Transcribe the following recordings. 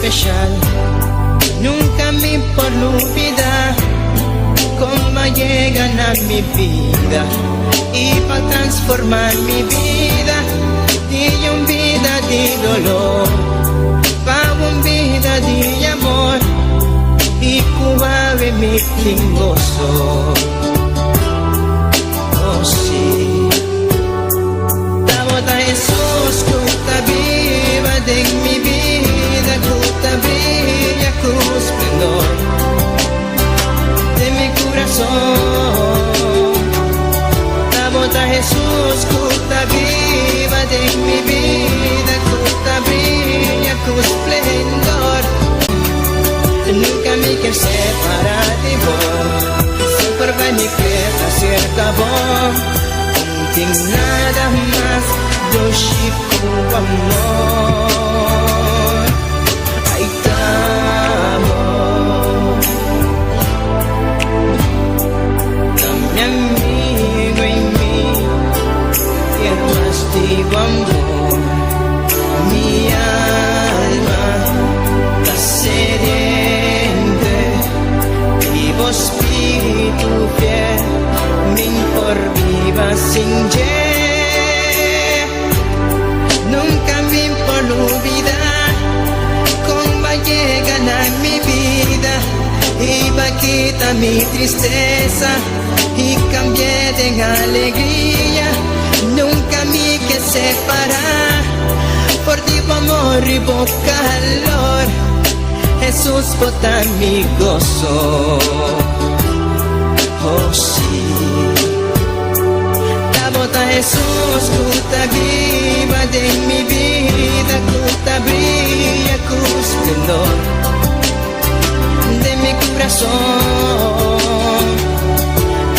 especial. Nunca me por olvidar cómo llegan a mi vida y para transformar mi vida de una vida de dolor para una vida de amor y cuave mi gozo. Oh sí, Tabota Jesús, cuta viva de mi vida, cuta brilla con esplendor de mi corazón. Tabota Jesús, cuta viva de mi vida, cuta brilla con esplendor. Nunca me quiero separar de vos, siempre va mi queda cerca vos. No tengo nada más do chico amor. Aí estamos, dame amigo em mim, e mais digo amor. Minha alma está sedenta e o Espírito fiel me por viva sin ye. Nunca me por olvidar cómo llegan a mi vida y va a quitar mi tristeza y cambié de alegría. Nunca me que separar por ti amor y por calor. Jesús bota mi gozo. Oh sí, Tabota Jesús, cuta viva de mi vida, cuta brilla con esplendor de mi corazón.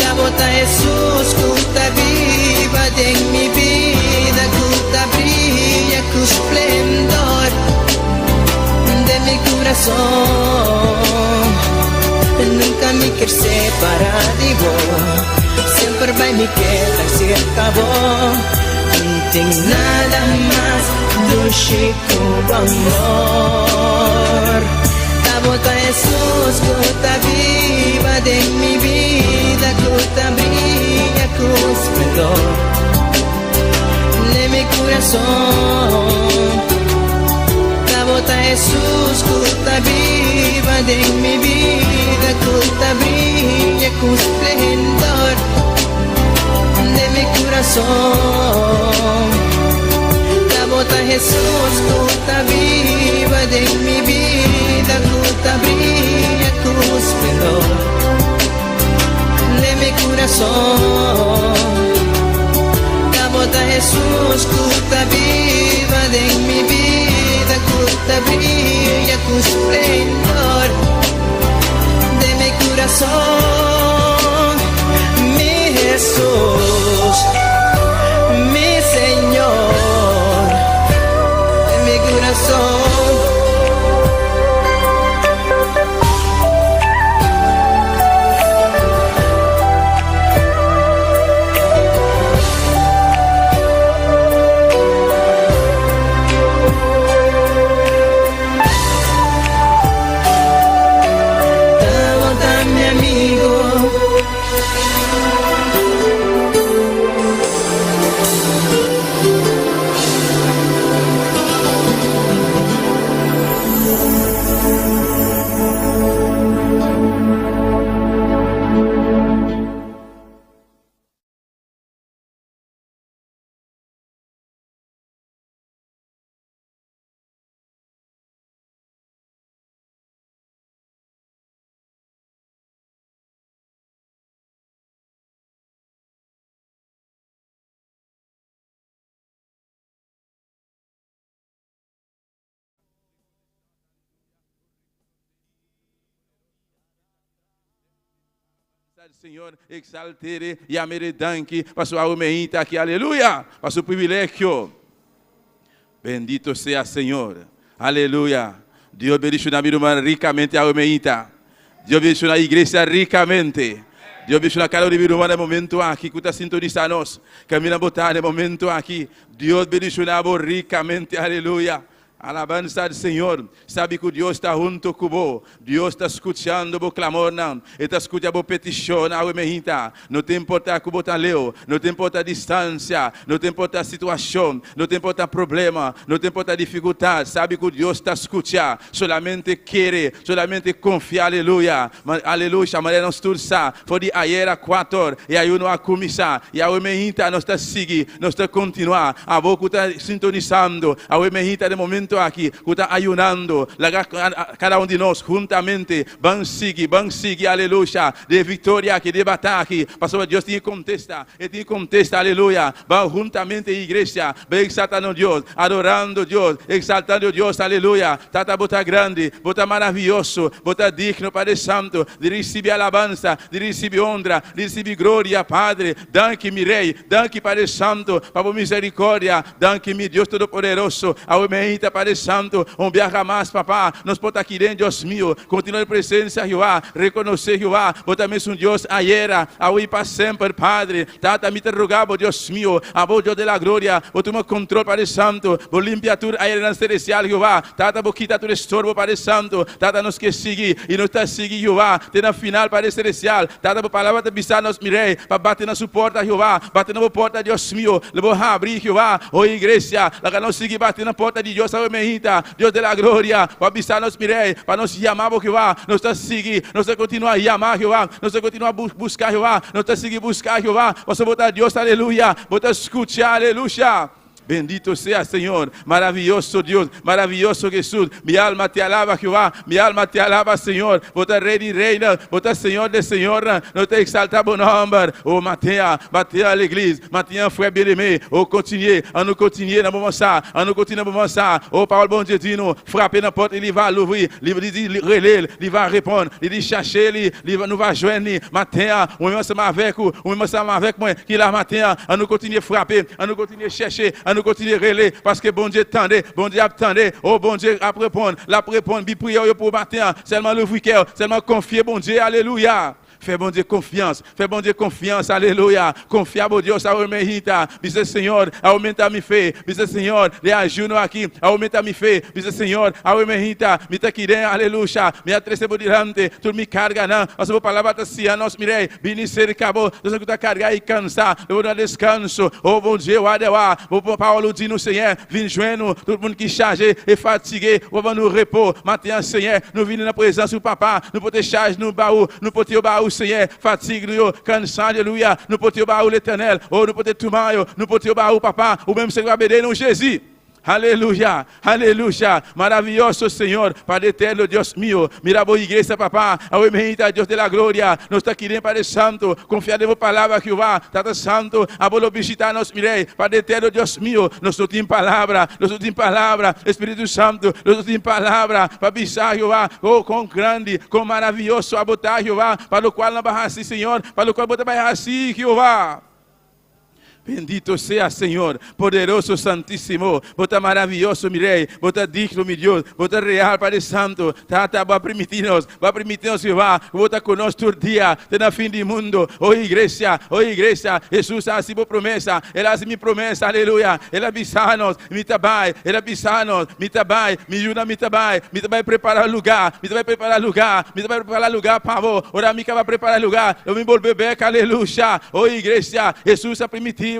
Tabota Jesús, cuta viva de mi vida, cuta brilla con esplendor de mi corazón. Nunca me quiero separar de vos, siempre vai me quedar cerca vos. No tengo nada más do chico amor. Tabota Jesús, cuta viva de mi vida, cuta brilla con esplendor de mi corazón. Tabota Jesús, cuta viva de mi vida, cuta brilla con esplendor de mi corazón. Tabota Jesús, cuta viva de mi vida, cuta brilla con esplendor de mi corazón. Tabota Jesús, cuta viva de mi vida, cuta brilla con esplendor de mi corazón. Mi Jesús, mi Señor, de mi corazón. Senhor, exaltere e ameredanque para sua aumeita aqui, aleluia, para seu privilégio. Bendito sea Senhor, aleluia. Deus bendice na minha irmã ricamente a aumeita. Deus bendice na igreja ricamente. Deus bendice na cada irmã no momento aqui que está sintonizando-nos. Caminha botar no momento aqui. Deus bendice na ricamente, aleluia. Alabanza do Senhor. Sabe que Deus está junto com você. Deus está escutando o clamor, não. Ele está escutando a petição, não. Não tem importa que você está leu. Não tem importa a distância. Não tem importa a situação. Não tem importa problema. Não tem importa a dificuldade. Sabe que Deus está escutando. Solamente querer. Solamente confiar. Aleluia. Aleluia. Mas nós tudo ça. Foi de ayer a 4 horas. E aí não a começar. E a Uemehita nós está seguindo. Nós está continuar. A boca está sintonizando. A Uemehita de momento aqui, que está ayunando, cada de nós, juntamente, vamos seguir, aleluia, de vitória aqui, de batalha aqui, pastor Deus tem que contestar, aleluia, vamos juntamente, igreja, vem exaltando Deus, adorando Deus, exaltando Deus, aleluia, tata bota grande, bota maravilhoso, bota digno, Padre Santo, de receber alabança, de receber honra, de receber glória, Padre, danke-me, Rei, danke, Padre Santo, para misericórdia, danke-me, Deus Todo-Poderoso, ao Uemehita, Padre Santo, viaja mais, papá, nós podemos aqui dentro, Deus mío, continua em presença, Jeová, reconhecer, Jeová, botamos um Deus ayer, hoje para sempre, Padre, tata me interrogava, Deus mío, a voz Deus da glória, vou tomar controle, Padre Santo, vou limpar tudo ayer na celestial, Jeová, tata vou quitar tudo estorbo, Padre Santo, tata nos que seguir, e nós está seguindo, Jeová, tem na final, Padre Celestial, tata vou palavra de bisar, nós mirei, para bater na sua porta, Jeová, bater na porta, Deus mío, vou abrir, Jeová, igreja, lá nós seguir bater na porta de Deus, Deus da glória, para abençoar nós, mirei, para nós chamar, Jeová, nós está seguir, nós está continuar a chamar, Jeová, nós está continuar a buscar, Jeová, nós está seguir buscar, Jeová, você botar Deus, aleluia, botar escutar, aleluia. Bendito sea, Señor. Maravilloso Dios, maravilloso Jesús. Mi alma te alaba, Jehová. Mi alma te alaba, Señor. Vota Rey y Reina, vota Señor de Señor. No te exalta bon nombre. Oh, Matéa à l'église. Matéa, frère bien-aimé. Oh, continuez, à nous continuer dans le moment ça. À nous continuer dans le moment ça. Oh, parole bon Dieu, dis-nous. Frappez la porte, il va l'ouvrir. Il dit, relève, il va répondre. Il dit, chercher, il va nous va joindre. Matéa, on est ensemble avec vous. On est ensemble avec moi. Qui l'a Matéa, à nous continuer frapper, à nous continuer chercher, à nous continuer à relayer, parce que bon Dieu attendait, bon Dieu attendait, oh bon Dieu à répondre, bi prière pour matin, seulement le week-end, seulement confier bon Dieu, alléluia. Fais bon Dieu confiance, alléluia. Confia bon Deus, Uemehita. Dice Senhor, aumenta minha fé. Dice Senhor, lhe ajudo aqui, aumenta minha fé. Dice Senhor, Uemehita, me tá querendo, aleluia. Me atrece por diante, tu me carga não. A sua palavra está se nós mirei, binicer acabou. Nós não tá carregar e cansar, eu vou dar descanso. Oh bom Deus, adeua. O Paulo diz no Senhor, vim joendo, todo mundo que charge e fatigué, vamos no repos. Matin Senhor, nous vindo na presença do Papá, não pode charge no baú, não pode o baú Senhor, fatigue, cansado, aleluia, não pode o baú l'éternel, ou não pode tomar, não pode o baú, papá, o mesmo Senhor vai beber no Jesus. Aleluia, aleluia, maravilhoso Senhor, Padre eterno, Deus mío, mira a boa igreja, papá, a Uemehita, Deus da glória, nós está querendo, Padre Santo, confiar na palavra, Jeová, Tata Santo, a boa visitar nós, mirei, Padre eterno, Deus mío, nós não temos palavra, Espírito Santo, nós não temos palavra, para bisar, Jeová, oh, com grande, com maravilhoso, a botar, Jeová, para o qual não vai assim, Senhor, para o qual botar vai assim, Jeová. Bendito sea, Senhor, poderoso, santíssimo, bota maravilhoso, mi Rei, bota digno, mi Deus, bota real, Padre Santo, tata, vai permitir-nos, Jeová, bota conosco todo dia, até na fim do mundo, oh igreja, Jesus ha sido promessa, Ele ha sido promessa, aleluia, Ele avisa-nos, me tabai, me ajuda, me tabai preparar lugar, pavor, ora me vai preparar lugar, eu me volver beca, aleluia, oh igreja, Jesus é primitivo,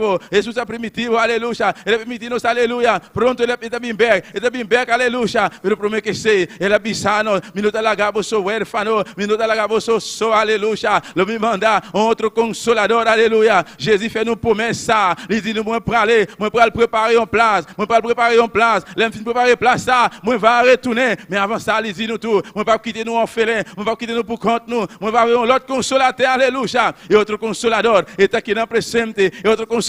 aleluia, Ele é permitindo-nos, aleluia, pronto, Ele está bem back, aleluia, pero promete que sei, Ele avisa-nos, minuto lagabo sou huérfano, minuto lagabo sou, aleluia, Ele me manda outro consolador, aleluia, Jesus fez uma promessa, Ele diz, moi para aller, préparer une place, Ele me préparer place, moi vai retourner, mais avant ça, Ele diz nous tout, moi pas quitter nous orphelins, moi pas quitter nous pour compte nous, moi vai avoir l'autre consolateur, aleluia, e outro consolador, está aqui na presente, e outro consolador,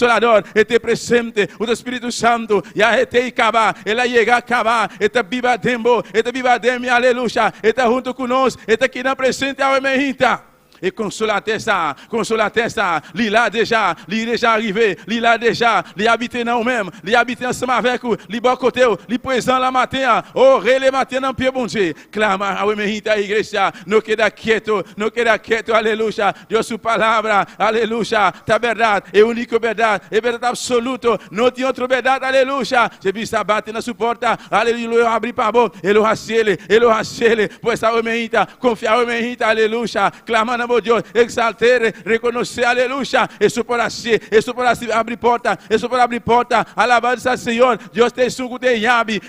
este presente, o Espírito Santo, já este acaba, ele chega a acabar, este viva dentro, aleluia, está junto conosco, está aqui na presente, Uemehita. Et consolateur ça, il a déjà arrivé, il a déjà, il habite dans nous-mêmes, il habite ensemble avec vous, il bon côté, il présent la matin, oh, relé matin dans pied bon Dieu. Clama, ah oui, mais hita igreja, no queda quieto, aleluia. Dios su palabra, aleluia. Ta verdade, é única verdade, é verdade absoluta, não tem outra verdade, aleluia. Je vis a bater na sua porta, aleluia, abrir para boca, ele rachele, pois a homem hita, confiar homem hita, aleluia. Clamando a meu Deus, exaltar, reconhecer, aleluia. Isso por assim abrir porta, alabança ao Senhor. Deus tem suco de yabi,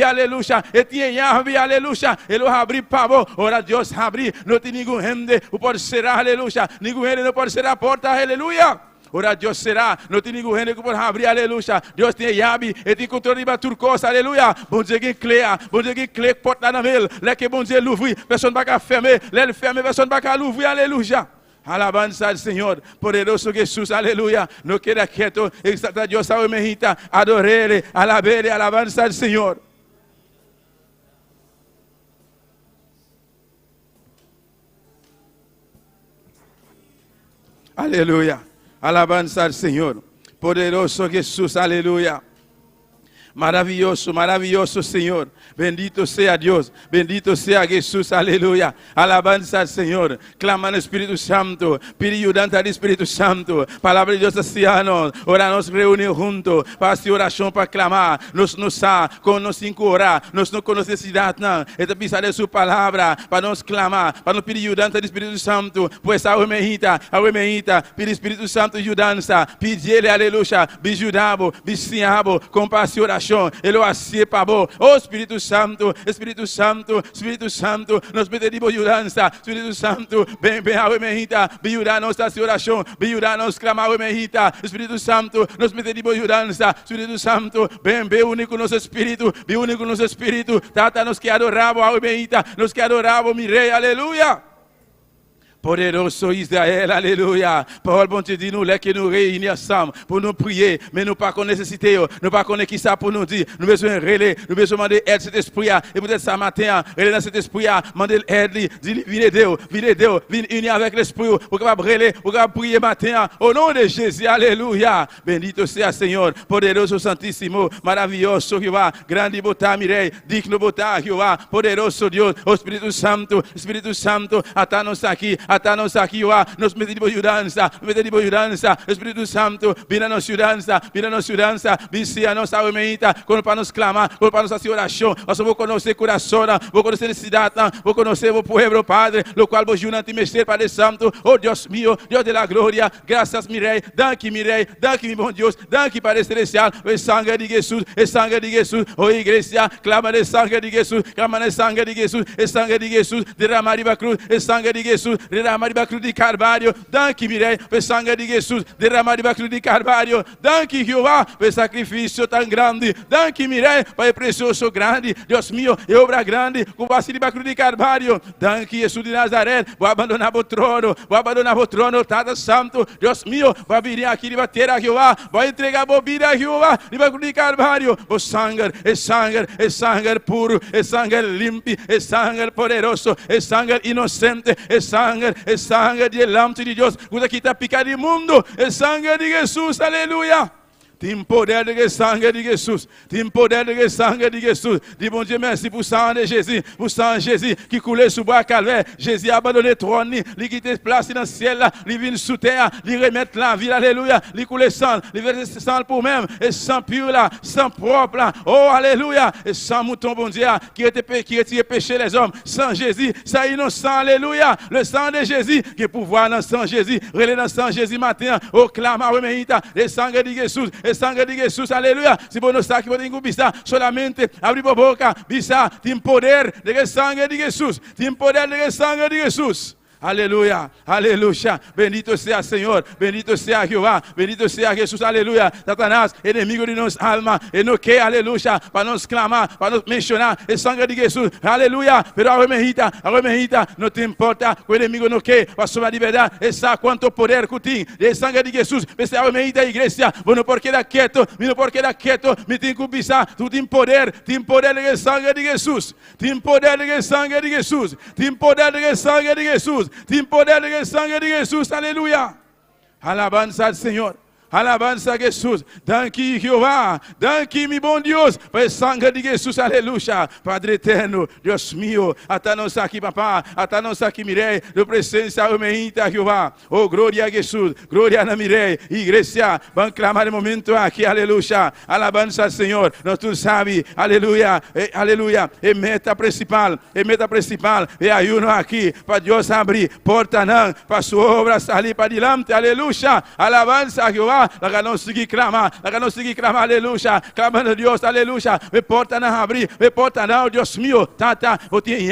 aleluia, aleluia. Ele abrir para ora Deus abrir, não tem ninguém rende, o pode ser, aleluia. Ninguém rende não pode ser a porta, aleluia. Ora Deus será, não tem ninguém rende que pode abrir, aleluia. Deus tem yabi, e tem controle de turcos, aleluia. Bom Deus que clé, porta na mel, lá que bom Deus l'ouvrir, personne ne va fermer, là fermer, personne ne va l'ouvrir, aleluia. Alabanza al Señor, poderoso Jesús, aleluya. No queda quieto, exalta a Dios, a mejita, adorele, alabele, alabanza al Señor. Aleluya, alabanza al Señor, poderoso Jesús, aleluya. Maravilloso Señor. Bendito sea Dios, bendito sea Jesús, aleluya. Alabanza al Señor. Clama al Espíritu Santo, pide ayudante al Espíritu Santo. Palabra de Dios hacianos. Ahora nos reunimos juntos para hacer oración, para clamar. Nos con nos cinco orar, nos no con necesidad, no. Esta pisa de su palabra, para nos clamar, para nos pedir ayudante al Espíritu Santo. Pues a mejita, pide Espíritu Santo ayudanza, pide aleluya, bijudabo, bisiabo, compasión, oración. Ele assim para bom. Oh Espírito Santo, nos pedimos ayudanza. Espírito Santo, bem, a mejita, ayudar nossa oração, ayudar nos clamar a mejita. Espírito Santo, nos pedimos ayudanza. Espírito Santo, bem, único nosso Espírito, Tata nos que adoramos a mejita, nos que adoramos mi Rei, aleluia. Poderoso Israël, alléluia. Parole bon Dieu dit nous, les que nous réunis ensemble pour nous prier, mais nous pas qu'on nécessité, nous pas qu'on qui ça pour nous dire. Nous besoin relais, nous besoin demander aide cet esprit et peut-être ce matin, relais dans cet esprit, demander aide, dit viens unir avec l'esprit pour capable relais, pour capable prier matin au nom de Jésus, alléluia. Bendito sea Señor, poderoso santíssimo, maravilloso Jehová, grande botá mirei, digno botá Jehová, poderoso Deus, o Espírito Santo, atanos aqui, Jehová, nos pedimos ayudanza, Espírito Santo, vira nos ayudanza, vicia nossa almeita, quando para nos clamar, quando para nos fazer oração, nós vamos conhecer coração, vou conhecer necessidade, vou conhecer o povo, Padre, lo qual vos junto e mexer Padre Santo, oh Deus mío, Deus de la glória, graças mirei, danke mi bom Deus, danke Padre Celestial, o sangue de Jesus, oh igreja, clama de sangue de Jesus, o sangue de Jesus, derramar a cruz, o sangue de Jesus, derramar a cruz de Carvalho, danke mirei, o sangue de Jesus, derramar a cruz de Carvalho, danke Jeová, o sacrifício tão grande, danke mirei, Pai precioso grande, Deus mío, e obra grande, com vacilo a cruz de Carvalho, danke Jesus de Nazaré, vou abandonar o trono, Tata Santo, Deus mío, vai vir aqui e bater a Jeová, vai entregar a bobina a Jeová, e vai cruz de Carvalho, o sangue, puro, é sangue limpo, é sangue poderoso, é sangue inocente, é sangue diante de Deus, coisa que está picado imundo, é sangue de Jesus, aleluia. Tem poder de sangue de Jesus. Dis bon Dieu merci pour sang de Jésus. Pour sang de Jésus qui coulait sous bois calvaire. Jésus a abandonné le trône. Il quitté place dans le ciel. Il vient sous terre. Il remettre la vie. Alléluia. Il coulait sang. Il versait sang pour même. Et sang pur là. Sang propre là. Oh alléluia. Et sang mouton bon Dieu qui retire péché les hommes. Sang Jésus. Ça innocent. Alléluia. Le sang de Jésus qui est pouvoir dans le sang Jésus. Relais dans le sang Jésus matin. Oh clame à remeita. Le sang de Jésus. Sangue de Jesus, aleluia. Se você não sabe que você tem que bisar, solamente abrir a boca, bisar, tem poder de sangue de Jesus, tem poder de sangue de Jesus. Aleluya, aleluya. Bendito sea Señor, bendito sea Jehová, bendito sea Jesús, aleluya. Satanás, inimigo de nuestra alma, Él no quer, aleluya, para nos clamar, para nos mencionar el sangue de Jesús, aleluya. Pero a mejita, no te importa, o inimigo no quer, para sua liberdade, Ele sabe quanto poder que tem, el sangue de Jesus. Pense a mejita, igreja, bueno, porque era quieto, mira porque era quieto, me tem que cobiçar, tu tem poder no sangue de Jesus, tem poder no sangue de Jesus, tem poder no sangue de Jesus. Tem poder no sangue de Jesus, aleluia. Alabanza al Senhor. Alabanza a Jesus. Danke, Jeová. Danke, meu bom Deus. Para o sangue de Jesus, aleluia. Padre eterno, Deus meu. Até nós aqui, papá. Até nós aqui, mirei. De presença, aumente, Jeová. Oh, glória a Jesus. Glória na mirei. Igreja, vamos clamar no momento aqui, aleluia. Alabanza al Senhor. Nós tu sabe, aleluia. Aleluia. E meta principal. E ayuno aqui. Para Deus abrir porta não. Para sua obra sair para diante, aleluia. Alabanza a Jeová. Nós vamos seguir clamar, aleluia, clamando a Deus, aleluia, me porta não abrir, me porta não, Deus meu, tata, botem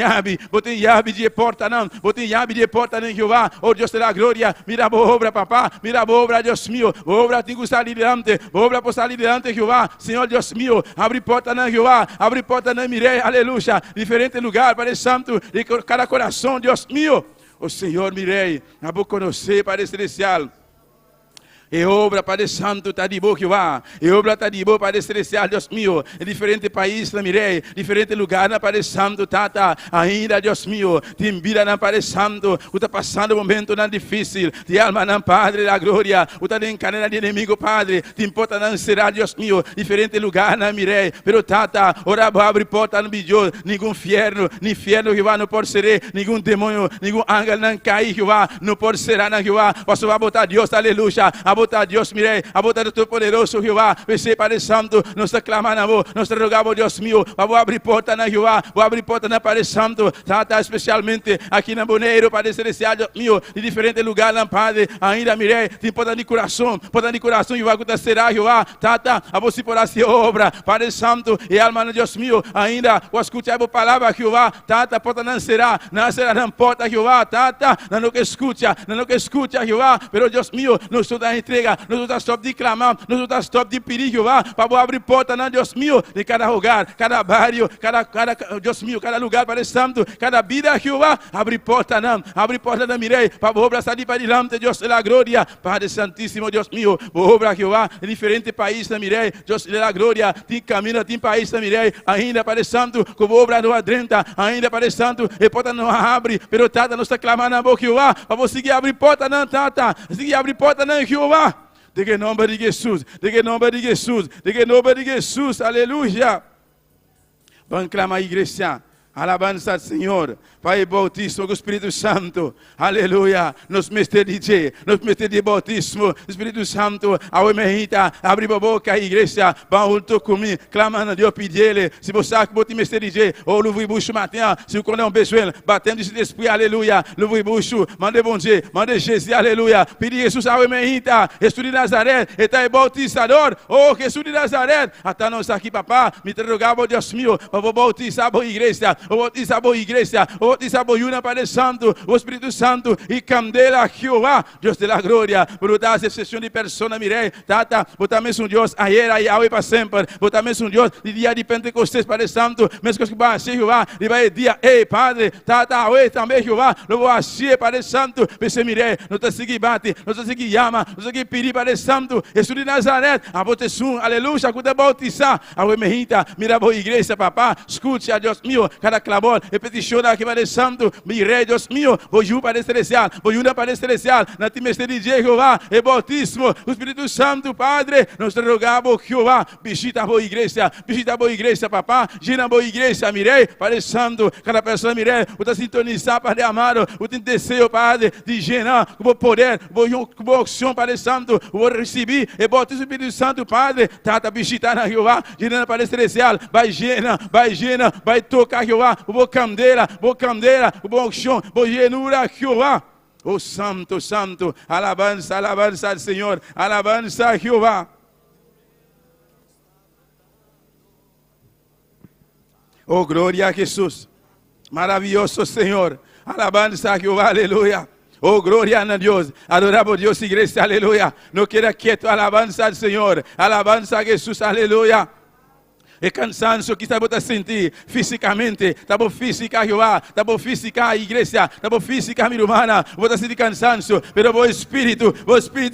llave de porta não, botem llave de porta não, Jeová, oh Deus da glória, mira a obra, papá, mira a obra, Deus meu, obra tem que sair diante, obra por sair diante, Jeová, Senhor Deus meu, abre porta não, Jeová, abre porta não, mirei, aleluia, diferente lugar, Padre Santo, de cada coração, Deus meu, o Senhor, mirei, a vou conhecer, Padre Celestial. E obra, Padre Santo, está de boa, Jeová. E obra está de boa, Padre Celestial, Deus meu. Em diferentes países, mirei. Diferentes lugares, Padre Santo, tata. Ainda, Deus meu. Te vida, Padre Santo. O está passando um momento não difícil. De alma, não, Padre da glória. O está em cadeia de inimigo, Padre. Te importa, não será, Deus meu. Diferentes lugares, não, mirei. Pero, tata, ora, abre porta, não bijo. Nenhum inferno, Jeová, não pode ser. Nenhum demônio, nenhum ángel, não cair, Jeová. Não pode ser, não, Jeová. Posso botar Deus, aleluia. A Deus, mirei, a botar o teu poderoso Jeová, você, Padre Santo, nós te clamamos, nós te rogamos, Deus meu, vou abrir porta na Jeová, vou abrir porta na Padre Santo, trata especialmente aqui na Boneiro, Padre Celestial, Deus meu, de diferentes lugares, Padre, ainda mirei, tem porta de coração, Jeová, que será, Jeová, trata, a você por essa obra, Padre Santo, e alma, Deus meu, ainda, vou escutar a palavra, Jeová, trata, porta não será, não porta, Jeová, trata, não que escuta, Jeová, pero Deus meu, nós toda a entrega, nós estamos stop de clamar, nós estamos stop de pedir, Jeová, para abrir porta, não, Deus meu, de cada lugar, cada barrio, cada Deus meu, cada lugar, Padre Santo, cada vida, Jeová, abre porta, não, mirei, para obra sair para diante, Deus da glória, Padre Santíssimo, Deus meu, obra, Jeová, em diferentes países, mirei, Deus da glória, tem caminho, tem país, mirei, ainda, Padre Santo, como obra não adrenta, ainda, Padre Santo, e porta não abre, pero tata, nós está clamando na boca, Jeová, para você seguir abrir porta, não, tata, seguir abrir porta, não, Jeová. De que nome de Jesus, aleluia. Vamos clamar, igreja. Alabanza al Senhor. Pai, bautismo com o Espírito Santo. Aleluia. Nos mestres de bautismo. Espírito Santo, a mejita, abre a boca, igreja. Vamos junto comigo. Clamando a Deus, pedir. Se você sabe que você mestre de ou louvre bucho matin. Se você é um besoin, batendo esse espírito, aleluia. Louvre bucho, mande bom dia, mande Jesus, aleluia. Pedir Jesus a mejita. Jesus de Nazaré, está bautizador. Oh, Jesus de Nazaré. Até nós aqui, papá, me interrogava, Deus meu, para bautizar a igreja. O bautiza a igreja, o bautiza a Yuna, Padre Santo, o Espírito Santo e candela Jeová, Deus da glória, por dar a exceção de pessoa, mirei, tata, botamos um Deus, ayer, e para sempre, botamos um Deus, de dia de Pentecostes, Padre Santo, mesmo que vai ser Jeová, e vai dia, ei, Padre, tata, oi, também Jeová, não vou assim, Padre Santo, pense, mirei, não te segui bate, não te segui llama, não te segui pedir, Padre Santo, Jesus de Nazaré, a votação, aleluia, que te bautizar, a mejita, mira a igreja, papá, escute a Deus meu, cada clamor e petição aqui, Padre Santo, mi rei, Deus meu, vou Padre Celestial, vou Padre Celestial, na ti mestre de Jeová, e bautismo, o Espírito Santo, Padre, nós te rogamos, Jeová, visita a igreja, papá, llena a igreja, mi rei, Padre Santo, cada pessoa, mi rei, vou te sintonizar, Padre amado, vou te desejo, Padre, de llenar, vou poder, vou opção, Padre Santo, vou receber, e bautismo o Espírito Santo, Padre, tata visitar a Jeová, llena Padre Celestial, vai tocar Jeová, vou candela, vou chão, vou llenura Jeová. Oh santo, santo, alabanza al Senhor, alabanza a Jeová. Oh glória a Jesus, maravilhoso Senhor. Alabanza a Jehová, aleluya. Oh, gloria a Dios. Adoramos a Dios, iglesia, aleluya. No queda quieto, alabanza al Señor. Alabanza a Jesús, aleluya. É cansanço que está a sentir fisicamente, está bom física, Jeová, está bom física a igreja, está bom física a minha irmã, vou sentir cansanço, mas o espírito,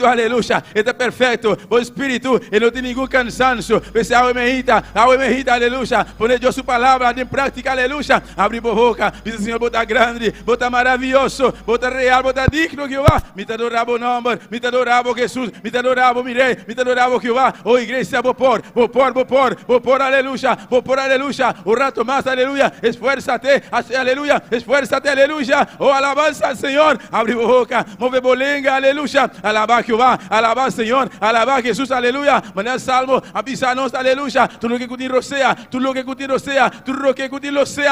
aleluia, está perfeito, o espírito, e não tem nenhum cansanço, pense a medita, aleluia, pone Deus sua palavra em prática, aleluia, abre a boca, diz Senhor, bota grande, bota maravilhoso, bota real, bota digno, Jeová, me te adorava o nome, me te adorava Jesus, me te adorava mi rei, me te adorava Jeová, oh igreja, vou pôr, aleluya, por aleluya, un rato más, aleluya, esfuérzate, aleluya, oh alabanza al Señor, abre boca, mueve bolenga, aleluya, alaba Jehová, alaba al Señor, alaba a Jesús, aleluya, maná el salmo, avísanos, aleluya, tú lo que cutirlo sea,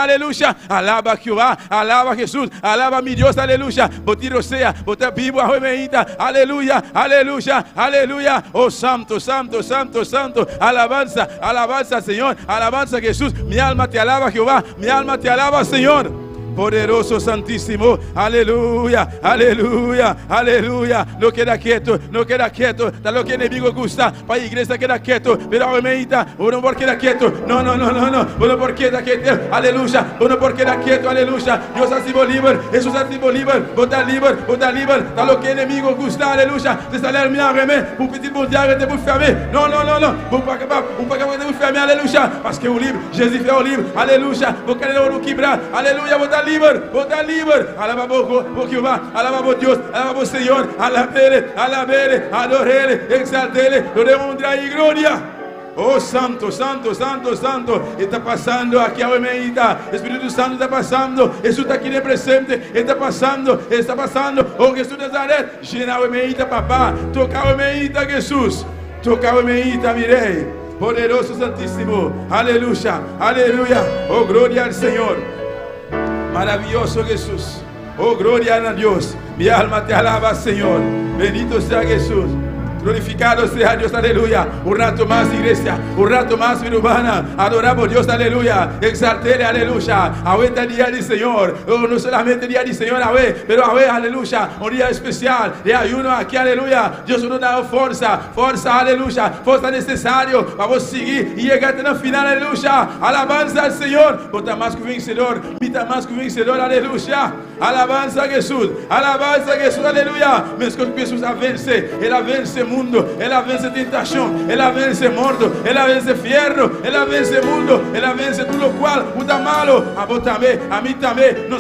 aleluya, alaba a Jehová, alaba a Jesús, alaba a mi Dios, aleluya, botiro sea, bota vivo, aleluya, oh santo, alabanza al Señor, alabanza a Jesús, mi alma te alaba Jehová, mi alma te alaba Señor, poderoso santísimo, aleluya, no queda quieto, está lo que el enemigo gusta, para la iglesia queda quieto, pero aumenta, uno por queda quieto, no, uno por queda quieto, aleluya, Dios ha sido libre, Jesús ha sido libre, bota libre, está lo que el enemigo gusta, aleluya, de salir mi arremé, un petit mondial de vous fermer, non, vous pas capable de vous fermer, alléluia, parce que au libre, Jésus fait au libre, alléluia, vous calez au quibra, alléluia, bota libre, alaba por Jehová, alaba por Dios, alaba por Señor, alabele, adorele, exaltele, lo demondra y gloria. Oh santo, está pasando aquí a Omeita, Espíritu Santo está pasando, Jesús está aquí de presente, está pasando, oh Jesús de Nazaret, llena Omeita papá, toca Omeita Jesús, toca Omeita mi rey, poderoso santísimo, aleluya, oh gloria al Señor, maravilloso Jesús, oh gloria a Dios, mi alma te alaba Señor, bendito sea Jesús. Glorificado sea Dios, aleluya. Un rato más, iglesia. Un rato más, mi hermana. Adoramos a Dios, aleluya. Exaltele, aleluya. Ahorita el día del Señor. Oh, no solamente el día del Señor, pero aleluya. Un día especial de ayuno aquí, aleluya. Dios nos da fuerza, aleluya. Fuerza necesario. Vamos a seguir y llegar hasta el final, aleluya. Alabanza al Señor. Bota más que vencedor. Mita más que vencedor, aleluya. Alabanza a Jesús, aleluya. Mesmo que Jesús avance, Él vence mundo, Él vence tentación, Él vence morto, Él vence fierro, Él vence mundo, Él vence todo lo cual, puta malo, a vos también, a mí también, no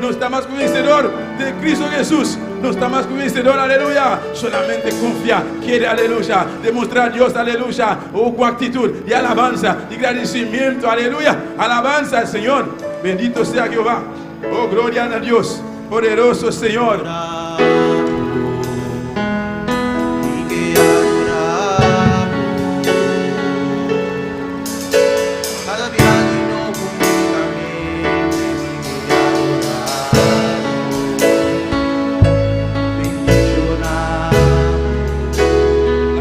está más que vencedor de Cristo Jesús, no está más que vencedor, aleluya. Solamente confía, quiere, aleluya, demostrar a Dios, aleluya, o con actitud de alabanza, de agradecimiento, aleluya, alabanza al Señor, bendito sea Jehová. Oh, gloria a Dios, poderoso Señor. La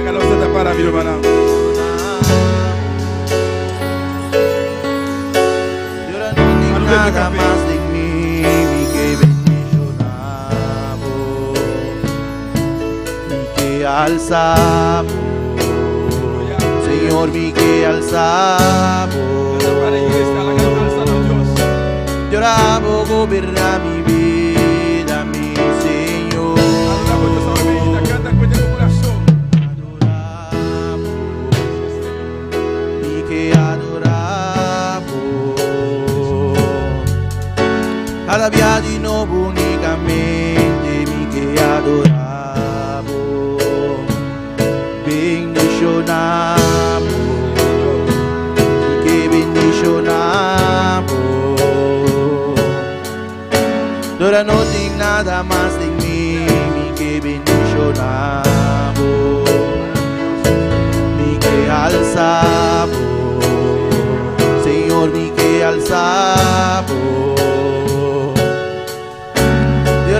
galosa está para mi hermana. Nada más de mí, mi que bendicionamos, mi que alzamos, Señor, mi que alzamos. Lloramos, gobierna mi vida, mi Señor. Adoramos, mi que adoramos. Cada di nuovo unicamente mi che adoravo, bendicionamo, mi che bendicionamo. Ahora no tengo nada más de mí, mi que bendicionamo, mi que alzamos, Señor, mi que alzamos.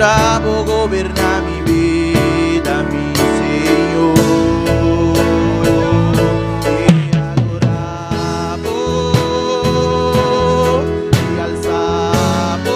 Adoramos, goberna mi vida, mi Señor. Te adoramos, te alzamos.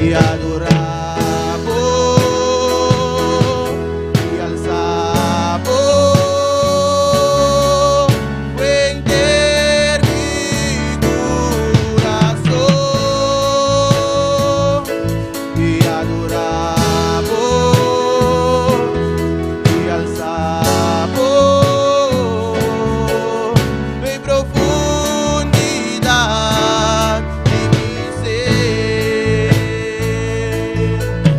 ti adoramos, ti alzamos, vender mi corazón, ti adoramos, ti alzamos, en profundidad de mi ser.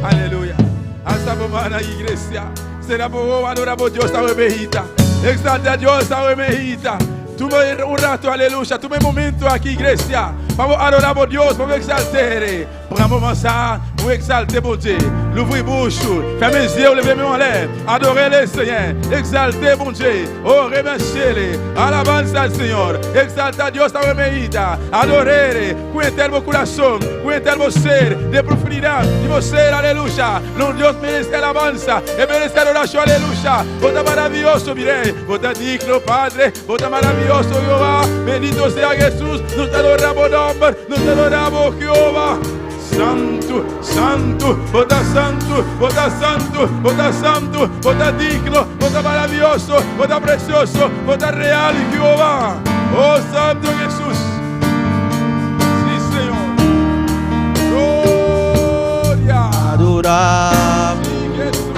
Aleluya. Hasta por la iglesia. Será por adorar por Dios esta mejita. Exalta a Dios esta mejita. Tuve un rato, aleluya. Tuve un momento aquí, iglesia. Vamos a adorar por Dios, vamos a exaltar. Pour un moment ça, vous exalter pour Dieu. L'ouvrir bouche, fermez les yeux, levez mes mains en l'air. Adorez le Seigneur. Exaltez mon Dieu. Oh, remerciez-le. Alabanza al Señor. Exalta a Dios esta mejita. Adorere. Cuente el corazón. Cuente el ser. De profundidad. De ser, aleluya. No, Dios merece alabanza. Y merece adoración, aleluya. Vota maravilloso, mire. Vota digno, Padre. Vota maravilloso, Jehová. Bendito sea Jesús. Nos adoramos, nombre. Nos adoramos, Jehová. Santo, santo, vota santo, vota santo, vota santo, vota digno, vota maravilloso, vota precioso, vota real, Jehová. Oh, Santo Jesús. Sí, Señor. Gloria. Adoramos, Sí, Jesús.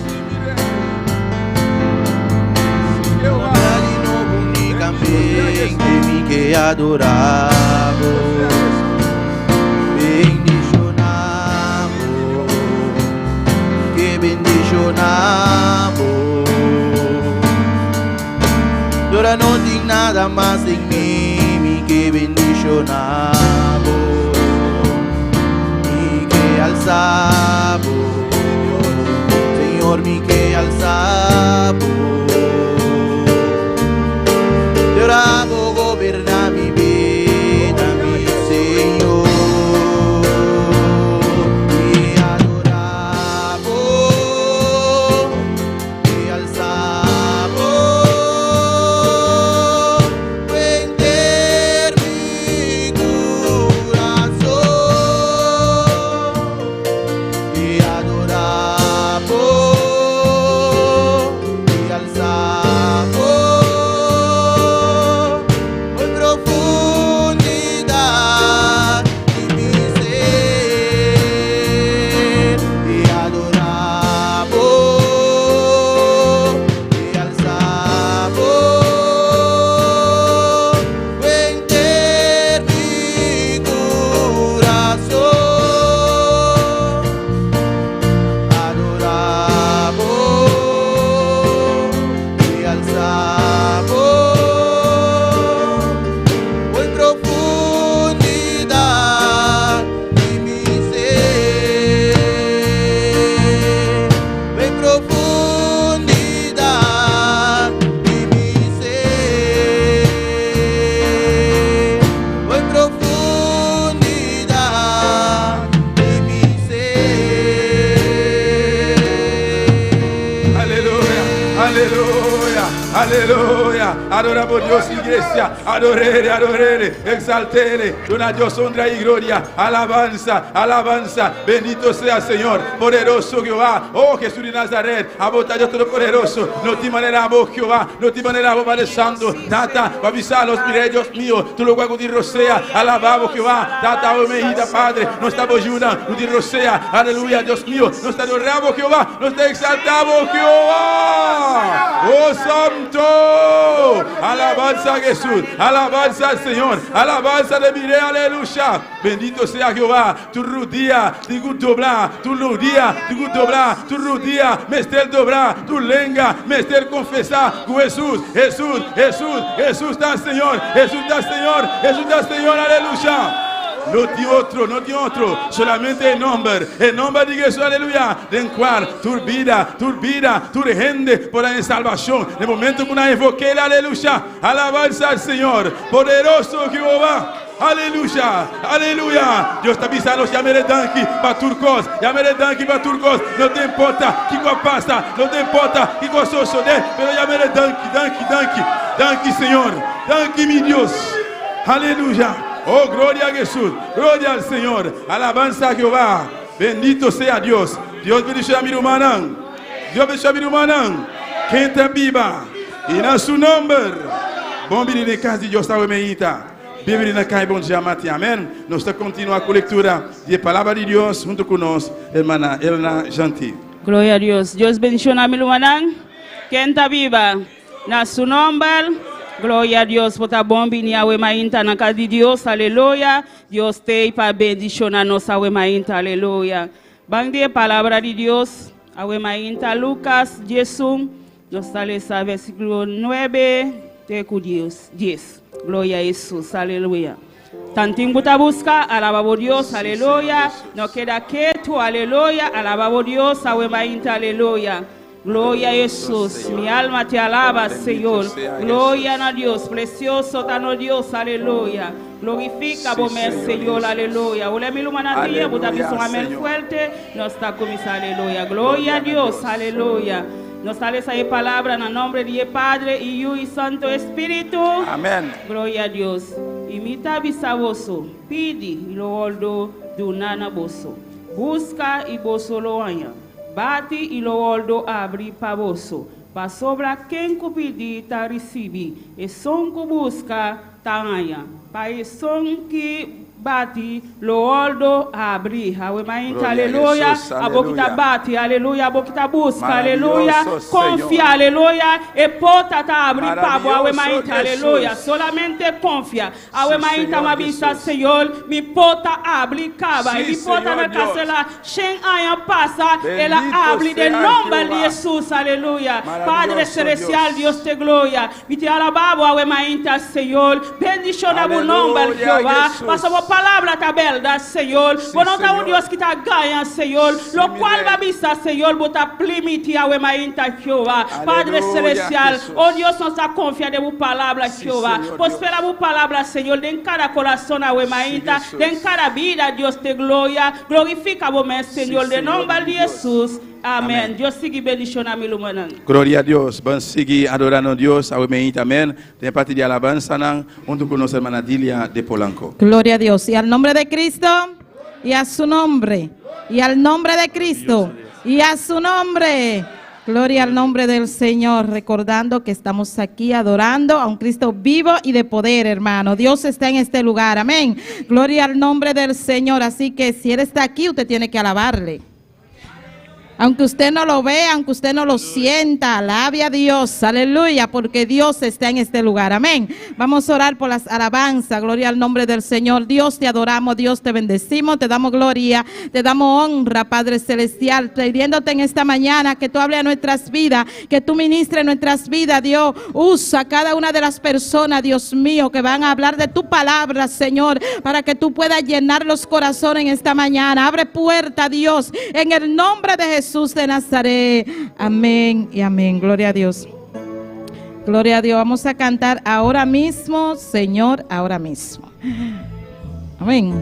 Sí, mi Rey. Sí, Jehová. Adino únicamente mi que adoramos, bendicionamos, que bendicionamos. Y ahora no hay nada más en mí, mi que bendicionamos, mi que alzamos, Señor, mi que alzamos. Y ahora vos goberna mi vida, mi Señor. Te adoramos, te alzamos, vender mi corazón. Te adoramos, te alzamos. Profundidad de mi ser, te adoramos, te alzamos, vender mi corazón, adoramos, te alzamos. En profundidad de mi ser, en profundidad de mi ser, en profundidad de mi ser. Aleluya, aleluya, aleluya. Adora por Dios, iglesia. Adorere, adorere, exaltere. Dona a Dios honra y gloria. Alabanza, alabanza. Bendito sea Señor, poderoso Jehová. Oh, Jesús de Nazaret. Abota Dios Todopoderoso. No te maneramos, Jehová. No te maneramos, Padre Santo. Tata, va a avisar a los mireros, Dios mío. Tú lo guago de rosea. Alabamos, Jehová. Tata, oh, mejita, Padre. No estamos ayudando. De rosea. Aleluya, Dios mío. Nos adoramos, Jehová. Nos exaltamos, Jehová. Oh, Santo. Alabanza a Jesús. Alabanza al Señor. Alabanza de mi Rey. Aleluya. Bendito sea Jehová. Tu rodilla, tu doblar. Tu rodilla, tu doblar. Tu rodilla, mestel dobrar. Tu lenga, mestel confesar. Con Jesús, Jesús, Jesús, Jesús da Señor. Jesús da Señor. Jesús da Señor. Aleluya. No tiene otro, solamente el nombre de Jesús, aleluya, en cual tu vida, tu gente podrá en salvación. En el momento que una invoque, aleluya, alabanza al Señor, poderoso Jehová. Aleluya, aleluya. Dios te avisa, los llamaré danki para turcos, llamaré danki para turcos. No te importa qué pasa, no te importa qué cosa sucede, pero llamaré danki, Señor, danki mi Dios. Aleluya. Oh, gloria a Jesús. Gloria al Señor. Alabanza a Jehová. Bendito sea Dios. Dios bendice a mi hermano. Dios bendice a mi hermano. Quem te viva. E na su nombre. Bom vir na casa de Deus está o meita. Bíblia na casa bom dia mate. Amém. Nós estamos continuando com a leitura de palavra de Deus junto conosco, irmã Elena Gentil. Gloria a Dios. Dios bendiga a mi hermano. Quem está viva. Na su nombre. Gloria a Dios por ta bom bini a mainta na casa de Deus. Aleluia. Deus te para bendición a nossa mainta. Aleluia. Bang de palavra de Deus. A mainta Lucas 10. Nós estamos no versículo 9 de Dios 10. Gloria a Jesús. Aleluia. Tantinho buta busca, alabamos Dios, aleluya. No queda quieto, aleluya. Alabamos Dios, mainta, aleluya. Gloria a Jesús, mi alma te alaba, Señor. Gloria a Dios, precioso tan Dios, aleluya. Glorifica vos, Señor, aleluya. Ole mi lumanatía, buta un amén fuerte. No está con mis aleluya. Gloria a Dios, aleluya. Nos sale esa palabra en el nombre de Padre, Hijo y Santo Espíritu. Amén. Gloria a Dios. Imita bisaboso, pidi y lo oldo dunana boso. Busca y boso lo haya. Bati y lo oldo abri pa boso. Pa sobra quem cupidi ta recibi. E son que busca ta haya. Pa e son que bati lo oldo abri. Aleluia, aleluia. A boquita bate, aleluia. A boquita busca, aleluia. Confia, aleluia. E pota ta abri pabo, aleluia. Solamente confia. Aleluia, ma vista, Senhor. Mi pota abri cava. E mi pota na casela. Shen aya passa. Ela abre de nome de Jesus, aleluia. Padre celestial, Dios te gloria. Mi te alababo, aleluia, Senhor. Bendición a bu nome, Jehová. Pasamos palavra tabelda, Senhor. Vou não tá um Deus que tá ganha, Senhor. Lo qual va vista, Senhor, bota plimiti a mainta, Jehová. Padre celestial, oh Deus, nós tá confiando em palavra, Jehová. Pois pela bu palavra, Senhor, em cada coração a mainta, em cada vida, Deus te gloria. Glorifica o meu Senhor, de nome de Jesus. Amém. Deus siga bendición a mi lumana. Glória a Deus. Vamos seguir adorando a Deus. Amén. De parte de alabanza, junto con nuestra hermana Dilia de Polanco. Gloria a Dios. Y al nombre de Cristo, y a su nombre, y al nombre de Cristo, y a su nombre. Gloria al nombre del Señor, recordando que estamos aquí adorando a un Cristo vivo y de poder, hermano. Dios está en este lugar, amén. Gloria al nombre del Señor. Así que si Él está aquí, usted tiene que alabarle. Aunque usted no lo vea, aunque usted no lo sienta, alabe a Dios, aleluya, porque Dios está en este lugar, amén. Vamos a orar por las alabanzas, gloria al nombre del Señor. Dios, te adoramos, Dios, te bendecimos, te damos gloria, te damos honra, Padre Celestial, pidiéndote en esta mañana que tú hables a nuestras vidas, que tú ministres nuestras vidas, Dios. Usa a cada una de las personas, Dios mío, que van a hablar de tu palabra, Señor, para que tú puedas llenar los corazones en esta mañana. Abre puerta, Dios, en el nombre de Jesús de Nazaret. Amén y amén. Gloria a Dios. Gloria a Dios. Vamos a cantar ahora mismo, Señor, ahora mismo. Amén.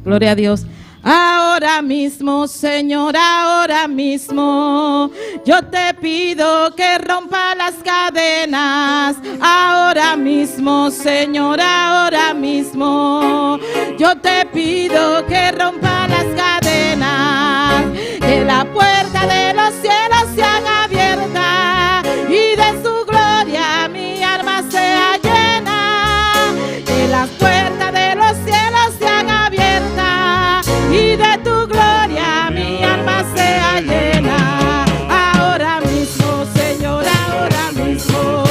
Gloria a Dios. Ahora mismo, Señor, ahora mismo, yo te pido que rompa las cadenas. Ahora mismo, Señor, ahora mismo, yo te pido que rompa las cadenas. Que la puerta de los cielos se haga abierta y de su gloria mi alma sea llena. Que la puerta de los cielos se haga abierta y de tu gloria mi alma sea llena. Ahora mismo, Señor, ahora mismo,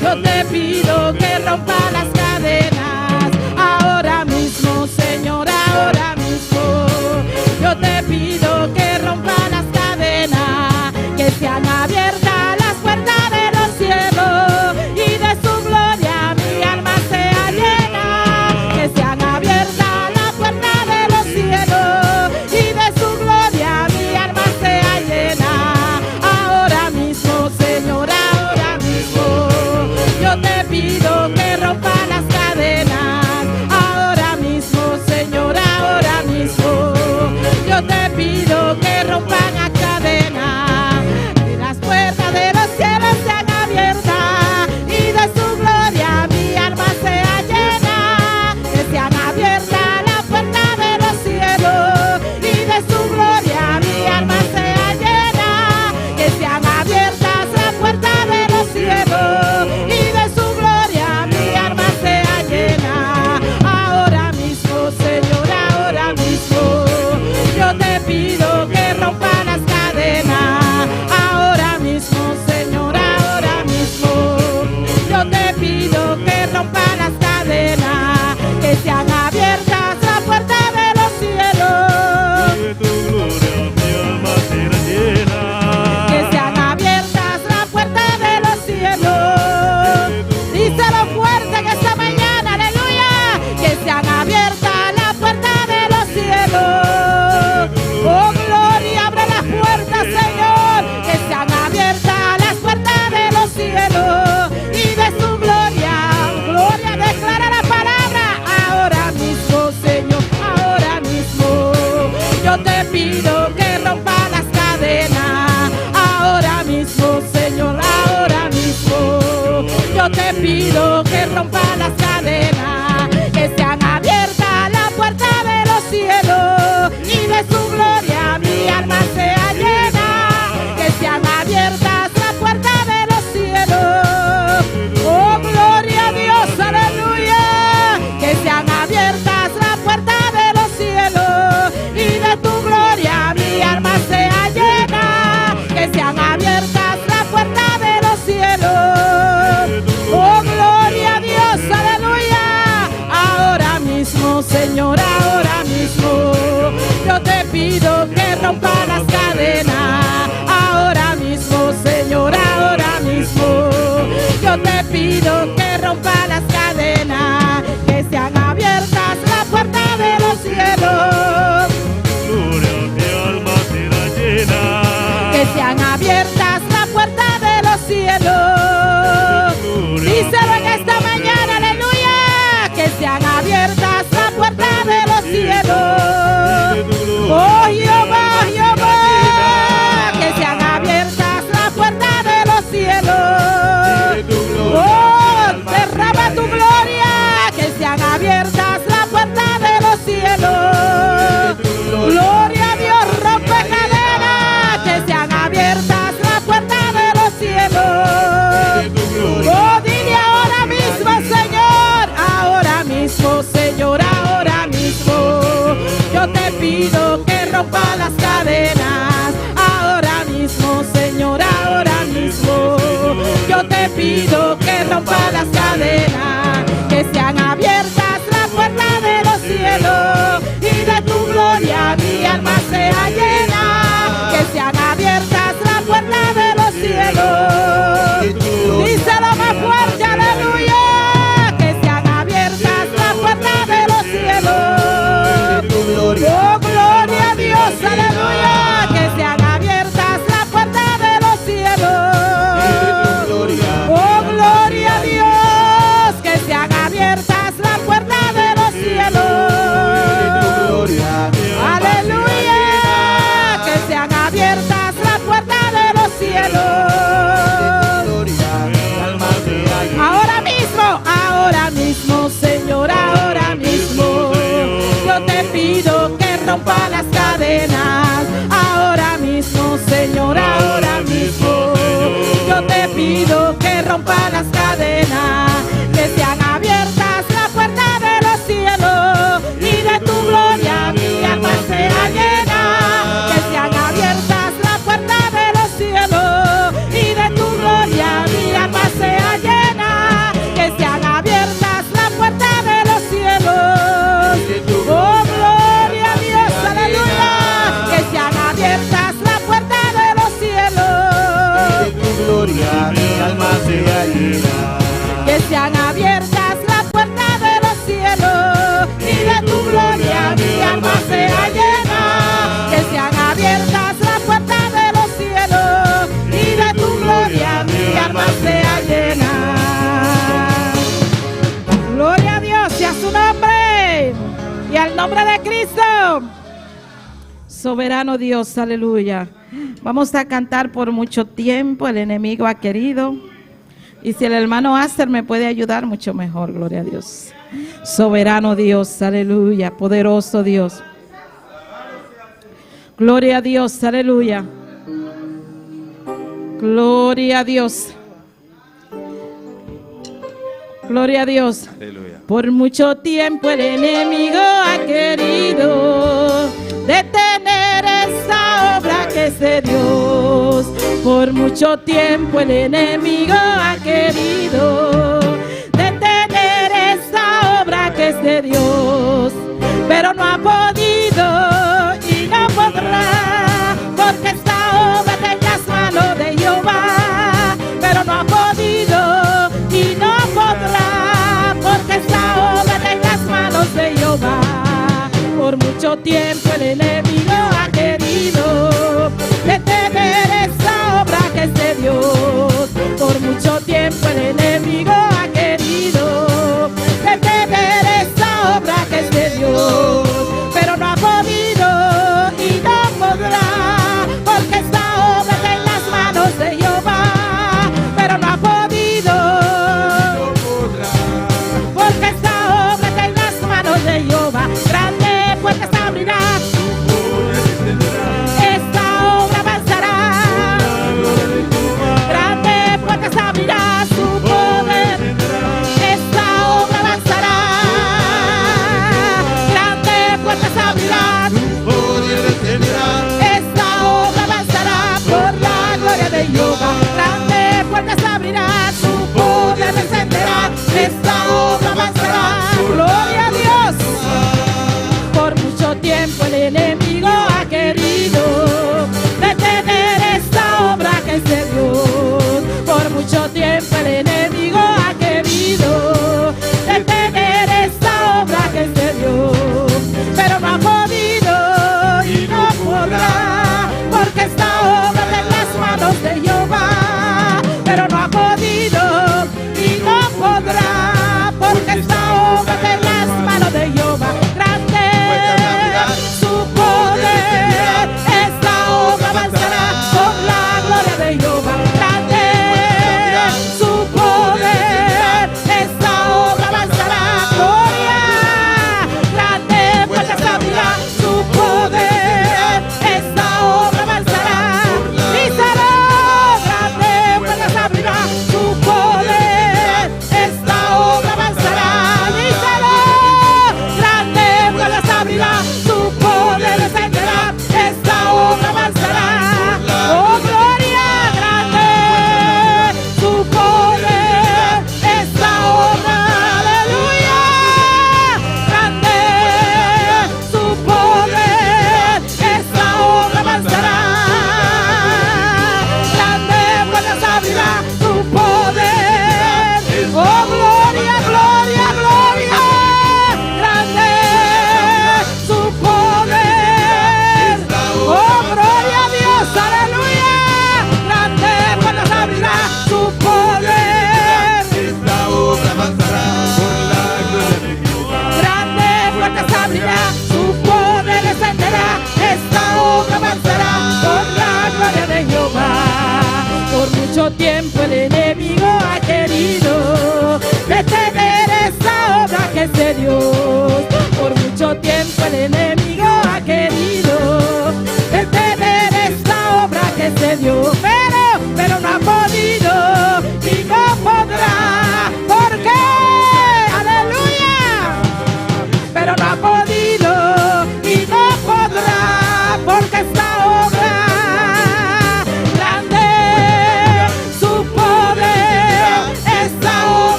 yo te pido que rompa las cadenas. Ahora mismo, Señor, ahora mismo, yo te pido que rompa las cadenas. pido que rompa las cadenas. Ahora mismo, Señor, ahora mismo. Yo te pido que rompa las cadenas, que sean abiertas la puerta de los cielos y de su gloria mi alma sea llena. Que sean abiertas la puerta de los cielos. Oh, gloria a Dios, aleluya. Que sean abiertas la puerta de los cielos y de tu gloria mi alma sea llena. Que sean abiertas la puerta de los cielos. Oh, gloria a Dios, aleluya. Ahora mismo, Señor, ahora mismo. Yo te pido que rompa las cadenas. Ahora mismo, Señor, ahora mismo. Yo te pido que rompa las cadenas, que sean abiertas la puerta de los cielos. Gloria, mi alma será llena. Que sean abiertas la puerta de los cielos. Díselo en esta mañana, aleluya. Que sean abiertas la puerta de los cielos. Oh, Jehová, Jehová. Que sean abiertas la puerta de los cielos. Oh, derrama tu gloria. Que sean abiertas la puerta de los cielos. Gloria a Dios, rompe cadenas. Que sean abiertas la puerta de los cielos. Oh, dile ahora mismo, Señor. Ahora mismo, Señor, ahora mismo. Yo te pido que rompa las cadenas. Ahora mismo, Señor, ahora mismo. Yo te pido que rompa las cadenas, que sean abiertas la puerta de los cielos y de tu gloria mi alma sea llena. Que sean abiertas la puerta de los cielos. Díselo más fuerte, aleluya. Que sean abiertas la puerta de los cielos. Oh, gloria a Dios, aleluya. Que sean abiertas la puerta de los cielos. Oh, gloria a Dios. Que sean abiertas la puerta de los cielos. Aleluya. Que sean abiertas la puerta de los cielos. Ahora mismo, Señor, ahora mismo. Yo te pido que rompa las cadenas. Ahora mismo, Señor, ahora mismo. Yo te pido que rompa las cadenas, que sean abiertas la puerta de los cielos y de tu gloria mi alma sea llena. Que sean abiertas la puerta de los cielos y de tu gloria mi alma sea llena. Que sean abiertas la puerta de los cielos. Oh, gloria a Dios, aleluya. Que sean abiertas la puerta de los cielos. Gloria, mi alma sea llena. Que sean abiertas la puerta de los cielos y de tu gloria mi alma sea llena. Que sean abiertas la puerta de los cielos y de tu gloria mi alma sea llena. Gloria a Dios y a su nombre y al nombre de Cristo. Soberano Dios, aleluya. Vamos a cantar por mucho tiempo, el enemigo ha querido. Y si el hermano Aster me puede ayudar, mucho mejor, gloria a Dios. Soberano Dios, aleluya, poderoso Dios. Gloria a Dios, aleluya. Gloria a Dios. Gloria a Dios. Aleluya. Por mucho tiempo el enemigo ha querido detener esta obra que es de Dios. Por mucho tiempo el enemigo ha querido detener esta obra que es de Dios, pero no ha podido y no podrá, porque esta obra está en las manos de Jehová. Pero no ha podido y no podrá, porque esta obra está en las manos de Jehová. Por mucho tiempo el enemigo ha querido detener esta obra que es de Dios. Por mucho tiempo el enemigo ha querido detener esta obra que es de Dios, pero no ha podido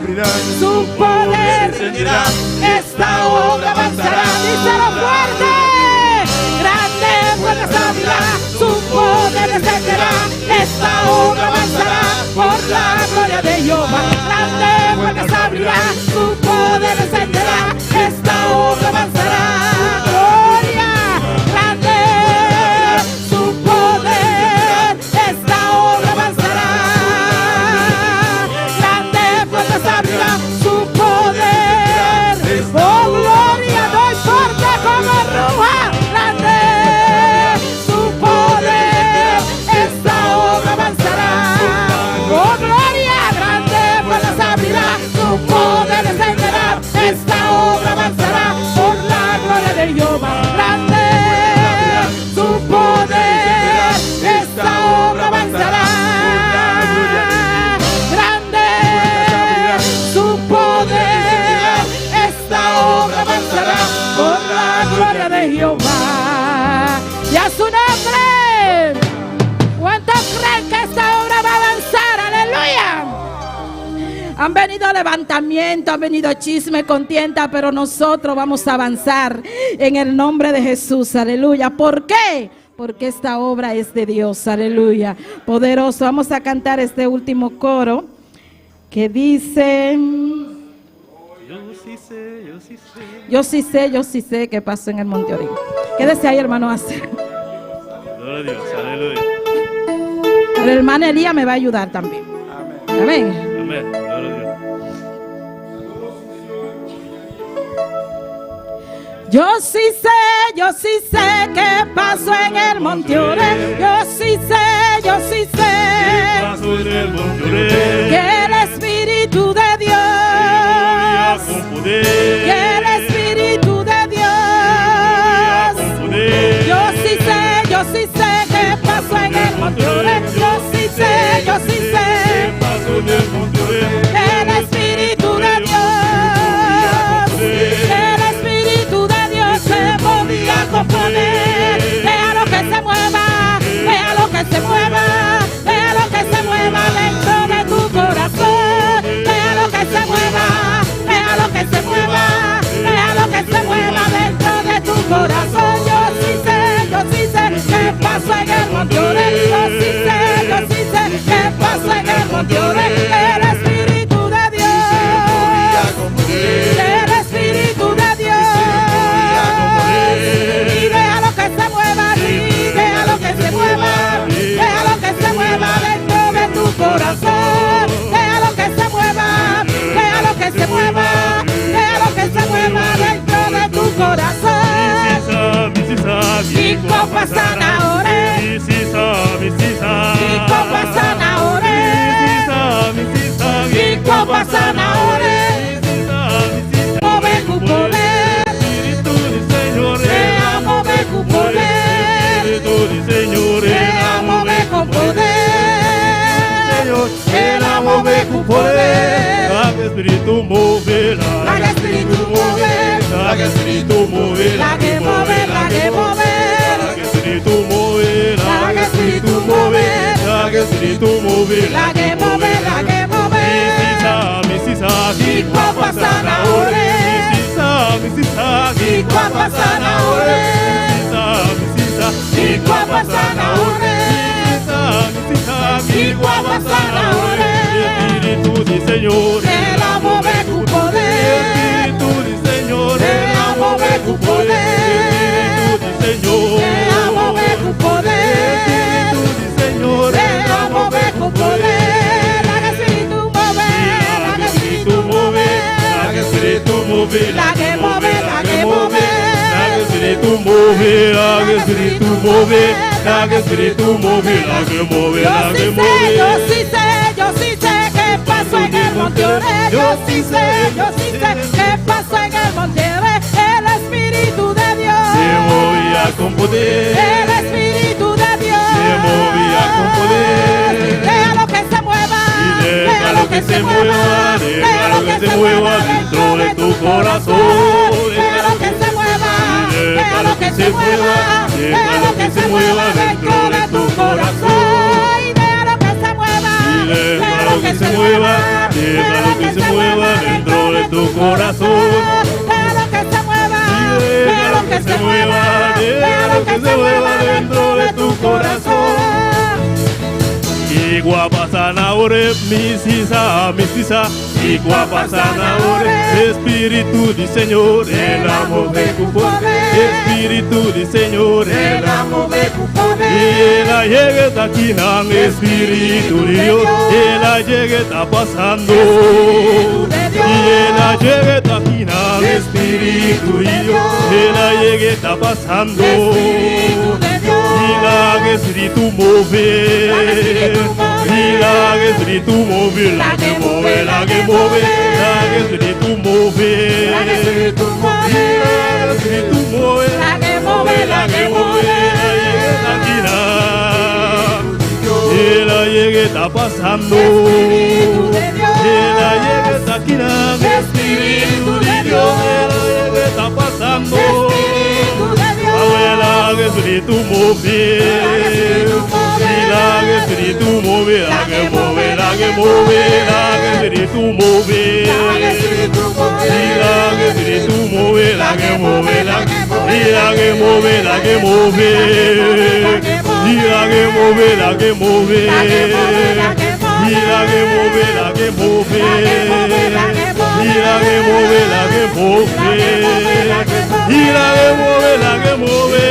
abrirán, su poder descenderá, esta obra avanzará. Díselo fuerte. Grande puertas abrirá, su poder descenderá, esta obra avanzará por la gloria de Jehová. Grande puertas abrirá, su poder descenderá, esta obra avanzará. Gloria, grande su poder, esta obra avanzará. Grande puertas abrirá, su poder. Oh, gloria, doy fuerte como ruja. Grande su poder, esta obra avanzará. Oh, gloria, grande puertas abrirá, su poder descenderá, esta obra avanzará por la gloria de Jehová. Grande su poder, esta obra avanzará. Grande su poder, esta obra avanzará por la gloria de Jehová. Y a su nombre. ¿Cuántos creen que esta obra va a avanzar? Aleluya. Han venido levantamiento, han venido chisme, contienda, pero nosotros vamos a avanzar en el nombre de Jesús. Aleluya. ¿Por qué? Porque esta obra es de Dios. Aleluya. Poderoso. Vamos a cantar este último coro que dice: yo sí sé qué pasó en el Monte Orén. Quédese ahí, hermano. Gloria a Dios, aleluya. Pero el hermano Elías me va a ayudar también. Amén. Amén, gloria a Dios. Yo sí sé qué pasó en el Monte Orén. Yo sí sé Paso en el monte Orén, que el Espíritu de Dios, con poder, que el Espíritu de Dios. con poder. Yo sí sé qué pasó en el Monte Orén. Yo sí sé Paso en el monte Orén, que el Espíritu de Dios, que el Espíritu de Dios se movía con poder. Vea lo que se mueva, vea lo que se mueva, vea lo que se mueva dentro de tu corazón. Vea lo que se mueva, vea lo que se mueva, vea lo que se mueva dentro de tu corazón. Yo sí sé qué pasó en el Monte Orén. Yo sí sé qué pasó en el Monte Orén. El Espíritu de Dios, el Espíritu de Dios. Y vea lo que se mueva, sí, vea lo que se mueva, vea lo que se mueva dentro de tu corazón. Vea lo que se mueva, vea lo que se mueva, vea lo que se mueva dentro de tu corazón. Y copa sana ore, y copa sana ore, y copa sana ore. Move tu poder, sea move tu poder, sea move con poder, sea move tu poder. Haga Espíritu mover, Haga Espíritu mover, haga Espíritu mover, la que mover, la que mover, haga Espíritu mover, haga Espíritu mover, haga Espíritu mover, la que mover, la que mover. Y copa sana ore, y copa sana ore, y copa sana ore, y copa sana ore. Espíritu del Señor, El amor de tu poder, Espíritu del Señor, el amor de tu poder, Espíritu del Señor, el amor de tu poder, Espíritu del Señor, el amor de tu poder. Haga Espíritu mover, haga Espíritu mover, haga Espíritu mover, la que mover, la que mover, haga Espíritu mover, haga Espíritu mover, haga Espíritu mover, la que mover, la que mover. yo sí sé qué pasó en el Monte Orén. Yo sí sé qué pasó en el Monte Orén. El Espíritu de Dios Se movía con poder, el Espíritu de Dios se movía con poder. Deja lo que se mueva, Deja lo que se mueva, deja lo que se mueva dentro de tu corazón. Deja lo que se mueva, deja lo que se mueva, deja lo que se mueva dentro de tu corazón. Y deja lo que se mueva, Deja lo que se mueva, deja lo que se mueva corazón. Déjalo que se mueva, déjalo que se mueva, déjalo que se mueva dentro de tu corazón. Iguapa sanahore, misisa, iguapa sanahore, Espíritu del Señor, el amor de tu poder, Espíritu del Señor, el amor de tu poder. Y la llegue está aquí, Espíritu de Dios, y la llegue está pasando. Y la llegue está aquí, Espíritu de Dios, y la llegue está pasando. Y la Espíritu mover. Y la Espíritu mover, la que mueve, la que mueve, la Espíritu mover. Y la Espíritu mover, la que mueve, la que mueve, y la llegue está pasando. Y la llegue está aquí, Espíritu de Dios, y la llegue está pasando. La Espíritu mover, y la Espíritu mover, la que mueve, la que mueve, la Espíritu mover, y la Espíritu mover, la que mueve, la y la que mueve, la que mueve, y la que mueve, la que mueve, y la que mueve, la que mueve, y la que mueve, la que mueve, y la que mueve, la que mueve, y la que mueve, la que mueve,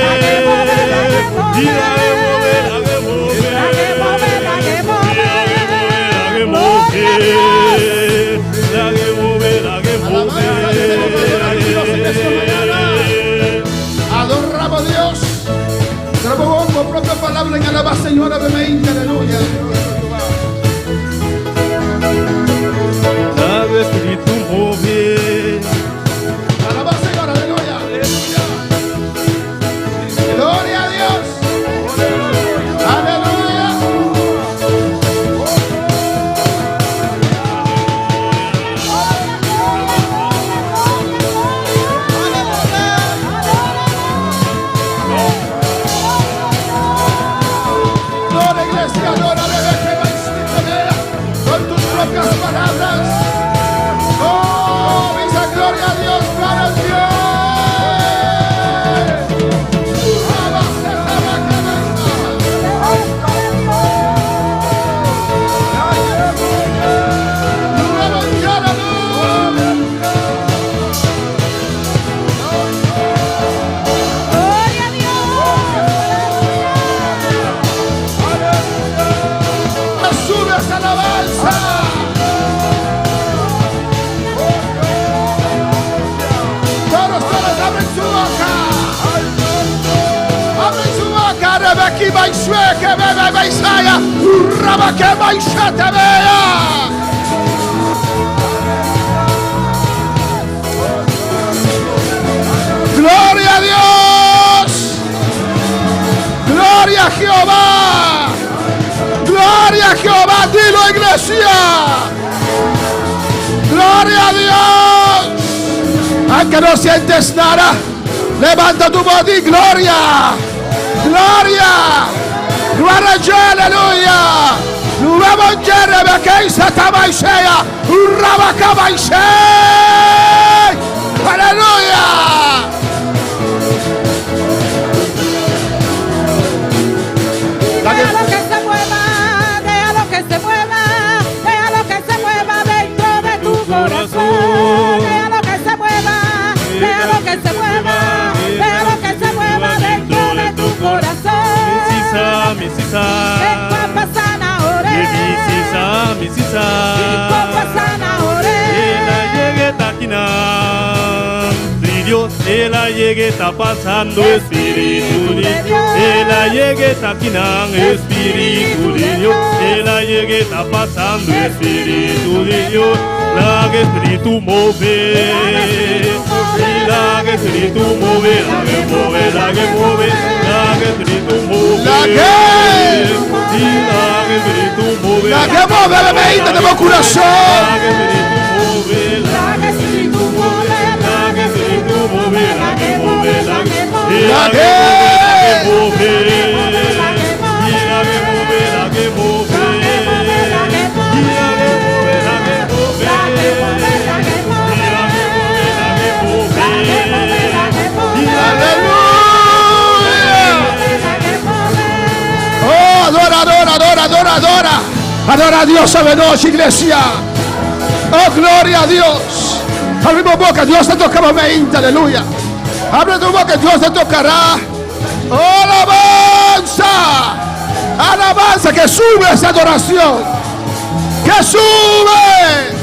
y la que mueve, la que mueve, la que mueve, la que mueve. Adoramos a Dios. Trabajamos con propia palabra en alabanza, Señor, obviamente, aleluya. La Espíritu mover. Alabanza, Señor, aleluya. Gloria a Dios. Aleluya. Gloria, iglesia, adora, que va a con tus propias palabras. Oh, dice gloria a Dios, para Dios. Rebeki baishwe ke bebe baisaya, rabake baishate beya. Gloria a Dios, gloria a Jehová, gloria a Jehová, dilo iglesia, gloria a Dios. Aunque no sientes nada, levanta tu voz y gloria. Gloria, gloria, aleluya. Nuevo yerre que isa tabaisea, urrabakabaisea. Aleluya. Déjalo que se mueva, déjalo que se mueva, déjalo que se mueva dentro de tu corazón. Déjalo que se mueva, déjalo que se mueva, déjalo que se mueva dentro de tu corazón. Misisa, Iguapa sanahore, misisa, iguapa sanahore. la llegue taquina, Dios, la llegue está pasando, Espíritu de Dios, la llegue taquina, Espíritu de Dios, la llegue está pasando, Espíritu de Dios, la que Espíritu move, la que Espíritu move, la que move, la que move, la que Espíritu move, La que Espíritu move, la que mueve bebé de mi corazón. la que Espíritu move, La que Espíritu mueve, la que Espíritu move, la que move, la que La la que que move, y la que move, la que move, y la que move, la que move, y la que Adora a Dios esta noche, iglesia. Oh, gloria a Dios. Abre tu boca, Dios te toca mente, aleluya. Abre tu boca, Dios te tocará. Oh, alabanza. Alabanza que sube esa adoración. Que sube.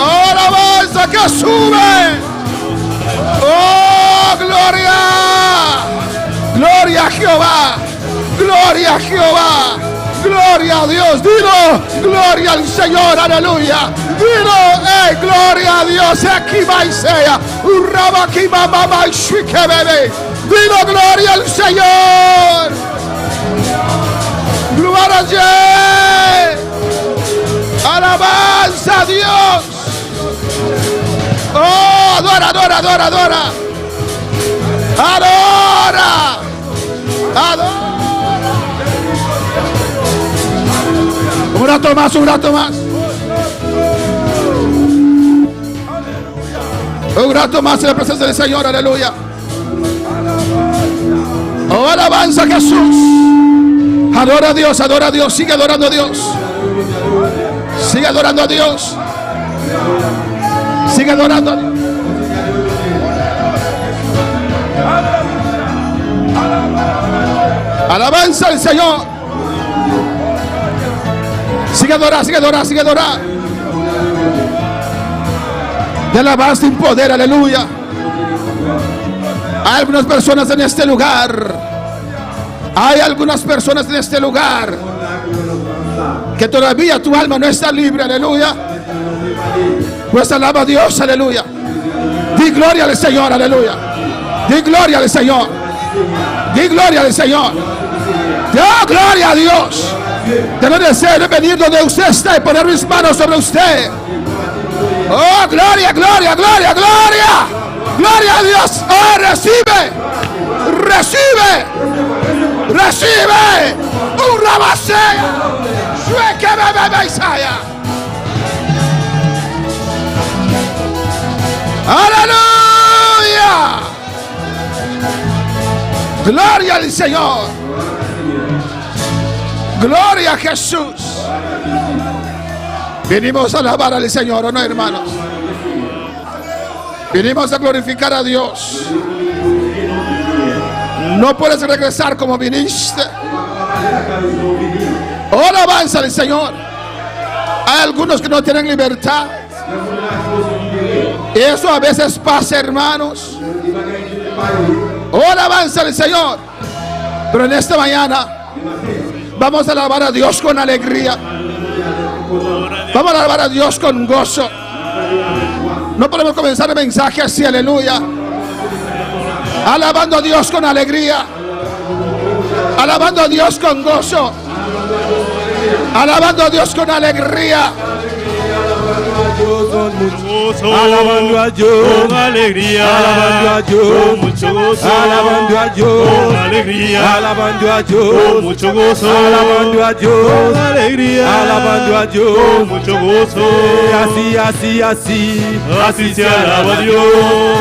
Oh, alabanza que sube. Oh, gloria. Gloria a Jehová. Gloria a Jehová. Gloria a Dios. Dilo. Gloria al Señor. Aleluya. Dilo. Gloria a Dios. Aquí va y sea. Urraba aquí mamá y shike bebé. Dilo gloria al Señor. Gloria a Dios. Alabanza a Dios. Oh, adora, adora, adora, adora. Adora. Adora. Un rato más, un rato más. Un rato más en la presencia del Señor, aleluya. Oh, alabanza a Jesús. Adora a Dios, sigue adorando a Dios. Sigue adorando a Dios. Sigue adorando a Dios. Alabanza al Señor. Sigue adorar, sigue adorar, sigue adorar. De alabanza en poder, aleluya. Hay algunas personas en este lugar. Hay algunas personas en este lugar que todavía tu alma no está libre, aleluya. Pues alaba a Dios, aleluya. Di gloria al Señor, aleluya. Di gloria al Señor. Di gloria al Señor. Oh, gloria a Dios. Tengo deseo de venir donde usted está y poner mis manos sobre usted. Oh, gloria, gloria, gloria, gloria. Gloria a Dios. Oh, recibe. Recibe. Recibe. Un rabasea. Sueque bebé Isaya. Aleluya. Gloria al Señor. Gloria a Jesús. Venimos a alabar al Señor, ¿o no, hermanos? Venimos a glorificar a Dios. No puedes regresar como viniste. Oh, alabanza al Señor. Hay algunos que no tienen libertad. Eso a veces pasa, hermanos. Oh, alabanza al Señor. Pero en esta mañana vamos a alabar a Dios con alegría. Vamos a alabar a Dios con gozo. No podemos comenzar el mensaje así, aleluya. Alabando a Dios con alegría. Alabando a Dios con gozo. Alabando a Dios con alegría. Alabando a Dios con alegría, alabando a Dios con mucho gozo, alabando a Dios con alegría, alabando a Dios con mucho gozo, alabando a Dios con alegría, alabando a Dios con mucho gozo. Así, así, así, así se alaba a Dios.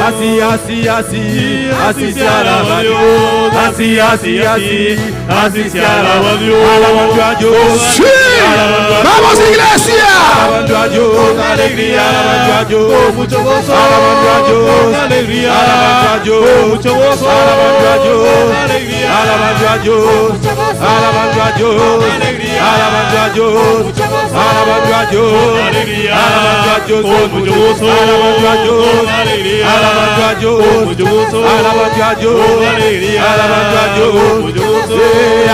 Así, así, así, así se alaba a Dios. Así, así, así, así se alaba a Dios. Alabando a Dios. Sí. Vamos, iglesia. Alabando a Dios con alegría, alabando a Dios con mucho gozo, alabando a Dios con alegría, alabando a Dios con mucho gozo, alabando a Dios con alegría, alabando a Dios, alabando a Dios con alegría, alabando a Dios, alabando a Dios con alegría, alabando a Dios con mucho gozo, alabando a Dios con alegría, alabando a Dios con mucho gozo, alabando a Dios con alegría, alabando a Dios con mucho gozo.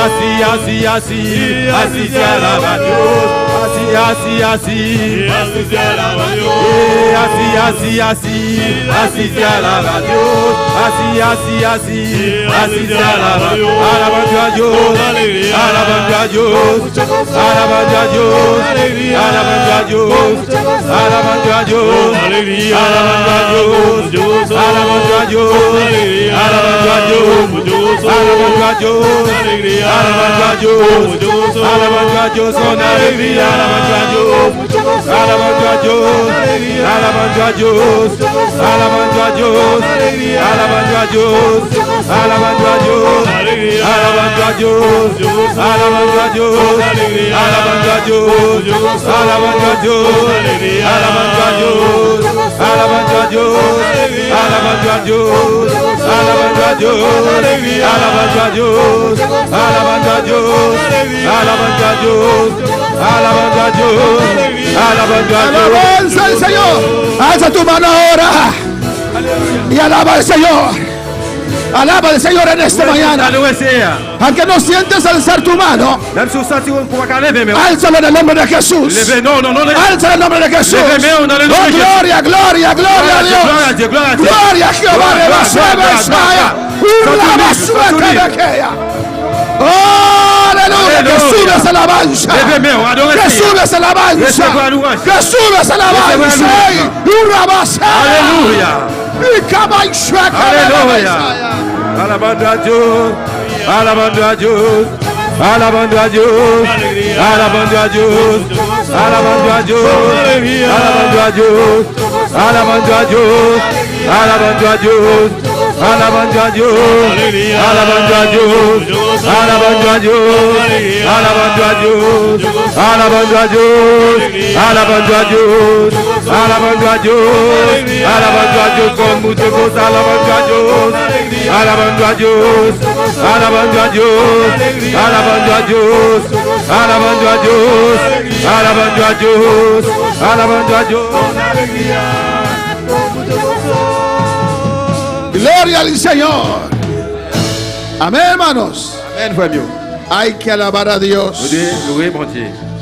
Así, así, así, así se alaba a Dios. Así, así, así, así se alaba a Dios. Así, así, así, así se alaba a Dios. Así, así, así, así se alaba a Dios. Alabando a Dios, alabando a Dios, alabando a Dios, alabando a Dios, alabando a Dios, alabando a Dios, alabando a Dios, alabando a Dios, alabando a Dios, alabando a Dios, alabando a Dios con alegría. Alabando a Dios, alabando a Dios, alabando a Dios, alabando a Dios, alabando a Dios, alabando a Dios, alabando a Dios, alabando a Dios, alabando a Dios, alabando a Dios, alabando a Dios, alabando a Dios, alabando a Dios, alabando a Dios, alabando a Dios, alabando a Dios, alabando a Dios, alabando a Dios, alabando a Dios, alabando a Dios. Alabanza al Señor. Alza tu mano ahora y alaba al Señor. Alaba al Señor en esta mañana. Aunque no sientes alzar tu mano, álzalo en el nombre de Jesús. Alza en el nombre de Jesús. Oh, gloria, gloria, gloria a Dios. Gloria a Jehová de Basaya. Oh, aleluya. Que subes alabanza. Que subes alabanza. Que subes alabanza. Aleluya. Aleluya. Alabando a Dios, alabando a Dios, alabando a Dios, alabando a Dios, alabando a Dios, alabando a Dios, alabando a Dios, alabando a Dios, alabando a Dios, alabando a Dios, alabando a Dios, alabando a Dios, alabando a Dios, alabando a Dios, alabando a Dios, alabando a Dios con mucho gozo, alabando a Dios, alabando a Dios, alabando a Dios, alabando a Dios, alabando a Dios, alabando a Dios, alabando a Dios. Gloria al Señor. Amén, hermanos. Hay que alabar a Dios.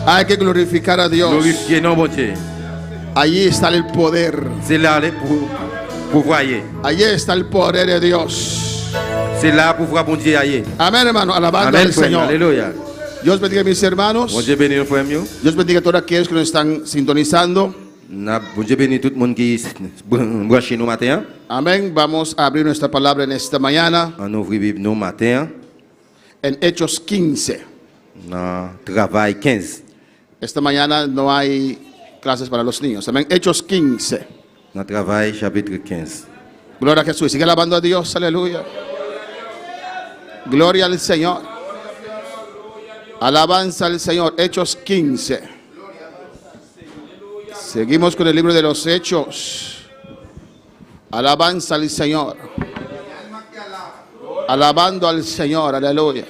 Hay que glorificar a Dios. Allí está el poder. C'est là pour voyer. Allí está el poder de Dios. C'est là pour voir bon Dieu ailleurs. Amén, hermano. Alabando Amen, al frère. Señor. Alléluia. Dios bendiga a mis hermanos. Bon Dieu bénit nos frères mieux. Dios bendiga a todos aquellos que nos están sintonizando. Bon Dieu bénit tout le monde qui branché nous matin. Amén. Vamos a abrir nuestra palabra en esta mañana On ouvre Bible nous matin en Hechos 15. dans travail 15. Esta mañana no hay clases para los niños. Amén. Hechos 15. Dans travail chapitre 15. Gloria a Jesús. Sigue alabando a Dios. Aleluya. Gloria al Señor. Alabanza al Señor. Hechos 15. Seguimos con el libro de los Hechos. Alabanza al Señor. Alabando al Señor. Aleluya.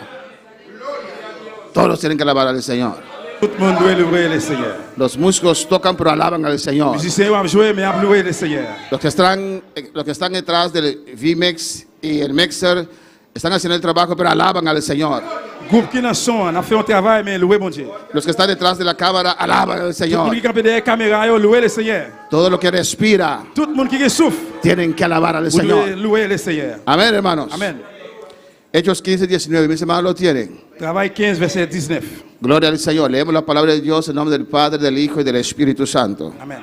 Todos tienen que alabar al Señor. Tout le monde doit louer le Seigneur. Los músicos tocan pero alaban al Señor. Les musiciens vont jouer, mais à louer le Seigneur. Los que están detrás del VMix y el mixer están haciendo el trabajo pero alaban al Señor. Groupe qui dans son, on a fait un travail, mais louer bon Dieu. Los que están detrás de la cámara alaban al Tout le Señor. monde qui campe derrière la caméra, yo louer le Seigneur. Todo lo que respira Tout le monde qui souffle, tienen que alabar al vous devez Señor. louer le Seigneur. Amén, hermanos. Amen. Hechos 15, 19. Mis hermanos lo tienen. Travail 15, verset 19. Gloria al Señor. Leemos la palabra de Dios en nombre del Padre, del Hijo y del Espíritu Santo. Amen.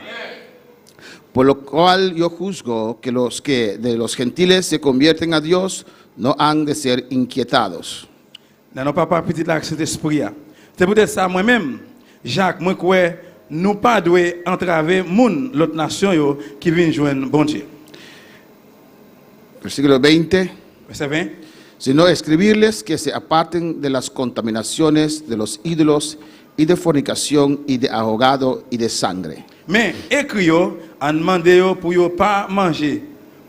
Por lo cual yo juzgo que los que de los gentiles se convierten a Dios no han de ser inquietados. Dans nos papas petit là Saint-Esprit. C'est peut-être ça moi-même, Jacques, moi quoi, nous pas doit entraver moun l'autre nation yo qui vient joindre bon Dieu. Versículo 20. Verset 20. Sino escribirles que se aparten de las contaminaciones de los ídolos y de fornicación y de ahogado y de sangre. Mais écrit yo, en demandé yo pour yo pas manger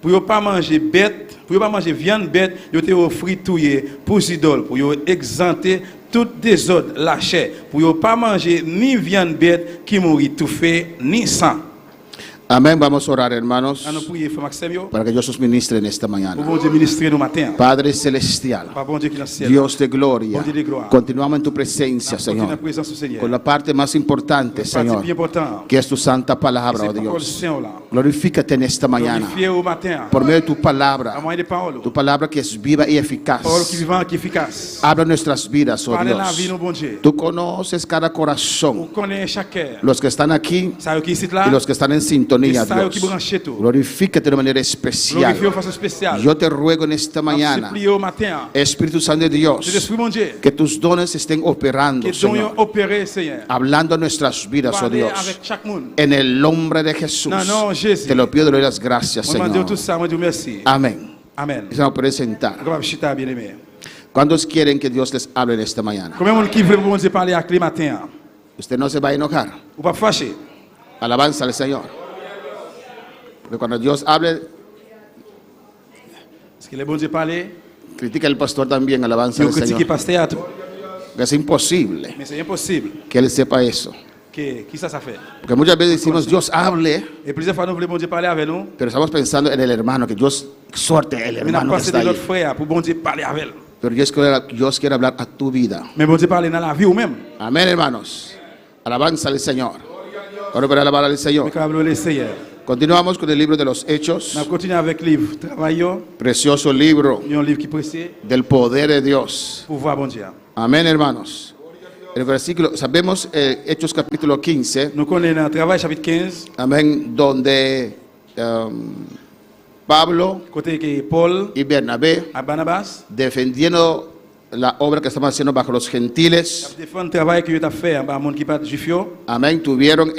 bête, pour yo pas manger viande bête, yo te offri touyer pour idoles, pour yo exempter tout désordre la chair, pour yo pas manger ni viande bête qui mourit tout fait ni sang. Amén. Vamos a orar, hermanos, On a prié frère Maxime yo, para que Dios os ministre en esta pour mañana. bon Dieu ministrer nous matin. Padre celestial, Pas bon Dieu qui dans le ciel. Dios de gloria, Bon Dieu de gloire. continuamos en tu presencia, Continue en Señor, présence du Seigneur. con la parte más importante, Partie Señor, bien important. que es tu santa palabra, C'est oh la parole du Dios. Saint là. Glorifícate en esta mañana Glorifié au matin. por medio de tu À palabra, moyen des paroles. tu palabra que es viva y eficaz. Parole qui vivant, qui efficace. Habla nuestras vidas, oh Parlez la vie, Dios. nous, bon Dieu. Tú conoces cada Vous corazón, connaissez chaque cœur. los que están aquí Ça qui ici là. y los que están en sintonía, Et ça qui Dios. branché tout. Glorifícate de manera especial. Glorifié de façon spéciale. Yo te ruego en esta mañana, Supplie au matin. Espíritu Santo de Dios, L'Esprit mon Dieu. que tus dones estén operando, Que dont Señor, opéré, Seigneur. hablando a nuestras vidas, oh Parlez Dios. avec chaque monde. En el nombre de Jesús, Non, non, Jésus. te lo pido y doy las gracias, Moi, je dis tout Señor. ça, moi, je dis merci. Amén. Amen. Se va a presentar. Comme chita bien aimé. ¿Cuántos quieren que Dios les hable en esta mañana? Combien de monde qui veut bon Dieu parler avec les matins? Usted no se va a enojar. Ou pas fâché? Alabanza al Señor. Porque cuando Dios hable, Parce que les bon Dieu parler, critica al pastor también, alabanza ils al critiquent Señor. pasteur à tout. Es imposible Mais c'est impossible que él sepa eso. que ça fait. Porque muchas veces decimos, Dios hable, Et plusieurs fois nous voulons bon Dieu parler avec nous. pero estamos pensando en el hermano, que Dios exhorte al Mais nous hermano que pensé está de ahí. notre frère pour bon Dieu parler avec lui. Pero Dios quiere hablar a tu vida. Mais bon Dieu parler dans la vie ou même. Amén, hermanos. Alabanza al Señor. Ahora para alabar al Mais Señor. quand le Seigneur. Continuamos con el libro de los Hechos. On continue avec le livre Travail, Precioso libro un livre qui est précieux del poder de Dios. pour voir bon Dieu. Amén, hermanos. El versículo, sabemos Hechos capítulo 15, Nous connaissons dans Travail chapitre 15, amén, donde Pablo côté que Paul y Bernabé, à Barnabas defendiendo la obra que estaban haciendo bajo los gentiles, défendre le travail que tu as fait en monde qui pas juif yo. amén, tuvieron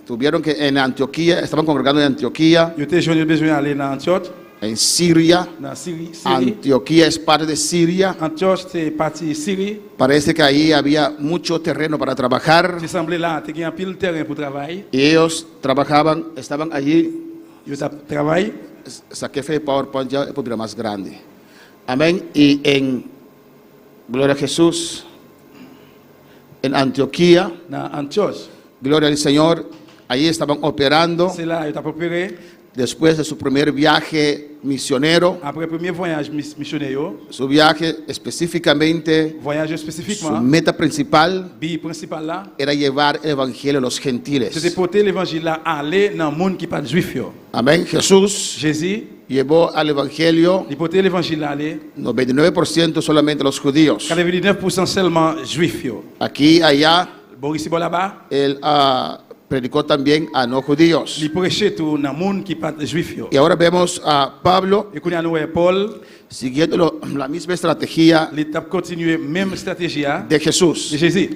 tuvieron que en Antioquía, estaban congregando en Antioquía, Yo t'ai joint besoin d'aller dans Antioche, en Siria. dans Syrie. Antioquía es parte de Siria. Antioche c'est partie Syrie. Parece que ahí había mucho terreno para trabajar. Tu semblé là, tu as un pile terrain pour travailler. Y ellos trabajaban, estaban allí. Yo travaille. Saqué fe de PowerPoint, ya es más grande. Amén. Y en Gloria a Jesús, en Antioquía, Dans Antioche. Gloria al Señor, allí estaban operando C'est là, tu as préparé. después de su primer viaje misionero, Après le premier voyage missionnaire, su viaje específicamente, voyage su spécifiquement, meta principal but principal là, era llevar el evangelio a los c'était gentiles. porter l'évangile là, aller dans le monde qui pas juif yo. Amén. Jesús Jésus, llevó al evangelio il portait l'évangile là, aller 99% solamente a los judíos. 99% seulement juif yo. Aquí, allá, Bon ici bon là-bas, él predicó también a no judíos. il prêchait tout dans le monde qui pas juif yo. Y ahora vemos a Pablo Et quand nous voyons Paul, siguiendo la misma estrategia l'étape continue même stratégie là, de de Jesús. Jésus.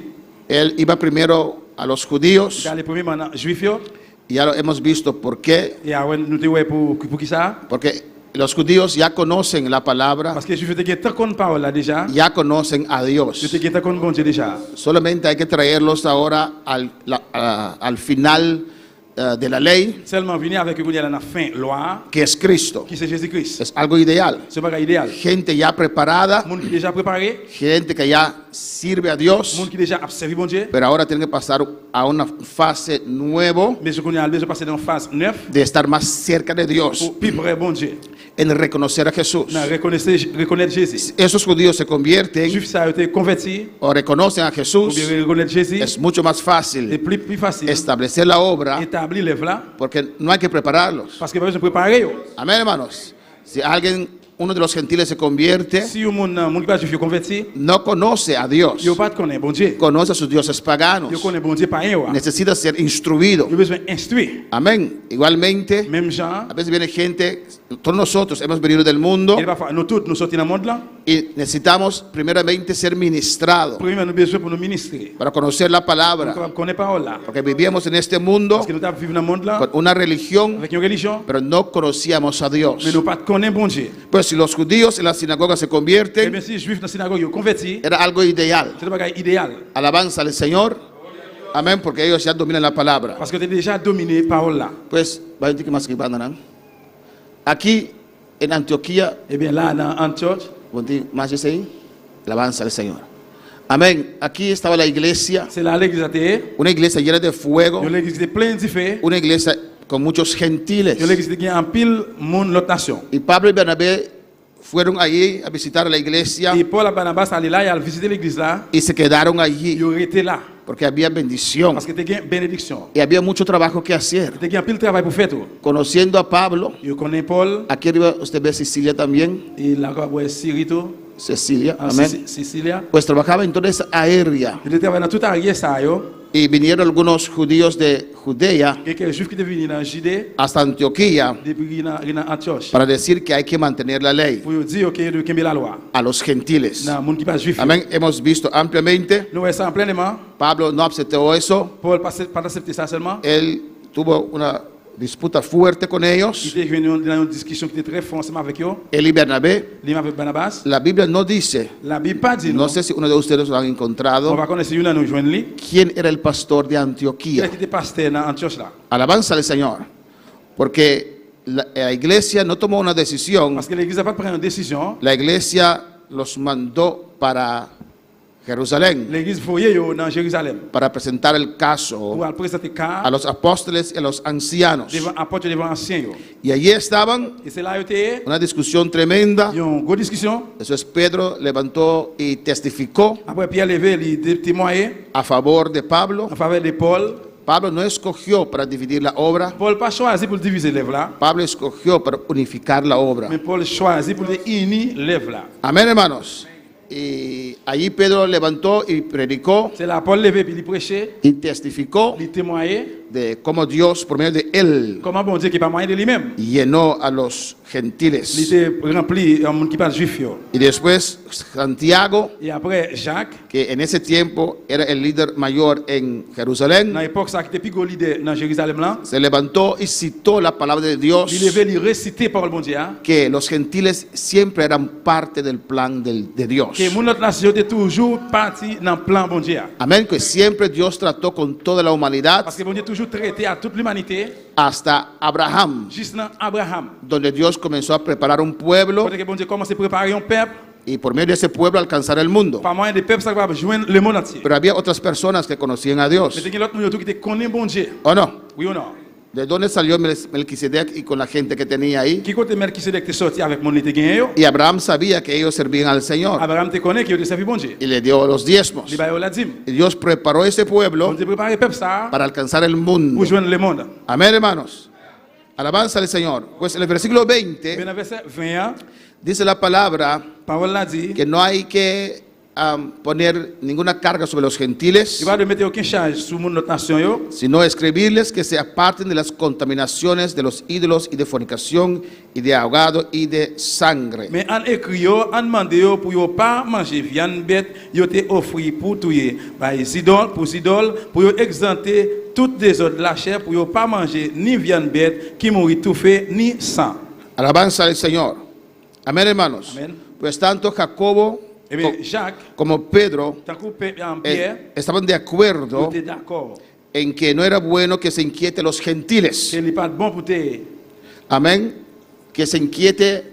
Él iba primero a los judíos, Il allait premièrement dans juif yo, y ya lo hemos visto por qué. et après nous te voyons pour qui ça? Porque los judíos ya conocen la palabra, Parce que juif te tant qu'on parole là déjà, ya conocen a je Dios. te tant qu'on bon Dieu déjà. Solamente hay que traerlos ahora al final de la ley, Seulement venir avec vous à la fin loi que es Cristo. qui c'est Jésus-Christ. Es algo ideal. C'est pas idéal. Gente ya preparada, Monde qui déjà préparé, gente que ya sirve a Dios, monde qui déjà a servi bon Dieu. pero ahora tienen que pasar a una fase nueva Mais ce qu'on a besoin de passer dans phase 9 de estar más cerca de Dios, pour plus près bon Dieu. en reconocer a Jesús. Non, reconnaître Jésus. Esos judíos se convierten Juif ça a été converti o reconocen a ou Jesús, bien reconnaître Jésus. es mucho más C'est fácil plus facile establecer la obra établir l'œuvre là porque no hay que prepararlos. parce que pas besoin de préparer yo. Amén, hermanos. Si uno de los gentiles se convierte, Si un monde qui pas juif converti, no conoce a Dios, yo pas connaît bon Dieu. conoce a sus dioses paganos, Yo connaît bon Dieu pas yo. necesita ser instruido. Yo besoin instruire. Amén. Igualmente, Même Jean, a veces viene gente, todos nosotros hemos venido del mundo et parfois nous tous nous sortis dans le monde là. y necesitamos primeramente ser ministrados Premièrement nous besoin pour nous ministrer. para conocer la palabra, Pour connaître parole là. porque vivíamos en este mundo Parce que nous vivons dans le monde là con una religión, avec une religion, pero no conocíamos a Dios. mais nous pas connaître bon Dieu. Pues si los judíos en la sinagoga se Et convierten, bien si juif dans la synagogue yo converti, era algo ideal. c'est un bagage idéal Alabanza al Señor. Amén, porque ellos ya dominan la palabra. parce que tu es déjà dominé parole là. Pues, vayan que más que van a aquí en Antioquía, Et bien là dans Antioche, más dice ahí, alabanza al Señor. Amén. Aquí estaba la iglesia, c'est là l'église athée. una iglesia llena de fuego, Yo l'église de plein de feu. una iglesia con muchos gentiles. Yo l'église qui en pile monde l'autre nation. Y Pablo y Bernabé fueron allí a visitar la iglesia Et Paul et Barnabas allaient là, ils allaient visiter l'église là. y se quedaron allí Ils étaient là porque había bendición parce que tu as une bénédiction. y había mucho trabajo que hacer. Tu as un pile de travail pour faire tout. Conociendo a Pablo, Yo connais Paul aquí arriba usted ve Sicilia también, et là ouais Syrie tout. Cecilia, amén. Sicilia. Pues trabajaba en toda esa área Il travaille dans toute arrière ça yo. y vinieron algunos judíos de Judea Et que les juifs qui étaient venus dans Judée hasta Antioquía depuis dans Antioche. para decir que hay que mantener la ley Pour dire que de kembe la loi. a los gentiles. Dans monde qui pas juif. Amén. Hemos visto ampliamente. Nous voyons ça pleinement. Pablo no aceptó eso. Paul pas accepter ça seulement. Él tuvo disputa fuerte con Il ellos, était venu dans une discussion qui était très forte ensemble avec eux. él y Bernabé. Lui avec Barnabas. La Biblia no dice, La Bible pas dit non. no sé si uno de ustedes lo han On encontrado, va connaître une à nous joindre lui. quién era el pastor de Qui Antioquía. était pasteur dans Antioche là. Alabanza al Señor. Porque la iglesia no tomó una decisión, Parce que l'église n'a pas pris une décision. la iglesia los mandó para Jerusalén L'église voyait yo dans Jérusalem para presentar el caso pour aller présenter cas a los apóstoles y a los ancianos. devant apôtres devant anciens yo. Y allí estaban, Et c'est là où était una discusión tremenda. il y a une grosse discussion. Entonces Pedro levantó y testificó Après Pierre levé, il témoignait a favor de Pablo. en faveur de Paul. Pablo no escogió para dividir la obra, Paul pas choisi pour diviser l'œuvre là, Pablo escogió para unificar la obra. mais Paul choisi pour unir l'œuvre là. Amén, hermanos. Y allí Pedro levantó y predicó C'est là Paul levé puis il prêchait, y testificó il témoignait de cómo Dios, por medio de él, comment bon Dieu qui pas moyen de lui-même. llenó a los Il gentiles. était rempli un monde qui pas juif yo. Y después Santiago, Et après Jacques, que en ese tiempo era el líder mayor en Jerusalén, dans l'époque ça qui était plus gros leader dans Jérusalem là, se levantó y citó la palabra de Dios, il levé, il récitait parole bon Dieu, hein, que los gentiles siempre eran parte del plan de Dios. que mon autre nation était toujours parti dans le plan bon Dieu. Amén, que siempre Dios trató con toda la humanidad Parce que bon Dieu toujours traité à toute l'humanité, hasta Abraham, juste dans Abraham. donde Dios comenzó a preparar un pueblo Quand que bon Dieu commence à préparer un peuple, y por medio de ese pueblo alcanzar el mundo. par moyen de peuple ça va joindre le monde entier. Pero había otras personas que conocían a Mais Dios. il y a l'autre monde qui te connaît bon Dieu. ¿O no? Oui ou non? ¿De dónde salió Melquisedec y con la gente que tenía ahí? Qui côté Melchisedec te sorti avec mon était gagné yo? Y Abraham sabía que ellos servían al Señor Abraham te connaît qui te servi bon Dieu. y le dio los diezmos. Il va la dîme. Y Dios preparó ese Bon pueblo Dieu préparer peuple ça para alcanzar el mundo. pour joindre le monde. Amén, hermanos. Alabanza al Señor. Pues en el versículo 20 Dans verset 20, dice la palabra parole l'a dit, que no hay que poner ninguna carga sobre los gentiles, il va de mettre aucun charge sur mon notre nation yo, sino escribirles que se aparten de las contaminaciones de los ídolos y de fornicación y de ahogado y de sangre. mais en écrit yo, en demandé yo pour yo pas manger viande bête, yo te offri pour tuer par idole pour yo exempter toute désordre de la chair pour yo pas manger ni viande bête qui mourit tout fait ni sang. Alabanza al Señor. Amén, hermanos. Amén. Pues tanto Jacobo Et bien Jacques, como Pedro tant que Pierre, estaban de yo acuerdo était d'accord en que no era bueno que se inquiete los gentiles. que n'est pas bon pour te Amén. Que se inquiete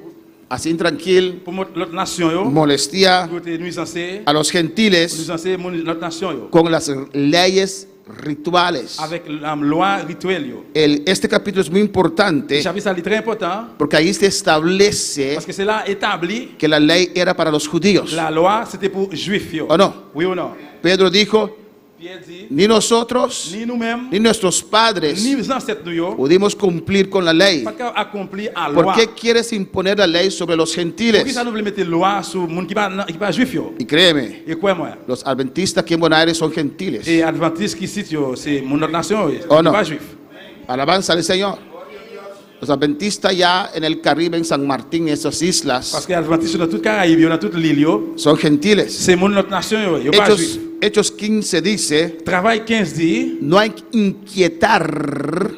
así tranquil, pour l'autre nation yo, molestia pour te nuisance, a los gentiles nuisance notre nation yo, con las leyes rituales. avec la loi rituelle yo. Este capítulo es muy importante Le chapitre ça est très important porque ahí se establece parce que c'est là établi que la ley era para los judíos. la loi c'était pour juifs yo. ¿O no? Oui ou non? Pedro dijo, Pierre dit ni nosotros ni nous-mêmes ni nuestros padres ni les ancêtres nous yo pudimos cumplir con la ley. pas qu'à accomplir la ¿Por loi. qué quieres imponer la ley sobre los Pour qui gentiles? ça nous veut mettre loi sur monde qui pas juif yo? Y créeme, Et quoi moi? los adventistas aquí en Buenos Aires son gentiles. Et adventistes qui cite yo, c'est mon autre nation yo, Oh, non. pas juif. Alabanza al Señor. Los adventistas ya en el Caribe, en San Martín, en esas Parce islas, que adventistes dans toute Caraïbe, dans toute l'île yo, son gentiles. c'est mon autre nation yo pas juif. Hechos 15 dice, Travail 15 dit, no hay que inquietar,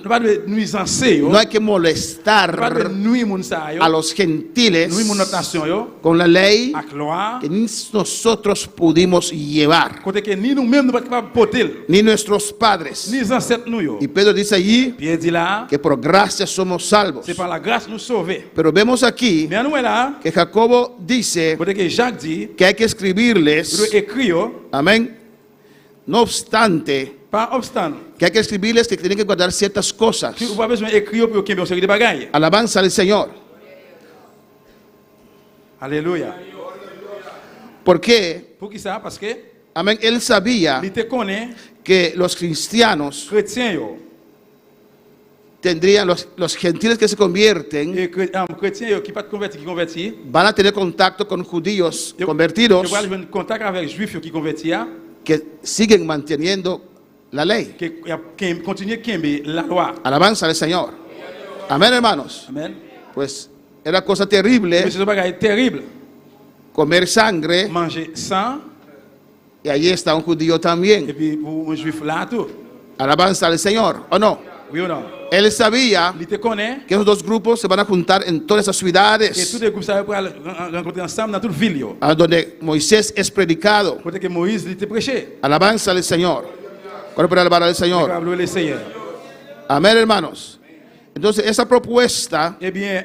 nous pas de nuisance yo, no hay que pas de molestar nuire moun sa yo, a los gentiles nuire mon autre nation yo, con la ley avec loi, que ni nosotros pudimos llevar, côté que ni nous-mêmes nous pas capable porter, ni nuestros padres. ni les ancêtres nous yo. Y Pedro dice allí Pierre dit là, que por gracia somos salvos. c'est par la grâce nous sauver. Pero vemos aquí Mais nous là, que Jacobo dice côté que Jacques dit, que hay que nous escribirles, devons écrire yo, amén, no obstante, pas obstant, que hay que escribirles que tienen que guardar ciertas cosas. que vous pas besoin d'écrire pour qu'il y ait une série de bagailles. Alabanza al Señor. Alléluia. ¿Por qué? Pour qui ça? Parce que Amén. Él sabía il te connaît, que los cristianos chrétien yo, tendrían, los gentiles que se convierten, et chrétien yo qui pas converti, qui converti, van a tener contacto con judíos tu convertidos vas avoir un contact avec juif yo qui converti, que siguen manteniendo la ley. qui continue kembe la loi. Alabanza al Señor. Amén, hermanos. Amen. Pues era cosa terrible Mais c'est un bagage terrible. comer sangre Manger sang, y allí está un judío et también. puis pour un juif là tout. Alabanza al Señor, ¿o no? Oui ou non? Él sabía Il te connaît. que esos dos grupos se van a juntar en todas esas Et tous ciudades les groupes ça pour rencontrer ensemble dans toute ville. Yo. a donde Moisés es predicado. Côté que Moïse il te prêché. Alabanza al Señor. ¿Cuál puede alabar al Señor? Pour le Seigneur. Amén, hermanos. Entonces, esa propuesta, Eh bien,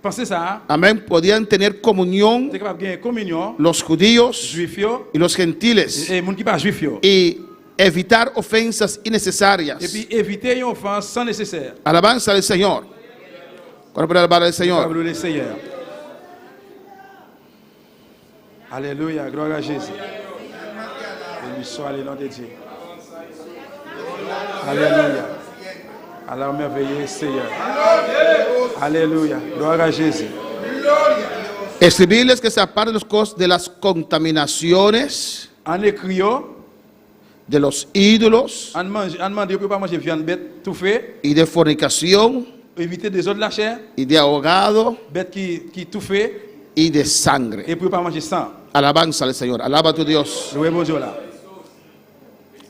pensez ça. amén, podían tener comunión Tu es capable de gagner communion. los judíos Juif yo. y los gentiles Et moun qui pas juif yo. y evitar ofensas Et innecesarias. puis éviter une offense sans nécessaire. Alabanza al Señor. ¿Cuál puede alabar al Señor? Pour le Seigneur. Alléluia, gloire à Jésus. Béni soit le nom de Dieu. Alléluia. Alors merveilleux Seigneur. Alléluia, gloire à Jésus. Escribirles que se aparten los cosas de las contaminaciones, En écriant, de los ídolos en demandant pour pas manger viande bête tout fait, y de fornicación éviter des autres de la chair, y de ahogado bête qui tout fait y de sangre. et pour pas manger sang. Alabanza al Señor. Alaba a tu Dios. Loué bon Dieu là.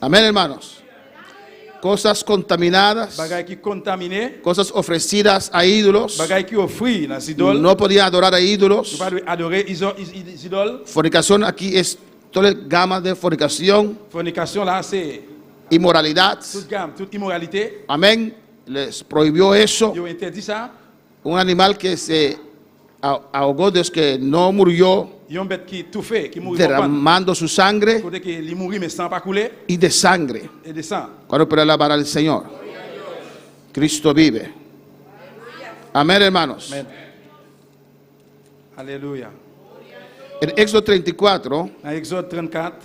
Amén, hermanos. Cosas contaminadas, Bagaille qui contaminé, cosas ofrecidas a ídolos. bagaille qui offrit dans les idoles. No podía adorar a ídolos. Tu pas adorer les idoles. Fornicación aquí es toda la gama de fornicación, Fornication là c'est inmoralidad. toute gamme, toute immoralité. Amén. Les prohibió eso. Ils ont interdit ça. Un animal que se ahogó desde que no murió, Ils ont bête qui tout fait, qui mourit pas. derramando su sangre Côté que il mourit mais sans pas couler y de sangre. et de sang. ¿Cuándo puede alabar al Señor? Cristo vive. Amén, hermanos. Amen. Alléluia. En Éxodo 34, Dans Exode 34,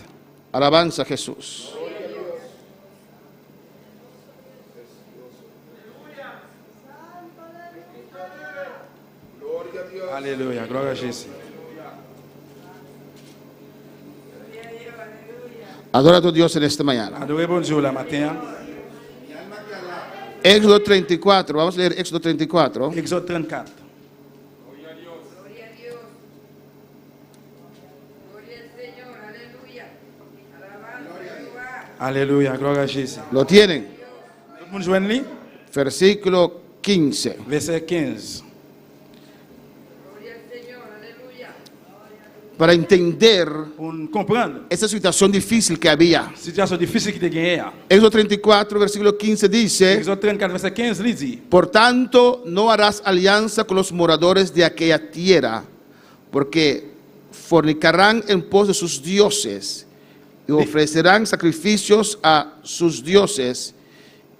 alabanza a Jesús. Alléluia, gloire à Jésus. Adora a tu Dios en esta mañana. Adorez bon Dieu la matin. Éxodo 34, vamos a leer Éxodo 34. Exode 34. Alléluia, gloire à Jésus. Lo tienen. Tout le monde joigne lui? Versículo 15. Verset 15. Para entender Pour comprendre esa situación difícil que había. la situation difficile qui te gagne. Éxodo 34, versículo 15 dice: Exode 34, verset 15, il dit, Por tanto, no harás alianza con los moradores de aquella tierra, porque fornicarán en pos de sus dioses y ofrecerán sacrificios a sus dioses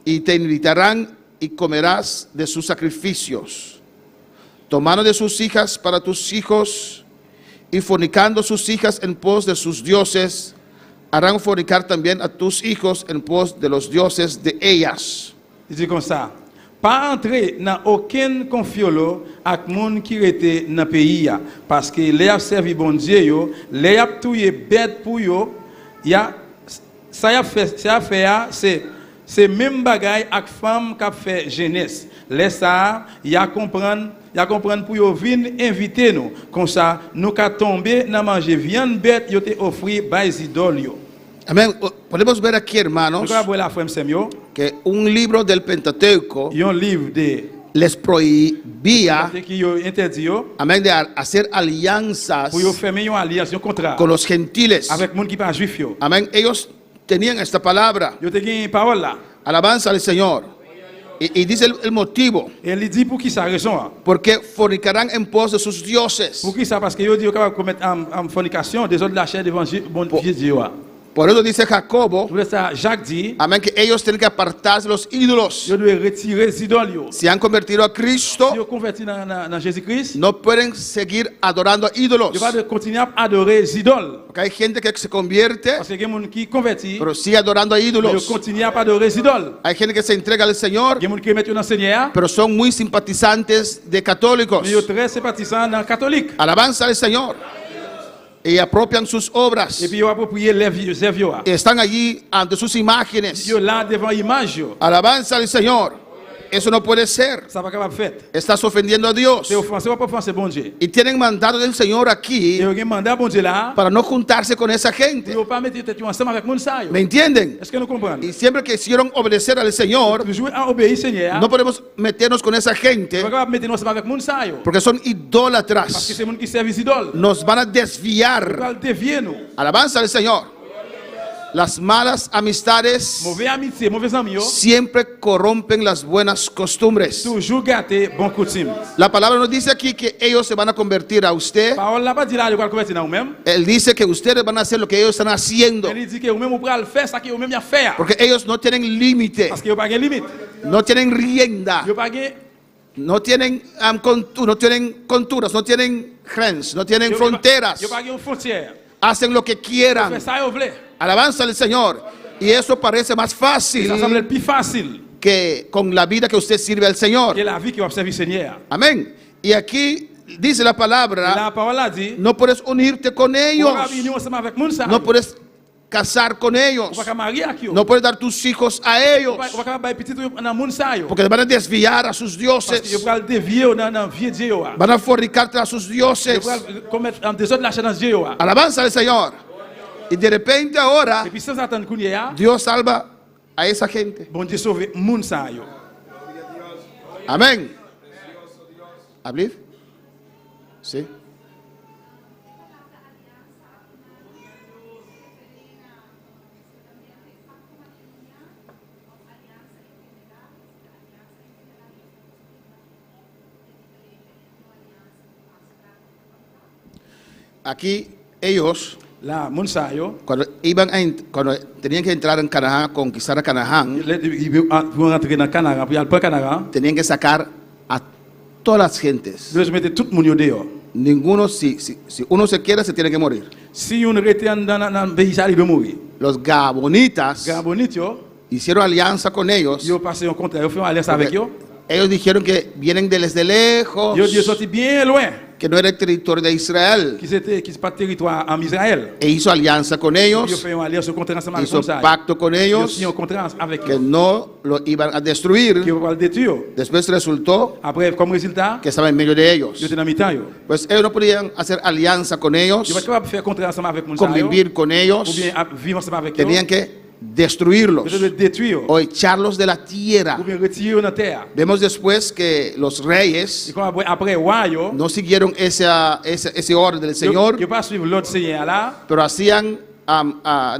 y te invitarán y comerás de sus sacrificios, tomando de sus hijas para tus hijos y fornicando sus hijas en pos de sus dioses, harán fornicar también a tus hijos en pos de los dioses de ellas. il dit comme ça. Pas entrer dans aucun confiolo avec moun qui était dans le pays parce que les a servi bon Dieu yo, les a touye bête pour yo, ya ça a fait c'est même bagaille avec femme qui a fait jeunesse. Les ça ya comprendre pour yo venir inviter nous comme ça nous ka tomber dans manger viande bête yo te offrir by idole yo. Amén. Podemos ver aquí, hermanos, Nous avons la frère Samuel, que un libro del Pentateuco il y a un livre de les prohibía, qui yo interdit yo amén, de hacer alianzas pour yo faire une alliance, un contrat con los gentiles. avec moun qui pas juif yo. Amén. Ellos tenían esta palabra. Yo te gagne parole là. Alabanza al Señor. Y dice el motivo. Et il dit pour qui ça raison? Porque fornicarán en pos de sus dioses. Pour qui ça? Parce que yo dit yo capable commettre en fornication des autres de la chair devant bon Dieu. Por eso dice Jacobo, Pour ça Jacques dit amén, que ellos tienen que apartarse de los ídolos. yo dois retirer les idoles yo. Si han convertido a Si Cristo, yo converti dans Jésus-Christ, no pueden seguir adorando a ídolos. yo pas continuer à adorer les idoles. Porque hay gente que se convierte, Parce que il y a des gens qui converti, pero sigue adorando a yo ídolos. continue à adorer les idoles. Hay gente que se entrega al Señor, Il y a des gens qui mettent dans le Seigneur, pero son muy simpatizantes de católicos. mais yo très sympathisant dans catholique. Alabanza al Señor. Y apropian sus obras. Et puis yo approprier les œuvres yo. Están allí ante sus imágenes. Yo là devant image yo. Alabanza al Señor. Eso no puede ser. Ça va capable faire. Estás ofendiendo a Dios. C'est offensé, pas offensé bon Dieu. Y tienen mandato del Señor aquí Et vous avez mandat bon Dieu là, para no juntarse con esa gente. pour pas mettre tête ensemble avec moun sa yo. ¿Me entienden? Est-ce que nous comprenons? Y siempre que hicieron obedecer al Señor, Toujours à obéir Seigneur. no podemos meternos con esa Vous gente pas capable mettre ensemble avec moun sa yo. porque son Parce que idólatras. c'est moun qui servent idoles. Nos van a Vous desviar. allez dévier nous. Alabanza al Señor. Las malas amistades Mauvais amitié, mauvais amis yo. siempre corrompen las buenas costumbres. Toujours gâter bon coutume. La palabra nos dice aquí que ellos se van a convertir a usted. Parole là pas dit là, vous allez convertir dans vous-même. Él dice que ustedes van a hacer lo que ellos están haciendo. Il dit que vous-même vous pouvez le faire ça que vous-même y a faire. Porque ellos no tienen límite, Parce que vous pas de limite. no tienen rienda, Vous pas de no tienen, no tienen conturas, no tienen grens, no tienen fronteras. Vous pas de frontière. Hacen lo que Vous quieran. faites ça vous voulez. Alabanza al Señor. Y eso parece más Ça semble fácil le plus facile que con la vida que usted sirve al Señor. que la vie qui va servir Seigneur. Amén. Y aquí dice la palabra, La parole a dit, no puedes unirte con vous ellos, pas venir ensemble avec moun sa. no puedes casar con ellos, Vous pas marier avec eux. no puedes dar tus hijos a ellos, Vous pas bailler petit dans moun sa yo. porque te van a desviar a sus Parce que dioses, vous allez dévier dans vieux Dieu yo. van a fornicarte a sus dioses. Vous allez commettre en désordre la chaîne dans Dieu yo. Alabanza al Señor. Y de repente ahora Et puis sans attendre qu'on y ait, Dios salva a esa gente. bon Dieu sauve moun sa yo. Amén. ¿Abrir? Sí. Aquí ellos, La moun sa yo, cuando tenían que entrar en Canaán, conquistar a Canaán, pour rentrer dans Canara, pour aller pour Canara, tenían que sacar a todas las gentes. vous mettez tout moun yo dehors. Ninguno, si uno se quiere, se tiene que morir. Si on rete dans pays ça il doit mourir. Los Gabonitas Gabonite yo, hicieron alianza con ellos. yo passé un contrat, yo fait une alliance avec yo. Ellos dijeron que vienen desde lejos, Yo Dieu sorti bien loin, que no era el territorio de Israel. qui c'est pas territoire en Israël. E hizo alianza con Yo ellos, fait une alliance, un contrat ensemble avec hizo ça. pacto con Yo ellos, signé un contrat avec que eux. no lo iban a Qui destruir. va le détruire. Después resultó Après, comme résultat, que estaba en medio de ellos. yo étais dans mi-temps yo. Pues ellos no podían hacer alianza con ellos, Yo vais être capable de faire contrat ensemble avec mon sa yo, convivir con ou ellos, bien vivre ensemble avec eux. tenían que destruirlos Yo devais détruire o echarlos de la tierra. ou bien retirer dans la terre. Vemos después que los Et reyes comme après roi yo, no siguieron ese orden del Señor, yo pas suivre l'autre Seigneur là, pero hacían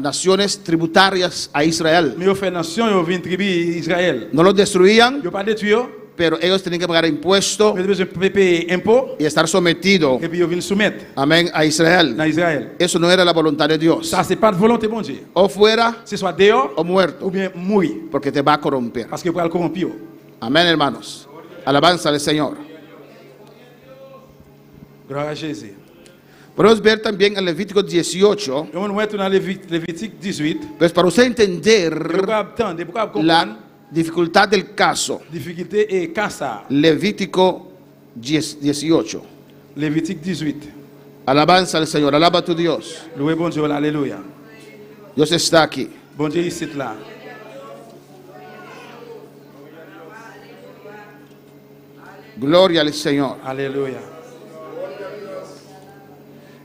naciones tributarias a Israel. mais yo fait nation yo vinn tribu Israël. No los destruían, Yo pas détruire, pero ellos tenían que pagar impuestos mais besoin payer impôt y estar sometidos, et puis yo vinn soumettre amén, a Israel. dans Israël. Eso no era la voluntad de Dios. Ça c'est pas de volonté bon Dieu. O fuera C'est soit dehors o muerto, ou bien mourir porque te va a corromper. parce que pour le corrompre. Amén, hermanos. Alabanza al Señor. Gloire à Jésus. Podemos ver también en Levítico 18, Et on va dans Lévitique 18. pues para usted entender Pourquoi attendre, pourquoi comprendre la dificultad del caso. difficulté et casa. Levítico 18. Lévitique 18. Alabanza al Señor, alaba a tu Dios. Loué bon Dieu, alléluia. Dios está aquí. Bon Dieu ici là. Gloria al Señor. Alléluia.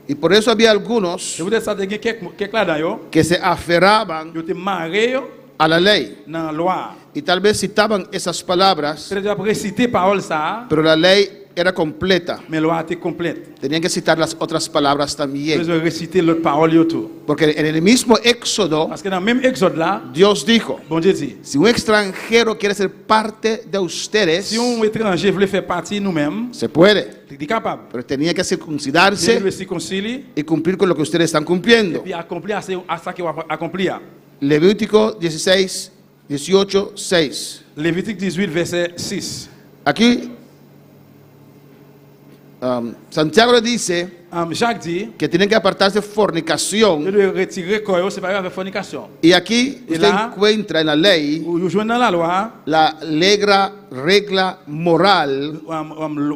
Y por eso había algunos Je voudrais savoir que quelques là-dedans yo, que se aferraban yo te marré yo a la ley dans la loi. y tal vez citaban esas palabras, C'est déjà pour réciter parole ça, pero la ley era completa. mais la loi était complète. Tenían que citar las otras palabras Je también. besoin réciter l'autre parole yo tout. Porque en el mismo Éxodo, Parce que dans le même Exode là, Dios dijo, bon Dieu dit, si un extranjero quiere ser parte de ustedes, si un étranger voulait faire partie nous-mêmes, se puede, tu es capable. pero tenía que Dieu circuncidarse le circoncilie y cumplir con lo que ustedes están et cumpliendo. puis accomplir à ça qu'il va accomplir. Levítico 16, 18, 6. Lévitique 18 verset 6. Aquí Santiago le dice Jacques dit, que tienen que apartarse de il fornicación. doit retirer corps séparé avec fornication. Y aquí Y usted la- encuentra en la ley Ou joue dans la loi la regla moral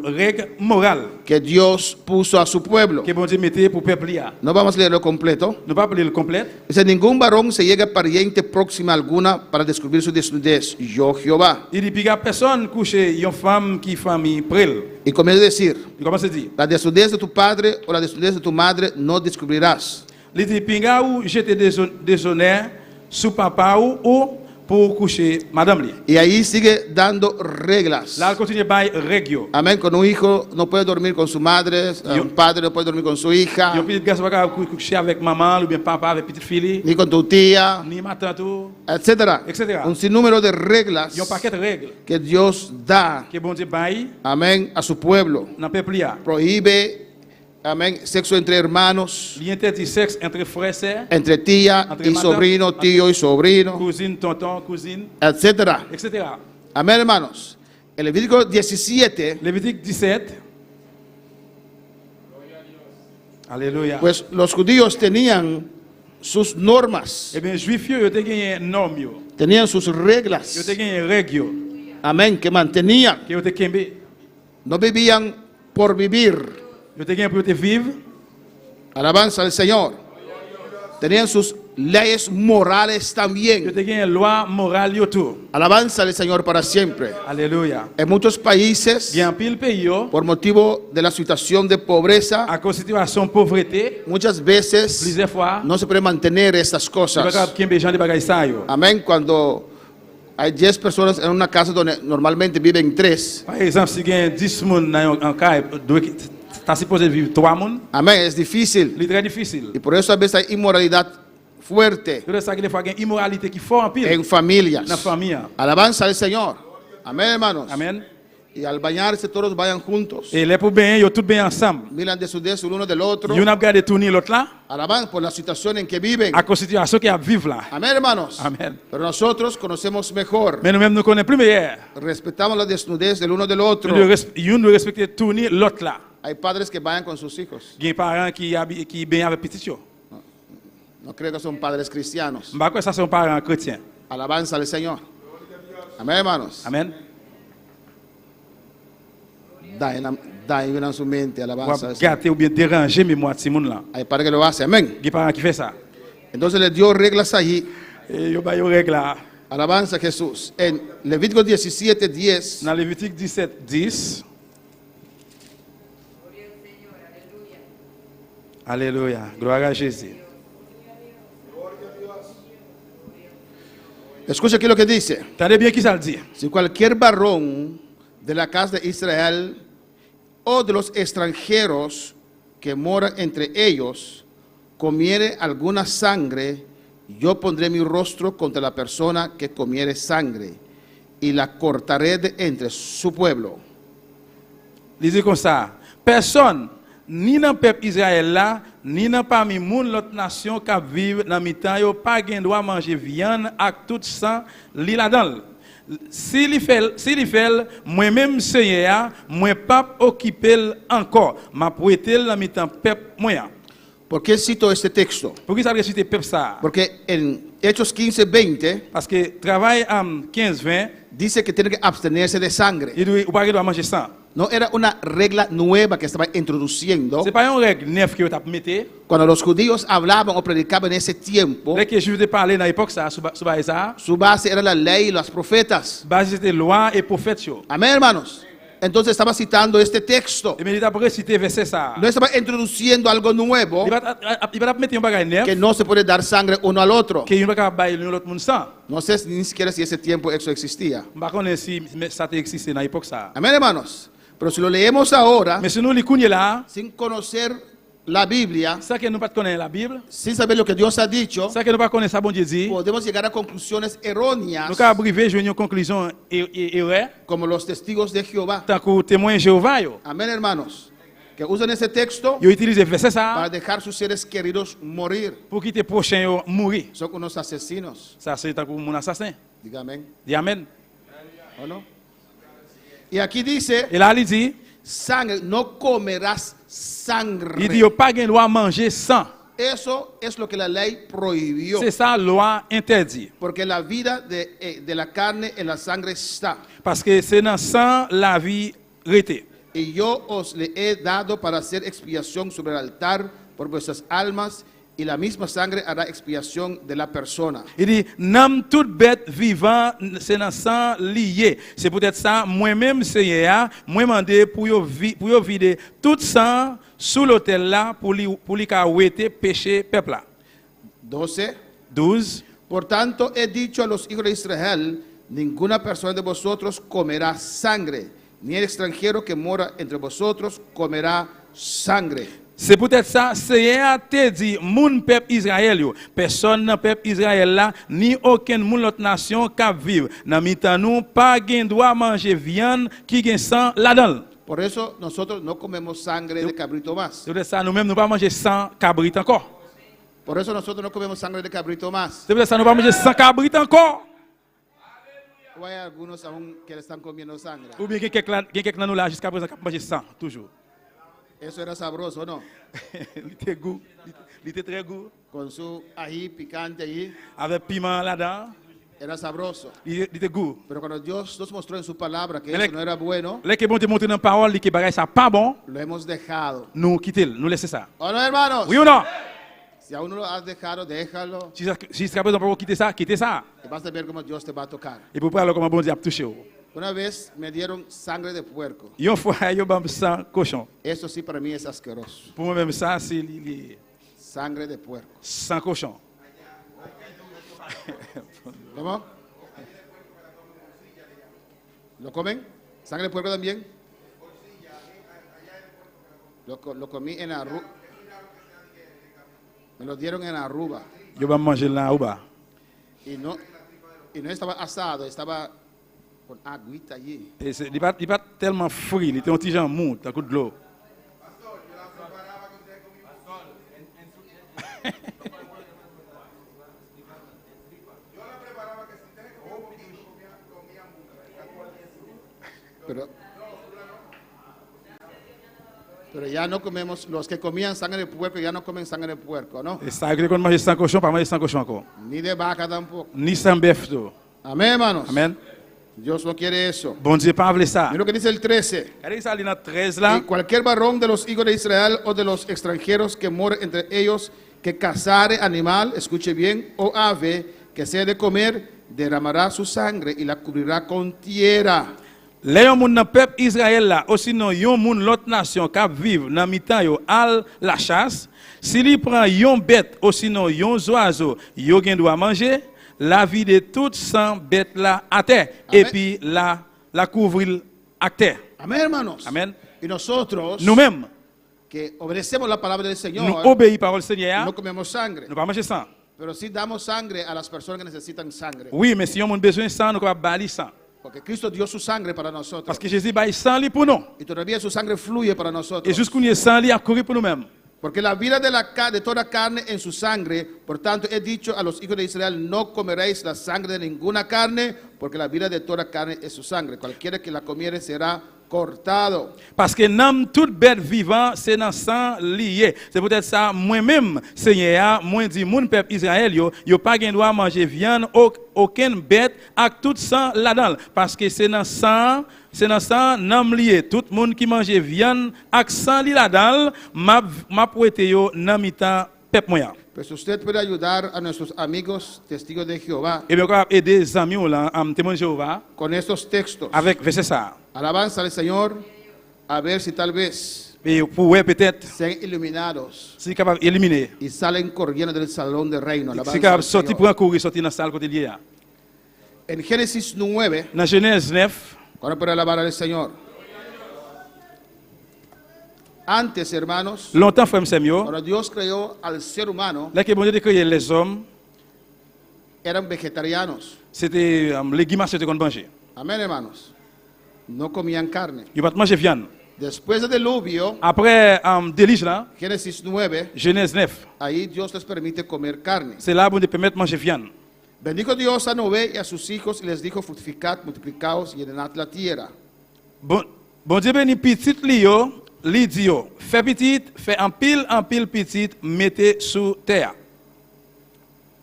règle morale que Dios puso a su pueblo. que bon Dieu mettait pour peuple là. No vamos a leerlo completo. Ne pas appeler le complète. Dice, ningún varón se llega a pariente próxima alguna para descubrir su desnudez. Yo, Jehová. Il dit, puis il y a personne couché, une femme qui famille près. Y comienza a decir, Il commence à dire. la desnudez de tu padre o la desnudez de tu madre no descubrirás. Il dit, puis il y a où j'étais déshonneur sous papa ou pour coucher madame li. Y ahí sigue dando reglas. Là, il continue par règle. Amén. Con un hijo no puede dormir con su madre, un padre no puede dormir con su hija, Il y a un petit garçon qui va coucher avec maman ou bien papa avec petite fille, ni con tu tía, ni ma tante, etcétera. Etcétera. Un sinnúmero de reglas il y a un paquet de règles que Dios da, que bon Dieu baille amén, a su pueblo. dans le peuple là. Prohíbe, amén, sexo entre hermanos, Il interdit sexe entre frères et sœurs, entre tía Entre y madame, sobrino, tío y sobrino, cousine, tonton, cousine, etcétera. etc. Amén, hermanos. El Levítico 17, Lévitique 17. Alléluia. pues los judíos tenían sus normas, Eh bien, juif yo te gagné norme yo. tenían sus Yo reglas, te gagné règle yo. amén, que mantenían. Que yo te kembe. No vivían por vivir. Yo te gagné pour te vivre. Alabanza al Señor. Tenían sus leyes morales Yo también. te gagné loi morale yo tout. Alabanza al Señor para siempre. Alléluia. En muchos países, Bien pile pays yo por motivo de la situación de pobreza, à cause situation pauvreté, muchas veces plusieurs fois, no se puede mantener estas tu vas cosas. kembe gens de bagay ça yo. Amén. Cuando hay 10 personas en una casa donde normalmente viven 3, Par exemple, si gagne 10 moun dans un cas, t'as supposé vivre 3 moun, amén, es difícil. c'est très difficile. Y por eso a veces hay inmoralidad fuerte C'est ça que des fois gagne immoralité qui fort en pile en familias. dans la famille. Alabanza al Señor. Amén, hermanos. Amen. Y al bañarse todos vayan juntos. Et les pour bien, yo tout bien ensemble. Miran desnudez el uno del otro. Yo n'a regardé tourner l'autre là, Alaban por la situación en que viven. à cause de la situation qui a vivre là. Amén, hermanos. Amen. Pero nosotros conocemos mejor. Mais nous-mêmes nous connaissons plus meilleur. Respetamos la desnudez del uno del otro. Nous devons respecter tourner l'autre là. Hay padres que vayan con sus hijos. Il y a des parents qui bien avec petit yo. No creo que son padres cristianos. Bah quoi ça sont parents chrétiens. Alabanza al Señor. Amén, hermanos. Amen. Dañen en su mente. Alabanza Ou al Señor. gâter ou bien déranger mémoire de ces moun là. Hay padres que lo hacen. Amén. Il y a des parents qui fait ça. Entonces les dio reglas allí. Et yo ba yo règle là. Alabanza a Jesús. En Levítico 17:10. Dans Lévitique 17, 10. Alléluia. Gloire à Jésus. Escucha aquí lo que dice. Attendez bien qui ça le dit. Si cualquier varón de la casa de Israel o de los extranjeros que moran entre ellos comiere alguna sangre, yo pondré mi rostro contra la persona que comiere sangre y la cortaré de entre su pueblo. Il dit comme ça. Personne, ni dans le peuple Israël là, ni dans parmi moun l'autre nation qui vivent dans mi-temps, yo pas gen droit manger viande avec tout sang li là-dedans. Si li fait, moi-même Seigneur, moi pas occupé encore, m'a prêté dans mi-temps peuple moi. ¿Por qué cito este texto? Pour qui ça veut citer peuple ça? Porque en Hechos 15:20 Parce que travail en 15-20, dice que tiene que abstenerse de sangre. il doit pas manger sang. No era una regla nueva que estaba introduciendo. C'est pas une règle neuve que vous avez mis. Cuando los judíos hablaban o predicaban en ese tiempo, Dès que les Juifs parlaient dans l'époque ça, sur ça, su base era la ley y los profetas. base c'était loi et prophète. Amén, hermanos. Entonces estaba citando este texto. Et mais il a pas cité verset ça. No estaba introduciendo algo nuevo, Il va mettre un bagage neuf que no se puede dar sangre uno al otro. que il va pas bailler l'autre monde sang. No sé ni siquiera si ese tiempo eso existía. Pas connait si ça existait dans l'époque ça. Amén, hermanos. Pero si lo leemos ahora, Mais si nous les là, sin conocer la Biblia, ça que nous pas connaître la Bible, sin saber lo que Dios ha dicho, ça que nous pas connaître ça bon Dieu dit, podemos llegar a conclusiones erróneas, nous ca arriver joindre une conclusion erreur como los testigos de Jehová. tant que témoin Jéhovah yo. Amén, hermanos. Que usan ese texto Yo utilise verset para ça dejar sus seres queridos morir. pour quitter prochain yo mourir. Son unos asesinos. Ça c'est tant que mon assassin. Diga amén. Dis amen. ¿O no? Y aquí dice, Et là il dit, sangre, no comerás sangre. Il dit, yo pas gen loi manger sang. Eso es lo que la ley prohibió. C'est ça, loi interdit. Porque la vida de la carne en la sangre está. Parce que c'est dans sang la vie rete. Y yo os le he dado para hacer expiación sobre el altar por vuestras almas, y la misma sangre hará expiación de la persona. Il dit, nam toute bête vivant, c'est dans sang lié. C'est peut-être ça, moi-même, Seigneur, moi mandé pour yo vider tout sang sous l'autel là pour li ka wete péché peuple là. 12. 12. Por tanto, he dicho a los hijos de Israel, ninguna persona de vosotros comerá sangre, ni el extranjero que mora entre vosotros comerá sangre. C'est peut-être ça, Seigneur te dit, moun peuple Israël yo, personne dans peuple Israël là, ni aucun moun l'autre nation qui vivre. Dans mitan nous, pas gen droit manger viande qui gen sang là-dedans. Por eso nosotros no comemos sangre de cabrito más. C'est peut-être ça, nous-mêmes, nous pas manger sang cabrit encore. Por eso nosotros no comemos sangre de cabrito más. C'est peut-être ça, nous pas manger sang cabrit encore. O hay algunos aún que le están comiendo sangre. Ou bien quelqu'un nous là jusqu'à présent qui manger sang, toujours. Eso era sabroso, ¿no? Il était goût, il était très goût. Con su ají picante allí, Avec piment là-dedans, era sabroso. il était goût. Pero cuando Dios nos mostró en su palabra que Pero eso no era bueno, Là que bon te montre dans la parole que bagay ça pas bon, lo hemos dejado. nous quitter, nous laisser ça. ¿O no, hermanos? Oui ou non? Si aún no lo has dejado, déjalo. Si jusqu'à présent pas quitter ça, quitter ça. Y vas a ver cómo Dios te va a tocar. Et pour parler comment bon Dieu a touché. Una vez me dieron sangre de puerco. Yon fois yo bam sang cochon. Eso sí para mí es asqueroso. Pour moi même ça c'est Sangre de puerco. sang cochon. ¿Cómo? ¿Lo comen? ¿Sangre de puerco también? Lo comí en Aruba. Me lo dieron en Aruba. Yo bam manger là ou bas. Y no estaba asado, estaba con agüita allí. Et c'est il pas tellement frit, il était un petit genre mou, tant coup de l'eau. Pero ya no comemos, los que comían sangre de puerco ya no comen sangre de puerco, ¿no? Et ça que qu'on manger sang cochon, pas manger sang cochon encore. Ni de vaca tampoco. Ni sang bœuf tout. Amén, hermanos. Amen. Dios no quiere eso. Bon Dieu pas veut ça. Mira lo que dice el 13. Regardez ça dans 13 là. Y cualquier varón de los hijos de Israel o de los extranjeros que more entre ellos, que cazare animal, escuche bien, o ave, que sea de comer, derramará su sangre y la cubrirá con tierra. Les gens dans le peuple Israël là, aussi non yon moun l'autre nation qui vivent dans mitan yo al la chasse, s'il prend yon bête aussi non yon oiseau, yo gen doit manger, la vie de toute sang bête là à terre et puis la couvrir à terre. Amén, hermanos. Amen. Y nosotros, Nous-mêmes, que obedecemos la palabra del nous Señor, obéissons parole Seigneur, no comemos sangre, nous pas manger sang. pero sí damos sangre a las personas que necesitan sangre. Oui, mais si on a besoin de sang, nous capable bali sang. Porque Cristo dio su sangre para nosotros. Parce que Jésus bail sang li pour nous. Y todavía su sangre fluye para Et nosotros. jusqu'où il sang li a courir pour nous-mêmes. Porque la vida de toda carne en su sangre, por tanto he dicho a los hijos de Israel, no comeréis la sangre de ninguna carne, porque la vida de toda carne es su sangre. Cualquiera que la comiere será cortado. Parce que nam toute bête vivant, c'est dans sang lié. C'est peut-être ça, moi-même, Seigneur, moi dit, mon peuple Israël, yo pas gen droit manger viande, aucune bête, avec tout sang là-dedans. Parce que c'est dans sang, nam lié. Tout le monde qui mange viande, avec sang li là-dedans, m'a prêté yo nan mitan peuple moyen. Pues usted puede ayudar a nuestros amigos testigos de Jehová Et bien, on va aider les amis là, à témoin de Jéhovah, con estos textos. avec verset ça. Alabanza al Señor, a ver si tal vez Et pour peut-être, sean iluminados si capable éliminer, y salen corriendo del salón de reino. si Alabanza capable al sortir Señor. pour courir, sortir dans la salle côté lié. En Génesis 9, Dans Genèse 9, cuando puede alabar al Señor. Antes, hermanos, longtemps, frère Samuel, cuando Dios creó al ser humano, là que bon Dieu a créé les hommes, eran vegetarianos. c'était légumes c'était qu'on mangeait. Amén, hermanos. No comían carne. Ils ne mangeaient pas viande. Después del diluvio, Après déluge là, Génesis 9, Genèse 9, ahí Dios les permite comer carne. c'est là où Dieu permet de manger viande. Bendijo Dios a Noé y a sus hijos y les dijo, fructificad, multiplicaos y llenad la tierra. Bon Bon Dieu béni petit li yo, li di yo, fait petit, fait en pile petit, mettez sous terre.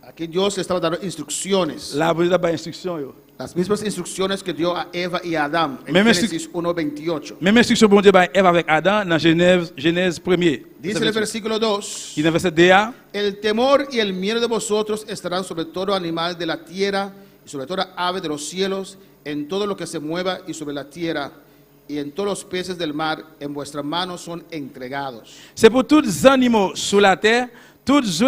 Aquí Dios le estaba dando instrucciones. La bon Dieu ba instruction yo. Las mismas instrucciones que dio a Eva y a Adán en Même Génesis 1:28. Même instruction bon Dieu ba Ève avec Adam dans Genèse 1er. Dice el versículo 2. Il dans verset 2. El temor y el miedo de vosotros estarán sobre todo animal de la tierra y sobre toda ave de los cielos, en todo lo que se mueva y sobre la tierra y en todos los peces del mar, en vuestras manos son entregados. C'est pour tous les animaux sur la terre, tous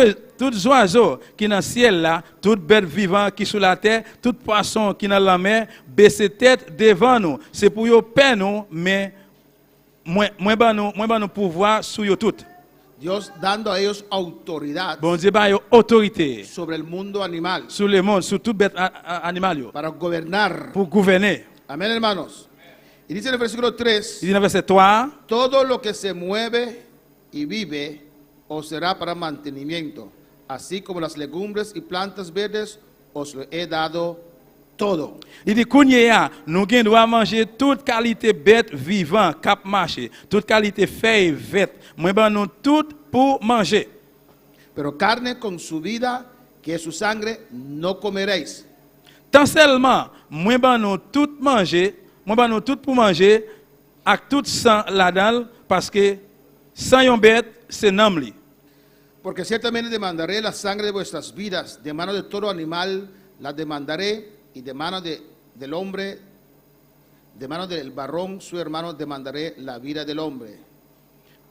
oiseaux qui dans le ciel là, toute bête vivante qui sur la terre, tout poisson qui dans la mer, baisser tête devant nous. C'est pour yo paix nous, mais moins ba nous pouvoir sur yo tout. Dios dando a ellos autoridad Bon Dieu ba yo autorité sobre el mundo animal sur le monde, sur toute bête animal yo, para gobernar. pour gouverner. Amén, hermanos. Y dice en el versículo 3, Il dit dans verset 3, todo lo que se mueve y vive os será para mantenimiento, así como las legumbres y plantas verdes os lo he dado todo. il dit Kounya, nous gen doit manger toute qualité bête vivant cap marché, toute qualité feuille verte. Moi ban nous tout pour manger. Pero carne con su vida, que es su sangre, no comeréis. Tant seulement moi ban nous tout manger, moi ban nous tout pour manger avec tout sang là-dedans parce que sang yon bête c'est nam li. Porque ciertamente demandaré la sangre de vuestras vidas, de mano de todo animal la demandaré, y de mano del hombre, de mano del varón su hermano demandaré la vida del hombre.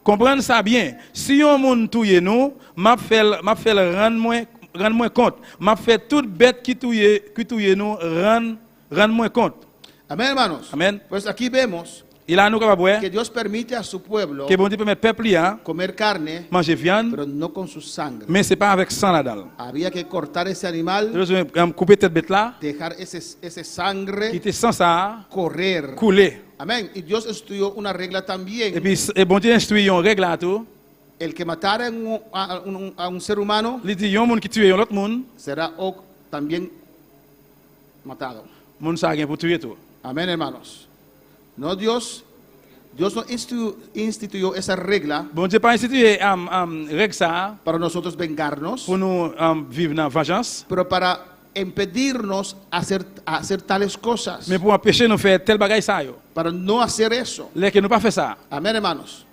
Comprendre ça bien. Si yon moun touye nous, m'a fait rendre moins compte. M'a fait toute bête qui touye nous rendre moins compte. Amén, hermanos. Amén. Pues aquí vemos Il a nous capable que Dios permite a su pueblo que bon Dieu permet peuple hein, comer carne, manger viande, pero no con su sangre. mais c'est pas avec sang là-dedans. Había que cortar ese animal, Couper cette bête là, dejar ese sangre qui était sans ça, correr. couler. Amén. Y Dios estudió una regla Et también. puis bon Dieu instruit une règle à tout. El que matara a un ser humano Il dit yon moun qui tue l'autre moun, será también matado. moun ça gen pour tuer tout. Amén, hermanos. No, Dios no instituyó esa regla Bon Dieu pas institué règle ça para nosotros vengarnos, pour nous vivre dans vengeance, pero para impedirnos a hacer tales cosas, mais pour empêcher nous faire tel bagay ça yo. para no hacer eso. Les que nous pas fait ça. Amén, hermanos.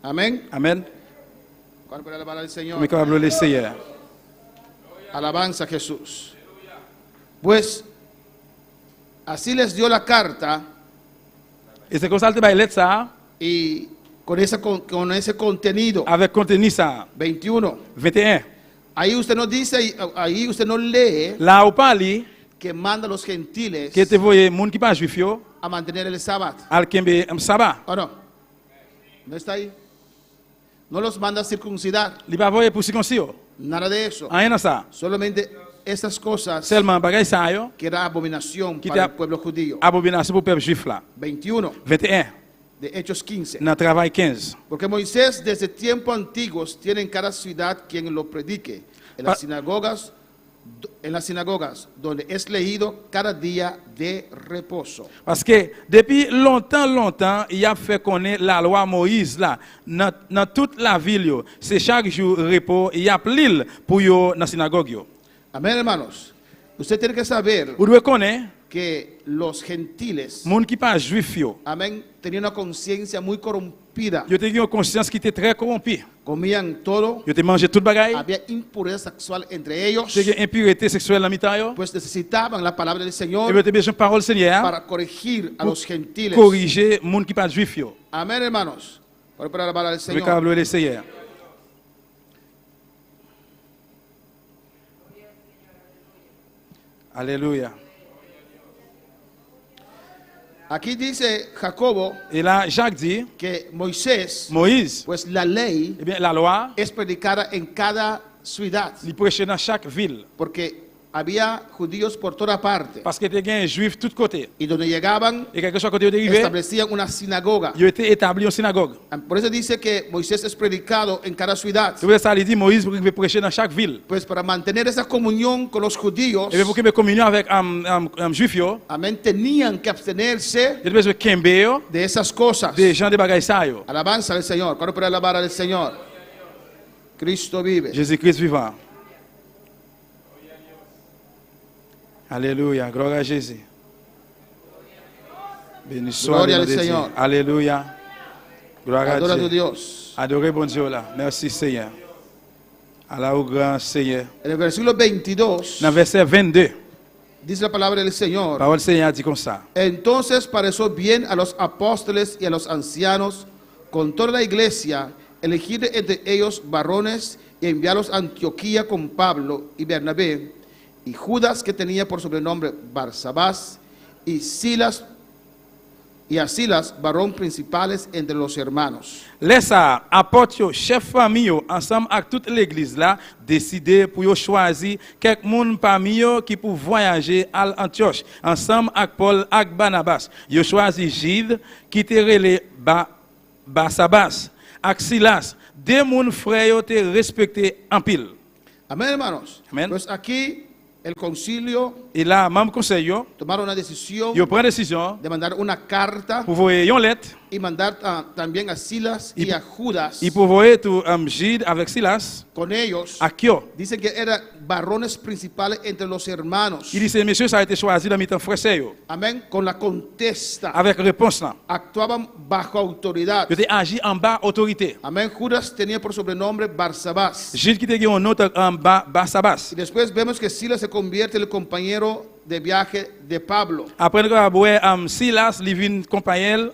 Amén. Amen. ¿Cuál puede alabar al Señor? Mais capable le Seigneur. Alabanza a Jesús. Pues así les dio la carta Et c'est comme ça que tu lettre ça y con ese contenido. avec contenu ça 21. 21. Ahí usted no dice, ahí usted no lee Là où parle que manda a los gentiles que te voye moun qui pas juif yo a mantener el sábado. al kembe sabbat. ¿O no? ¿No está ahí? No los manda a circuncidar. Li pas voye pour circoncis. Nada de eso. Rien dans ça. Solamente esas cosas Seulement bagay ça yo que era abominación Qui para te- el pueblo judío. abomination pour peuple juif là. 21 21. de Hechos 15. Dans travail 15. Porque Moisés desde tiempos antiguos tiene en cada ciudad quien lo predique. En las sinagogas donde es leído cada día de reposo. Parce que depuis longtemps, il a fait connaître la loi Moïse là dans toute la ville yo. C'est chaque jour repos, il y a l'île pour yo dans synagogue yo. Amén, hermanos. Usted tiene que saber Vous devez connaître que los gentiles, moun qui pas juif yo. amén, tenían una conciencia muy corrompida. Yo te une conscience qui était très corrompue. Comían todo. Yo te mangé toute bagaille. Había impureza sexual entre ellos. Te une impureté sexuelle dans mitan yo. Pues necesitaban la palabra del Et Señor vous te besoin de parole Seigneur para corregir a los gentiles. corriger moun qui pas juif yo. Amén, hermanos. Para alabar al Vous Señor. pouvez le Seigneur. Alléluia. Aquí dice Jacobo Et là, Jacques dit, que Moisés, Moïse, pues la ley eh bien, la loi, es predicada en cada ciudad, il prêchait dans chaque ville. porque había judíos por toda parte. Parce que tu as un juif de tous côtés. Y donde llegaban, Et quelque chose côté de arrivé, establecían una sinagoga. il a été établi en synagogue. Por eso dice que Moisés es predicado en cada ciudad. C'est pour ça qu'il dit Moïse pour qu'il prêcher dans chaque ville. Pues para mantener esa comunión con los judíos, Et pour qu'il communion avec un juif, amén, tenían que abstenerse il a besoin de Kembe, de esas cosas. des gens de bagaille ça. Alabanza al Señor. ¿Cuándo puede alabar al Señor? Cristo vive. Jésus-Christ vivant. Alléluia, gloire à Jésus. Béni soit Gloria le al nom de Dieu. Señor. Alléluia. Gloire à Adora a tu Dieu. Dios. Adorez bon Dieu là. Merci Seigneur. Allah au grand Seigneur. En el versículo 22 Dans le verset 22, dice la palabra del la Señor. parole du Seigneur dit comme ça. Entonces pareció bien a los apóstoles y a los ancianos con toda la iglesia elegir entre ellos varones y enviarlos a Antioquía con Pablo y Bernabé y Judas, que tenía por sobrenombre Barsabás, y Silas, y a Silas, varón principales entre los hermanos. Laissez apôtres, chef famille, ensemble avec toute l'église là, décider pour yo choisir quelques monde parmi eux qui pour voyager à Antioche, ensemble avec Paul et Barnabas. Yo choisi Gide qui te relé Barsabas, avec Silas, deux monde frères yo te respecté en pile. Amén, hermanos. Amén. Pues aquí el concilio Et là, même conseil yo, tomaron una decisión yo prend décision de mandar una carta pour voyer une lettre y mandar también a Silas y a Judas et pour voyer tout Gide avec Silas con ellos. à qui? Dice que eran varones principales entre los hermanos. Il dit ces messieurs ça a été choisi dans mi-temps frère yo Amén. Con la contesta. avec réponse là. Actuaban bajo autoridad. Yo te agi en bas autorité. Amén. Judas tenía por sobrenombre Barsabás. Gide qui te gen un autre en bas Barsabas. Y después vemos que Silas se convierte en el compañero de viaje de Pablo. Après nous avons Silas, il vient compagnon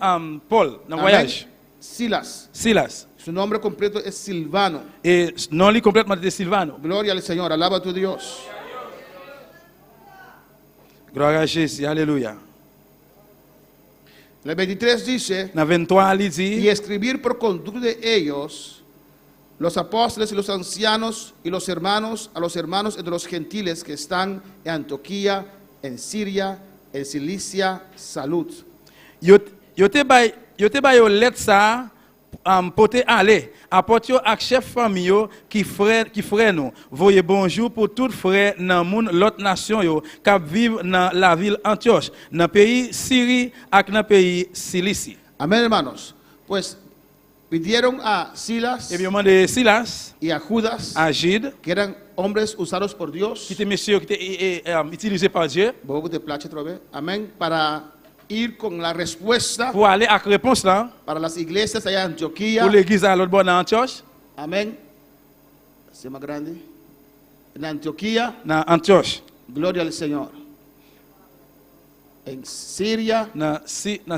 Paul dans le Amén. voyage. Silas. Silas. Su nombre completo es Silvano. Et non li complètement de Silvano. Gloria al Señor. Alaba a tu Dios. Gloire à Jésus. Alléluia. El 23 dice, Dans 23 il y dit escribir por conducta de ellos, los apóstoles y los ancianos y los hermanos, a los hermanos entre los gentiles que están en Antioquía, en Siria, en Cilicia, salud. yo te bay yo lettre ça pour te aller apporter à chef famille yo qui frère nous. Voyez bonjour pour tout frère dans monde l'autre nation yo qui vivent dans la ville Antioche, dans pays Syrie et dans pays Cilicie. Amén, hermanos. Pues pidieron a Silas Et bien demandé Silas, y a Judas, à Gide, que eran hombres usados por Dios. qui était monsieur qui était utilisé par Dieu Bobo de plache otra vez. Amén. Para ir con la respuesta pour aller avec réponse là para las iglesias allá en Antioquía. pour l'église à l'autre bord d'Antioche, Amén. ¿Se más grande? En Antioquía. dans Antioche, Gloria al Señor. En Siria dans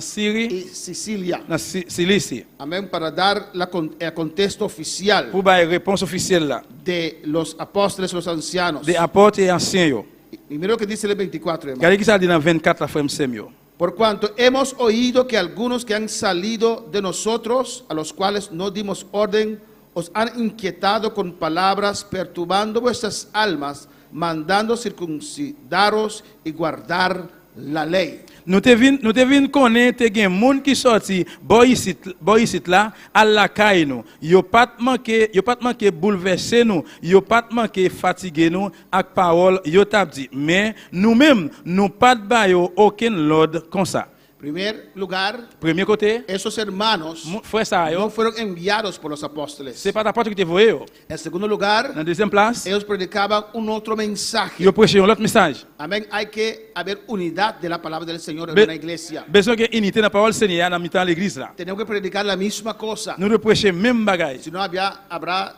Syrie, y Sicilia. dans Cilicie, Amén. Para dar el contexto oficial pour avoir réponse officielle là de los apóstoles, los ancianos. des apôtres et anciens yo. Y mira lo que dice el 24, hermano. Regardez qui ça dit dans 24 la frère yo. Por cuanto hemos oído que algunos que han salido de nosotros, a los cuales no dimos orden, os han inquietado con palabras, perturbando vuestras almas, mandando circuncidaros y guardar la ley. Nous te vin connaître gen moun qui sorti boy ici là à la caille nous. Yo pas manqué bouleverser nous, yo pas manqué fatiguer nous avec parole yo t'a dit mais nous-mêmes nous pas ba yo aucun ordre comme ça. Primer lugar, Premier côté, esos hermanos frère ça no yo, fueron enviados por los apóstoles. c'est pas n'importe qui te voyé yo. En segundo lugar, Dans deuxième place, ellos predicaban un otro mensaje. yo prêché un autre message. Amén. Hay que haber unidad de la palabra del Señor en Be- una iglesia. Besoin que unité dans la parole Seigneur dans mi-temps l'église là. Tenemos que predicar la misma cosa. Nous devons prêcher même bagaille. Si no habrá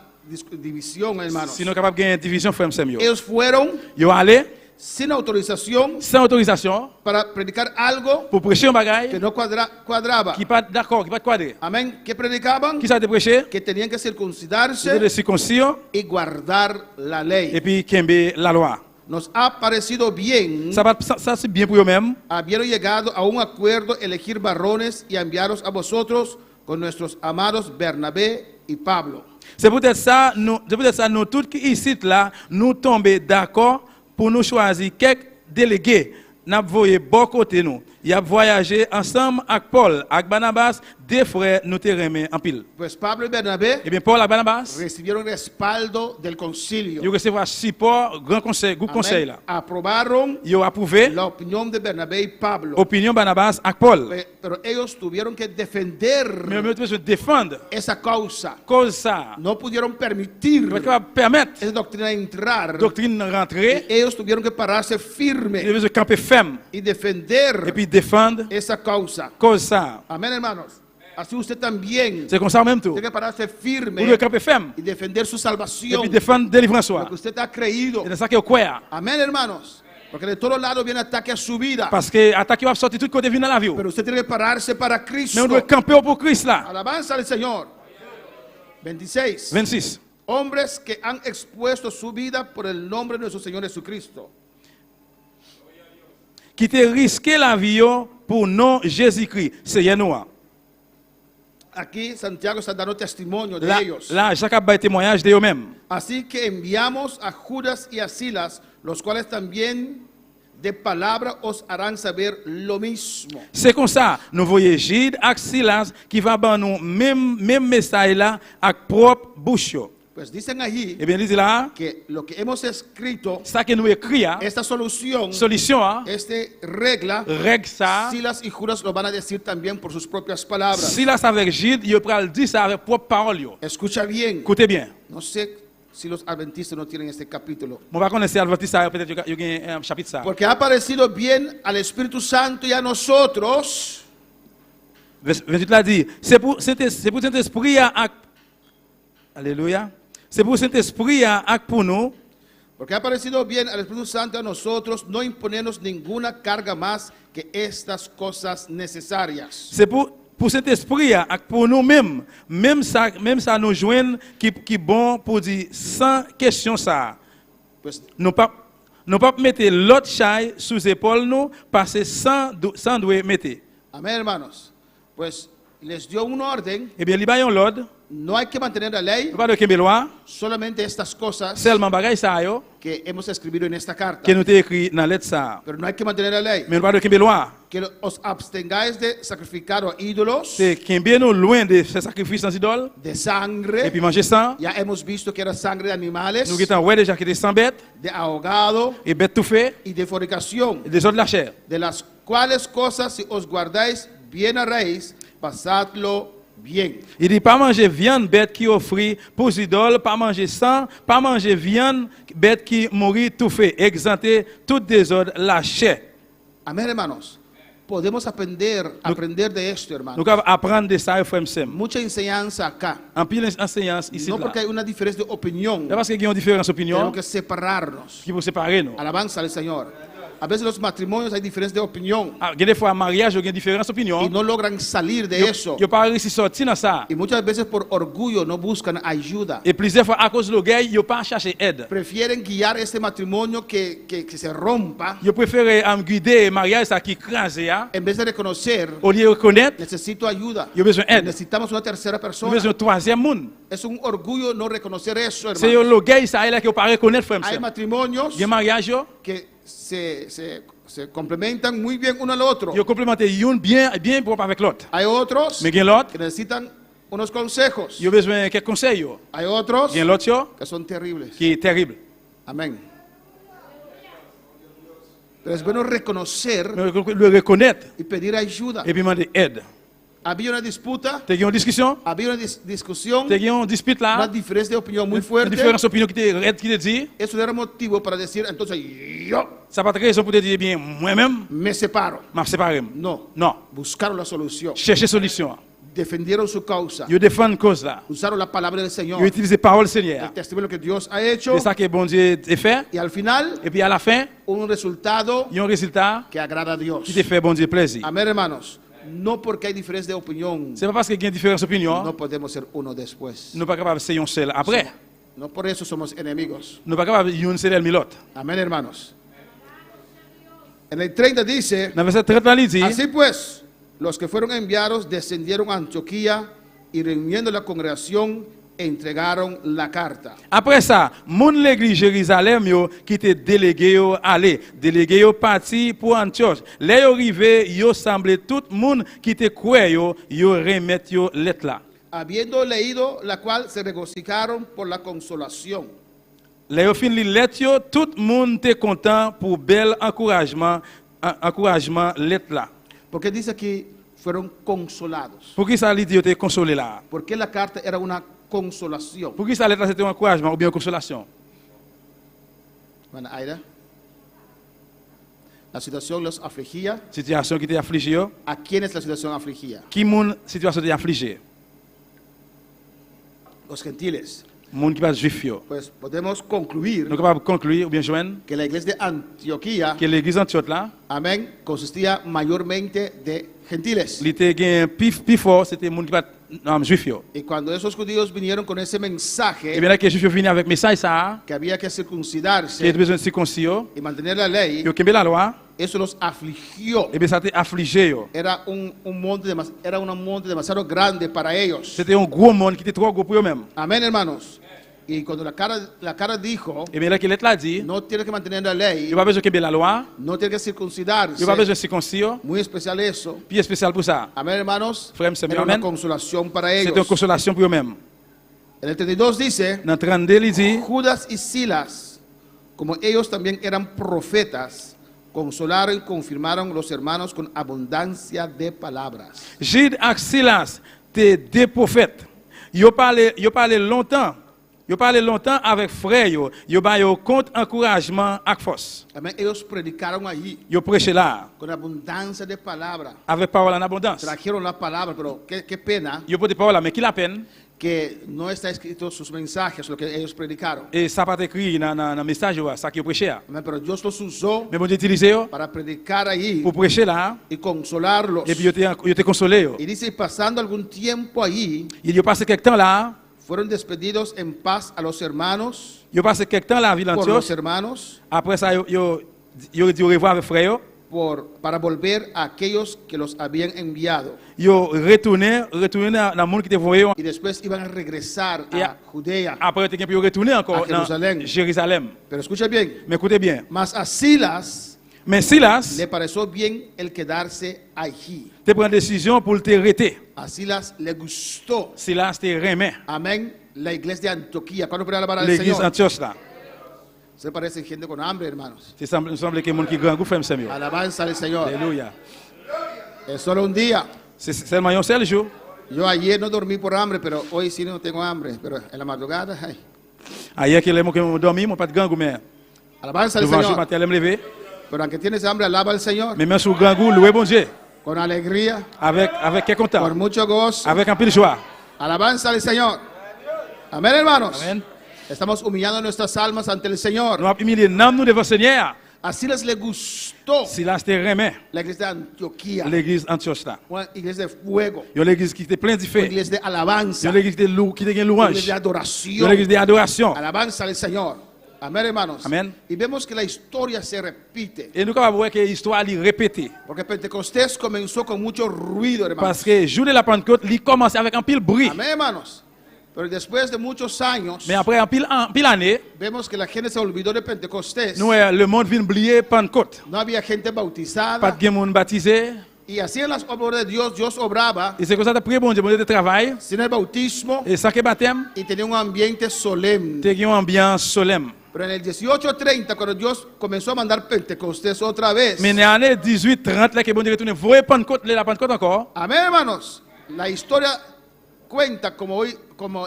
división, hermanos. Sinon capable gagner division frère yo. Ellos fueron Yo allé sin autorización sans autorisation para predicar algo pour prêcher un bagaille que no cuadraba. qui pas d'accord, qui pas quadré. Amén. ¿Qué predicaban? Qui ça te prêché? Que tenían que C'était circuncidarse de circoncision y guardar la et ley. puis kembe la loi. Nos ha parecido bien, Ça c'est bien pour eux-mêmes. habiendo llegado a un acuerdo, elegir varones y enviaros a vosotros con nuestros amados Bernabé y Pablo. C'est peut-être ça nous tous qui ici là nous tomber d'accord pour nous choisir quelques délégués. Nous voyé bon côté nous. Il a voyagé ensemble avec Paul, avec Barnabas, deux frères nous te remet en pile. Pues Pablo y Bernabé Et bien Paul et Barnabas, recibieron respaldo del concilio. ils recevoir support grand conseil, groupe conseil Amén. là. Aprobaron Ils ont approuvé la opinión de Bernabé y Pablo. opinion Barnabas avec Paul. Pero ellos tuvieron que defender Mais nous devons défendre esa causa. cause ça. No pudieron permitir Nous devons permettre esa doctrina entrar. doctrine rentrer. Ellos tuvieron que pararse Ils firme devons camper ferme y defender et puis défendre esa causa. cause ça. Amén, hermanos. Así usted también C'est comme ça en même temps. tiene que pararse firme Vous devez camper ferme y defender su et salvación. puis défendre délivrance. Lo que usted ha creído. C'est ça que vous croyez. Amén, hermanos. Porque de todos lados viene ataque a su vida. Parce que attaque va sortir tout côté dans la vie. Pero usted tiene que pararse para Mais Cristo. on doit camper pour Christ là. Alabanza al Señor. 26. 26. Hombres que han expuesto su vida por el nombre de nuestro Señor Jesucristo. Qui te risqué la vie pour non Jésus-Christ. C'est nous. Aquí Santiago está dando testimonio de Là, ellos. là, Jacques a fait témoignage de eux-mêmes. Así que enviamos a Judas y a Silas, los cuales también de palabra os harán saber lo mismo. C'est comme ça, nous voyons Gide et Silas qui va dans nous même message là avec propre bouche. Pues dicen allí Eh bien, il dit là, que lo que hemos escrito, ça que nous écrit, esta solución, solution, este regla, règle ça. Silas y Judas lo van a decir también por sus propias palabras. Silas avec Gide, il va le dire ça avec propre parole. Escucha bien. Écoutez bien. No sé si los adventistas no tienen este capítulo. On va connaître Adventiste, peut-être il y a un chapitre ça. Porque ha parecido bien al Espíritu Santo y a nosotros 28 là dit, c'est pour Saint-Esprit à Alléluia. C'est pour Saint-Esprit à pour nous. Porque ha parecido bien al Espíritu Santo a nosotros no imponernos ninguna carga más que estas cosas necesarias. C'est pour Saint-Esprit pour nous-mêmes. Même ça nous joindre qui bon pour dire sans question ça. Pues, Nous pas mettre l'autre chaille sous épaule nous parce que sans doit mettre. amén, hermanos. Pues les dio un orden. Eh bien, il y a l'ordre, No hay que mantener la ley, pas de loi, solamente estas cosas seulement bagay ça yo que hemos escrito en esta carta. que nous t'ai écrit dans lettre ça. Pero no hay que mantener la ley. Mais pas de loi. Que os abstengáis de sacrificar a ídolos, C'est qu'il bien nous loin de ce sacrifice sans idole de et sangre. puis manger sang. Ya hemos visto que era sangre de animales, Nous qui ouais déjà qui était sans bête de ahogado et bête tout fait y de fornicación. et des autres de la chair. De las cuales cosas si os guardáis bien haréis, pasadlo bien. Il dit pas manger viande bête qui offrit pour idole, pas manger sang, pas manger viande bête qui mourit tout fait, exempter tout désordre la chair. Amén, hermanos. Podemos aprender de esto, hermanos. Nous devons apprendre de ça, frère Sem. Mucha enseñanza acá. En pile enseignance ici No là. porque hay una diferencia de opinión. C'est parce qu'il y a une différence d'opinion Tenemos que separarnos. qui vous séparer nous. Alabanza al Señor. A veces los matrimonios hay diferencia de opinión Il y a des fois mariage, il y a une différence y d'opinion. no logran salir de eso. Yo pas réussi sortir dans ça. Y muchas veces por orgullo no buscan ayuda. Et plusieurs fois à cause de l'orgueil, yo pas cherché aide. Prefieren guiar este matrimonio que se rompa Yo préfère guider mariage ça qui crase ya. en vez de reconocer, Au lieu de reconnaître, necesito ayuda. yo besoin d'aide. Necesitamos una tercera Yo persona. besoin de troisième monde. Es un orgullo no reconocer eso, C'est hermano. l'orgueil ça là que yo pas reconnaître frère. Hay matrimonios Il y a mariage yo, que se complementan muy bien uno al otro. yo complémenter une bien propre avec l'autre. Hay otros Mais il y a l'autre, que necesitan unos consejos. yo besoin de quelques conseils yo. Hay otros Il y a l'autre yo, que son terribles. qui est terrible. Amén. Pero es bueno reconocer Le reconnaître y pedir ayuda. et puis demander aide. Había una disputa, Tu as une discussion, había una discusión, tu as une dispute una là, diferencia de opinión muy une fuerte. différence d'opinion qui te dit, Eso era motivo para decir, entonces yo ça pas de raison pour te dire bien moi-même, me separo. m'a séparé. No, Non, buscaron la solución. chercher solution. Defendieron su causa. Yo défendre cause là. Usaron la palabra del Señor. Yo utiliser parole El Seigneur. testimonio que Dios ha hecho. C'est ça que bon Dieu a fait. Y al final, Et puis à la fin, un resultado il y a un résultat que agrada a Dios. qui te fait bon Dieu plaisir. Amén, hermanos. No porque hay diferencia de opinión, C'est pas parce qu'il y a une différence d'opinion, no podemos ser uno después. nous pas capable de ser un seul après. No por eso somos enemigos. Nous pas capable de un seul ennemi l'autre. Amén, hermanos. En el 30 dice, Dans le verset 30 là, il dit, así pues, los que fueron enviados descendieron a Antioquía y reuniendo la congregación entregaron la carta. Après ça, moun l'église Jérusalem yo qui te délégué yo aller, délégué yo parti pour Antioche. Les yo arrivé, yo semblé tout moun qui te croit yo remettre yo lettre là. Habiendo leído la cual se regocijaron por la consolación. Les yo fin li lettre yo, tout moun te content pour bel encouragement lettre là. Porque dice aquí fueron consolados. Pour qui ça li dit yo te consolé là? Porque la carta era una consolación. Pour qui ça lettre là c'était un encouragement ou bien une consolation? Hermana Aida, la situación los afligía. Situation qui te affligé yo. ¿A quiénes la situación afligía? Qui moun situation te affligé? Los gentiles. Moun qui pas juif yo. Pues podemos concluir Nous capable conclure ou bien joindre que la iglesia de Antioquía, que l'église Antioche là, amén, consistía mayormente de gentiles. il était gain plus fort, c'était moun qui pas juif yo. Y cuando esos judíos vinieron con ese Et mensaje bien là que juif yo vient avec message ça, que había que qui a circuncidarse besoin de circoncis, y mantener la ley, yo kembe la loi, eso los afligió. et bien ça te affligé yo. Era un monte demasiado grande para ellos. C'était un gros monde qui était trop gros pour eux même. Amén, hermanos. Y cuando la cara dijo, Et bien là que l'être l'a dit, no tiene que mantener la ley, il pas besoin kembe la loi, no tiene que circuncidarse. il pas besoin de circoncis, Muy especial eso. puis spécial pour ça. Amén, hermanos. Frère, c'est Era una amen. consolación para C'est une ellos. consolation pour eux même. En el 32 dice, Dans 32 il dit, Judas y Silas, como ellos también eran profetas, consolaron y confirmaron los hermanos con abundancia de palabras. Jude et Silas étaient deux prophètes. Yo parlé longtemps avec frère yo ba yo compte encouragement avec force. Amén. Ellos predicaron allí Yo prêché là con abundancia de palabras. avec parole en abondance. Trajeron la palabra, pero qué pena Yo porte parole là, mais qui la peine que no está escrito sus mensajes, lo que ellos predicaron. et ça pas écrit dans message yo, ça qui yo prêché. Amén. Pero Dios los usó Mais bon Dieu utilisé yo para predicar allí pour prêcher là y consolarlos. et puis yo te consolé yo. Y dice, pasando algún tiempo allí, Il yo passé quelque temps là, fueron despedidos en paz a los hermanos, yo passé quelque temps là à ville por los Antioche. hermanos, Après ça yo dit au revoir avec frère yo. para volver a aquellos que los habían enviado. Yo retourné dans le monde qui te voyé. Y después iban a regresar Y a Judea. Après tu peux retourner encore À Jérusalem. dans Jérusalem. Pero escucha bien, Mais écoutez bien. mas a Silas Mais Silas le pareció bien el quedarse allí. te prend décision pour te arrêter. A Silas le gustó, Silas te remet amén, la iglesia de Antioquía. ¿Cuándo puede alabar al l'église Señor? Antioche là. Se parece gente con hambre, hermanos. Il semble que monde qui grand goût frère Samuel. Alabanza al Señor. Alléluia. Es solo un día. C'est seulement un seul jour. Yo ayer no dormí por hambre, pero hoy sí no tengo hambre. Pero en la madrugada, ay. Hier que les que dormi, mon pas de grand goût mais Alabanza al devant jour Señor. matin me lever. Pero aunque tienes hambre, alaba al Señor. Mais même sur grand goût, louer bon Dieu Con alegría, avec quel content, con mucho gozo. avec un peu de joie. Alabanza al Señor. Amén, hermanos. Amen. Estamos humillando nuestras almas ante el Señor. Nous avons humilié nous devant Seigneur. A Silas le gustó Silas te remet la iglesia de Antioquía. l'église Antioche là. Una iglesia de fuego. Yo l'église qui était plein de Una feu. iglesia de alabanza. Yo l'église qui était Una louange. iglesia de Yo adoración. l'église d'adoration. Alabanza al Señor. Amén, hermanos. Amén. Y vemos que la historia se repite. Et nous capable voir que l'histoire est répétée. Porque Pentecostés comenzó con mucho ruido, hermanos. Parce que jour de la Pentecôte, il commence avec un pile bruit. Amén, hermanos. Pero después de muchos años, Mais après un pile année, vemos que la gente se olvidó de Pentecostés. nous le monde vient oublier Pentecôte. No había gente Pas bautizada. de monde baptisé. Y así en las obras de Dios, Dios obraba Et c'est comme ça que bon Dieu de travail. sin el bautismo Et ça que baptême, y tenía un ambiente solemne. tu as une ambiance solemne. Pero en el 1830, cuando Dios comenzó a mandar Pentecostés otra vez, Mais dans l'année 1830, là que bon Dieu retourne, voyez Pentecôte, la Pentecôte encore. amén, hermanos, la historia cuenta como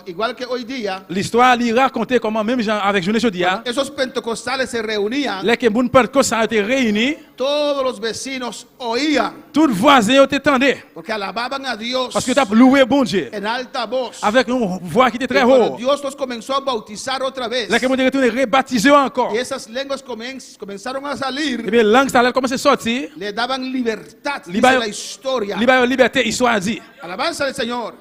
igual que hoy día, L'histoire lui raconte comment même avec journée jeudi, esos pentecostales se reunían, là que bon Pentecôte ça a été réuni, todos los vecinos oían, tout voisin t'étendait porque alababan a Dios parce que tu as loué bon Dieu en alta voz. avec une voix qui était Y très cuando haute. Dios los comenzó a bautizar otra vez, Là que bon Dieu retourne rebaptisé encore. y esas lenguas comenzaron a salir, Et bien langue ça commence à sortir. le daban libertad, dice Liba- la historia. Libre liberté, histoire dit. Alabanza al Señor.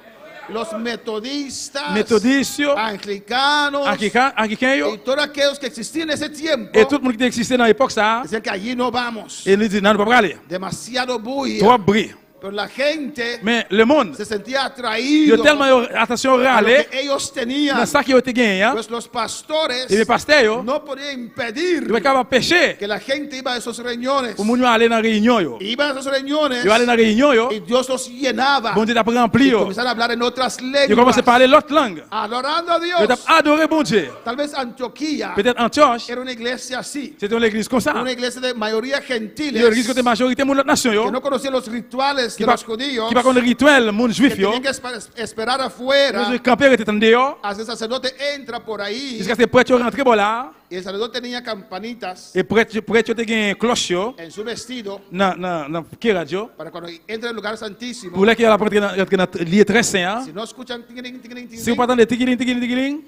Los metodistas, Méthodistes, anglicanos anglicains, y todos aquellos que existían en ese tiempo et tout le monde qui existait dans l'époque ça, decían que allí no vamos. et nous dit non, nous ne pouvons pas aller. Demasiado bulla, Trop bruit. Pero la gente Mais le monde, se sentía yo atraído tellement attention a lo râler que ellos dans tenían. ça qui a été gagné. Hein? Pues los pastores Et mes pasteurs, yo, no podían impedir ils pas pécher que la gente iba a esos reuniones. pour nous aller dans la réunion. Yo. Iban a esas reuniones Yo aller dans la réunion, yo. y Dios los llenaba. Bon Dieu t'a rempli. Y Yo comenzaron a hablar en otras commencé lenguas. à parler l'autre langue. Adorando a Yo Dios. t'a adoré bon Dieu. Tal vez Antioquía Peut-être Antioche, era una iglesia así. c'était une église comme ça. Una iglesia de mayoría gentiles Une église que la majorité de l'autre nation. que Yo. no conocían los rituales Qui de pas los judíos. qui pas connaît rituel, monde Que juif. Yo. tenían que esperar afuera Nous camper était en dehors. hasta el sacerdote entra por ahí. Jusqu'à ce que prêtre rentre bon là. Y el sacerdote tenía campanitas Et prêtre te gagne cloche yo. en su vestido Dans qui radio. para cuando entra en el lugar santísimo. Pour là qui a la rentrer dans lieu très saint. Si no escuchan tingling, tingling, tingling, Si vous pas entendez tigiling,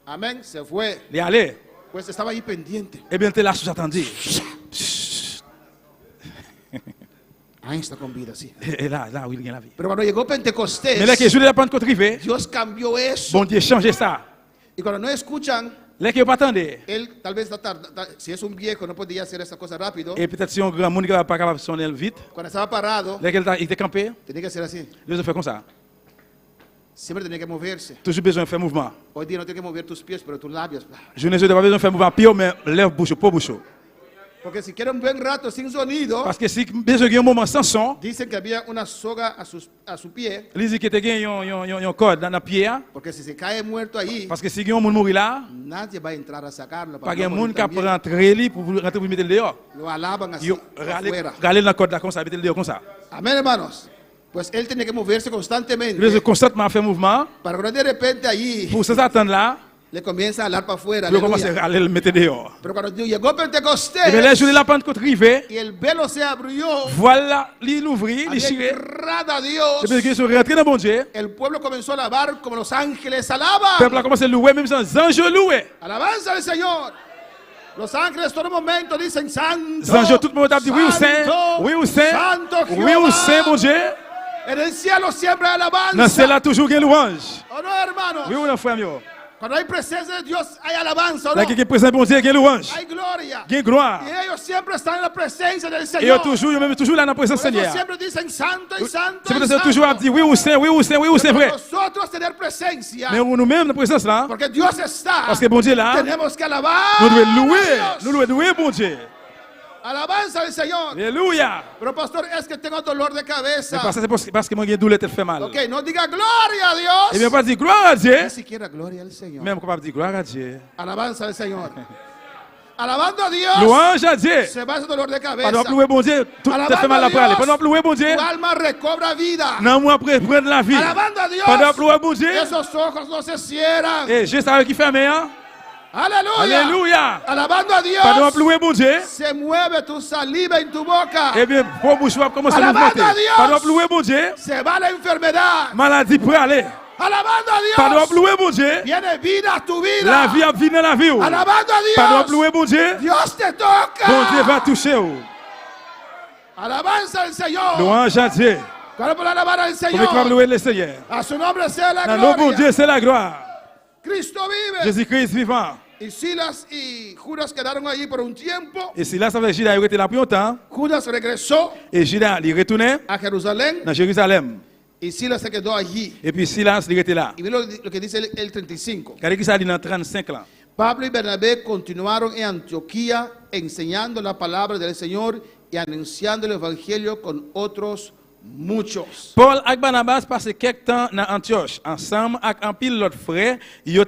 amén, se fue. les aller. Pues estaba ahí pendiente. Eh bien, t'es là, j'attendais. Ahí está con vida, sí. Et là, oui, il y a la vie. Pero cuando llegó Mais là, Pentecostés, que je l'ai pas encore arrivé, Dios cambió eso. bon Dieu, changez ça. Y cuando no escuchan, Là, que vous pas attendez. él tal vez si es un viejo no podía hacer esta cosa rápido. Et peut-être si un grand monde qui va pas capable de sonner vite, Cuando estaba parado, là, qu'il était campé, tenía que hacer así. il se fait comme ça. Siempre tenía que moverse. Toujours besoin de faire mouvement. Hoy día no tienes que mover tus pies, pero tus labios. Je ne sais pas besoin de faire mouvement pire, mais lève bouche, pas bouche. Porque si quieren un buen rato sin sonido, Parce que si besoin de un moment sans son, dicen que había una soga a su pie. il dit que tu as un code dans la pierre. Porque si se cae muerto ahí, Parce que si un monde mourir là, nadie va a entrar a sacarlo. pas para un no monde morir qui peut también. rentrer pour mettre le dehors. Lo alaban así Yo, afuera. râler dans le code là comme ça, mettre le dehors comme ça. Amén, hermanos. Pues él tenía que moverse Il constantemente besoin constantement faire mouvement. para que no de repente allí Pour ça attendre là, le comienza a hablar para afuera. il commence aleluya. à aller le mettre dehors. Pero cuando llegó Et bien là, Pentecostés je l'ai la Pentecôte arrivée. y el velo se abrió, Voilà, il ouvrit, il había chiré. entrada a Et Dios. bien qu'ils sont rentrés dans bon Dieu. El pueblo comenzó a alabar como los ángeles Le peuple alaban. a commencé à louer, même sans anges louer. Alabanza al Señor. Los ángeles todo momento dicen santo. Les anges, tout le monde a dit oui ou saint, santo, oui ou saint, santo oui ou Jehová. saint, bon Dieu. En el cielo siempre hay Dans alabanza. celle-là, toujours il y a louange. ¿O no, hermanos? Oui ou non, frère mio? Cuando hay presencia de Dios hay alabanza. ¿O Là, no? qui est présent, bon Dieu, il y a louange. Hay gloria. Il y a gloire. Y ellos siempre están en la presencia del Et Señor. même toujours là dans la présence Por du eso Seigneur. siempre dicen santo y santo C'est y pour ça que toujours à santo. dire oui ou saint, oui ou saint, oui ou saint, vrai. Nosotros tener presencia, Mais nous-mêmes, dans la présence là, porque Dios está, parce que bon Dieu là, tenemos que alabar nous devons a louer. Dios. Nous devons louer, bon Dieu. Alabanza al Señor. Alléluia. Pero pastor, es que tengo dolor de Mais cabeza. parce que moi, j'ai douleur, tête fait mal. Ok, no diga gloria a Dios. Et bien, pas dire gloire à Dieu. Ni siquiera gloria al Señor. Même pas dire gloire à Dieu. Alabanza al Señor. Alabando a Dios, Louange à Dieu. se va ese dolor de cabeza. Pendant que louer bon Dieu, tout te fait mal à parler. Pendant que louer bon Dieu, Tu alma recobra vida. non, moi, après, prendre la vie. Alabando a Dios, Pendant que louer bon Dieu, esos ojos no se cierran. et je savais qui ferme, hein. Aleluya. Alléluia. Alabando a Dios, Pendant que louer bon Dieu, se mueve tu saliva en tu boca. eh bien, pour bouche commence à Alabando mouvementer. a Dios. Pendant que louer bon Dieu, Se va la enfermedad. maladie pour aller. Alabando a Pendant Dios, que louer bon Dieu, viene vida a tu vida. la vie a venu dans la vie. Alabando a Pendant que Dios, louer bon Dieu, Dios te toca. bon Dieu va toucher. Alabanza al Señor. Louange à Dieu. ¿Cuál por alabar al Pour que Señor? louer le Seigneur. A su nombre sea la Dans le nom bon gloria. Dieu, c'est la gloire. Cristo vive. Jésus-Christ vivant. Y Silas y Judas quedaron allí por un tiempo. Et si là, ça veut dire Judas, il était là pour longtemps. Judas regresó Et Judas, il retournait a Jerusalén dans Jérusalem. y Silas se quedó allí. Et puis Silas, il était là. Y ve lo que dice el 35. Regardez qui ça dit dans 35 ans. Pablo y Bernabé continuaron en Antioquía enseñando la palabra del Señor y anunciando el evangelio con otros muchos. Paul et Barnabas passé quelque temps dans Antioche. Ensemble avec un pile l'autre frère, ils ont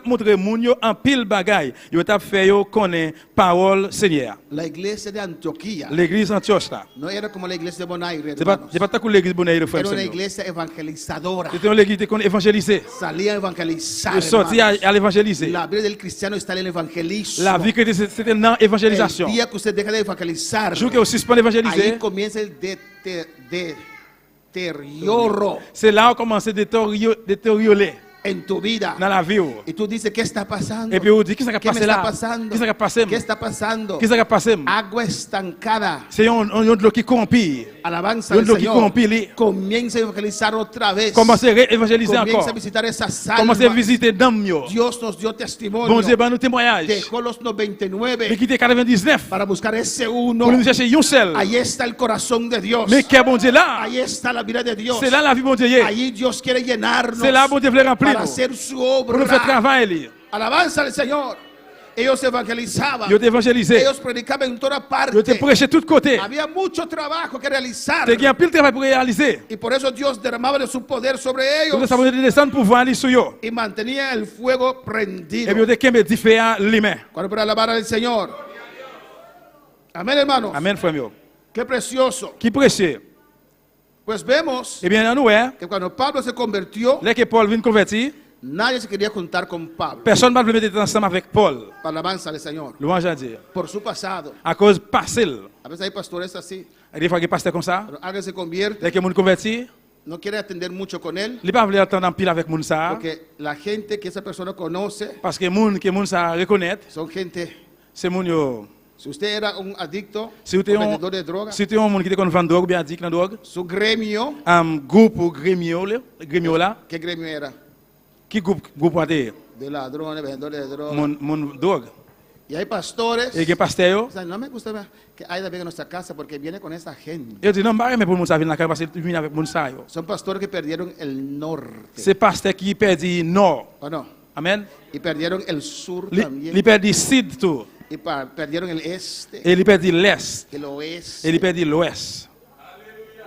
montré moun yo en pile bagay. Ils ont fait yo connaître parole Seigneur. La iglesia de Antioquía L'église Antioche là. no era como la iglesia de Bonaire, C'est pas hermanos. tant que l'église Bonaire frère. Era una Seigneur. iglesia evangelizadora. C'était une église qui évangélisée. Salía a evangelizar. Ils sorti hermanos. à l'évangéliser. La vida del cristiano está en el evangelismo. La vie chrétienne c'était dans El l'évangélisation. día que usted deja de evangelizar, Jour que vous suspendez ahí évangéliser, comienza el deterioro. c'est là où commence à détériorer. en tu vida. dans la vie. Ou. Y tú dices, ¿qué está pasando? Et puis vous dites, qu'est-ce qui a ¿Qué me passé está là? pasando? Qu'est-ce qui a passé? ¿Qué está pasando? Qu'est-ce qui a passé? Agua estancada. C'est un de l'eau qui corrompt. Alabanza Yo al lo que Señor. corrompí. Comienza a evangelizar otra vez. Commencez à évangéliser Comienza encore. a visitar esas Commencez à almas. visiter dame yo. Dios nos dio testimonio. Bon Dieu, ben nous témoignage. Dejó los Mais 99 quittez 99 para buscar ese uno. pour nous chercher un seul. Ahí está el corazón de Dios. Mais qu'est bon Dieu là? Ahí está la vida de Dios. C'est là la vie bon Dieu. est. Ahí Dios quiere llenarnos C'est là bon Dieu veut remplir para nous. hacer su Pour nous faire obra. travailler. Alabanza al Señor. Ellos evangelizaban. Yo te évangéliser. Ellos predicaban en toda parte. Yo te prêcher de tous côtés. Había mucho trabajo que realizar. Te gagne pile travail pour réaliser. Y por eso Dios derramaba de su poder sobre Nous ellos. savons descendre pour voir les sur yo. Y mantenía el fuego Et prendido. puis on te kembe différents les mains. Cuando para alabar al Señor. Amén, hermanos. Amen frère yo. Qué precioso. Qui prêcher? Pues vemos Eh bien nous ouais, que cuando Pablo se convirtió, là que Paul vient convertir, nadie se quería juntar con Pablo. personne ne va mettre ensemble avec Paul. Para alabanza al Señor. Louange à Dieu. Por su pasado. À cause passé. A veces hay pastores así. Des fois que pasteur comme ça, Pero alguien se convierte, là que moun converti, no quiere atender mucho con él. il pas voulu attendre en pile avec moun ça Porque la gente que esa persona conoce parce que moun ça reconnaître, son gente. c'est moun yo. Si usted era un adicto, Si vous un êtes vendedor de droga, si tu es un monde qui te connaît vendre drogue ou bien addict dans drogue, su gremio, groupe ou gremio là, ¿qué gremio era? qui groupe à te De ladrones, vendedores de droga. mon drogue. Y hay pastores Et que pasteur yo, o sea, no me gusta que Aida venga a nuestra casa porque viene con esa gente. il dit non pas mais pour moun ça venir la casa parce que vient avec moun ça yo. Son pastores que perdieron el norte. C'est pasteur qui perdit nord. ¿O no? Amen. Y perdieron el sur Il también. perdit sud tout. Y perdieron el este, Et il perdit l'est. el oeste. Et il perdit l'ouest.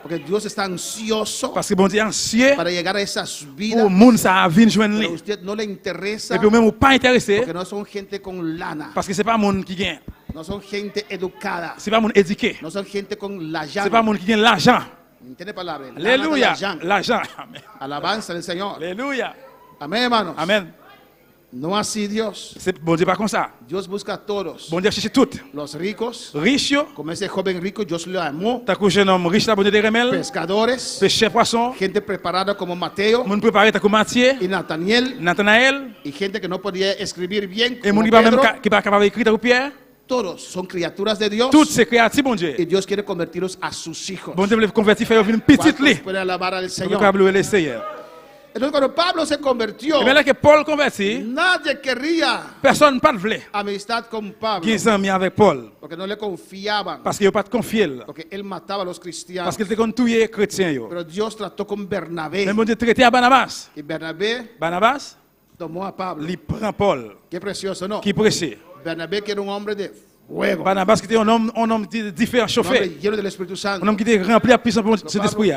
Porque Dios está ansioso Parce que bon Dieu anxieux para llegar a esas vidas. pour moun ça venir joindre Pero a lui. usted no le interesa Et puis même ou pas intéressé porque no son gente con lana. parce que c'est pas moun qui gagne. No son gente educada. C'est pas moun éduqué. No son gente con la C'est pas llama. moun qui gagne l'argent. ¿Entiende palabra? Lana con Alléluia. la llama. L'argent. Amen. Alabanza del Señor. Alléluia. Amén, hermanos. Amen. No así Dios. C'est bon Dieu pas comme ça. Dios busca a todos. Bon Dieu cherche tout. Los ricos, Riche yo, como ese joven rico, Dios lo amó. t'as couché un homme riche là bon Dieu te remel. Pescadores, Pêcher poisson. gente preparada como Mateo Moun préparé t'as comme Mathieu, y Nataniel, Nathanaël. y gente que no podía escribir bien, Et como moun qui pas même Pedro. qui pas capable d'écrire t'as Pierre. Todos son criaturas de Dios. Toutes ces créatures bon Dieu. Y Dios quiere convertirlos a sus hijos. Bon Dieu veut convertir faire une petite ¿Cuántos lit. pueden alabar al Pour Señor? capable le Seigneur. Entonces cuando Pablo se convirtió, Et bien là que Paul converti, nadie quería personne pas voulait amistad con Pablo. qui amis avec Paul Porque no le confiaban. parce qu'il pas de confier. Porque él mataba a los cristianos. Parce qu'il était comme tous les chrétiens yo. Pero Dios trató con Bernabé. Mais bon Dieu traité à Barnabas. Y Bernabé Barnabas, tomó a Pablo. il prend Paul Qué precioso, ¿no? qui prêchait. Bernabé que era un hombre de fuego. Barnabas qui était un homme différent, Un chauffé. hombre lleno del Espíritu Un Santo. homme qui était rempli à puissance de cet Pablo, esprit.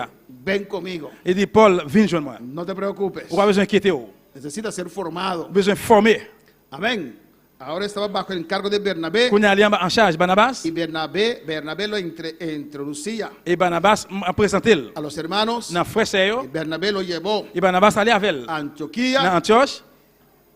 ven conmigo. Il dit Paul, viens joindre moi. No te preocupes. On pas besoin d'inquiéter. On Necesitas ser formado. a besoin de former. Amén. Ahora estaba bajo el encargo de Bernabé. Qu'on est allé en charge Barnabas Y Bernabé lo introducía et Barnabas a présenté a los hermanos. dans frère Y et Bernabé lo llevó Barnabas allait avec elle a dans Antioquía. Antioche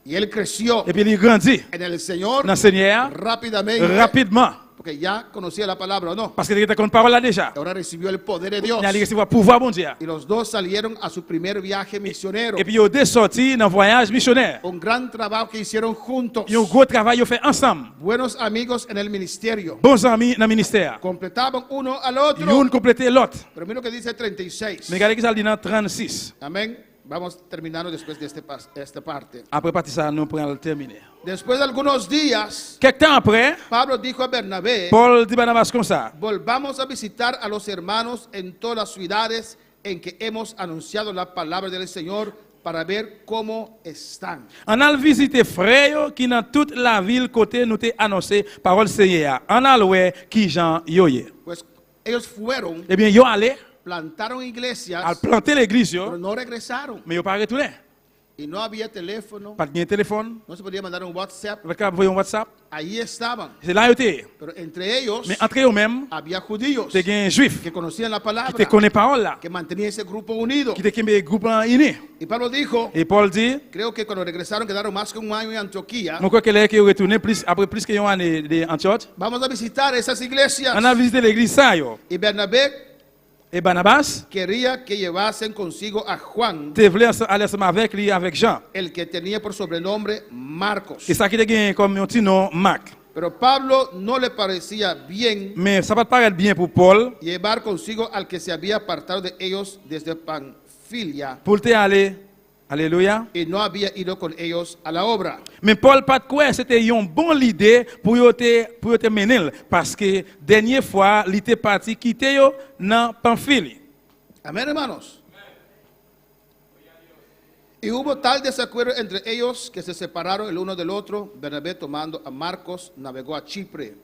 Y él creció et puis il grandit en el Señor dans le Seigneur rápidamente. rapidement Porque ya conocía la palabra, ¿o no? parce qu'il était con parole là déjà. Ahora recibió el poder de Dios. Il allait recevoir pouvoir bon Dieu. Y los dos salieron a su primer viaje misionero. Et puis ils ont sorti dans voyage missionnaire. Un gran trabajo que hicieron juntos. Ils ont un gros travail ils ont fait ensemble. Buenos amigos en el ministerio. Bons amis dans le ministère. Completaban uno al Ils otro. ont complété l'autre. Pero mira lo que dice 36. Mais regardez que ça dit dans 36. Amén. Vamos terminando después de esta parte. Après partir ça nous pourrons le terminer. Después de algunos días, Quelque temps après, Pablo dijo a Bernabé, Paul dit Barnabas comme ça. volvamos a visitar a los hermanos en todas las ciudades en que hemos anunciado la palabra del Señor para ver cómo están. On a visité frère qui dans toute la ville côté nous t'ai annoncé parole Seigneur. On a loué qui Jean yoye. Pues ellos fueron, Eh bien yo allé plantaron iglesias, à planter l'église pero yo, no regresaron. mais yo pas retourné. Y no había teléfono, Pas de téléphone, no se podía mandar un WhatsApp. pas de un WhatsApp. Ahí estaban. C'est là yo t'ai. Pero entre ellos Mais entre eux même, había judíos t'es un juif que conocían la qui palabra, te connaît parole là, que mantenía ese grupo unido. qui te un groupe uni. Y Pablo dijo, Et Paul dit, creo que cuando regresaron quedaron más que un año en Antioquía. je crois que là qui retourné plus après plus que une année de Antioche. Vamos a visitar esas iglesias. On a visité l'église ça yo. Y Bernabé Et Barnabas, quería que llevasen consigo a Juan, te voulait aller ensemble avec lui, avec Jean. el que tenía por sobrenombre Marcos. Et ça qui te gagne comme un petit nom, Marc. Pero Pablo no le parecía bien Mais ça va te paraître bien pour Paul, llevar consigo al que se había apartado de ellos desde Panfilia pour te aller. Alléluia. y no había ido con ellos a la obra. Mais Paul pas de quoi, c'était une bonne idée pour te mener parce que dernière fois, il était parti quitter yo dans Pamphylie. Amén, hermanos. Y hubo tal desacuerdo entre ellos que se separaron el uno del otro. Bernabé, tomando a Marcos, navegó a Chipre.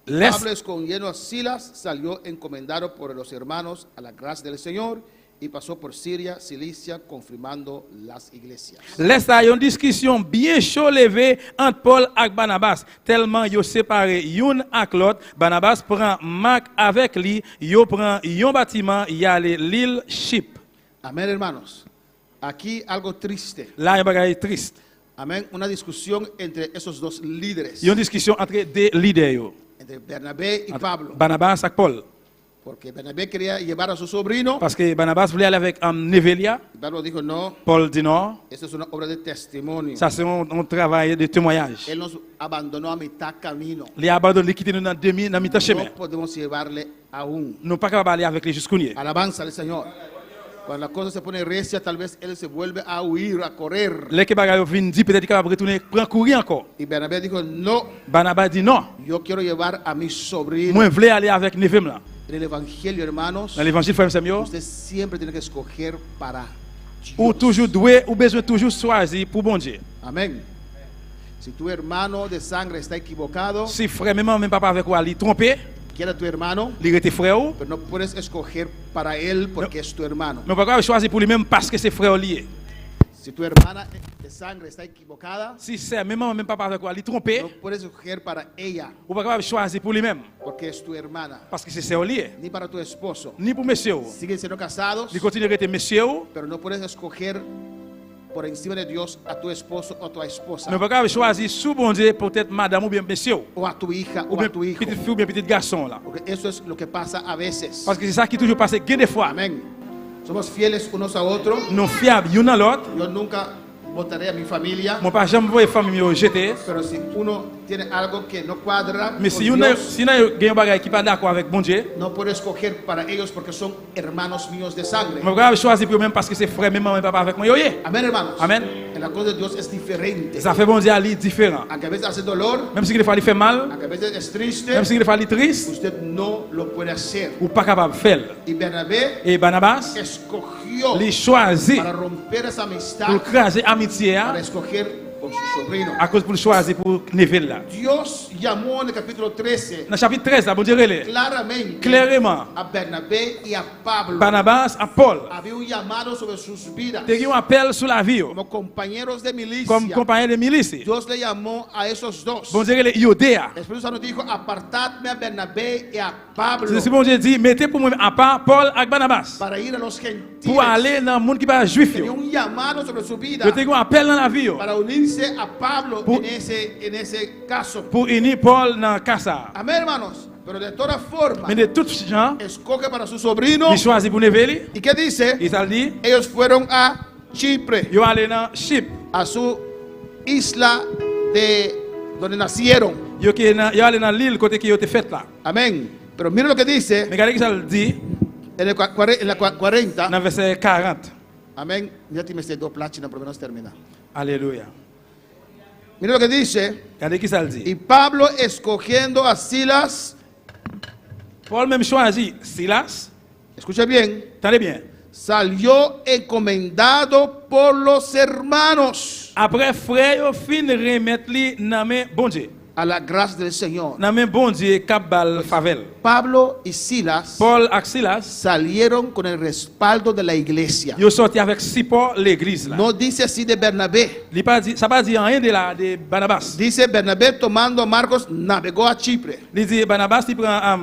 Les- Pablo, escogiendo a Silas, salió encomendado por los hermanos a la gracia del Señor y pasó por Siria, Cilicia, confirmando las iglesias. Laisse une discussion bien chaud levée entre Paul et Barnabas. Tellement ils séparé une avec l'autre. Barnabas prend Marc avec lui. Ils prend un bâtiment, y a l'île Chypre. Amén, hermanos. Aquí algo triste. Là, il y a un bagage triste. Amén. Una discusión entre esos dos líderes, Il y a une discussion entre deux leaders. entre Bernabé y Pablo. Barnabas et Paul. Porque Bernabé quería llevar a su sobrino. Parce que Barnabas voulait aller avec Nevelia. Y Pablo dijo, no, Paul dit non. esto es una obra de testimonio. Ça, c'est un travail de témoignage. Él nos abandonó a mitad camino. Les abandonnés qui étaient dans demi, dans mi-temps chemin. No podemos llevarle aún. Nous ne pouvons pas capable d'aller avec les jusqu'au nier. Alabanza al Señor. Cuando la cosa se pone recia, tal vez él se vuelve a huir, a correr. Les qui bagaille viennent dire peut-être qu'il va retourner prendre courir encore. Y Bernabé dijo, no, Barnabas dit non. yo quiero llevar a mi sobrino. Moi, je voulais aller avec Nevem là. En el Evangelio, hermanos, Dans l'évangile, frère Samuel, usted siempre tiene que escoger para ou Dios. toujours doué, ou besoin toujours choisir pour bon Dieu. Amén. Si tu hermano de sangre está equivocado, Si frère, même papa avec quoi, il trompé, quiera tu hermano, il était frère, ou, pero no puedes escoger para él porque es tu hermano. mais pas choisir pour lui-même parce que c'est frère lié. Si tu hermana de sangre está equivocada, Si c'est même papa avec quoi, il trompé, no puedes escoger para ella ou pas choisir pour lui-même porque es tu hermana, parce que c'est frère lié. ni para tu esposo. Ni pour monsieur, ou. Siguen siendo casados, Il continue à être monsieur, ou, pero no puedes escoger por encima de Dios a tu esposo o a tu esposa, mais pas choisir sous bon Dieu peut-être madame ou bien monsieur, o a tu hija ou o bien a tu hijo, petite fille ou bien petit garçon là. porque eso es lo que pasa a veces. Parce que c'est ça qui toujours passe gain des fois. Amén. Somos fieles unos a otros. Nous fiables l'un à l'autre. Yo nunca votaré a mi familia, Mon pas jamais voir famille au jeter. pero si uno tiene algo que no cuadra Mais con si on Dios, si on a un bagage qui pas d'accord avec bon Dieu, no puedo escoger para ellos porque son hermanos míos de sangre. je vais choisir pour même parce que c'est frère même maman papa avec moi. Yoye. Amén, hermanos. Amen. En la cosa de Dios es diferente. Ça fait bon Dieu ali différent. Aunque a veces hace dolor, Même si il fallait faire mal, aunque a veces es triste, même si il fallait triste, usted no lo puede hacer. ou pas capable de faire. Y Bernabé Et Barnabas, escogió il choisit para romper esa amistad, pour craser amitié para escoger con su sobrino. à cause pour choisir pour Neville là. Dios llamó en el capítulo 13 Dans le chapitre 13, là, bon Dieu relève claramente clairement a Bernabé y a Pablo. Barnabas à Paul. Había un llamado sobre sus vidas Il y a un appel sur la vie como compañeros de milicia. comme compagnon de milice. Dios le llamó a esos dos. Bon Dieu relève Yodéa. El Espíritu Santo dijo, apartadme a Bernabé y a Pablo C'est ce que bon Dieu dit, mettez pour moi à part Paul et Barnabas. para ir a los gentiles. Pour aller dans le monde qui n'est pas juif. Tenía Yo un llamado sobre su vida tengo un appel dans la vie para unirse a Pablo Pour- en ese caso. pour unir Paul dans le cas ça. Amén, hermanos. Pero de todas formas, Mais de tous les gens, escoge para su sobrino. ils choisissent pour Neville. ¿Y qué dice? Ils ont dit, Ellos fueron a Chipre, ils aller dans Chypre. a su isla de donde nacieron. Ils aller dans l'île côté qui ont été faite là. Amén. Pero mire lo que dice Mais regardez ce qu'il dit en la 40. dans verset 40. Amén. Ya te me sé dos páginas, por lo menos termina. Alléluia. Mire lo que dice. Regardez ce qu'il dit. Y Pablo, escogiendo a Silas, Paul même choisit Silas. escucha bien, Attendez bien. salió encomendado por los hermanos Après frère, fin remettre lui dans main bon Dieu. a la gracia del Señor. Dans main bon Dieu cap bal favel. Pablo y Silas Paul et Silas, salieron con el respaldo de la iglesia. ils sorti avec support l'église là. No dice así de Bernabé. Il pas dit, ça pas dit rien de Barnabas. Dice Bernabé tomando a Marcos navegó a Chipre. Il dit Barnabas il prend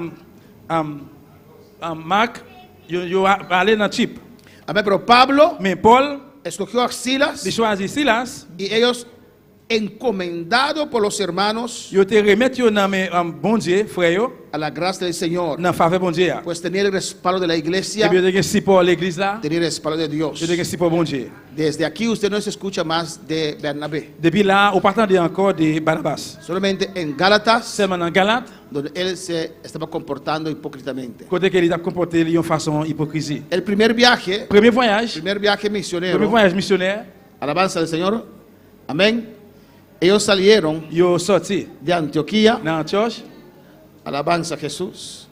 Marc, il aller dans Chypre. Amén. Pero Pablo Mais Paul, escogió a Silas il choisit Silas y ellos encomendado por los hermanos Yo te remettre yo dans mes bon Dieu, frère yo, a la gracia del Señor. dans faveur bon Dieu. Pues tener el respaldo de la Et iglesia, bien de support l'église là, tener el respaldo de Dios. je de support bon Dieu. Desde aquí usted no se escucha más de Bernabé. Depuis là, on partait encore de Barnabas. Solamente en Gálatas, Seulement dans Galate, donde él se estaba comportando hipócritamente. côté qu'il a comporté de façon hypocrisie. El primer viaje Premier voyage misionero, missionnaire, alabanza del Señor, amén. Ellos salieron yo sorti de Antioquía, dans Antioche, alabanza a Jesús.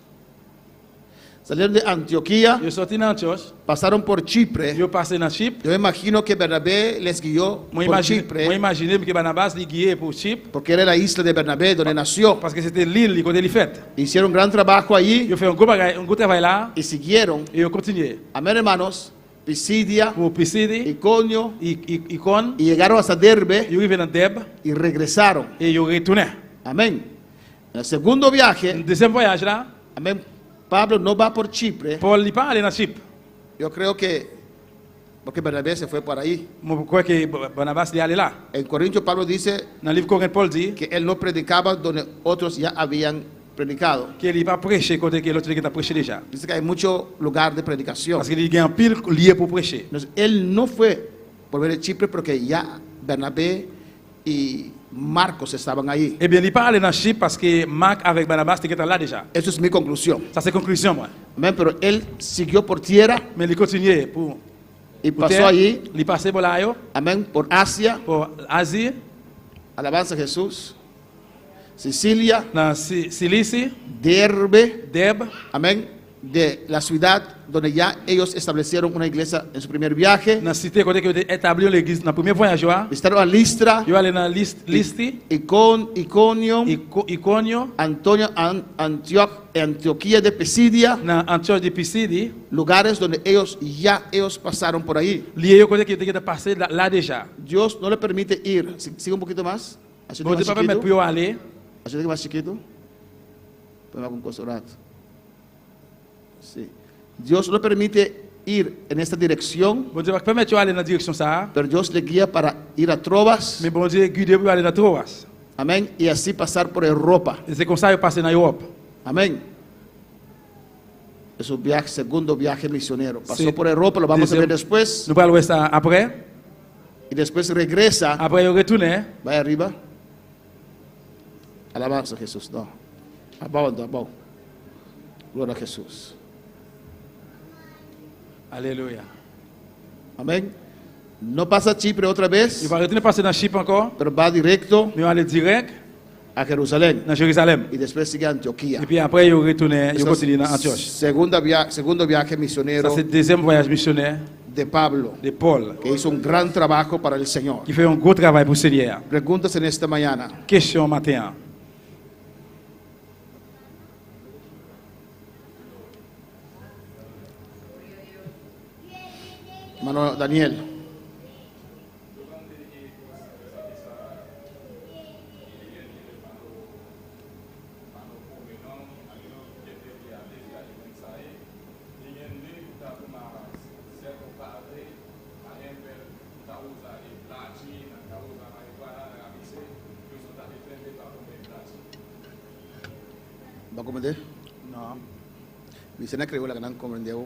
Salieron de Antioquía, yo sorti dans Antioche, pasaron por Chipre. yo passé dans Chypre. Yo imagino que Bernabé les guió Moi por imagine Chipre, que Barnabas li guié pour Chypre porque era la isla de Bernabé donde nació. parce que c'était l'île côté li fait. Hicieron un gran trabajo allí Yo fait un gros travail là y siguieron. et yo continué Amén, hermanos. Pisidia, pour Pisidia, Iconio, Icône, y llegaron hasta Derbe yo arrivé dans Deb y regresaron. et yo retourné. Amén. En el segundo viaje, Deuxième voyage là, amén, Pablo no va por Chipre. Paul li pas allé dans Chypre. Yo creo que, porque Bernabé se fue por ahí. Moi crois que Barnabas li allé là. En Corintios Pablo dice Dans le livre Corinthiens, Paul dit que él no predicaba donde otros ya habían predicado. qu'il n'a pas prêché côté que l'autre qui a prêché déjà. Dice que hay mucho lugar de predicación. Parce qu'il y a un pile lié pour prêcher. Entonces, él no fue por ver Chipre porque ya Bernabé y Marcos estaban ahí. Eh bien, il n'est pas allé dans Chypre parce que Marc avec Barnabas étaient là déjà. Eso es mi conclusión. Ça c'est conclusion moi. Amén, pero él siguió por tierra Mais il continue pour y pasó allí, il passé por là yo, amén, por Asia, pour Asie, alabanza a Jesús, Sicilia, dans Cilicie, Derbe, Deb, amén, de la ciudad donde ya ellos establecieron una iglesia en su primer viaje. dans cité côté que établi l'église dans premier voyage là. Visitaron a Listra, Yo allé dans Listi, Iconio, Iconio, Antioquía de Pisidia, dans Antioche de Pisidie, lugares donde ellos pasaron por ahí. lié yo côté que était passé là déjà. Dios no le permite ir. Sigue un poquito más. Así Bon Dieu pas permettre pour yo aller. Ayúdame más chiquito. Ponme con cosorato. Sí. Dios no le permite ir en esta dirección, Bon Dieu pas permettre yo aller dans direction ça. pero Dios le guía para ir a Trovas. Mais bon Dieu guide pour aller dans Troas. Amén. Y así pasar por Europa. Et c'est comme ça yo passé dans Europe. Amén. Es un viaje, segundo viaje misionero. Pasó Sí. por Europa, lo vamos a ver Deuxième- después. Nous parlons ça après. Y después regresa. Après yo retourné. Vaya arriba. Alabanza a Jesús. No. Abajo. Gloria a Jesús. Alléluia. Amén. No pasa Chipre otra vez, Il va retourner passer dans Chypre encore. pero va directo Mais on aller direct a Jerusalén. dans Jérusalem. Y después sigue a Antioquía. Et puis après yo retourné, yo Eso continue dans es Antioche. segundo viaje Ça misionero c'est le deuxième voyage missionnaire de Pablo, de Paul que hizo un gran trabajo para el Señor. qui fait un gros travail pour le Seigneur. Preguntas en esta mañana. Question matin. Hermano Daniel. ¿Va a comprender? Non. Dice, no creo que no comprendió.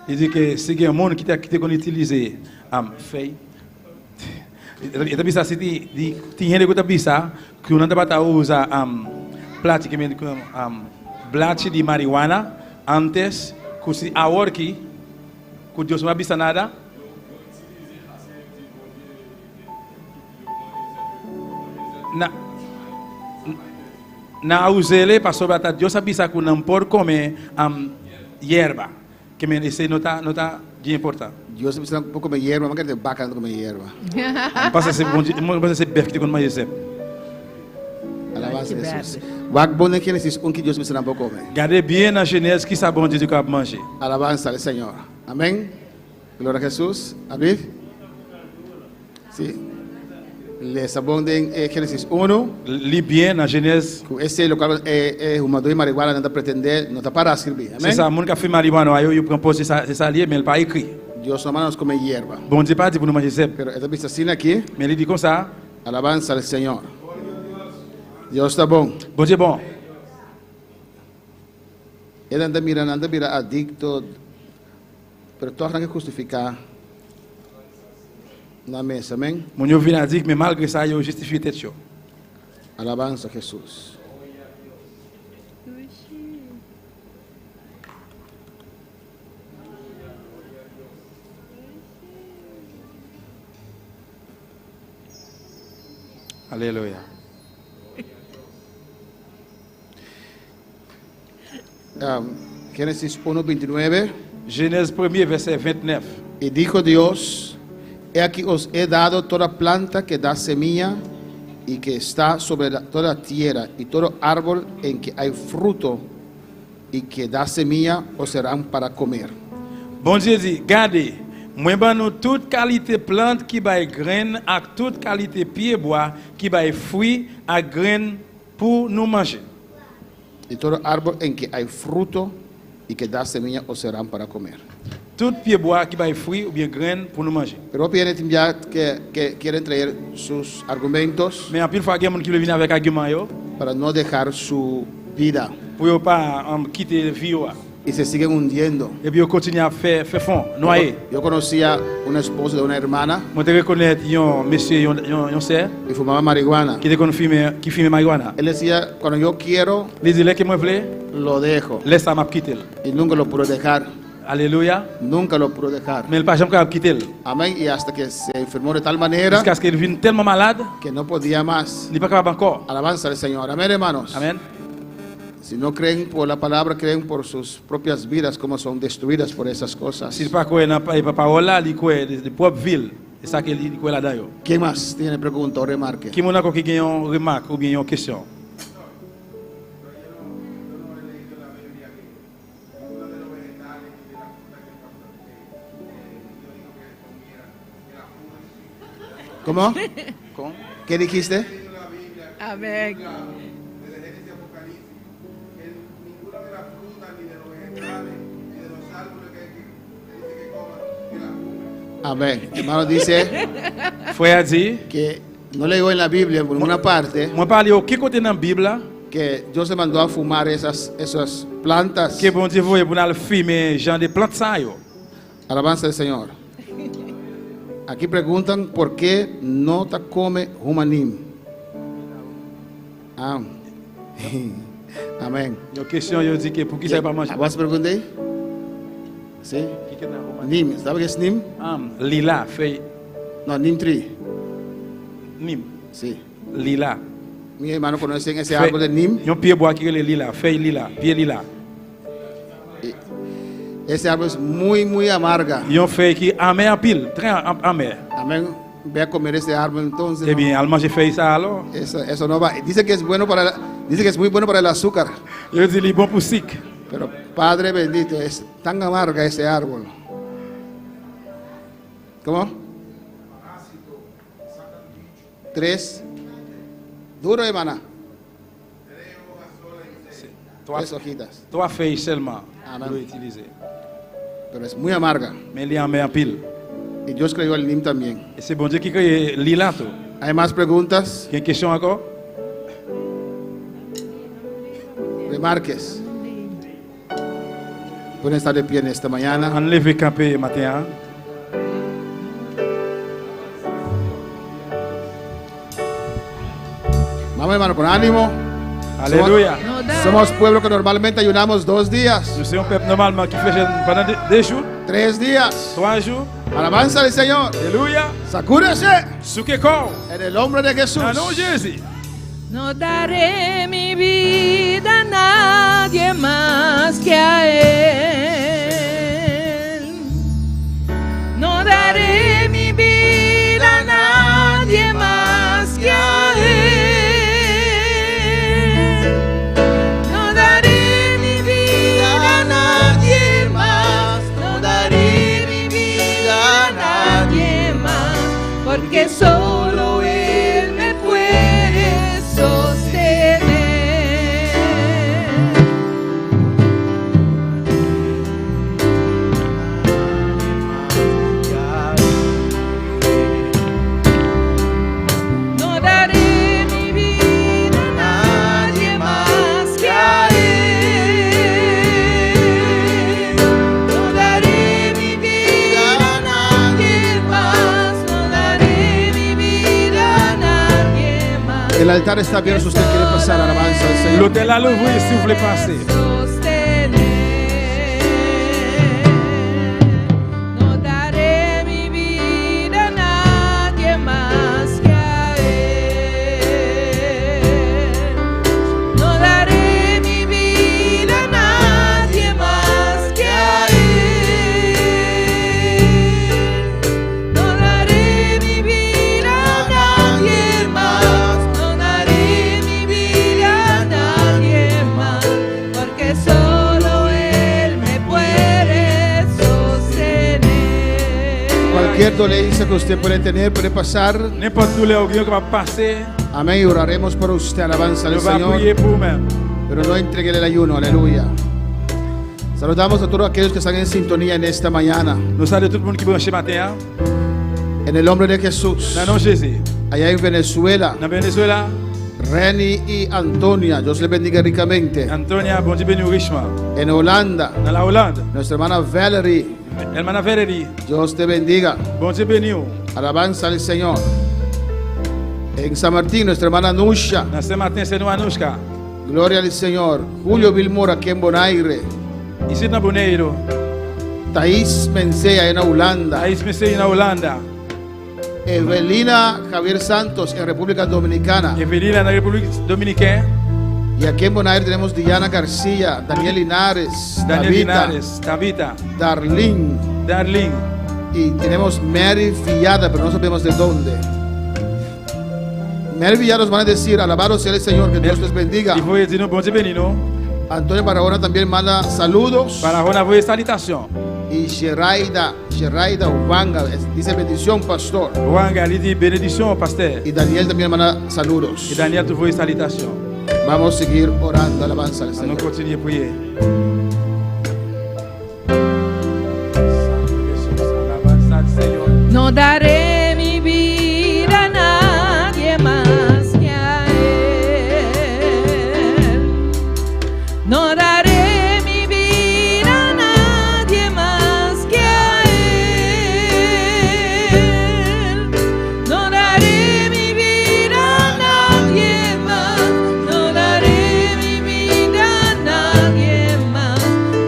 Il dit que si il y a un monde qui t'a utilisé feuille, il t'a dit ça, c'est dit rien de quoi ça, que on n'a pas usé praticamente blate de marihuana antes que se agora que Deus não avisa nada. Na usele passou para Deus avisa que não pode comer hierba, que me esse não tá de importante. Dios me un poco me hierba, que de vaca no come hierba. Passa ser bom, passa ser bem que quando mais é. Alabanza a Jesús. Wag bonen quien es un que Dios me será un poco me. Gardez bien dans Genèse qui ça bon Dieu que manger. Alabanza al Señor. Amén. Gloria a Jesús. Amén. Sí. Les abonde en Génesis 1. Lis bien dans Genèse. Esse local é uma dois marihuana não está pretender, não está para escrever. C'est ça, mon qui fait marijuana, yo prend poser ça, c'est ça lié, mais il pas écrit. Dios no nos come hierba. Bon Dieu pas dit pour nous manger zèbre. Pero esta vista así aquí, Mais il dit comme ça, alabanza al Señor. Dios está bom. bon Dieu bon. Ele anda mira adicto, pero tu arranca justificar na mesa, amém? Mon yo vient à dire mais malgré ça, yo justifie tête yo. Alabanza a Jesús. Alléluia. Génesis 1:29. Genèse 1er verset 29. Y dijo Dios, he aquí os he dado toda planta que da semilla y que está sobre toda la tierra, y todo árbol en que hay fruto y que da semilla os serán para comer. Bon Dieu dit, gardez, moi ban nous toute qualité plante qui baille graine ak toute qualité pied bois qui baille fruit à graine pour nous manger. Y todo árbol en que hay fruto y que da semilla os serán para comer. Tout pied bois qui baille fruit ou bien graine pour nous manger. Pero viene ya que quieren traer sus argumentos Mais en pile fois il y a monde qui veut venir avec argument yo para no dejar su vida pour yo pas quitter vie yo. y se siguen hundiendo. Et puis yo continue à faire fond, noyer. Yo conocía una esposa de una hermana Moi te reconnaître yon monsieur yon sœur y fumaba marihuana. qui fume marijuana. Él decía, cuando yo quiero, Les dit que moi vle, lo dejo. laisse ça m'a quitter. Y nunca lo pudo dejar. Alléluia. Nunca lo pudo dejar. Mais il pas jamais capable quitter. Amén. Y hasta que se enfermó de tal manera Jusqu'à ce qu'il vienne tellement malade, que no podía más. il n'est pas capable encore. Alabanza al Señor. Amén, hermanos. Amen. Si no creen por la palabra, creen por sus propias vidas, como son destruidas por esas cosas. S'il pas croit dans la parole là, il croit de propre ville. C'est ça qu'il croit là-dedans. ¿Quién más tiene pregunta o remarque? Qui mon encore qui a une remarque ou bien une question? ¿Cómo? ¿Qué dijiste? Amén. Amén. Hermano dice Frère dit, que no leyó en la Biblia, en ninguna parte, moi parler au qui côté dans la Bible que Dios se mandó a fumar esas plantas. que bon Dieu voyait pour nous fumer genre de plantes ça yo. Alabanza al Señor. Aquí preguntan por qué no te come humanim. Amén. Une question yo dit que pour qui ça pas manger? ¿Vas a preguntar? Sí. Nim, ¿sabes qué es nim? Lila feuille No, nim tree. nim. Sí. Lila. Mi hermano conocen ese árbol de nim. Un pied bois qui est lila, feuille lila, pied lila. Ese árbol es muy amarga. Une feuille qui amer en pile, très amer. Amén. Ve a comer ese árbol entonces. Eh bien, al manger feuille ça alors. Eso no va. Dice que es bueno dice que es muy bueno para el azúcar. Yo dis il est bon pour sucre. Pero Padre bendito, es tan amarga ese árbol. ¿Cómo? 3. Duro, hermana. 3 hojitas. 3 feuilles seulement. Amen. Doit utiliser. Pero es muy amarga. Mais il y en met en pile. Y Dios creó el nim también. Et c'est bon Dieu qui crée lila tout. ¿Hay más preguntas? Il y a une question encore? Remarques. Pueden estar de pie en esta mañana. On lève camper matin. Vamos, hermano, con ánimo. Alléluia. Somos pueblo que normalmente ayunamos 2 días, Nous sommes un peuple normalement qui fait jeûne pendant 2 jours, 3 días. 3 jours. Alabanza al Señor. Alléluia. Sacúdese Souke corps. en el nombre de Jesús. Dans le nom de Jésus. No daré mi vida a nadie más que a Él. No daré mi vida a nadie más que a Él. No daré mi vida a nadie más. No daré mi vida a nadie más. Porque solo Él El altar está abierto si usted quiere pasar alabanza al Señor. L'hôtel à l'ouvrir si vous voulez passer. No daré mi vida a nadie más que a Él. No daré mi vida a nadie más que a Él. No daré mi vida a nadie más. No daré mi vida a nadie más. Porque solo Él me puede sostener. Cualquier dolencia que usted puede tener puede pasar. N'importe douleur qui va passer, Amén. Y oraremos por usted. Alabanza al on va Señor. prier pour vous-même. Pero no entregue el ayuno. Aleluya. Saludamos a todos aquellos que están en sintonía en esta mañana. Nous saluons tout le monde qui branche matin. En el nombre de Jesús. Dans le nom de Jésus. Allá en Venezuela, Dans Venezuela, Reni y Antonia, Dios les bendiga ricamente. Antonia, bon Dieu bénit richement. En Holanda, Dans la Hollande, nuestra hermana Valerie, Hermana Valérie, Dios te bendiga. bon Dieu bénit. Alabanza al Señor. En San Martín, nuestra hermana Nusha, Dans Saint-Martin, c'est nous Anouchka. gloria al Señor. Julio Vilmora, aquí en Bonaire. Ici dans Bonaire, Thais Mencea, en Holanda. Aïs Messé en Hollande, Evelina Javier Santos, en República Dominicana. Evelina dans la République Dominicaine, Y aquí en Bonaire tenemos Diana García, Daniel Linares, Daniel Davita, Linares, Tabita, Darlene. Darling, Y tenemos Mary Villada, pero no sabemos de dónde. Mary Villada nos van a decir, alabados sea el Señor, que Dios les bendiga. il faut dire nous, bon Dieu bénit nous. Antonio Barahona también manda saludos. Par la envoyer salutation. Y Sheraida Ubanga dice bendición, pastor. Wanga, il dit bénédiction, pasteur. Y Daniel también manda saludos. Et Daniel, tu envoyer salutation. Vamos a seguir orando, alabanza al On Señor. continue à prier. No daré mi vida a nadie más que a Él. No daré mi vida a nadie más que a Él. No daré mi vida a nadie más. No daré mi vida a nadie más.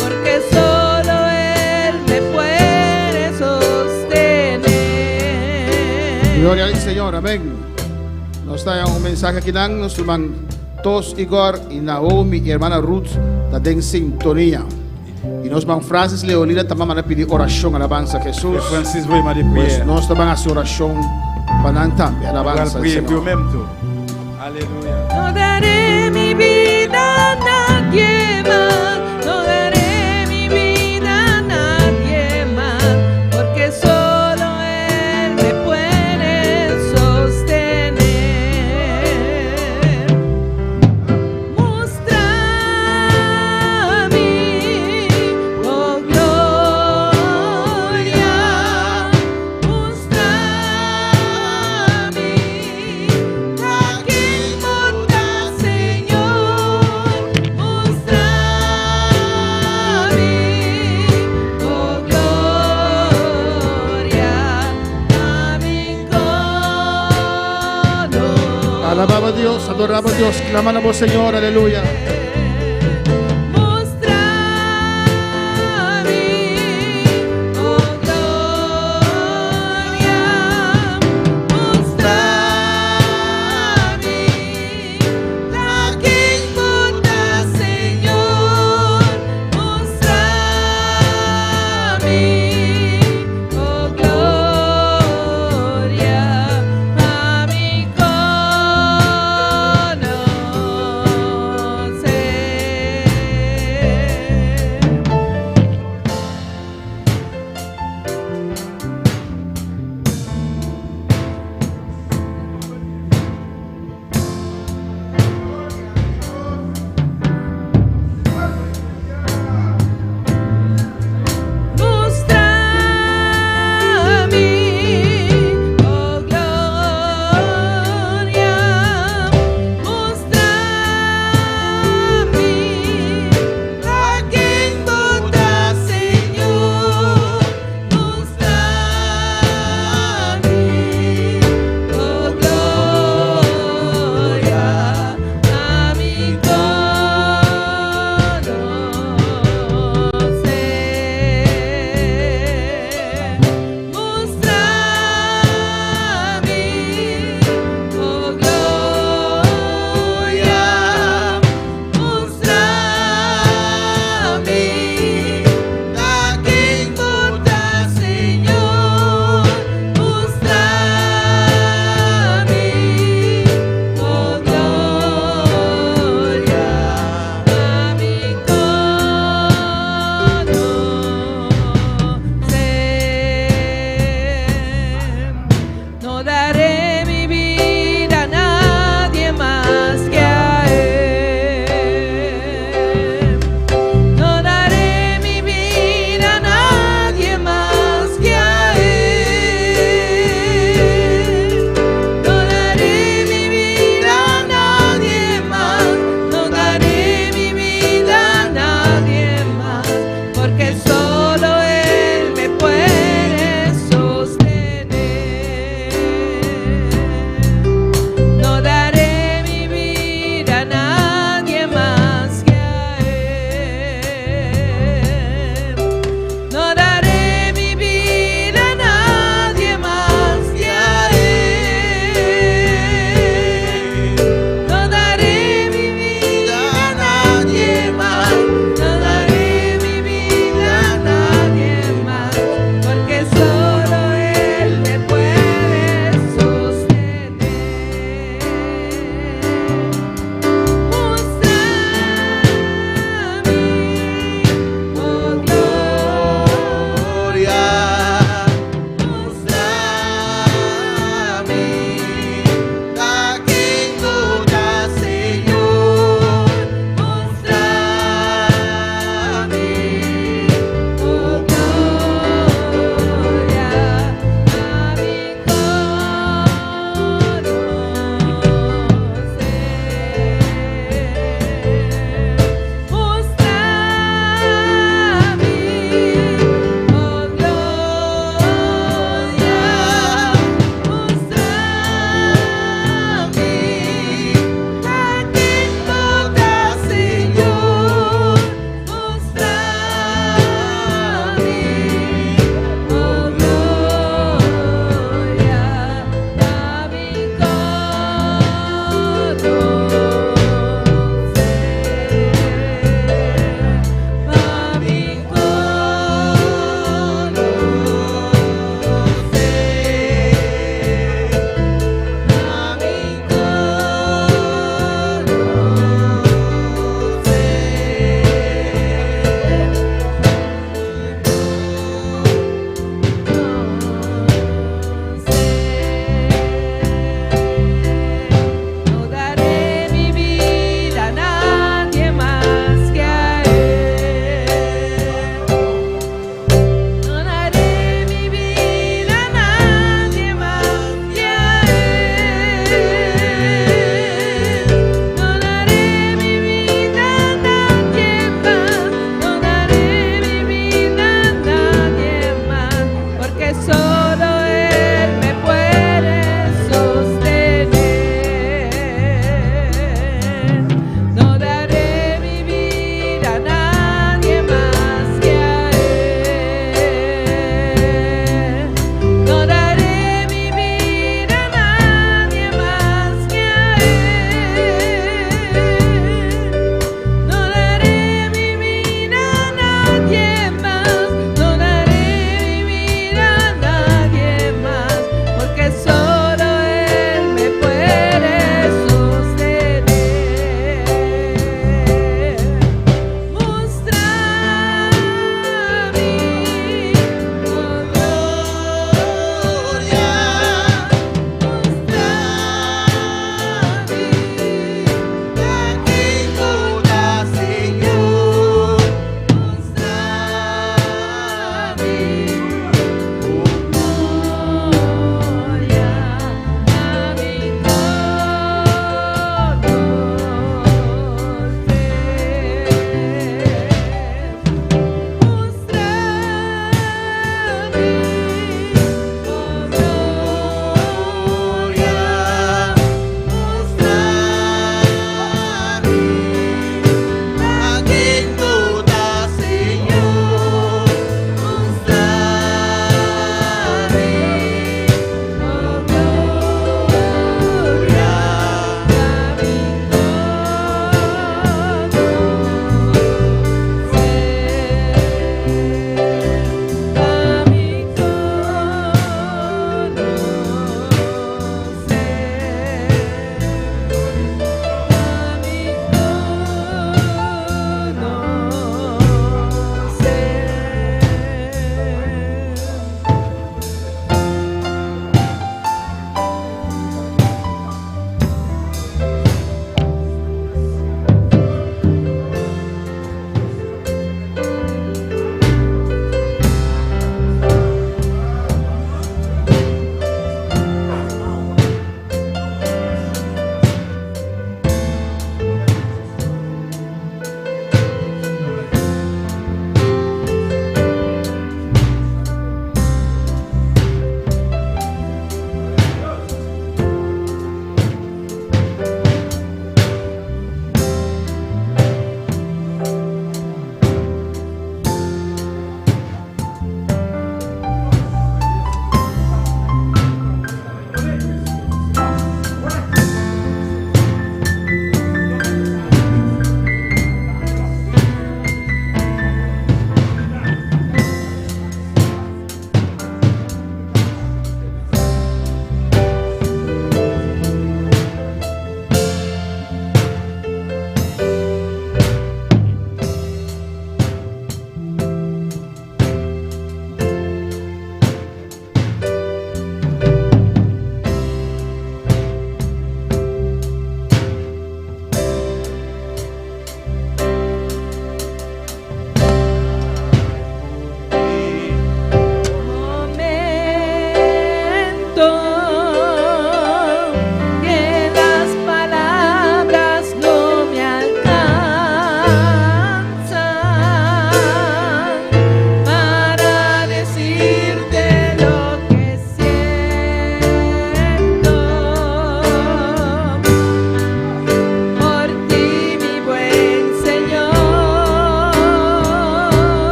Porque solo Él me puede sostener. Gloria al Señor, amén. Nos trae un mensaje aquí, dan nos hermanos Tos Igor y Naomi y hermana Ruth, está en sintonía. Y nos van Francis Leonida también van a pedir oración, alabanza a Jesús. Francis, voyez ma Pues prière. nos van a hacer oración para también, On va alabanza al prier pour Señor. même tout. Alléluia. No daré mi vida a nadie más, no daré mi vida a nadie más, porque solo Él me puede sostener. Muéstrame, oh gloria, muéstrame la que importa, Señor, muéstrame, oh gloria, a mi cono. Alabamos a Dios, adoramos a Dios, clamamos Señor, aleluya. Mostrame, oh gloria, mostrame la que importa, Señor, mostrame, oh gloria, a mi conocer.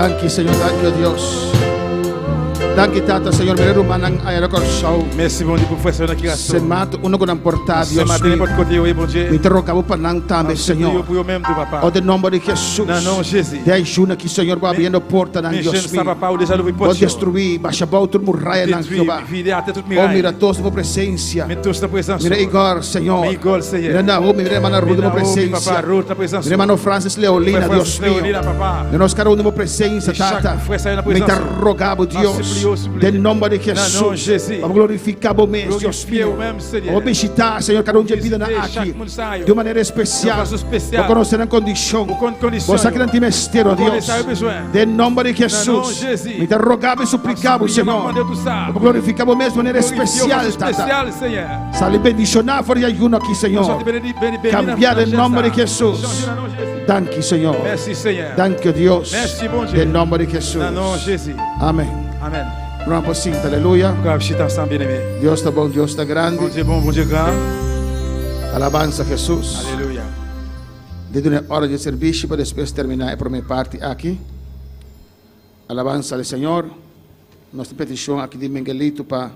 Danke, Señor, danke, Dios. Danke, Tata, Señor, mere rumanang ayara korsau. Merci, bon Dieu, pour faire ça qui reste. Semato uno con portare, Ce Dios matin, mío. n'importe côté, oui, bon Dieu. Mi interrogavo per non tambe, Señor. Pour eux-mêmes, tu, papa. O del nome di Gesù. Dans le nom de Jésus. De ayuna que, Señor, va abriendo porta nan Mes jeunes, Dios ça, mío. papa, ou déjà l'ouvrir O porte. destruir, bashabau tur murraya nan Jehová. Vide à toute Oh, miraille. mira todos tu presencia. Mais tous ta présence. Mira Igor, Señor. Mais Igor, Seigneur. Mira Naomi, mira hermana Ruth, tu Papa, presencia. Ruth, ta présence. Mira hermano Francis Leolina, Dios mío. papa. De nos cada uno presencia, E chaque Tata. frère, ça, il a Me présence. interrogavo, Dios. supplions. Del nome di Dans le nom de Gesù. Jésus. Vamos glorificar o mês, Dios Glorifiez mío. vous-même, Seigneur. O visitar, Señor, cada um de vida Visitez aqui. chaque monde saio. De maneira especial. De façon spéciale. Vou conhecer a condição. Vous compte condition. Você que não tem mesteiro, Vous Deus. connaissez le besoin. De nome de Dans le nom de Jesus. Jésus. Me interrogava e suplicava, Nous Senhor. demandons tout ça. Vamos glorificar o mês de maneira Glorifiez especial, vous Tata. spécial, Seigneur. Sali bendicionar fora e ayuno aqui, Nous Senhor. sommes bénis Cambiar em nome de Jesus. Changer dans le nom de Jésus. Danke, Senhor. Merci, Seigneur. Danke, Deus. Merci, bon Dieu. De nome de Jesus. Dans le nom de Jésus. Amém. Amen. Vamos por cinta, aleluia. Grave, je suis ensemble, bien-aimé. Deus está bom, Deus está Bon grande. Dieu bon, bon Dieu grand. Alabança, Jesus. Alléluia. De uma hora de serviço para depois terminar a minha parte aqui. Alabança ao Senhor. Nossa petição aqui de Miguelito para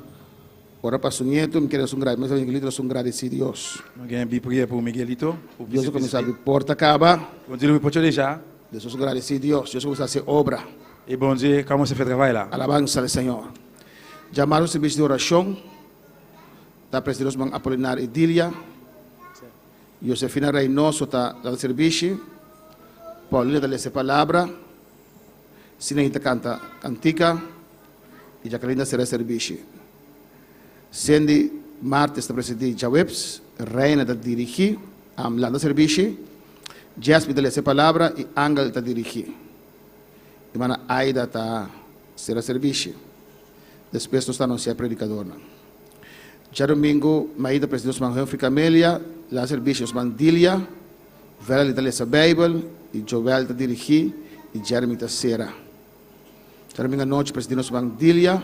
orar para seu neto. Me quero sungrar, mas Miguelito é agradecido a Deus. Nous avons une prière pour Miguelito. Pour Deus começar a visiter. abrir porta acaba. Bon Dieu, nous portons déjà. Deus é agradecido a Deus. Deus começar a fazer obra. Et bon Dieu, comment se fait le travail là? Alabança ao Senhor. Chamar o serviço de oração. Da presidente Osman Apolinar Edilia. Josefina Reynoso está no serviço. Paulina da Lessa Palavra. Sinaíta canta cantica. E Jacqueline será serviço. Sandy Martes está presidindo Jaweps. Reina está dirigir. Amlanda serviço. Jasmine da Lessa Palavra. E Angel está dirigir. Irmã Aida está será serviço. Depois nós estamos a predicadora. Já domingo, Maída presidente Osman Humphrey Camélia, lá serviço Osman Dilia, Vera da Lessa Bible, e Joel está dirigir, e Jeremy está será. Já domingo à noite, presidente Osman Dilia,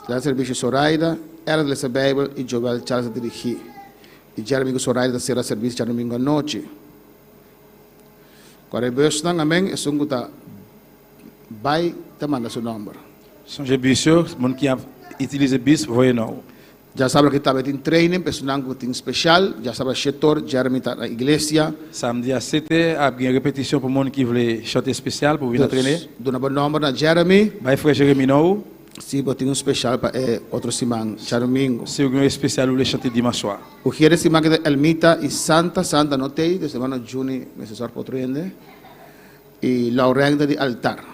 lá serviço Soraida, ela da Lessa Bible, e Joel Charles está dirigir. E Jeremy Soraida será serviço já domingo à noite. Quando é bem, amém, é sungo tá, vai, tá manda seu número. Songez bien sûr, le monde qui a utilisé bis, voyez nous. Já sabe que estava em training, personal que tem especial. Já sabe que Chetor, Jeremy está na igreja. Samedi à 7h, a une répétition pour le monde qui voulait chanter spécial pour venir entraîner. Dona bom número na Jeremy. Vai frère Jérémy nou. Se tem especial para outro semana, já domingo. C'est un spécial où voulait chanter dimanche soir. O que é semana que Elmita e Santa notei, de semana Juni, necessário para outro ende. E Laurenda de Altar.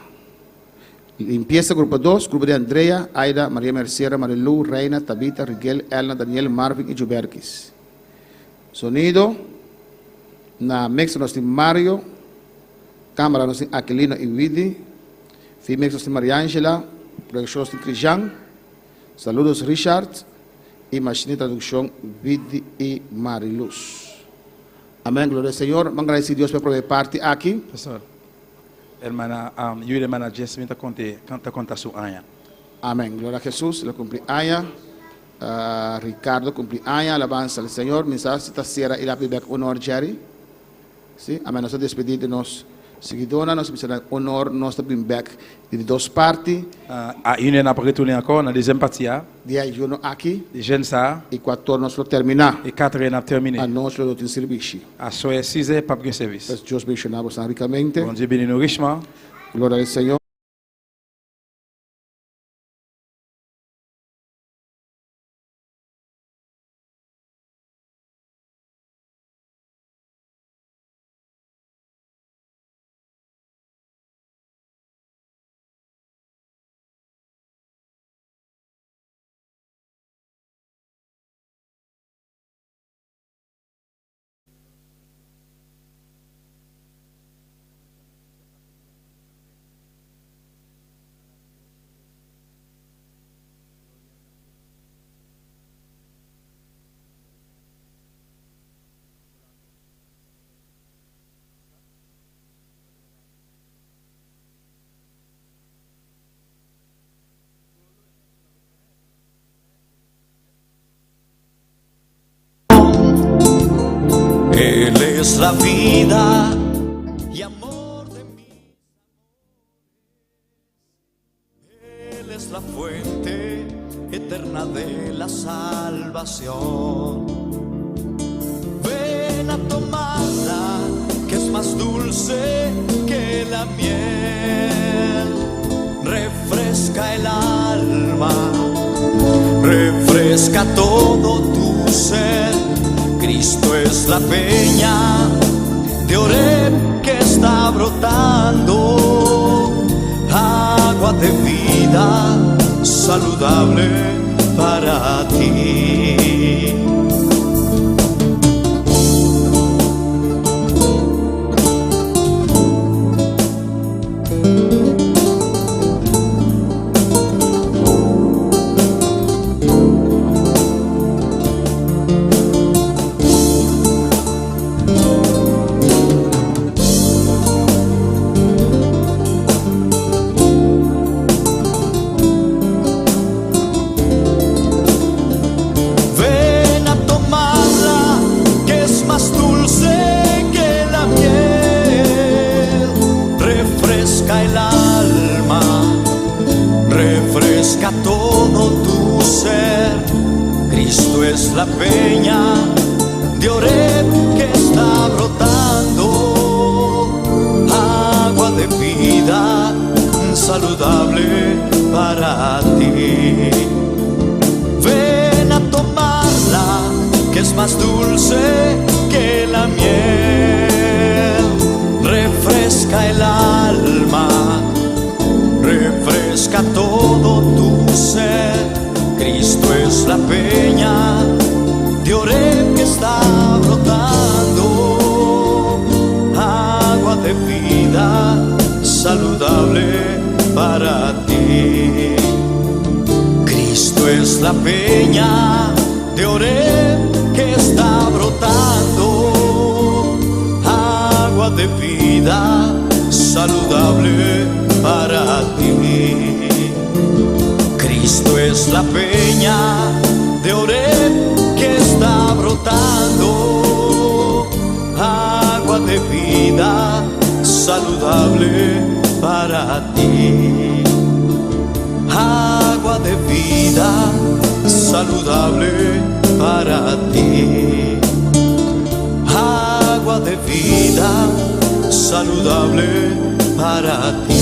Limpieza, grupo 2, grupo de Andrea, Aida, Maria Mercera, Marilu, Reina, Tabita, Rigel, Elna, Daniel, Marvin e Juberkis. Sonido, na mix nós temos Mario, câmara nós temos Aquilino e Widi, Fimex nós temos Mariangela, produção nós temos Cristian, saludos Richard, e machine de tradução Widi e Mariluz. Amém, glória ao Senhor. Vamos agradecer a Deus pela primeira parte aqui. Pastor, hermana, eu e hermana Jess, me conta su año. Amém. Glória a Jesus. Ele cumpre año. Ricardo cumpre año. Alabanza ao Senhor. Mensagem esta sera irá pedir honor Jerry. Sim. Amém. Nós despedir de nós seguidores. Nós precisamos honor nós também back de duas partes. A une n'a pas retourné encore, dans la deuxième partie, De aí eu aqui. les jeunes ça, E 14 nós vamos terminar. et 4 n'a terminé. A nós não tem serviço. À soir 6h, pas de service. Mas Deus mencionava ricamente. Bon Dieu bénit nous richement. Glória ao Senhor. Él es la vida y amor de mí. Ven a tomarla, que es más dulce que la miel. Refresca el alma, refresca todo tu ser. Cristo es la peña de Oreb que está brotando, agua de vida saludable para ti. Todo tu ser. Cristo es la peña de Oreb que está brotando, agua de vida saludable para ti. Ven a tomarla, que es más dulce que la miel. Refresca el alma, refresca todo tu ser. Cristo es la peña de Oreb que está brotando, agua de vida saludable para ti. Cristo es la peña de Oreb que está brotando, agua de vida saludable para ti. Cristo es la peña de Oreb que está brotando, agua de vida saludable para ti. Agua de vida saludable para ti. Agua de vida saludable para ti.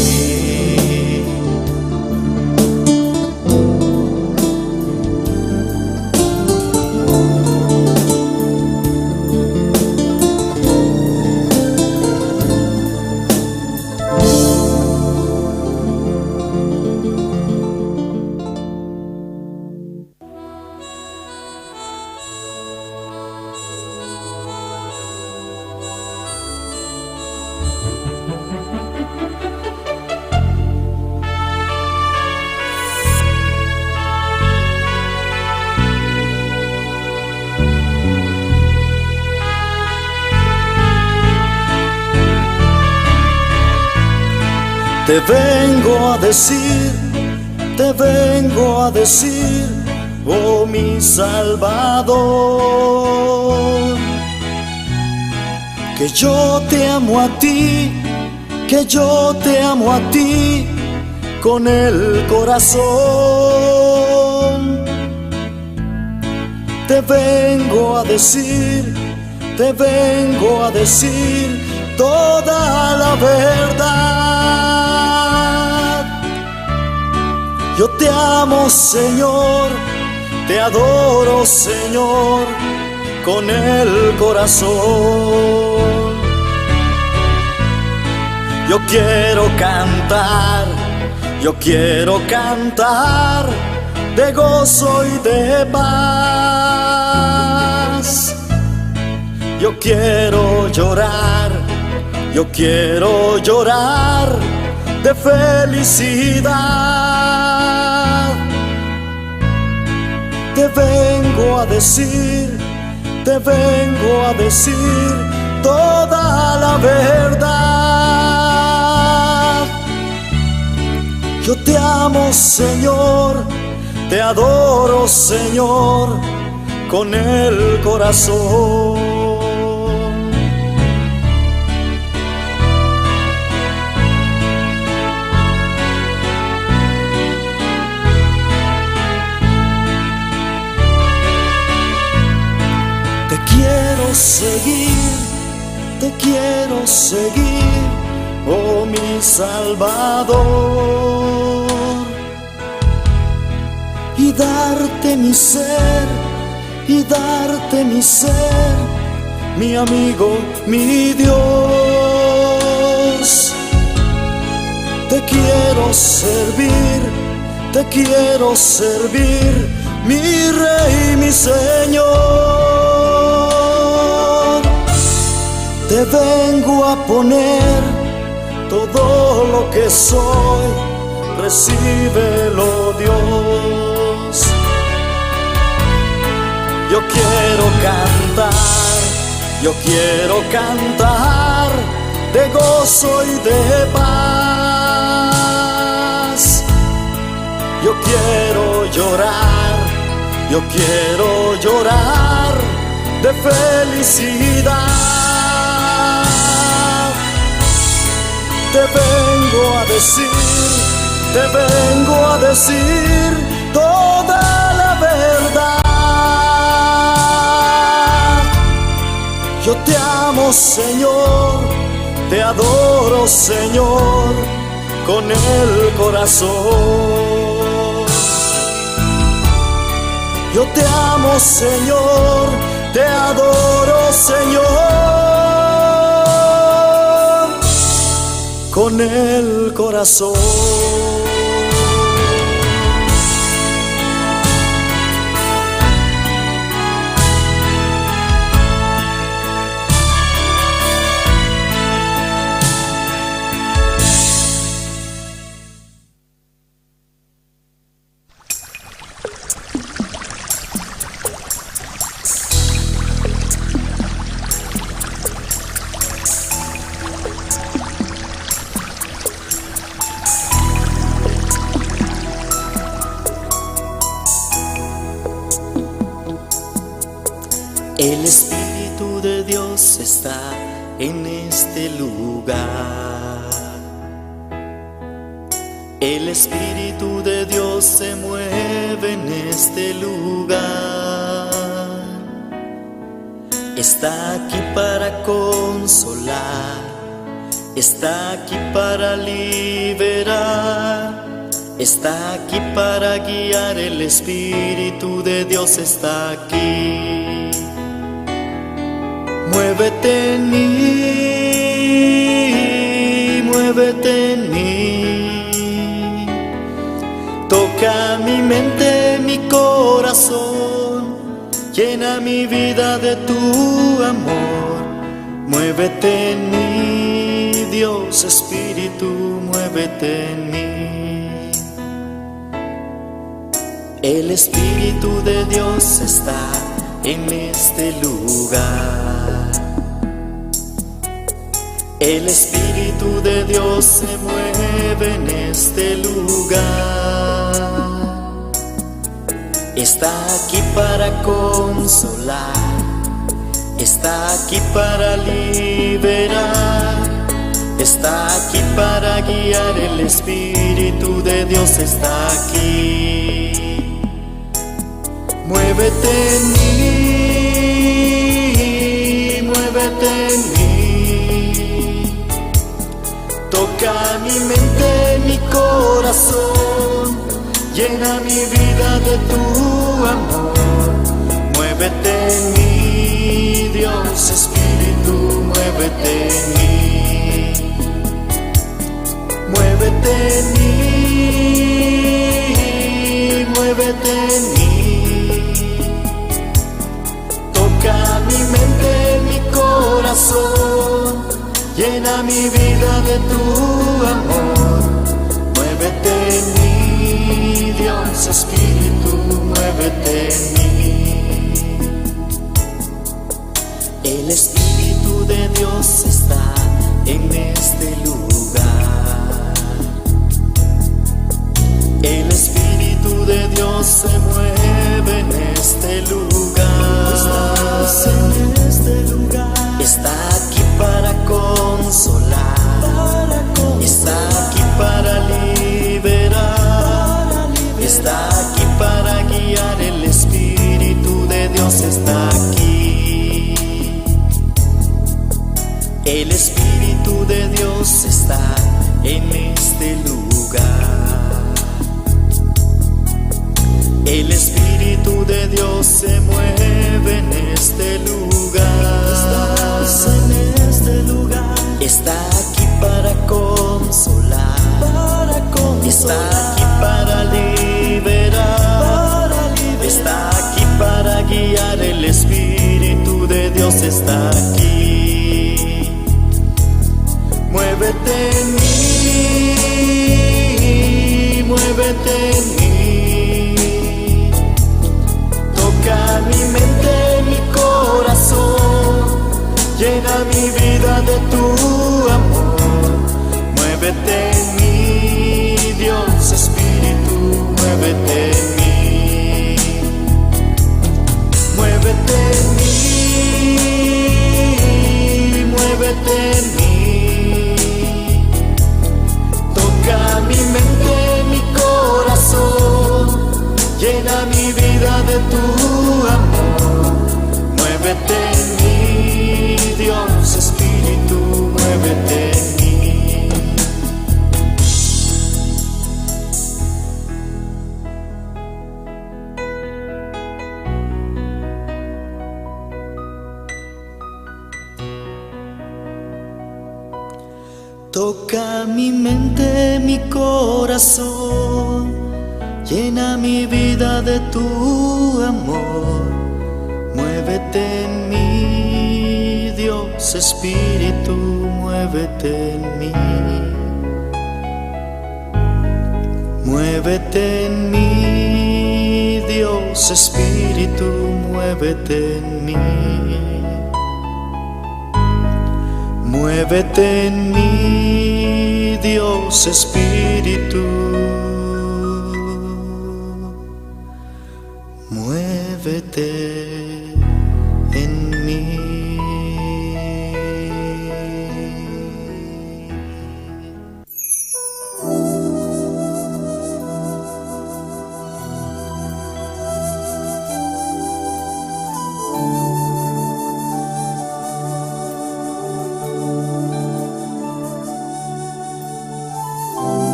Te vengo a decir, oh mi Salvador, que yo te amo a ti, que yo te amo a ti con el corazón. Te vengo a decir toda la verdad. Yo te amo, Señor, te adoro, Señor, con el corazón. Yo quiero cantar de gozo y de paz. Yo quiero llorar de felicidad. Te vengo a decir toda la verdad. Yo te amo, Señor, te adoro, Señor, con el corazón. quiero seguir, oh mi Salvador, y darte mi ser, mi amigo, mi Dios. Te quiero servir, mi Rey, mi Señor. Te vengo a poner todo lo que soy, recíbelo, Dios. Yo quiero cantar de gozo y de paz. Yo quiero llorar de felicidad. Te vengo a decir toda la verdad. Yo te amo, Señor, te adoro, Señor, con el corazón. Yo te amo, Señor, te adoro, Señor, con el corazón. El Espíritu de Dios está en este lugar. El Espíritu de Dios se mueve en este lugar. Está aquí para consolar, está aquí para liberar, está aquí para guiar. El Espíritu de Dios está aquí. Muévete en mí, toca mi mente, mi corazón, llena mi vida de tu amor. Muévete en mí, Dios Espíritu, muévete en mí. El Espíritu de Dios está en este lugar. El Espíritu de Dios se mueve en este lugar. Está aquí para consolar, está aquí para liberar, está aquí para guiar. El Espíritu de Dios está aquí. Muévete en mí, muévete en mí. Toca mi mente, mi corazón, llena mi vida de tu amor. Muévete en mí, Dios Espíritu, muévete en mí. Muévete en mí, muévete en mí. Toca mi mente, mi corazón, llena mi vida de tu amor. Muévete en mí, Dios Espíritu, muévete en mí. El Espíritu de Dios está en este lugar. El Espíritu de Dios se mueve en este lugar. Está aquí para consolar, está aquí para liberar, está aquí para guiar. El Espíritu de Dios está aquí. El Espíritu de Dios está en este lugar. El Espíritu de Dios se mueve en este lugar. Estamos en este lugar. Está aquí para consolar. Está aquí para liberar. Está aquí para guiar. El Espíritu de Dios está aquí. Muévete en mí, muévete en mí. Toca mi mente, mi corazón. Llena mi vida de tu amor. Muévete en mí, Dios Espíritu, muévete en mí. Muévete en mí, muévete en mí. Toca mi mente, mi corazón. Llena mi vida de tu amor. Muévete en mí, Dios Espíritu, muévete en mí. Toca mi mente, mi corazón. Llena mi vida de tu amor. Muévete en mí, Dios Espíritu, muévete en mí. Muévete en mí, Dios Espíritu, muévete en mí. Muévete en mí, Dios Espíritu. Muévete en mí.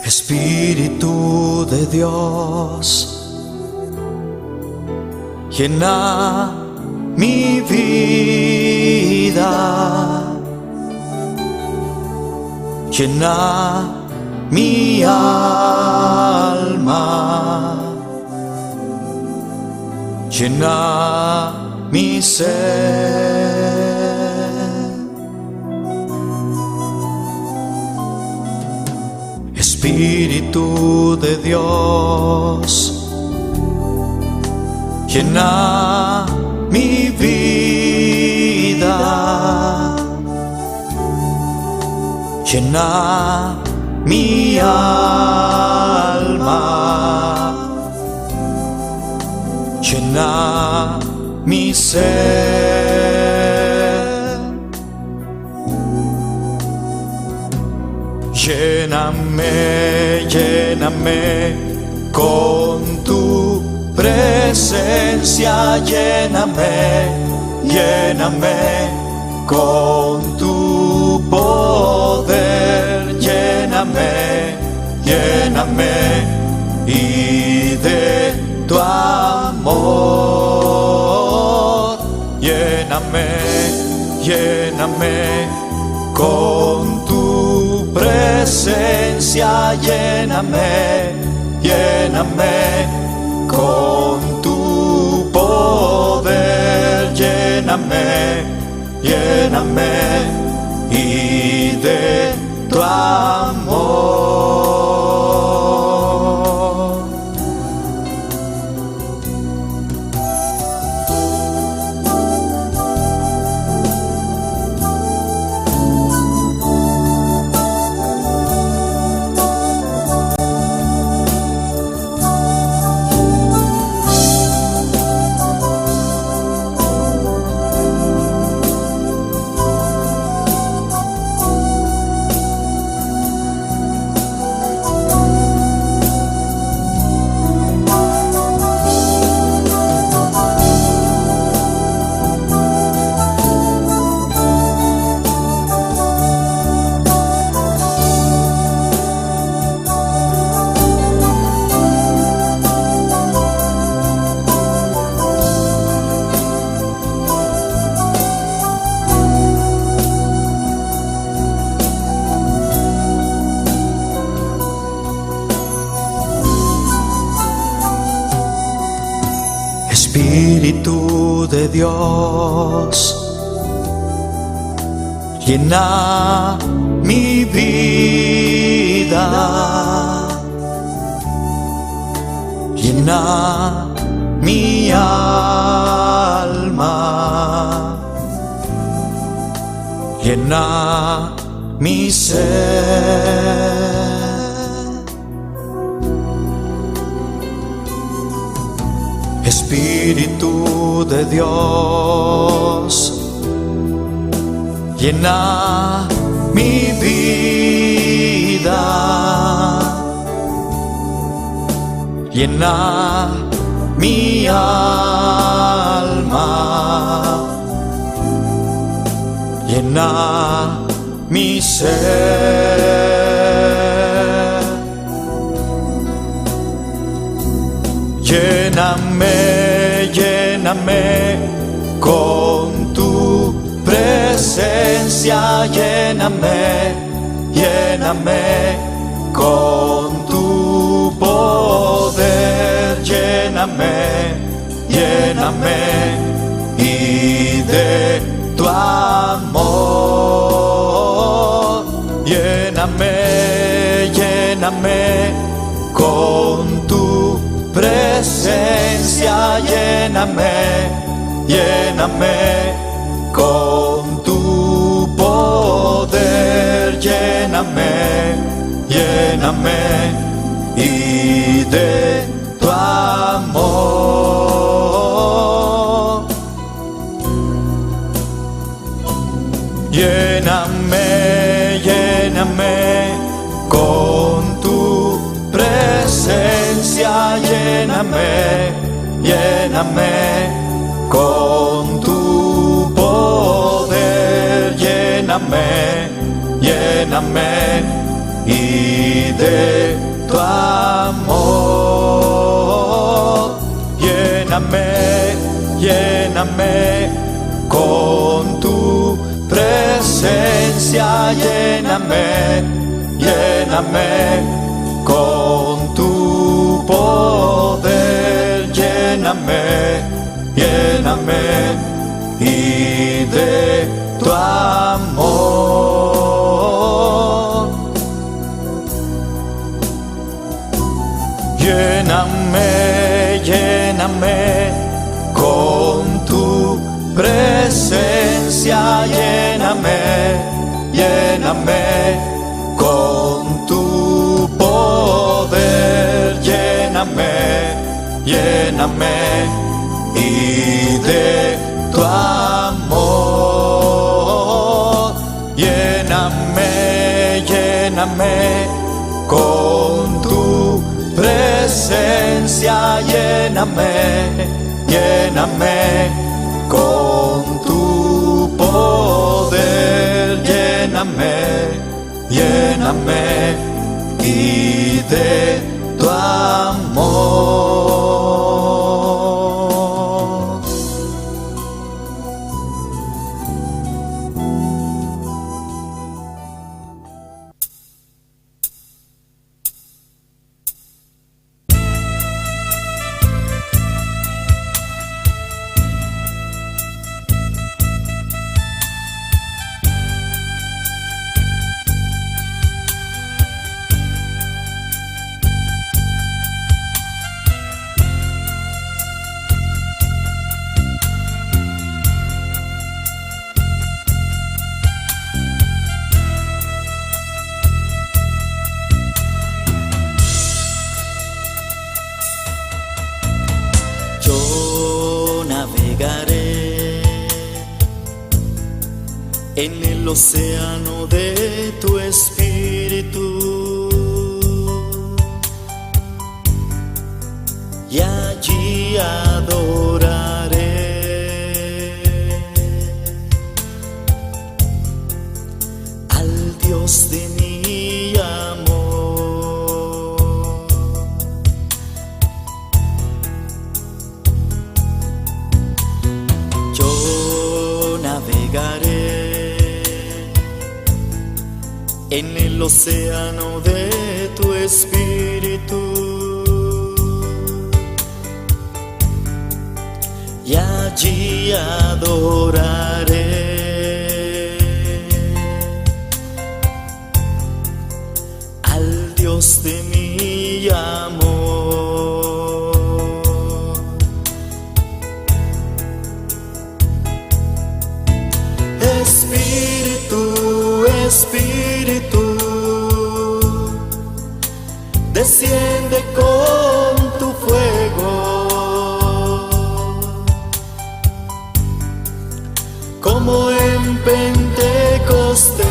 Espíritu de Dios, llena mi vida, llena mi alma, llena mi ser. Espíritu de Dios, llena mi vida, llena mi alma, llena mi ser. Lléname, lléname con tu presencia, lléname, lléname con tu poder, lléname, lléname y de tu amor, lléname, lléname con tu presencia, lléname, lléname con tu poder, lléname, lléname y de tu amor. Espíritu de Dios, llena mi vida, llena mi alma, llena mi ser. Espíritu de Dios, llena mi vida, llena mi alma, llena mi ser. Lléname, lléname con tu presencia, lléname, lléname con tu poder, lléname, lléname y de tu amor, lléname, lléname con tu presencia, lléname, lléname con tu poder, lléname, lléname y de tu amor, lléname, lléname con tu presencia, lléname, lléname con tu poder, lléname, lléname y de tu amor, lléname, lléname con tu presencia, lléname, lléname con tu poder, lléname, lléname y de tu amor, lléname, lléname con tu presencia, lléname, lléname con tu poder, lléname, lléname y de tu amor, lléname, lléname con tu presencia, lléname, lléname con tu poder, lléname, lléname y de tu amor. En el océano de tu espíritu y allí adoraré al Dios de mi amor. Yo navegaré en el océano de tu espíritu y allí adoraré al Dios de mi amor. Espíritu, Espíritu, desciende con tu fuego, como en Pentecostés,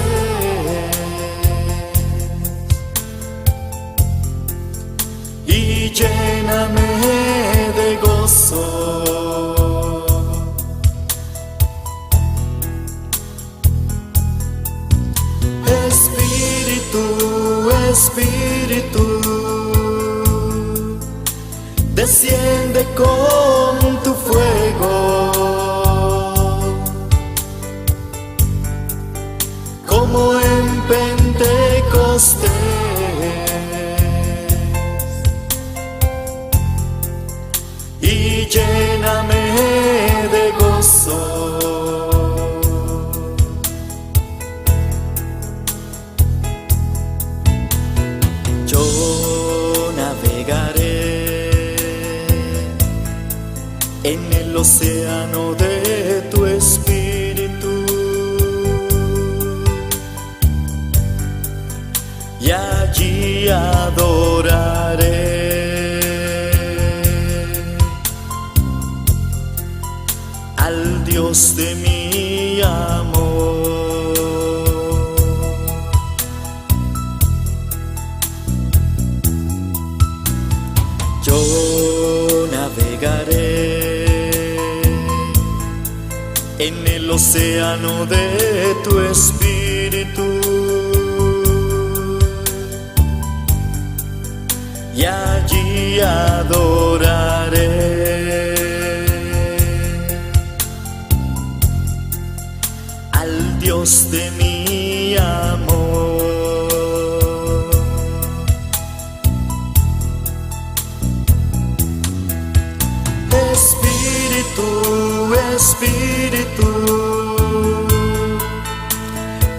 y lléname de gozo. Espíritu, Espíritu, desciende con tu fuego, como en Pentecostés, y lléname de gozo. Yo navegaré en el océano de tu espíritu, y allí adoraré al Dios de mi amor. Yo navegaré en el océano de tu espíritu, y allí adoraré al Dios de mi amor. Espíritu, Espíritu,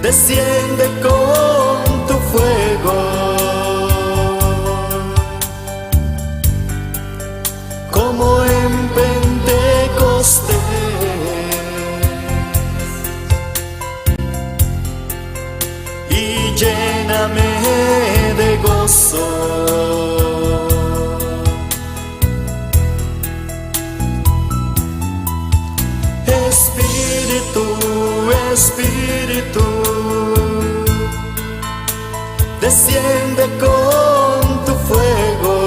desciende con tu fuego, como en Pentecostés, y lléname de gozo. Espíritu, Espíritu, desciende con tu fuego,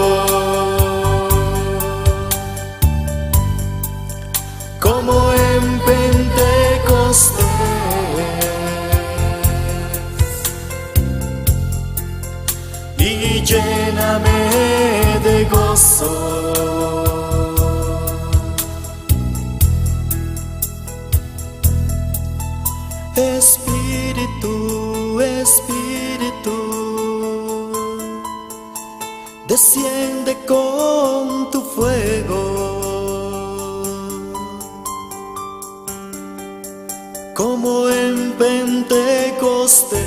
como en Pentecostés, y lléname de gozo. Espíritu, Espíritu, desciende con tu fuego, como en Pentecostés,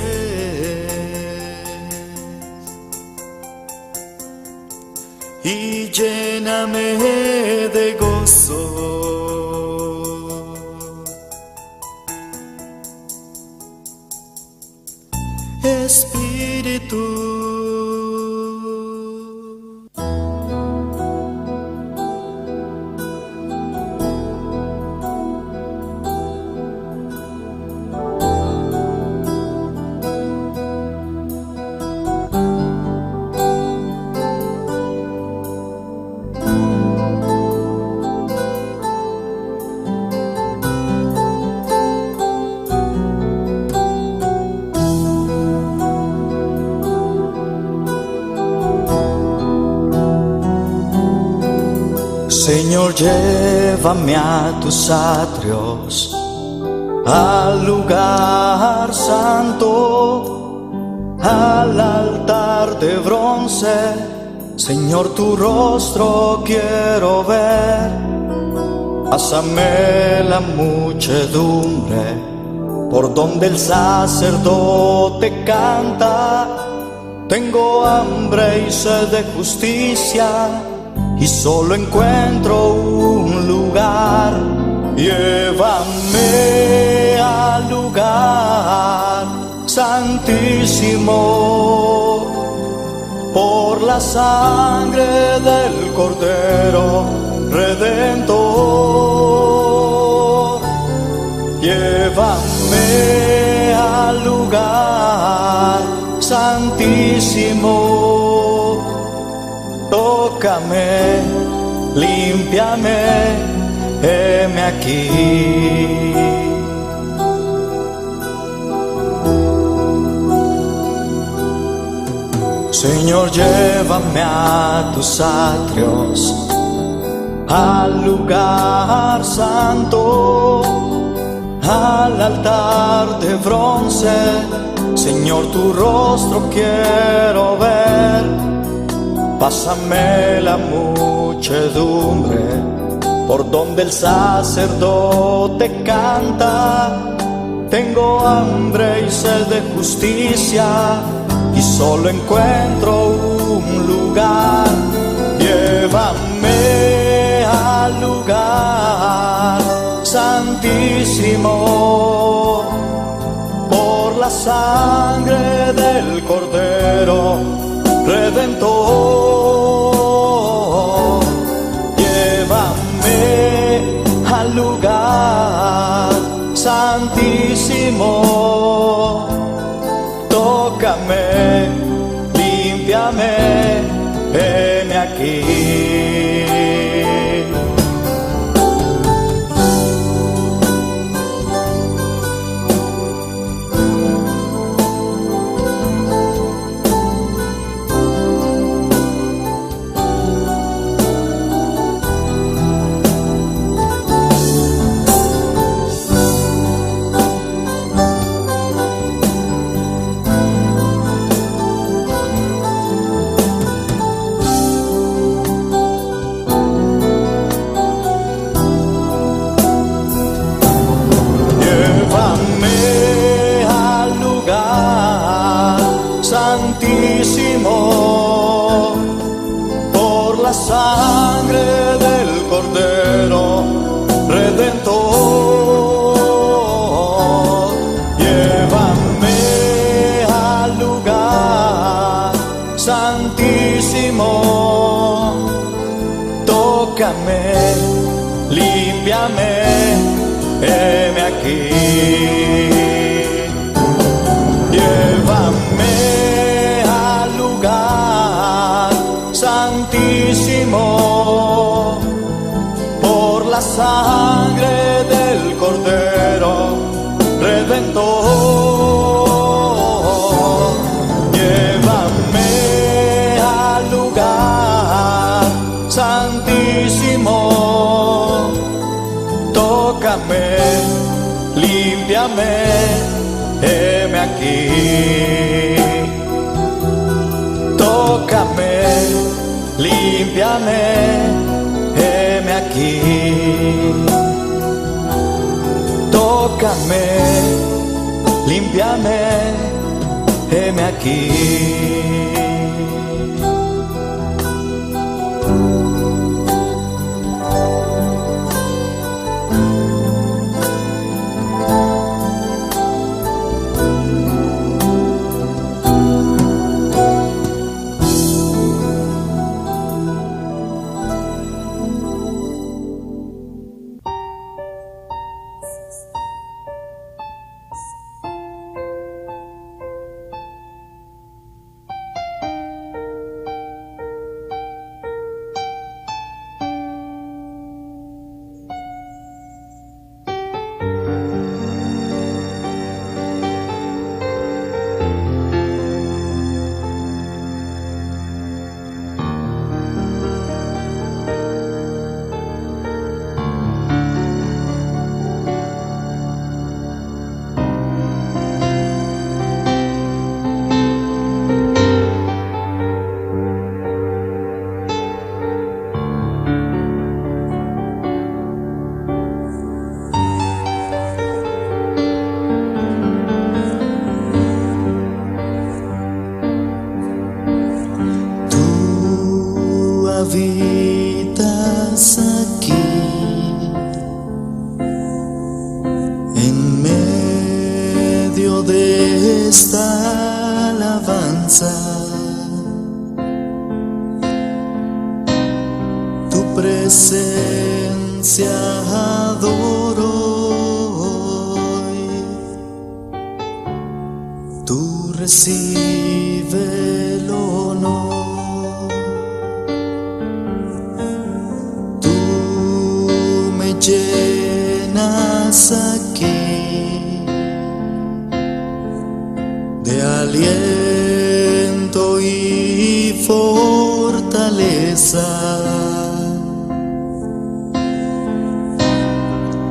y lléname de gozo. Espíritu. Señor, llévame a tus atrios, al lugar santo, al altar de bronce. Señor, tu rostro quiero ver, Pásame la muchedumbre por donde el sacerdote canta. Tengo hambre y sed de justicia y solo encuentro un lugar. Llévame al lugar santísimo por la sangre del Cordero Redentor. Llévame al lugar santísimo, tócame, límpiame, heme aquí. Señor, llévame a tus atrios, al lugar santo, al altar de bronce. Señor, tu rostro quiero ver. Pásame la muchedumbre por donde el sacerdote canta. Tengo hambre y sed de justicia y solo encuentro un lugar. Llévame al lugar santísimo por la sangre del Cordero Redentor. Llévame al lugar santísimo, tócame, límpiame, heme aquí. Por la sangre del Cordero Redentor. Llévame al lugar santísimo, tócame, límpiame, heme aquí. Llévame al lugar santísimo por la sangre del Cordero Redentor. Llévame al lugar santísimo, tócame, límpiame, heme aquí. Tócame, límpiame, heme aquí. Tócame, límpiame, heme aquí. de esta alabanza, tu presencia adoro hoy. Tú recibe el honor, tú me llenas aquí de aliento y fortaleza.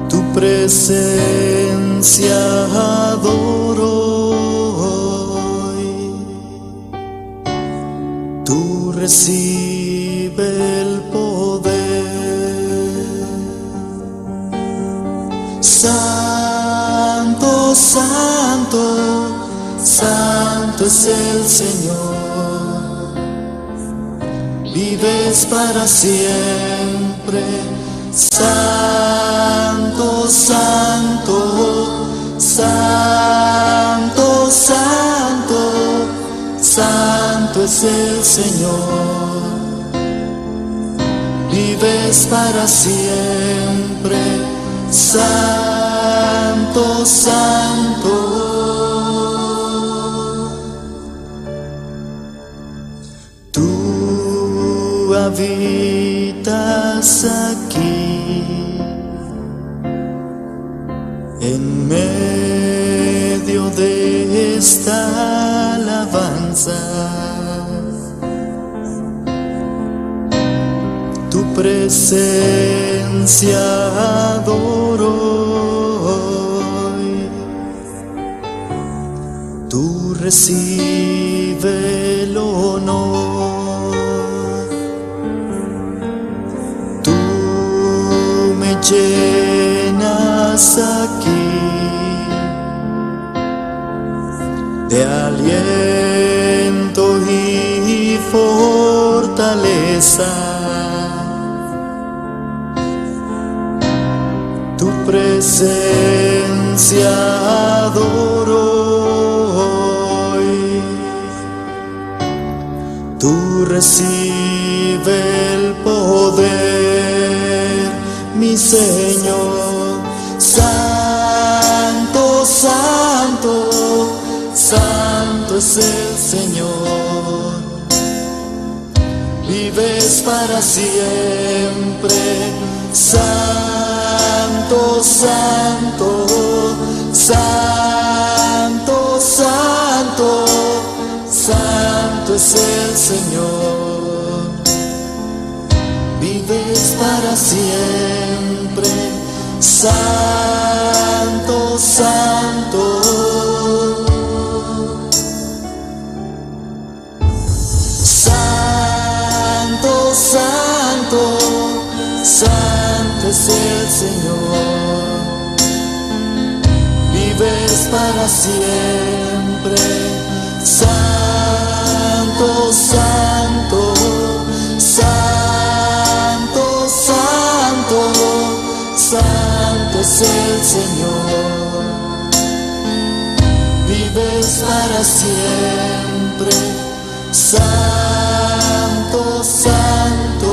Tu presencia adoro hoy. Tú recibe el poder. Santo, santo, santo es el Señor, vives para siempre. Santo, santo, santo, santo, santo es el Señor, vives para siempre. Santo, santo. Tú habitas aquí en medio de esta alabanza. Tu presencia adoro hoy. Tú recibe el honor, tú me llenas aquí de aliento y fortaleza. Tu presencia adoro hoy. Tú recibe el poder, mi Señor. Santo, santo, santo es el Señor, vives para siempre. Santo, santo, santo, santo, santo es el Señor, vives para siempre. Santo, santo. Santo, santo, santo es el Señor, vives para siempre. Santo, santo, santo, santo, santo es el Señor, vives para siempre. Santo, santo.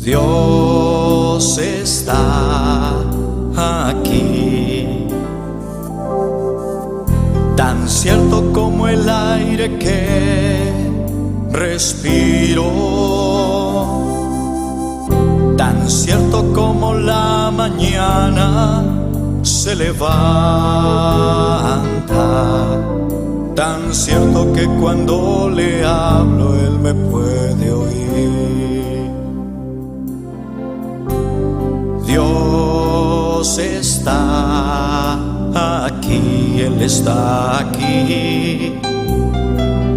Dios está aquí, tan cierto como el aire que respiro, tan cierto como la mañana se levanta, tan cierto que cuando le hablo Él me puede oír. Dios está aquí, Él está aquí.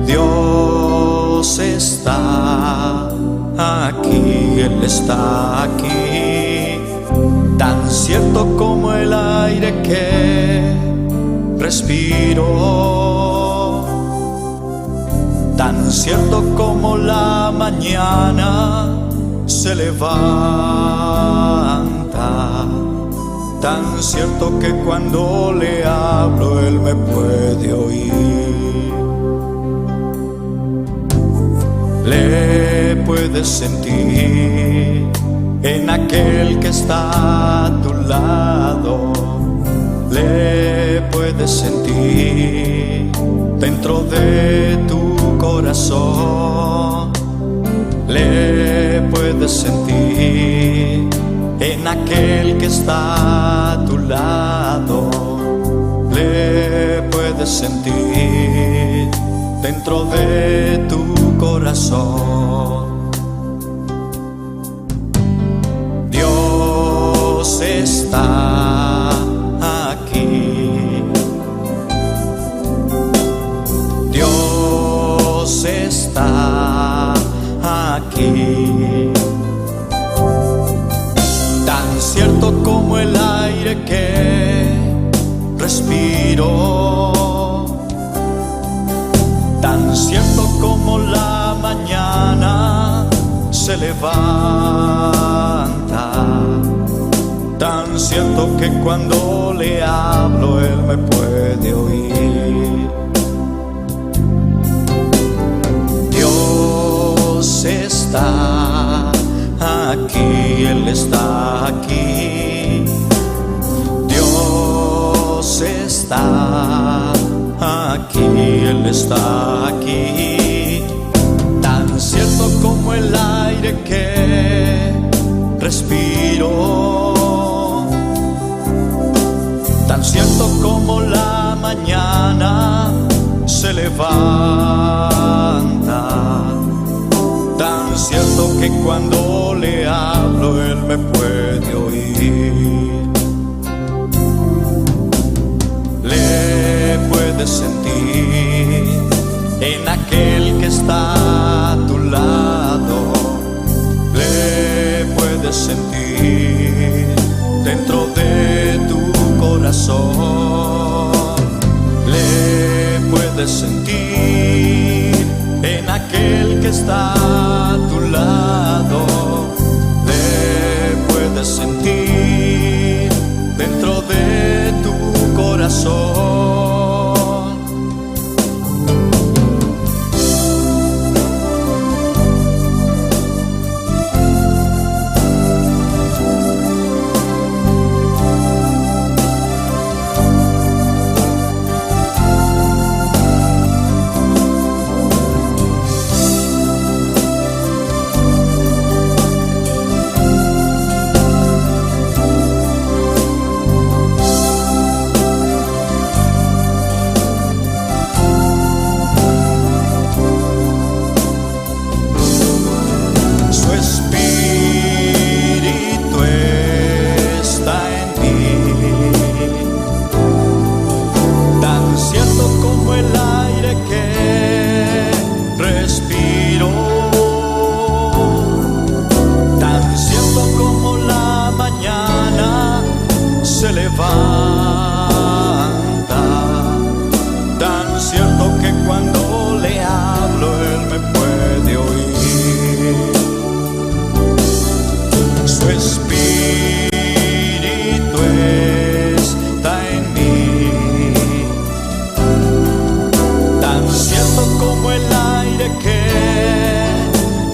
Dios está aquí, Él está aquí. Tan cierto como el aire que respiro, tan cierto como la mañana se levanta, tan cierto que cuando le hablo Él me puede oír. Le puedes sentir en aquel que está a tu lado, le puedes sentir dentro de tu corazón, le puedes sentir en aquel que está a tu lado, le puedes sentir dentro de tu corazón. Dios está aquí, Dios está aquí, tan cierto como el aire que respiro, tan cierto como la mañana se levanta, tan cierto que cuando le hablo Él me puede oír. Dios está aquí, Él está aquí. Dios está aquí, Él está aquí. Tan cierto como el aire que respiro, tan cierto como la mañana se levanta, tan cierto que cuando le hablo Él me puede oír. Le puedes sentir en aquel que está a tu lado, le puedes sentir dentro de tu corazón, le puedes sentir en aquel que está a tu lado, le puedes sentir dentro de tu corazón.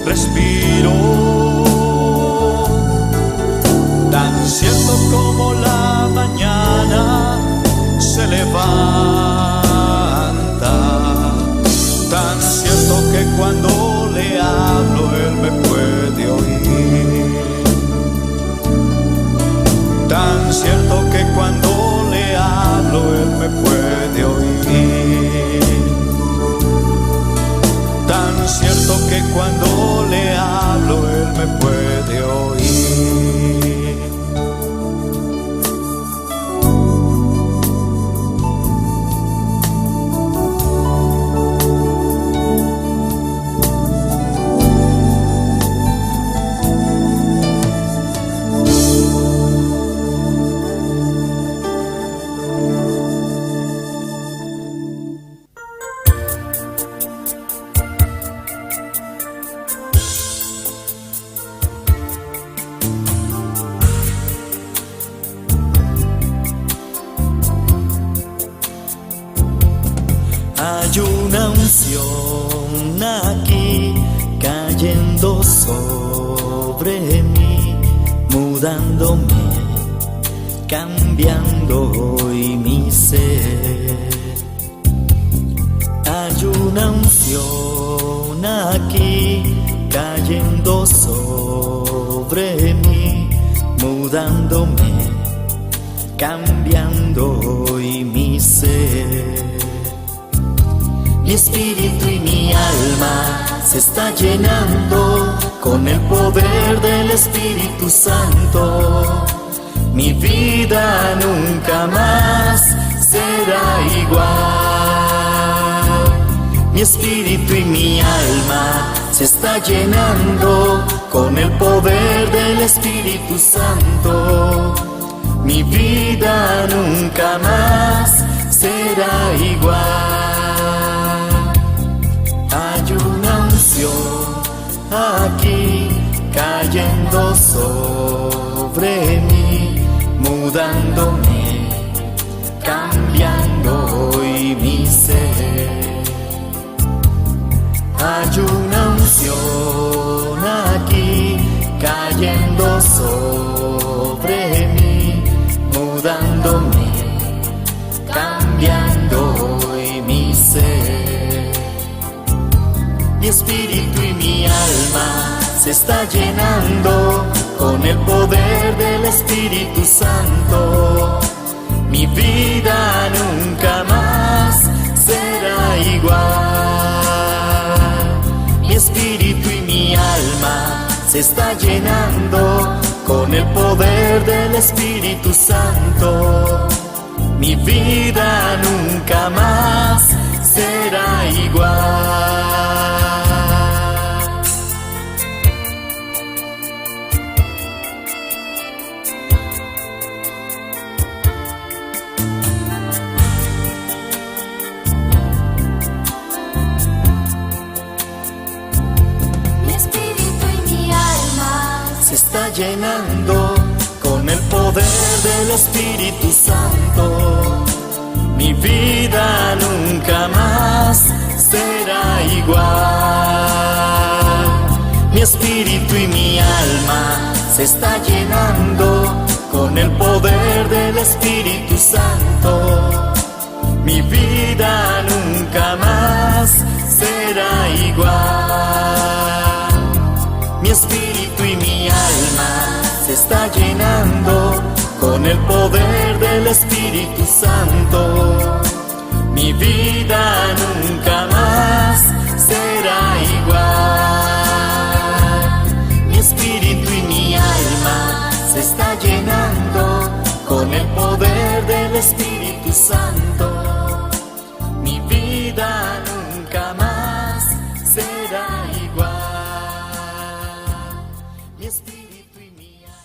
respiro, cuando le hablo Él me puede oír. Hay una unción aquí cayendo sobre mí, mudándome, cambiando hoy mi ser. Hay una unción aquí cayendo sobre mí, mudándome, cambiando hoy mi ser. Mi espíritu y mi alma se está llenando con el poder del Espíritu Santo. Mi vida nunca más será igual. Mi espíritu y mi alma se está llenando con el poder del Espíritu Santo. Mi vida nunca más será igual. Hay una unción aquí cayendo sobre mí, mudándome, cambiando hoy mi ser. Hay una unción aquí cayendo sobre mí, mudándome, cambiando hoy mi ser. Mi espíritu y mi alma se está llenando con el poder del Espíritu Santo. Mi vida nunca más será igual. Mi espíritu y mi alma se está llenando con el poder del Espíritu Santo. Mi vida nunca más será igual. Mi espíritu y mi alma se está llenando con el poder del Espíritu Santo. Mi vida nunca más será igual. Mi espíritu y mi alma se está llenando con el poder del Espíritu Santo. Mi vida nunca más será igual. Mi espíritu y mi alma se está llenando con el poder del Espíritu Santo. Mi vida nunca más será igual. Mi espíritu y mi alma se está llenando con el poder del Espíritu Santo. Mi vida nunca más será igual. Mi espíritu y mi alma.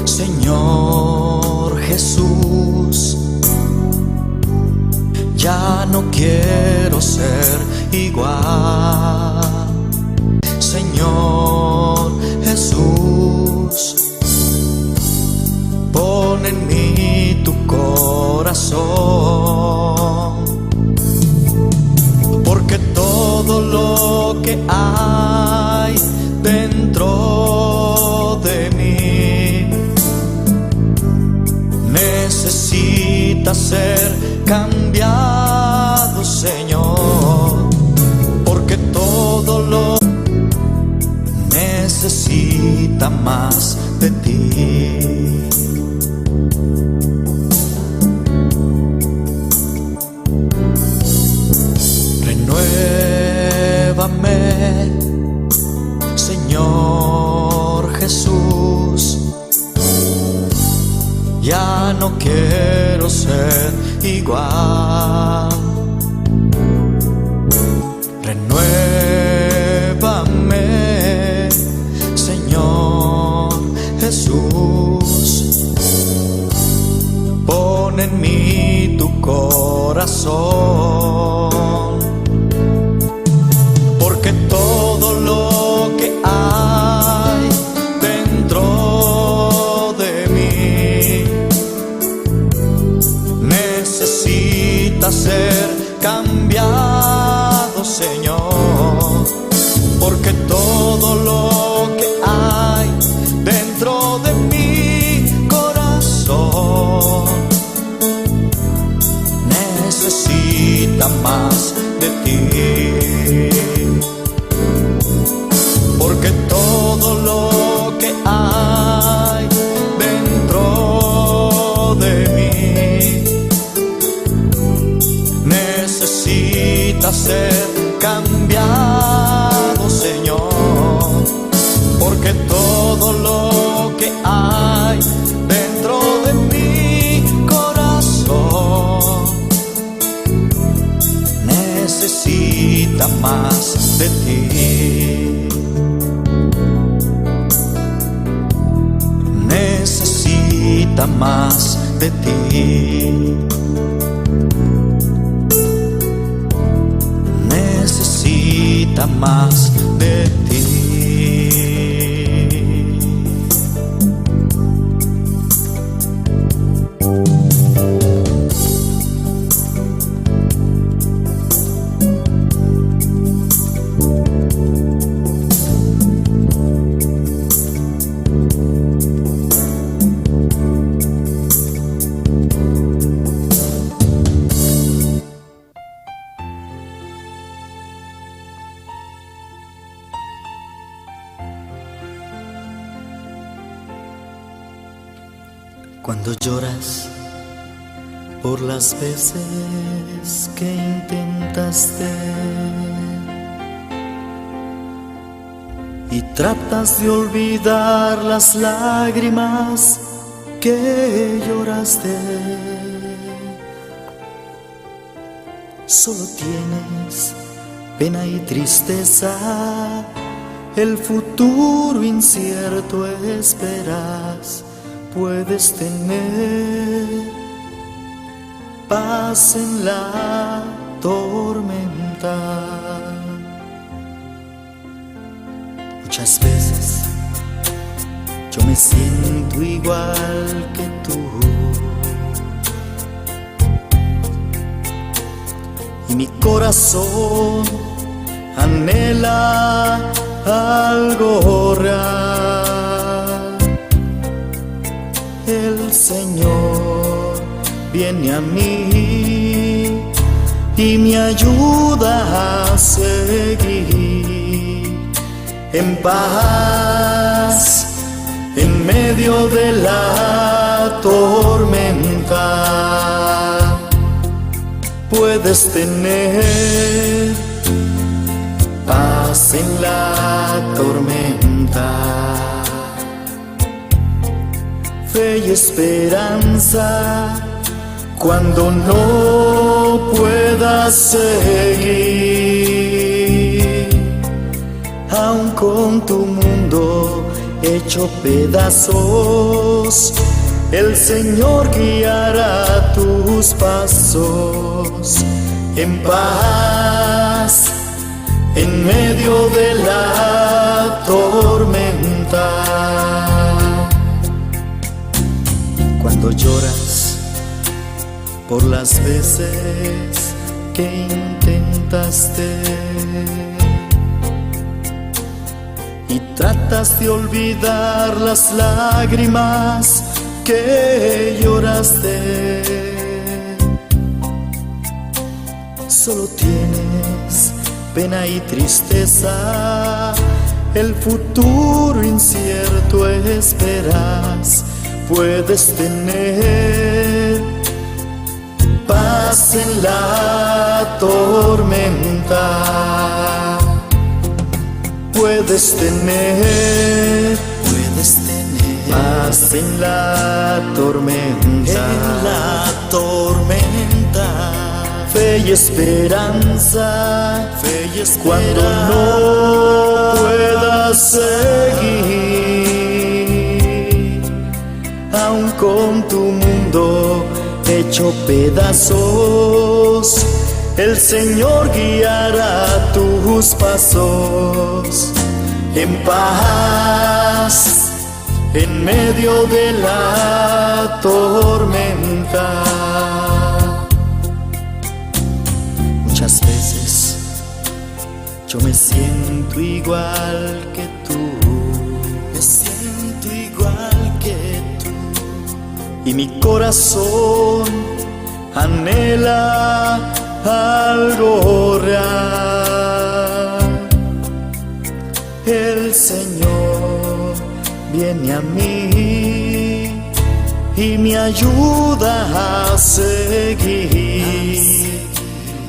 Señor Jesús, ya no quiero ser igual. Señor Jesús, pon en mí tu corazón, porque todo lo que hay dentro necesita ser cambiado, Señor, porque todo lo necesita más de ti. Renuévame, Señor Jesús. Ya no quiero ser igual. Renuévame, Señor Jesús. Pon en mí tu corazón, porque todo lo que hay dentro de mí necesita ser cambiado, Señor, porque todo lo que hay dentro de mi corazón necesita más de ti, porque todo lo que hay dentro de mí necesita ser cambiado, Señor, porque todo lo que hay dentro de mi corazón necesita más de ti. Necesita más de ti. Necesita más de ti. Cuando lloras por las veces que intentaste y tratas de olvidar las lágrimas que lloraste, solo tienes pena y tristeza, el futuro incierto esperas. Puedes tener paz en la tormenta. Muchas veces yo me siento igual que tú, y mi corazón anhela algo real. El Señor viene a mí y me ayuda a seguir en paz en medio de la tormenta. Puedes tener paz en la tormenta. Fe y esperanza cuando no puedas seguir, aun con tu mundo hecho pedazos, el Señor guiará tus pasos en paz en medio de la tormenta. Cuando lloras por las veces que intentaste y tratas de olvidar las lágrimas que lloraste, solo tienes pena y tristeza, el futuro incierto esperas, puedes tener paz en la tormenta, puedes tener paz en la tormenta, fe y esperanza, cuando no puedas seguir, aun con tu mundo hecho pedazos, el Señor guiará tus pasos en paz en medio de la tormenta. Muchas veces yo me siento igual que tú, y mi corazón anhela algo real. El Señor viene a mí y me ayuda a seguir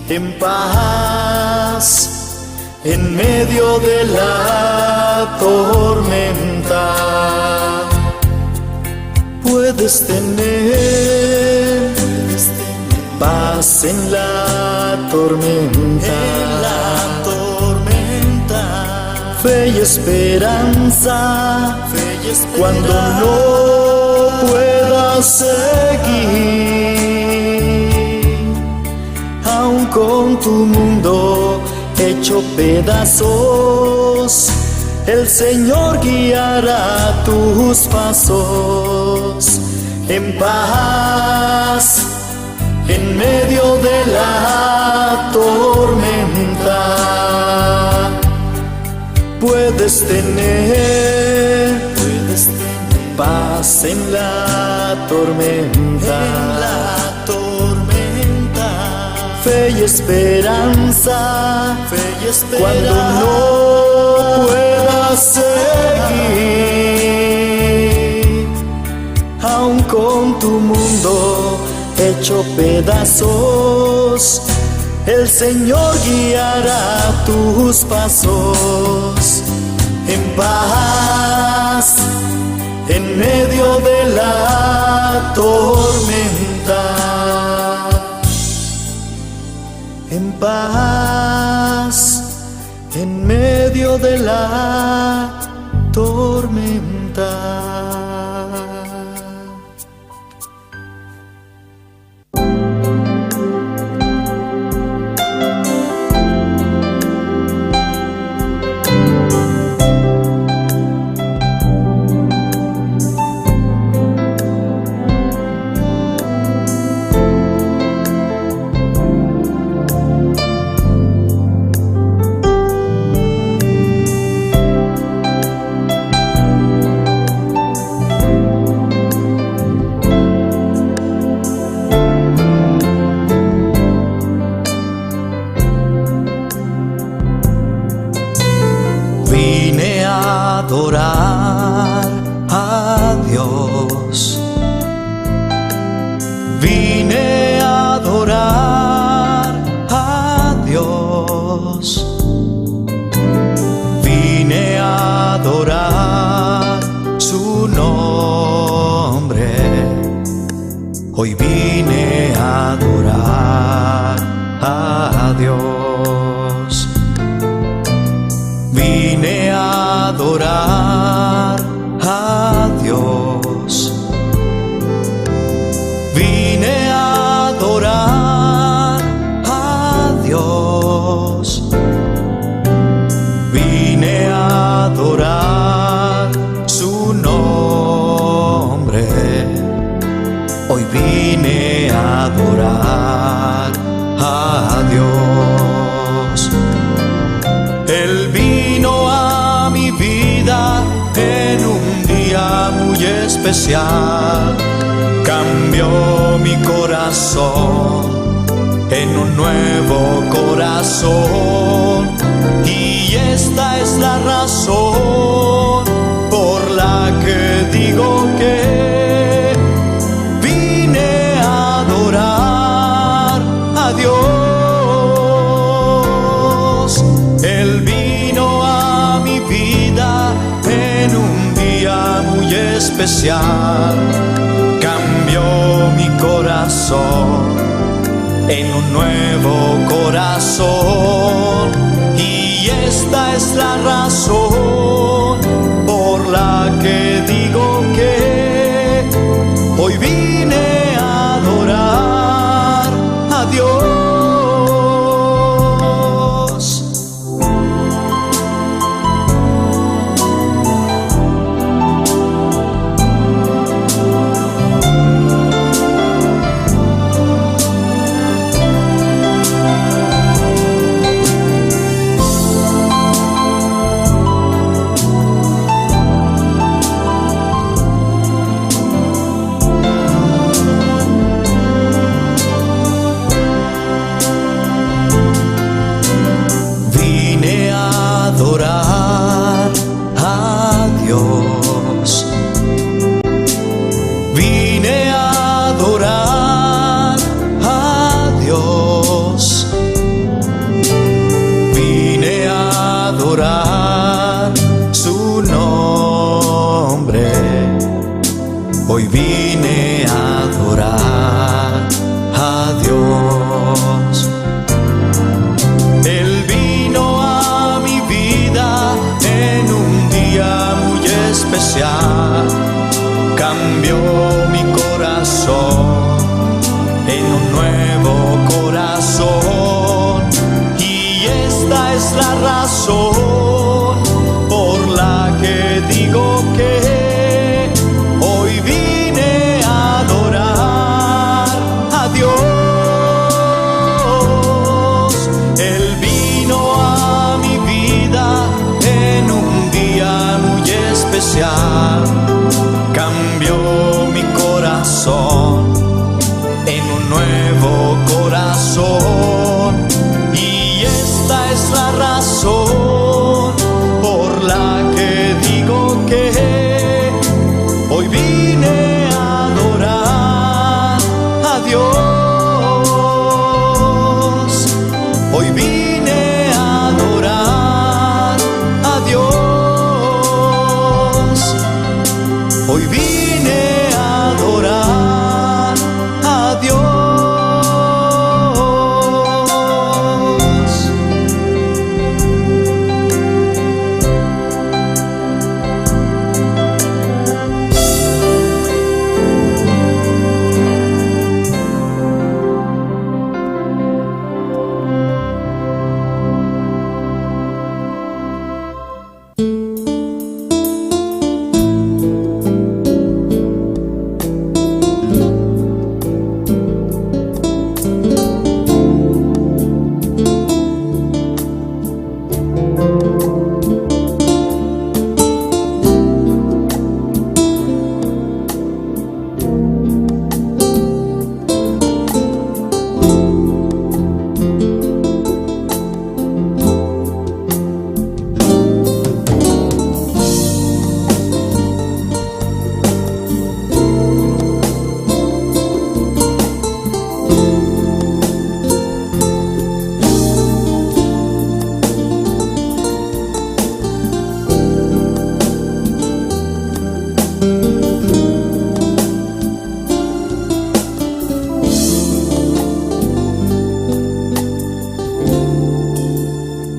en paz en medio de la tormenta. Puedes tener paz en la tormenta, fe y esperanza, cuando no puedas seguir, aun con tu mundo hecho pedazos, el Señor guiará tus pasos en paz en medio de la tormenta. Puedes tener paz en la tormenta, fe y esperanza, cuando no puedas seguir, aun con tu mundo hecho pedazos, el Señor guiará tus pasos en paz en medio de la tormenta. En paz en medio de la tormenta. Vine a adorar a Dios, vine a adorar a Dios, vine a adorar su nombre, hoy vine a adorar a Dios. Vine a adorar a Dios, vine a adorar a Dios, vine a adorar su nombre, hoy vine a adorar a Dios. Él vino a mi vida en un día muy especial, cambió mi corazón en un nuevo corazón. Y esta es la razón por la que digo que vine a adorar a Dios. Él vino a mi vida en un día muy especial, cambió mi corazón en un nuevo corazón. Y esta es la razón por la que digo que hoy vine a adorar a Dios. Hoy vine a adorar a Dios. Él vino a mi vida en un día muy especial, cambió mi corazón en un nuevo corazón. Y esta es la razón por la que digo que hoy vine a adorar a Dios. Él vino a mi vida en un día muy especial, cambió mi corazón en un nuevo corazón. Y esta es la razón por la que digo que hoy vine a adorar a Dios. Hoy vine a adorar a Dios. Hoy vine a adorar a Dios.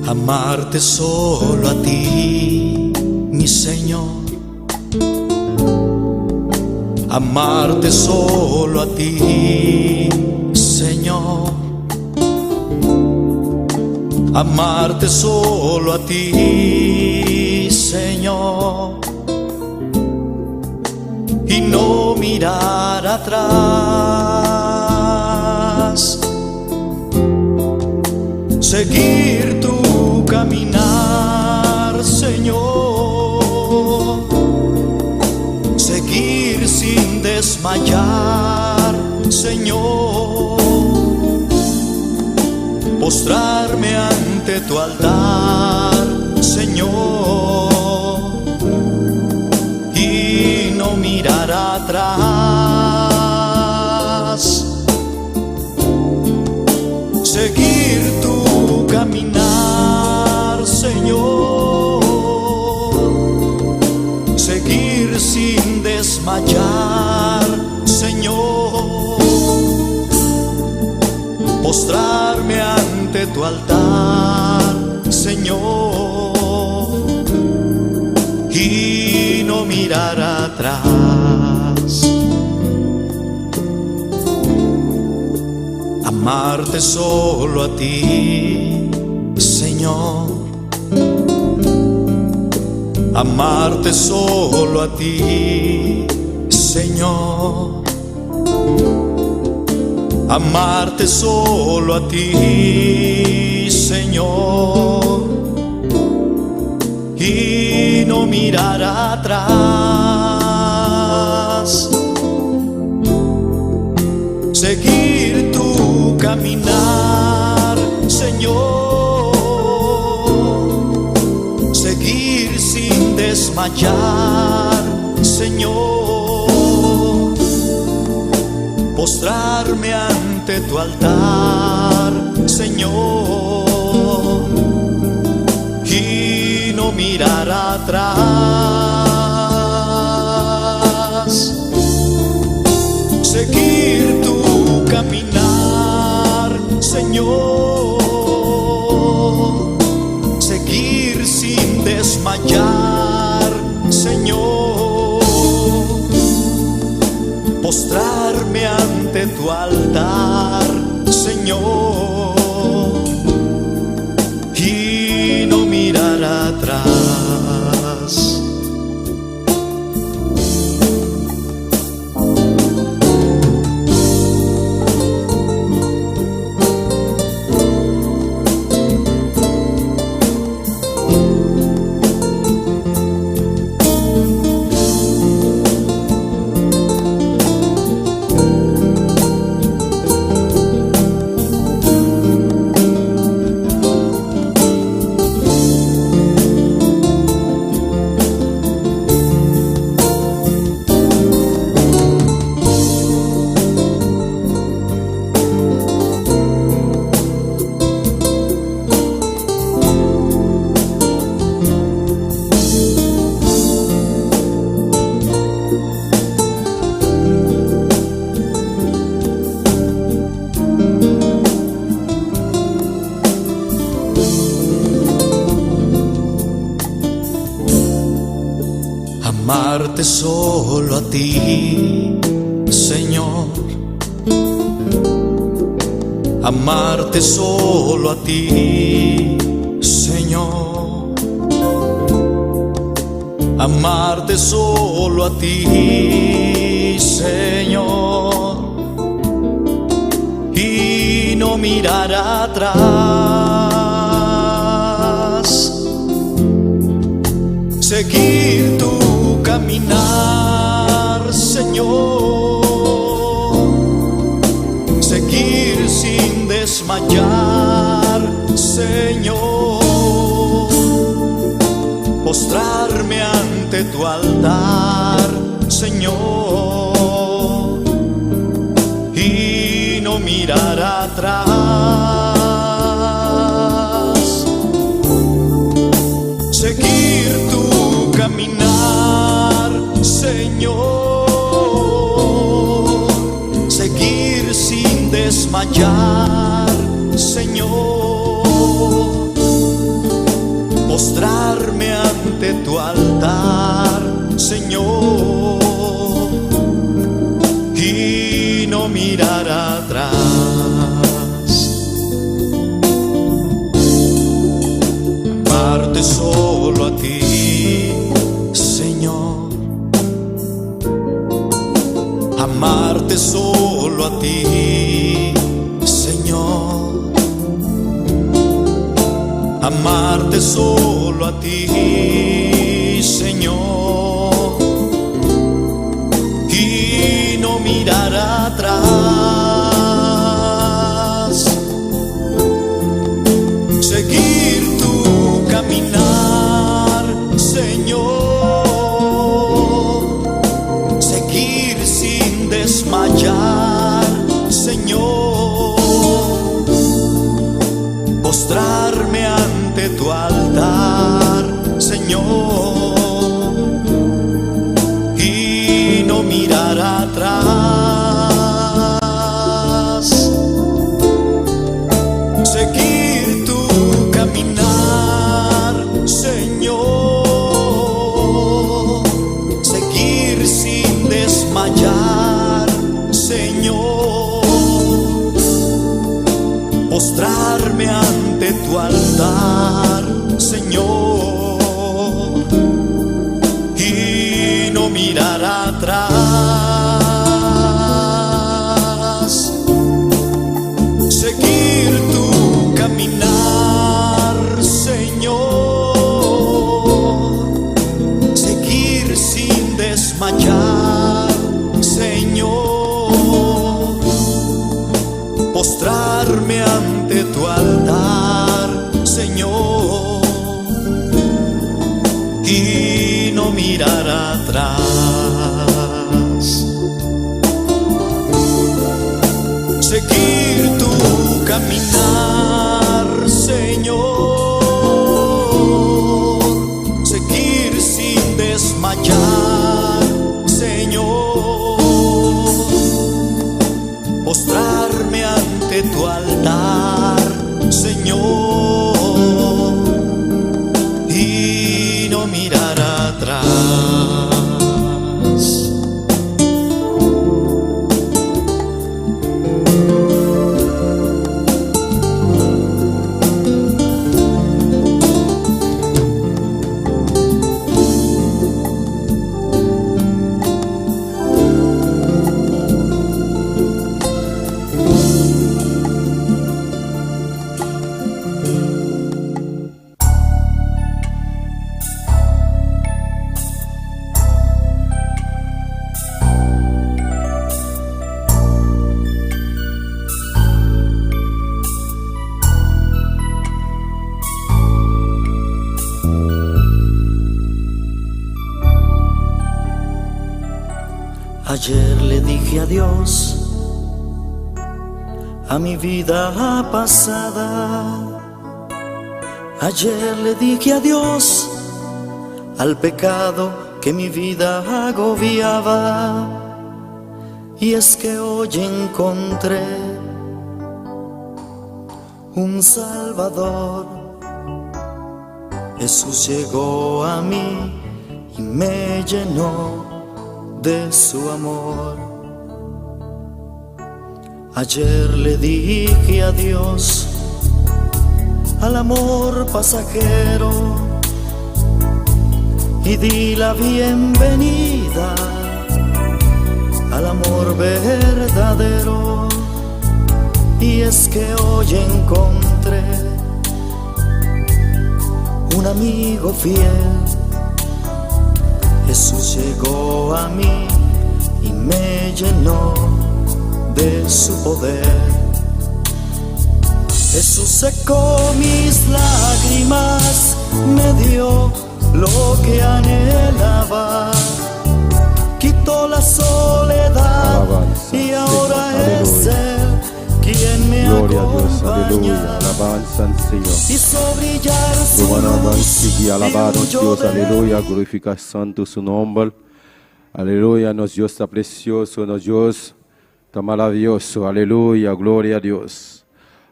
Amarte solo a ti, mi Señor. Amarte solo a ti, Señor. Amarte solo a ti, Señor. Y no mirar atrás. Seguir tu caminar, Señor. Seguir sin desmayar, Señor. postrarme ante tu altar, Señor, y no mirar atrás, seguir tu caminar, Señor, seguir sin desmayar, Señor, postrarme ante tu altar, Señor, y no mirar atrás, amarte solo a ti, Señor, amarte solo a ti, Señor, amarte solo a ti, Señor, y no mirar atrás, seguir tu caminar, Señor, seguir sin desmayar, Señor, postrarme ante tu altar, Señor, y no mirar atrás, seguir tu caminar, Señor, seguir sin desmayar, Señor, postrarme ante tu altar, Señor, y no mirar atrás. Amarte solo a ti, Señor, amarte solo a ti, Señor, amarte solo a ti, Señor, y no mirar atrás, seguir tu caminar, Señor, seguir sin desmayar, Señor, postrarme ante tu altar, Señor, y no mirar atrás, seguir tu caminar, Señor, seguir sin desmayar, Señor, postrarme ante tu altar, Señor, y no mirar atrás, amarte solo a ti, Señor, amarte solo a ti, Señor, amarte solo a ti, Señor, y no mirar atrás, mirar atrás, seguir tu caminar, Señor, seguir sin desmayar, Señor, postrarme ante tu altar, Señor, y no mirar atrás, seguir tu caminar, Señor, seguir sin desmayar, Señor, postrarme ante tu altar, Señor, y no mirar atrás. Seguir tu caminar, Señor, seguir sin desmayar, Señor, postrarme ante tu altar, Señor, y no mirar atrás. Ayer le dije adiós a mi vida pasada. Ayer le dije adiós al pecado que mi vida agobiaba. Y es que hoy encontré un Salvador. Jesús llegó a mí y me llenó de su amor. Ayer le dije adiós al amor pasajero y di la bienvenida al amor verdadero. Y es que hoy encontré un amigo fiel. Jesús llegó a mí y me llenó de su poder. Jesús secó mis lágrimas, me dio lo que anhelaba, quitó la soledad. Alabanza, y ahora Señor, es Él quien me Gloria acompaña. a Dios, aleluya, alabanza al Señor. Hizo brillar su luz y alabado y Dios, aleluya, glorifica santo su nombre. Aleluya, nos Dios está precioso, nos Dios está maravilloso, aleluya, gloria a Dios.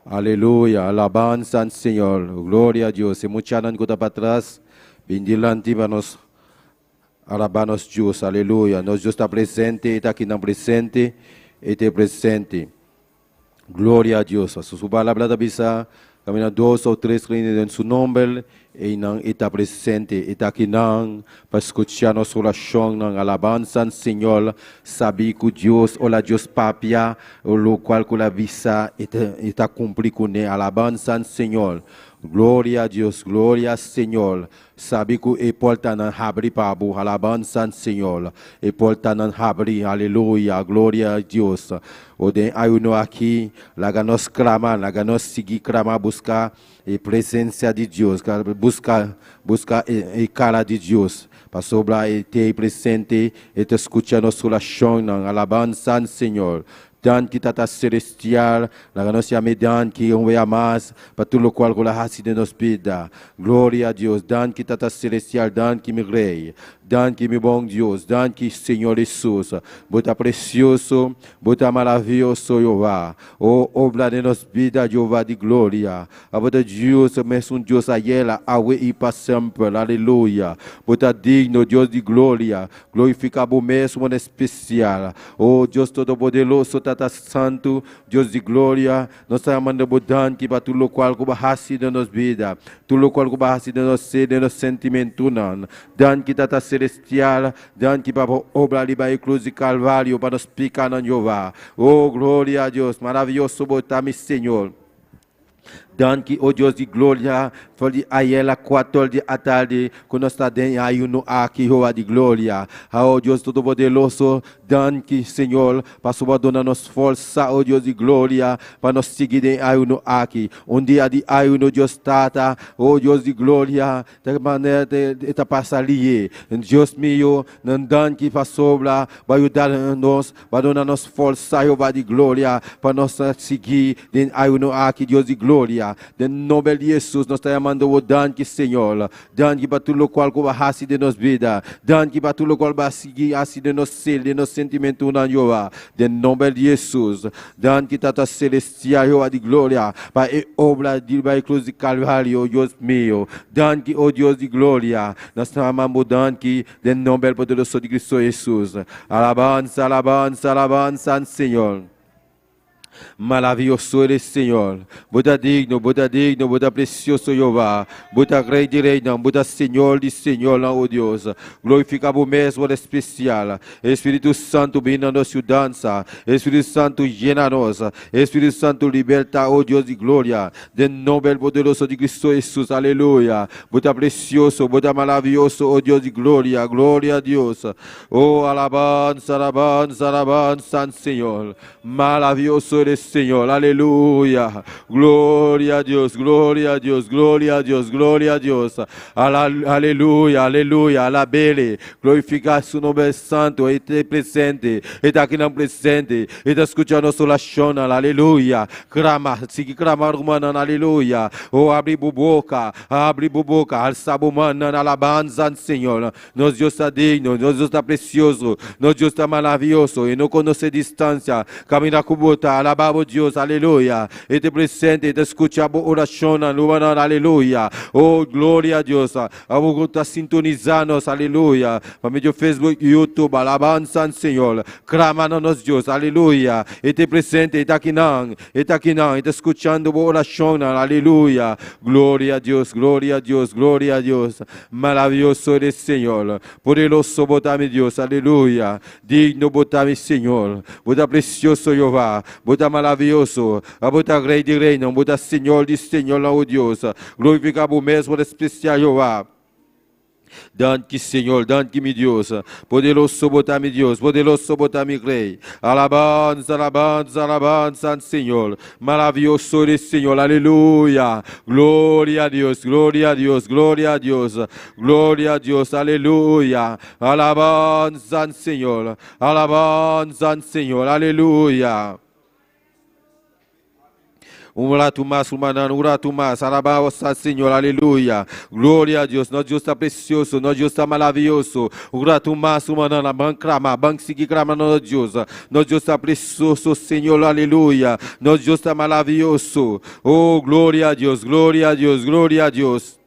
Aleluya, alabanza al Señor, gloria a Dios. Y muchas años para atrás, bendilanti para nos alabanos Dios, aleluya. Nos Dios está presente, está aquí no presente, está presente. Gloria a Dios. Su palabra de bisa, camina 2 o 3 reunidos en su nombre, y está presente, está aquí para escuchar nuestra oración, alabanza al Señor, saber que Dios, o la Dios papia, o lo cual con la visa, está cumplido con él, alabanza al Señor. Gloria a Dios, gloria al Señor. Sabe que é porta não abre para o alabança Senhor. É porta não abre, aleluia, glória a Deus. O de ayuno aqui, laga nós clamar, laga nós seguir clamar, buscar a presença de Deus, buscar a cara de Deus. Para sobrar e ter presente e te escutar nossa oração, alabança Senhor. Dan qui tata celestial, la ganancia me dan qui envoie mais para tout le qual con la hasi de nos vida. Glória a Deus, dan qui tata celestial, dan qui me rei, dan qui me bom Deus, dan qui Senhor Jesus. Bota precioso, bota maravilhoso Jeová. Oh, obra de nos vida, Jeová de glória. A bota Deus, mesmo Deus a ela, awe e para sempre. Aleluia. Bota digno, Deus de glória. Glorifica o mesmo em especial. Oh, Deus todo-poderoso, Tata Santo, Deus de glória. Nós estamos mandando bodan que para tudo o qual que bahasi de nos vida, tudo o qual que bahasi de nos ser, de nos sentimento não. Dan que Tata celestial, dan que para obra ali para a cruz de Calvário para nos picar na Jeová. Oh, glória a Deus, maravilhoso botar-me, Senhor. Dan que, oh Deus de glória, foi a ela 4 de à tarde, quando está dentro aí no aqui, Jeová de glória. Oh Deus todo-poderoso, dan que, Senhor, para subadonar-nos força, oh Deus de glória, para nos seguir aí no aqui. Dia de aí no Deus Tata, oh Deus de glória, de maneira de passar ali. Deus meu, dan que para sobra, para ajudar-nos, para donar-nos força, Jeová de glória, para nos seguir aí no aqui, Deus de glória. De nome de Jesus, nós estamos chamando o dan que, Senhor, dan que para tudo o qual vai assim de nos vida, dan que para tudo o qual vai seguir assim de nos ser, de nos sentimento na Jeová. De nome de Jesus, dan que Tata celestial, Jeová de glória, para a obra de a cruz de Calvário, Deus meu, dan que, oh Deus de glória, nós estamos chamando dan que, de nome poderoso de Cristo Jesus. Alabanza, alabanza, alabanza, Senhor. Maravilhoso eres, Senhor. Bota digno, bota precioso, Jeová. Bota rei de rei, não. Bota Senhor de Senhor, não, oh Deus. Glorifica o mesmo especial. Espírito Santo, vem na nossa dança. Espírito Santo, llena-nos. Espírito Santo, liberta, oh Deus de glória. De nome poderoso de Cristo Jesus, aleluia. Bota precioso, bota maravilhoso, oh Deus de glória. Glória a Deus. Oh, alabanza, alabanza, alabanza, Senhor. Maravilhoso eres, Senhor, aleluia, glória a Deus, glória a Deus, glória a Deus, glória a Deus, aleluia, aleluia, alabele, glorificar seu nome santo, e te presente, e está aqui não presente, e está escutando nossa oração, aleluia, clama, siga clamando, mano, aleluia, oh, abre boca, alça o mano, alabanza, Senhor, nosso Deus está digno, nosso Deus está precioso, nosso Deus está maravilhoso, e não conhece distância, caminha com bota, alabamos Deus, aleluia. E te presente, te escuchamos oração, aleluia. Oh, glória a Deus. Vamos estar sintonizando, aleluia. Para meio Facebook, YouTube, alabança, Senhor. Clama-nos, Deus, aleluia. E te presente, e aqui não, e te escuchando oração, aleluia. Glória a Deus, glória a Deus, glória a Deus. Maravilhoso eres, Senhor. Poderoso botar-me, Deus, aleluia. Digno botar-me, Senhor. Botar precioso, Jeová. Bota maravilhoso, bota rei de reino, bota Senhor de Senhor, oh Deus. Glorifica o mesmo especial, Jeová. Dan que, Senhor, dan que, meu Deus. Poderoso botar-me, Deus. Poderoso botar-me, Rei. Alabanza, alabanza, alabanza, Senhor. Maravilhoso eres, Senhor. Aleluia. Glória a Deus, glória a Deus, glória a Deus. Glória a Deus, aleluia. Alabanza, Senhor. Alabanza, Senhor. Aleluia. Uratu mais, alabanza, Senhor, aleluia. Glória a Deus, nosso Deus está precioso, nosso Deus está maravilhoso. Uratu mais, banco clama, banco seguir clamando, nosso Deus está precioso, Senhor, aleluia. Nosso Deus está maravilhoso. Oh, glória a Deus, glória a Deus, glória a Deus.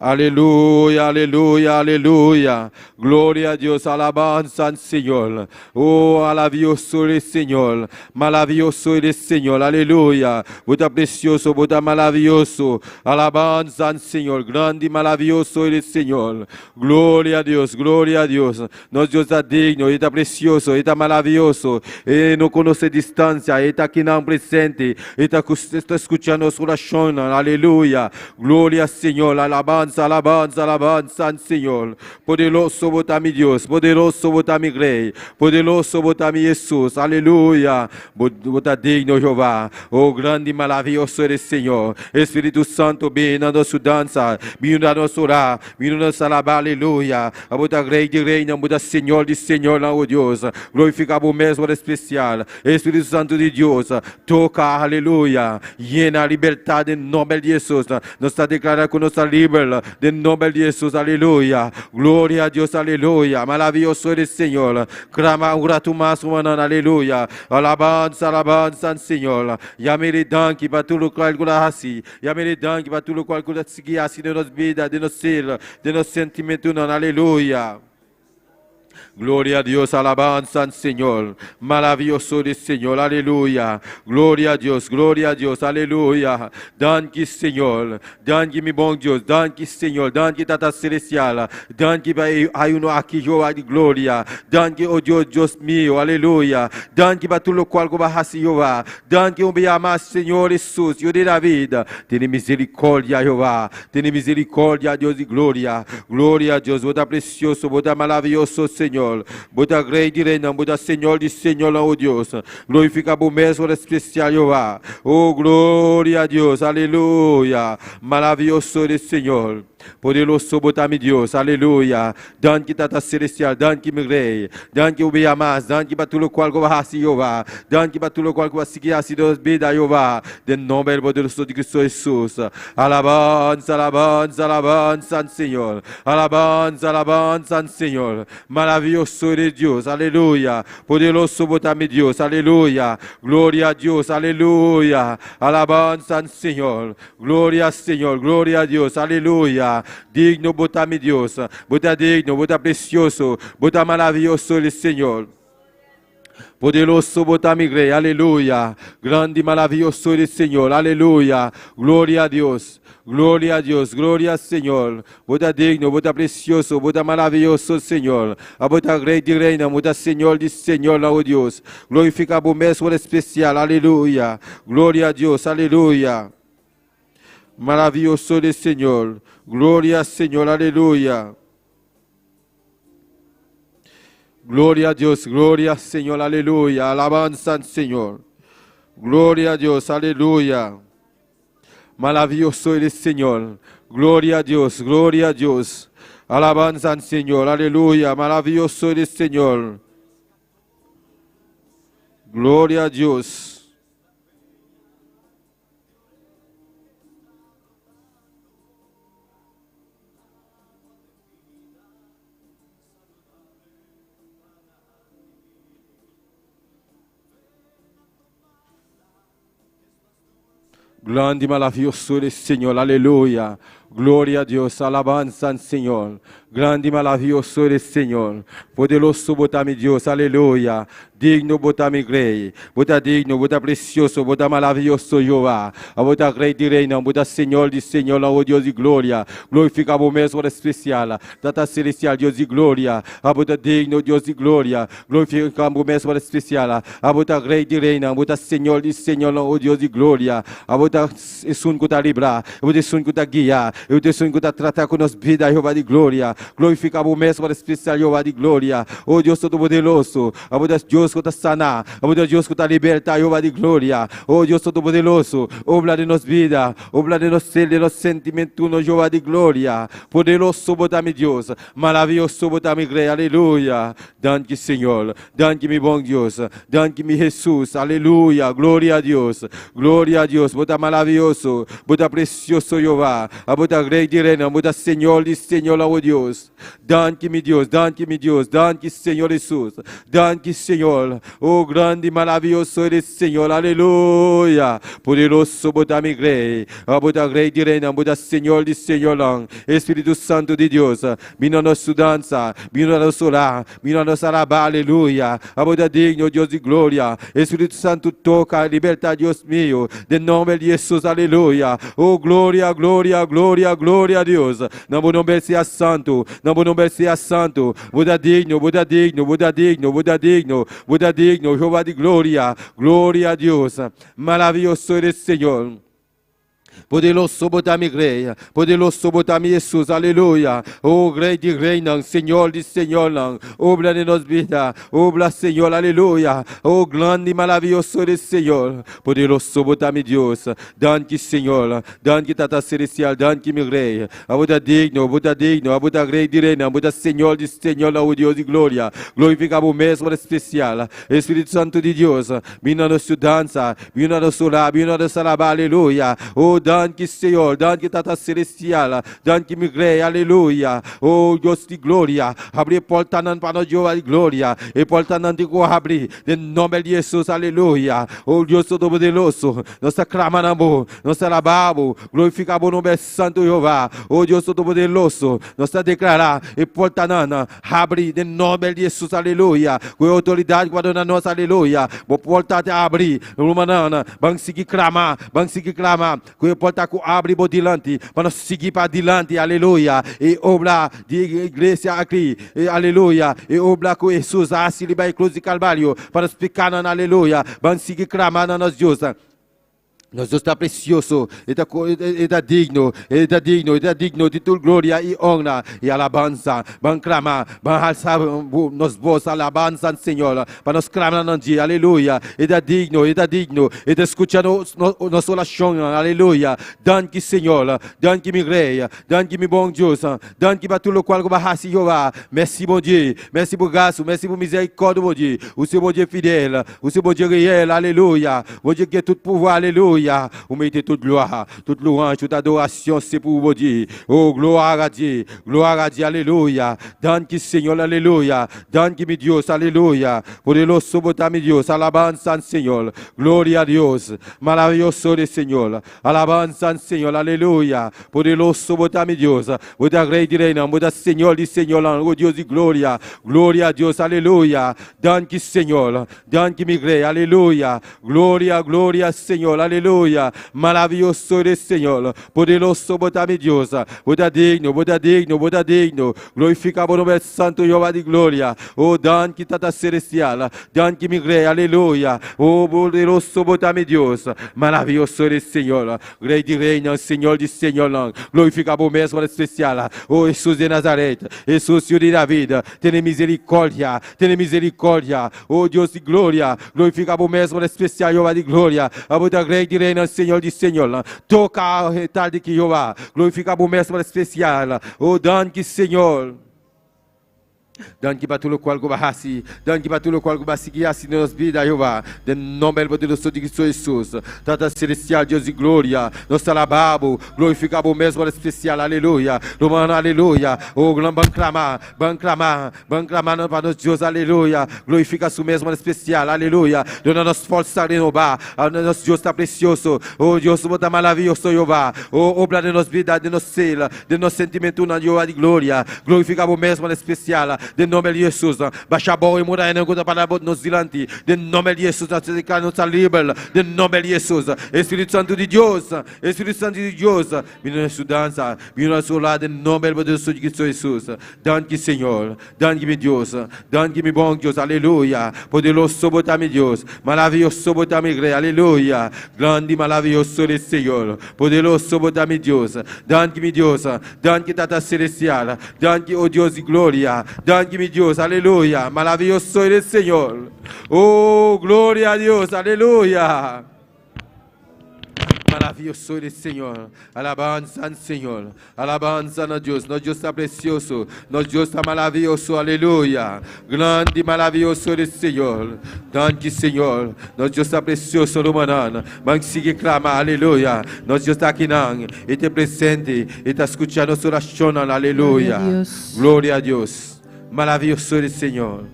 Aleluia, aleluia, aleluia. Glória a Deus, alabanza, Senhor. Oh, maravilhoso eres, Senhor. Maravilhoso eres, Senhor. Aleluia. Bota precioso, bota maravilhoso. Alabanza, Senhor. Grande e maravilhoso eres, Senhor. Glória a Deus, glória a Deus. Nosso Deus está digno, Ele está precioso, Ele está maravilhoso. Ele não conhece distância, Ele está aqui não presente. Ele está escutando nosso oração. Aleluia. Glória, Senhor. Alabanza. alabanza al Señor. Poderoso vota mi Dios, poderoso vota mi Rey, poderoso vota mi Jesús, aleluya. Vota digno Jehová, oh grande y maravilloso eres Señor. Espíritu Santo, ven a nossa dança, ven a nosso orar, ven a nosso alabar, aleluia. A vota Rei de Reina, vota Senhor de Senhor, oh Deus. Glorificar o mesmo especial. Espíritu Santo de Deus, toca, aleluia. Llena a liberdade em nome de Jesus. Nós está declarando que nós está livre, em nome de Jesus, aleluia. Glória a Deus, aleluia. Maravilhoso eres Senhor. Clama um grato mais, aleluia. Alabanza al Senhor. Yamere danki para tudo qual que la hasi. Yamere danki para tudo qual que la seguir assim de nos vida, de nos ser, de nos sentimento, não, aleluia. Gloria a Dios, alabanza al Señor. Maravilloso es Señor, aleluya. Gloria a Dios, aleluya. Danke Señor, danke mi bom Dios, danke Señor, danke Tata Celestial, danke hay uno aquí yo de gloria, danke oh Dios mío, aleluya. Danke para tu lo cual como vas Jehová, danke un bem más Señor Jesús, Dios de la vida. Tiene misericordia Jehová, tiene misericordia Dios de gloria. Gloria a Dios, vota precioso, vota maravilloso Señor. Bota Rei de Reina, bota Senhor de Senhor, oh Deus. Glorifica o mesmo especial, Jehová. Oh, glória a Deus, aleluia. Maravilhoso é Senhor. Poderoso botar mi Deus, aleluia. Danke Tata Celestial, danke mi Rei. Danke o bem mais, danke para tudo qual que vai ser, Jehová. Danke para tudo qual que vai seguir assim, Deus vida, Jehová. De nome poderoso de Cristo Jesus. Alabanza, alabanza, alabanza al Senhor. Alabanza, alabanza al Senhor. Maravilhoso é Deus, aleluia. Poderoso botar mi Deus, aleluia. Glória a Deus, aleluia. Alabanza al Senhor. Glória ao Senhor, glória a Deus, aleluia. Digno botar mi Deus, botar digno, botar precioso, botar maravilhoso el Senhor. Poderoso botar mi Rei, aleluia. Grande e maravilhoso el Senhor, aleluia. Glória a Deus. Glória a Deus, glória ao Senhor. Bota digno, bota precioso, bota maravilhoso, Senhor. A bota Rei de Reina, bota Senhor de Senhor, oh Deus. Glorifica o mesmo especial, aleluia. Glória a Deus, aleluia. Maravilhoso é Senhor. Glória ao Senhor, aleluia. Glória a Deus, glória ao Senhor, aleluia. Alabanza ao Senhor. Glória a Deus, aleluia. Maravilhoso é Senhor. Glória a Deus, glória a Deus. Alabanza ao Senhor, aleluia. Maravilhoso é Senhor. Glória a Deus. Grande e maravilhoso é Senhor, aleluia. Glória a Deus, alabanza ao Senhor. Grande e maravilhoso é Senhor. Poderoso botar mi Deus, aleluia. Digno botar mi Rei. Botar digno, botar precioso, botar maravilhoso Jeová. A botar Rei de Reina, botar Senhor de Senhor, oh Deus de glória. Glorifica o mesmo especial. Tata Celestial, Deus de glória. A botar digno, Deus de glória. Glorifica o mesmo especial. A botar Rei de Reina, botar Senhor de Senhor, oh Deus de glória. A botar Sun que está livrar. A botar Sun que está guiar. Eu te sonho que está tratar com nós vida, Jeová de glória. Glorifica o mesmo especial, Jeová de glória. Oh Deus Todo-Poderoso. A botar Deus que está sanar. A botar Deus que está libertar, Jeová de glória. Oh Deus Todo-Poderoso. Obra de nós vida. Obra de nós ser, de nós sentimento, no Jeová de glória. Poderoso botar mi Deus. Maravilhoso botar mi Rei. Aleluia. Danke, Senhor. Danke, mi bom Deus. Danke, mi Jesus. Aleluia. Glória a Deus. Glória a Deus. Botar maravilhoso. Botar precioso, Jeová. A botar Rei de Reina. Botar Senhor de Senhor, oh Deus. Danke, mi Deus. Danke, mi Deus. Danke, Senhor Jesus. Danke, Senhor. Oh, grande e maravilhoso eres, Senhor. Aleluia. Poderoso botar mi Rei. A botar Rei de Reina. Botar Senhor de Senhor. Espírito Santo de Deus. Vino a nossa dança. Vino a nosso orar. Vino a nossa alabar. Aleluia. A botar digno, Deus de glória. Espírito Santo toca. Liberta, Deus mío. De nome de Jesus. Aleluia. Oh, glória, glória, glória, glória a Deus. Não vou nome seja santo. Não vou nome seja santo. Buda digno, Buda digno, Buda digno, Buda digno, Buda digno. Jeová de glória. Glória a Deus. Maravilhoso eres, Senhor. Poderoso botami grei, poderoso botami Jesus, aleluia. Oh, grei de rei não, Senhor de Senhor não. Obra de nos vida, obra Senhor, aleluia. Oh, grande e maravilhoso de Senhor. Poderoso botami Deus, danke Senhor, danke Tata Celestial, danke meu rei. A bota digno, a bota grei de rei não, a bota Senhor de Senhor, oh Deus de glória. Glorifica o mesmo especial. Espírito Santo de Deus, vinha no sua dança, vinha no seu lá, vinha no seu lá, aleluia. Oh, danke Senhor, danke Tata Celestial, danke meu rei, aleluia. Oh, Deus de glória, abre porta nan para nós de glória, e porta nan de go abrir, em nome de Jesus, aleluia. Oh, Deus Todo-Poderoso, nós clamamos, nós alabamos, glorificamos o nome santo Jeová. Oh, Deus Todo-Poderoso, nós declarar, e porta nan abrir, em nome de Jesus, aleluia. Com autoridade para nós, aleluia. Vou porta te abrir, rumanana, vamos seguir clamar, com porta que abre por dilante, para nós seguir para dilante, aleluia. E obra de igreja aqui, aleluia. E obra com Jesus, assim ele vai cruz de Calvário, para explicar, aleluia. Vamos seguir clamando a nós, Deus. Nosso Deus está precioso, está digno de tua glória e honra e alabança. Vamos clamar, vamos alçar nos voz alabança, Senhor, para nós clamar no dia, aleluia. Está digno, está escutando nossa oração, aleluia. Danke, Senhor, danke, meu rei, danke, meu bom Deus, danke para tudo o qual você faz, Jeová. Merci, bom dia, merci por graça, merci por misericórdia, bom dia. O seu bom dia fidel, o seu bom dia real, aleluia. Bom dia que é tudo pouvoir, aleluia. Vous mettez toute gloire, toute louange, toute adoration, c'est pour vous dire. Oh, gloire à Dieu, alléluia. Danke Seigneur, alléluia. Danke mi Dios, alléluia. Poderoso bota mi Dios, alabanza Señor. Gloria a Dios, maravilloso de Señor. Alabanza Señor, alléluia. Poderoso bota mi Dios. Bota rei de reina, bota Señor de Señor, oh Dios de gloria. Gloria a Dios, alléluia. Danke Señor, danke mi rei, alléluia. Gloria Señor, alléluia. Maravilhoso de Senhor, poderoso botame Deus, bota digno, glorifica o nome santo Jeová de glória. Oh, danke Tata Celestial, danke mi rei, aleluia. Oh, poderoso botame Deus, maravilhoso de Senhor, rei de reina, Senhor de Senhor, glorifica o mesmo especial. Oh, Jesus de Nazaré, Jesus Senhor de David, tem misericórdia. Oh, Deus de glória, glorifica o mesmo especial Jeová de glória. A bota rei de reina, Senhor de Senhor, toca a retarde que Jeová, glorifica o mesmo especial. Oh, danke Senhor. Danke para tudo o qual você faz, danke para tudo o qual você seguir assim nas vidas, Jeová. Em nome do poderoso de Cristo Jesus, Tata Celestial, Deus de glória, nós alabamos, glorificamos o mesmo especial, aleluia. Romano, aleluia. Oh, vamos clamar para nós, Deus, aleluia. Glorifica o mesmo especial, aleluia. Dona-nos força a renovar, nosso Deus está precioso. Oh, Deus, está maravilhoso, Jeová. Oh, obra de nossa vida, de nosso ser, de nosso sentimento na Jeová de glória. Glorifica o mesmo especial. De nome de Jesus, baixa a boa e muda em enquanto para nos dilante. De nome de Jesus, nós declaramos livre. De nome de Jesus, Espírito Santo de Deus, vinha na sua dança, vinha na sua lado, em nome do Deus de Cristo Jesus. Danke Senhor, danke meu Deus, danke meu bom Deus, aleluia. Poderoso botame Deus, maravilhoso botame Rei, aleluia. Grande e maravilhoso de Senhor, poderoso botame Deus, danke meu Deus, danke Tata Celestial, danke o Deus de glória. Danke mi Dios, aleluya. Maravilloso eres Señor. Oh, gloria a Dios, aleluya. Maravilhoso eres Senhor, alabanza Senhor, alabanza a Deus, nosso Deus está precioso, nosso Deus está maravilhoso, aleluia. Grande e maravilhoso eres Senhor, danke Senhor, nosso Deus está precioso, humanano, vamos seguir clamar, aleluia. Nosso Deus está aqui, não, e está presente, e está escutando nossa oração, aleluia. Glória a Deus. Maravilloso eres Señor.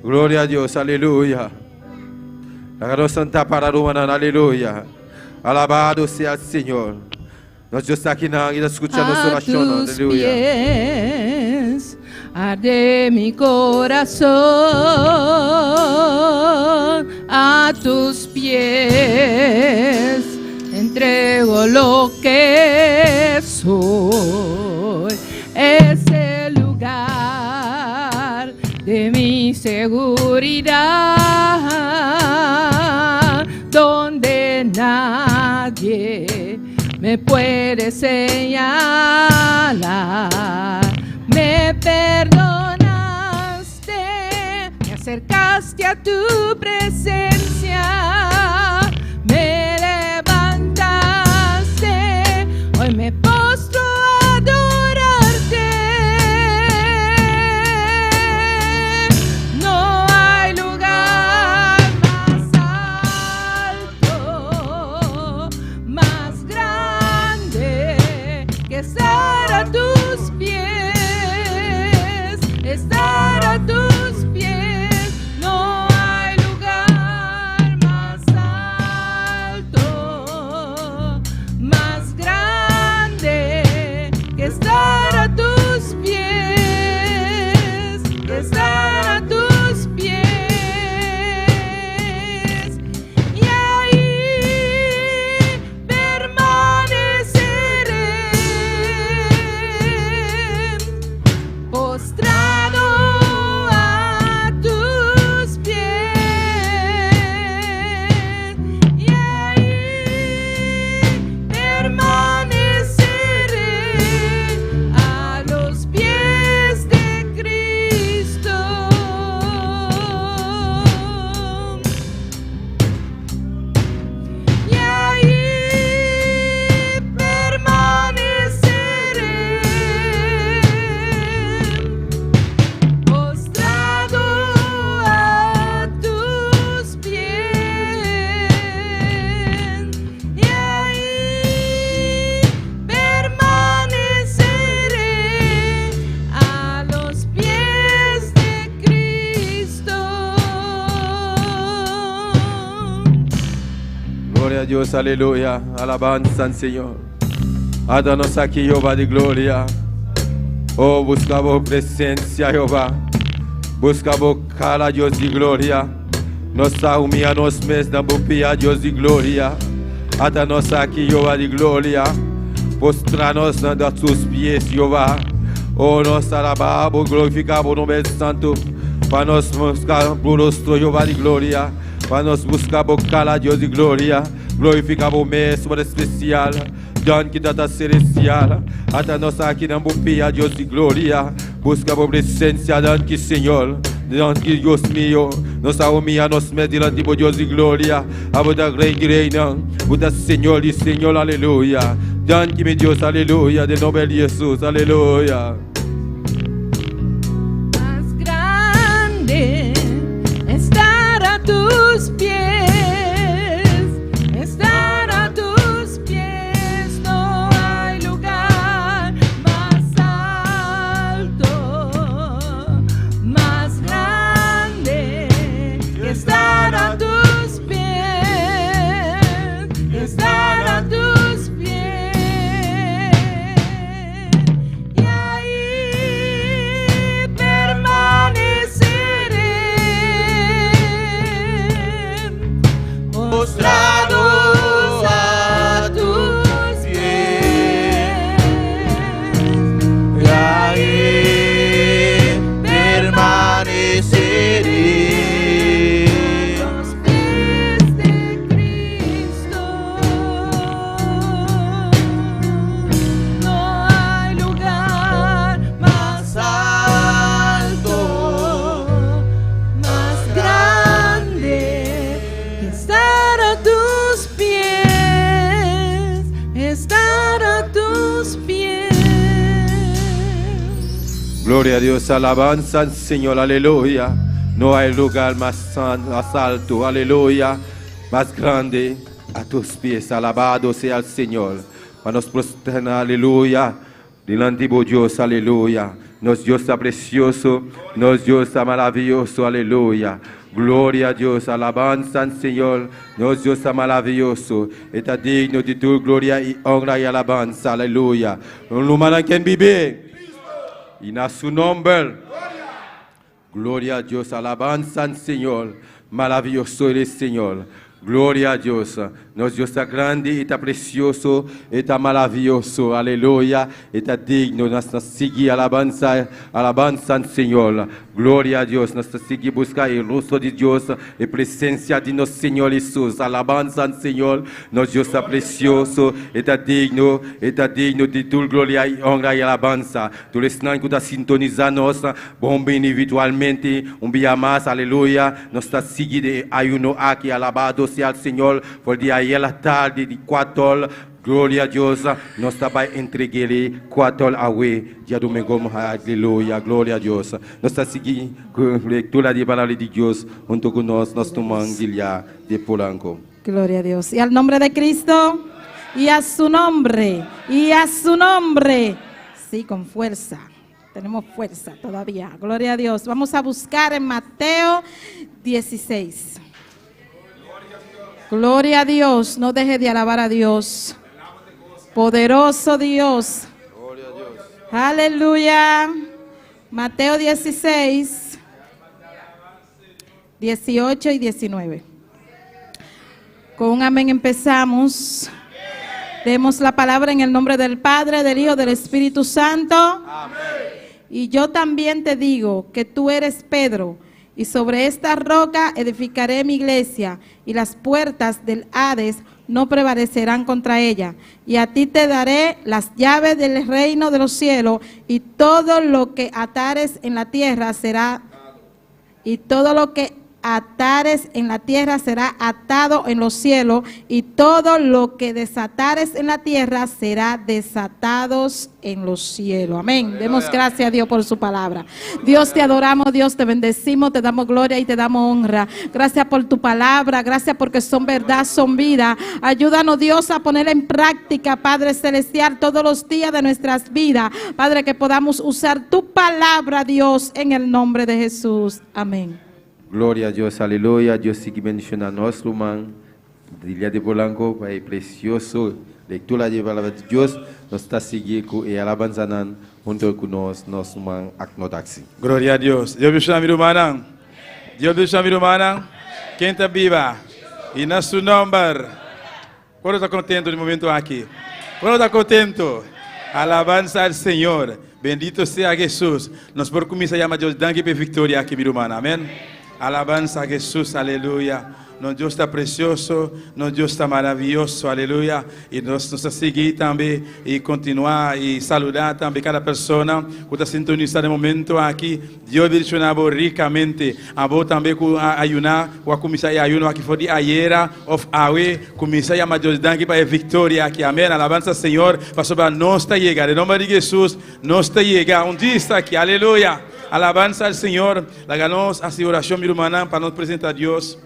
Gloria a Dios, aleluya. La santa para romana, aleluya. Alabado sea el Señor. Nos Dios está aquí y está escuchando su oración, aleluya. Pies, arde mi corazón, a tus pies entrego lo que soy. Es el lugar de mi seguridad, donde nadie me puedes señalar. Me perdonaste, me acercaste a tu presencia, me levantaste, hoy me postro a adorarte. No hay lugar más alto, más grande que estar a tus pies. Estar a tus pies, no hay lugar más alto, más grande que estar a tus pies, que estar a tus pies. Y ahí permaneceré postrado a tus pies, y ahí permaneceré a los pies de Cristo. Y ahí permaneceré postrado a tus pies, y ahí permaneceré a los pies de Cristo. Gloria a Dios, aleluya. Alabanza al Señor. Hádanos aquí, Jehová de gloria. Oh, buscamos presencia, Jehová. Buscamos cara, Dios de gloria. Nos humillamos mes da bupia, Dios de gloria. Hádanos aquí, Jehová de gloria. Postranos a tus pies, Jehová. Oh, nos alabamos, glorificamos o nome santo. Para nos buscar por nuestro Jehová de gloria. Para nos buscar cara, Dios de gloria. Glorificamos o mesmo especial. Dan que data celestial. Hádanos aqui na bupia, Deus de glória. Busca a presença, dan que Senhor. Dan que Deus mío. Nos humilhamos diante de Deus de glória. A boda grande reina. Boda Senhor e Senhor, aleluia. Dan que meu Deus, aleluia. De nome de Jesus, aleluia. Más grande estar a tus pies, estar a tus pies, no hay lugar más alto, más grande que estar a tus pies, estar a tus pies. Y ahí permaneceré postrados a tus pies, y ahí permaneceré a los pies de Cristo. No hay lugar más alto, más grande que estar a tus pies, estar a tus pies. Gloria a Dios, alabanza al Señor, aleluya. No hay lugar más alto, aleluya, más grande a tus pies. Alabado sea el Señor. Para nos prosternar, aleluya, delante de Dios, aleluya. Nos Dios está precioso, nos Dios está maravilloso, aleluya. Gloria a Dios, alabanza al Señor, nos Dios está maravilloso. Está digno de tu gloria y honra y alabanza, aleluya. Un humano que vive. Y na su nombre. Gloria a Dios, alabanza al Señor. Maravilloso eres, Señor. Gloria a Dios. Nos Dios está grande y está precioso, está maravilloso. Aleluya. Está digno. Nos sigue alabanza al Señor. Glória a Deus. Nós estamos seguindo buscar o rosto de Deus, a presença de nosso Senhor Jesus. Alabança ao Senhor. Nosso Deus é precioso, está digno de toda glória e honra e alabança. Tu estás que está sintonizando nós, bom individualmente, dia mais, aleluia. Nós estamos seguindo ayuno aqui, alabado seja o Senhor, por dia aí a tarde de 4 horas. Glória a Deus, nós estamos entregando 4 horas away, dia domingo, aleluia, glória a Deus. Nós estamos seguindo a leitura da palavra de Deus, junto com nós tomamos de Polanco. Gloria a Dios. Y al nombre de Cristo, y a su nombre, Sí, con fuerza. Tenemos fuerza todavía. Gloria a Dios. Vamos a buscar en Mateo 16. Gloria a Dios. No deje de alabar a Dios. Poderoso Dios. Aleluya. Mateo 16, 18 y 19. Con un amén empezamos. Demos la palabra en el nombre del Padre, del Hijo, del Espíritu Santo. Amén. Y yo también te digo que tú eres Pedro, y sobre esta roca edificaré mi iglesia, y las puertas del Hades no prevalecerán contra ella. Y a ti te daré las llaves del reino de los cielos, y todo lo que atares en la tierra será, y todo lo que atares en la tierra será atado en los cielos, y todo lo que desatares en la tierra será desatados en los cielos. Amén. Demos gracias a Dios por su palabra. Dios, te adoramos, Dios, te bendecimos, te damos gloria y te damos honra. Gracias por tu palabra, gracias porque son verdad, son vida. Ayúdanos, Dios, a poner en práctica, Padre Celestial, todos los días de nuestras vidas. Padre, que podamos usar tu palabra, Dios, en el nombre de Jesús. Amén. Glória a Deus, aleluia. Deus siga bendicionando a nós, irmão. Dia de Polanco, vai precioso. Leitura da palavra de Deus. Nós está seguindo e alabanzando junto com nós, nosso irmão Aknodaxi. Glória a Deus. Deus abençoe a minha irmã. Deus abençoe a minha irmã. Quem está viva? E na seu nome. Quando está contente no momento aqui? Quando está contente? Alabanza ao Senhor. Bendito seja Jesus. Nós por começar a chamar Deus, danke por vitória aqui, minha irmã. Amém. Alabanza a Jesús, aleluya. Nuestro Dios está precioso, nuestro Dios está maravilloso, aleluya. Y nos seguir también y continuar y saludar también cada persona que está sintonizando el momento aquí. Dios bendicionar ricamente. A vos también que ayunar, o a comenzar a ayunar aquí fue de ayer, of awe, comenzar a llamar Dios danke para victoria aquí. Amén. Alabanza al Señor, para sobre nuestra llegada. En nombre de Jesús, nuestra llegada. Un día está aquí, aleluya. Alabanza al Señor. La ganamos así oración, mi hermana, para nos presentar a Dios.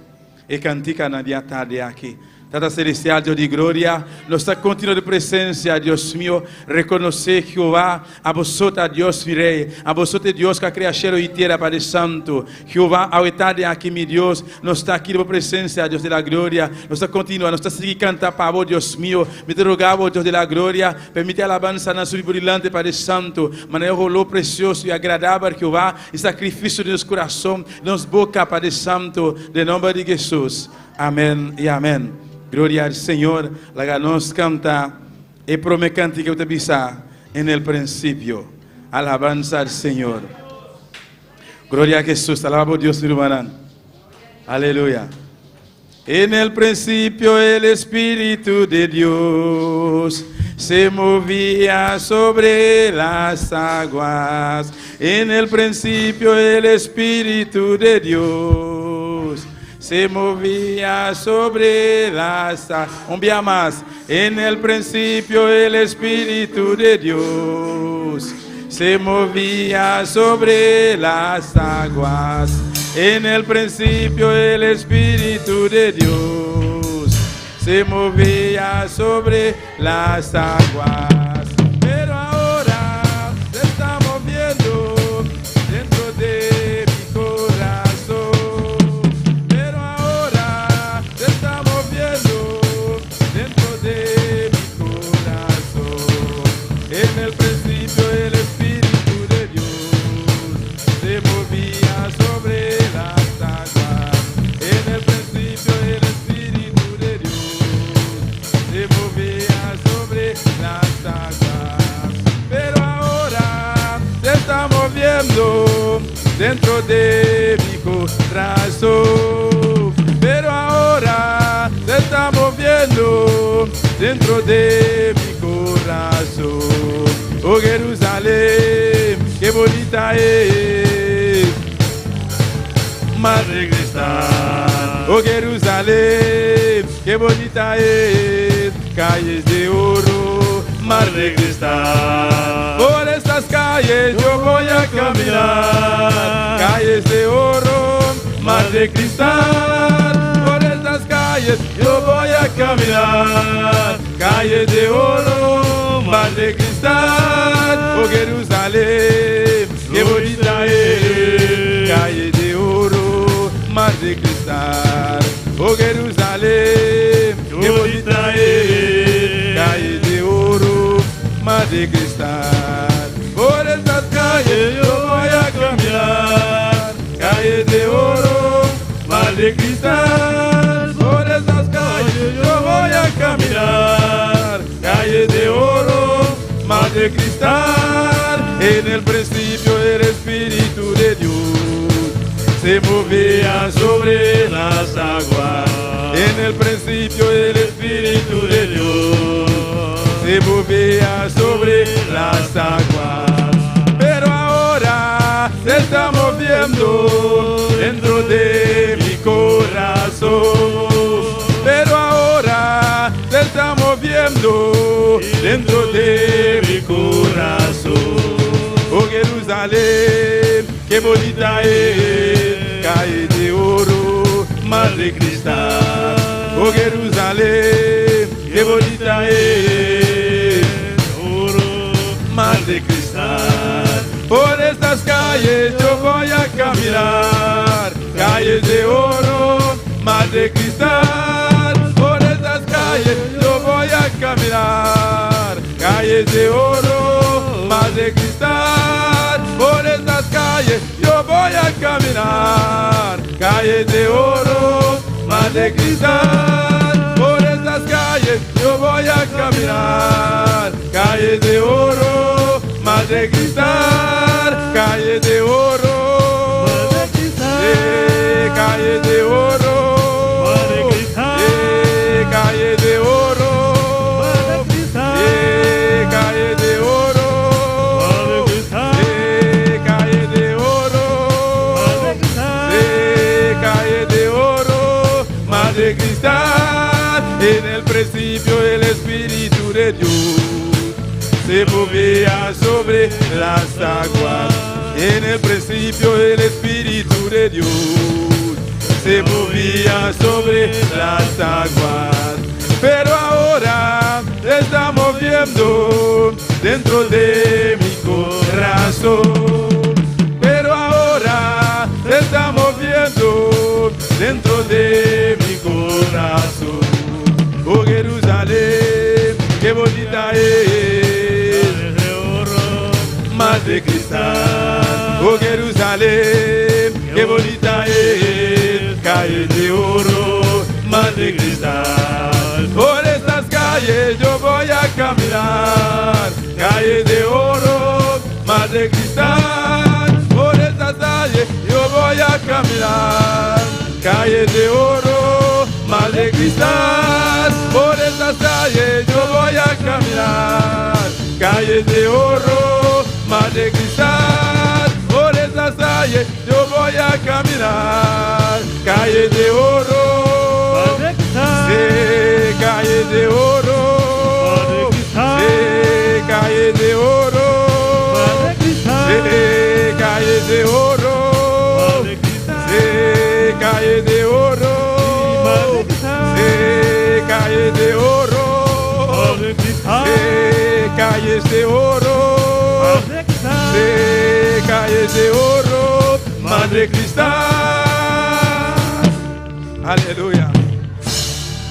E cantica na dia tarde aqui. Tata celestial, Deus de glória, nossa contínua de presença, Deus meu, reconhecer Jeová, a vosotros, Deus virei, a vosotros, Deus que a criação inteira, Padre Santo, Jeová, ao tarde aqui, meu Deus, nós está aqui na presença, Deus de la glória, nossa contínua, nós está seguindo cantar para vós, Deus meu, me te rogava, Deus de la glória, permite a alabança na sua brilhante, Padre Santo, maneira rolou precioso e agradável, Jeová, e sacrifício de nosso coração, de nossa boca, Padre Santo, de nome de Jesus. Amém e amém. Gloria al Señor, la ganos canta y prome cantica que utiliza en el principio. Alabanza al Señor. Gloria a Jesús, alabamos a Dios, mi hermana. Aleluya. En el principio el Espíritu de Dios se movía sobre las aguas. En el principio el Espíritu de Dios se movía sobre las aguas. Un día más. En el principio el Espíritu de Dios se movía sobre las aguas. En el principio el Espíritu de Dios se movía sobre las aguas. Pero ahora se está moviendo dentro de mi corazón. Pero ahora se está moviendo dentro de mi corazón. En el principio el Espíritu de Dios se movía sobre las aguas. En el principio el Espíritu de Dios se movía sobre las aguas. de mi corazón. Oh Jerusalén, qué bonita es, Madre Cristal. Oh Jerusalén, qué bonita es, calles de oro, Madre Cristal. Por estas calles yo voy a caminar, calles de oro, Madre Cristal. Por estas calles yo voy a caminar, calles de oro, Madre Cristal. Oh Jerusalén, qué bonita es, calles de oro, Madre Cristal. Oh Jerusalén, qué bonita es, calles de oro, Madre Cristal. Por estas calles yo voy a caminar, calles de oro, Madre Cristal. Por estas calles yo voy a caminar, calles de oro, Madre Cristal. En el principio el Espíritu de Dios se movía sobre las aguas. En el principio el Espíritu de Dios se movía sobre las aguas. Pero ahora se está moviendo dentro de mi corazón. Pero ahora se está moviendo dentro de mi corazón. Oh Jerusalén, qué bonita es, calle de oro, Madre Cristal. Oh Jerusalén, qué bonita es, oro, Madre Cristal. Por estas calles yo voy a caminar, calles de oro, Madre Cristal. Por estas calles yo voy a caminar, calles de oro, Madre Cristal. Por estas calles yo voy a caminar, calles de oro, Madre Cristal. Por estas calles yo voy a caminar, calles de oro, Madre Cristal. Calles de oro, Madre Cristal. Calles de oro, Madre Cristal. Calles de oro, Madre Cristal. Calles de oro, Madre Cristal. Calles de oro, Madre Cristal. Calles de oro, Madre Cristal. En el principio el Espíritu de Dios se movía sobre las aguas. En el principio el Espíritu de Dios se movía sobre las aguas. Pero ahora se está moviendo dentro de mi corazón. Pero ahora se está moviendo dentro de mi corazón. Oh Jerusalén, qué bonita es, Madre Cristal. Oh Jerusalén, qué bonita es, calle de oro, Madre Cristal. Por estas calles yo voy a caminar, calle de oro, Madre Cristal. Por estas calles yo voy a caminar, calle de oro, Madre Cristal. Por estas calles yo voy a caminar, calles de oro, Madre Cristal. Por estas calles yo voy a caminar, calles de oro, Madre Cristal. Sí, calles de oro, Madre Cristal. Sí, calles de oro, Madre Cristal. Sí, calles de oro, Madre Cristal. Sí, calles de oro, Madre Cristal. Sí, calles de oro, Madre Cristal. Sí, calles de oro, Madre Cristal. Sí, calles de oro, Madre Cristal. Aleluya.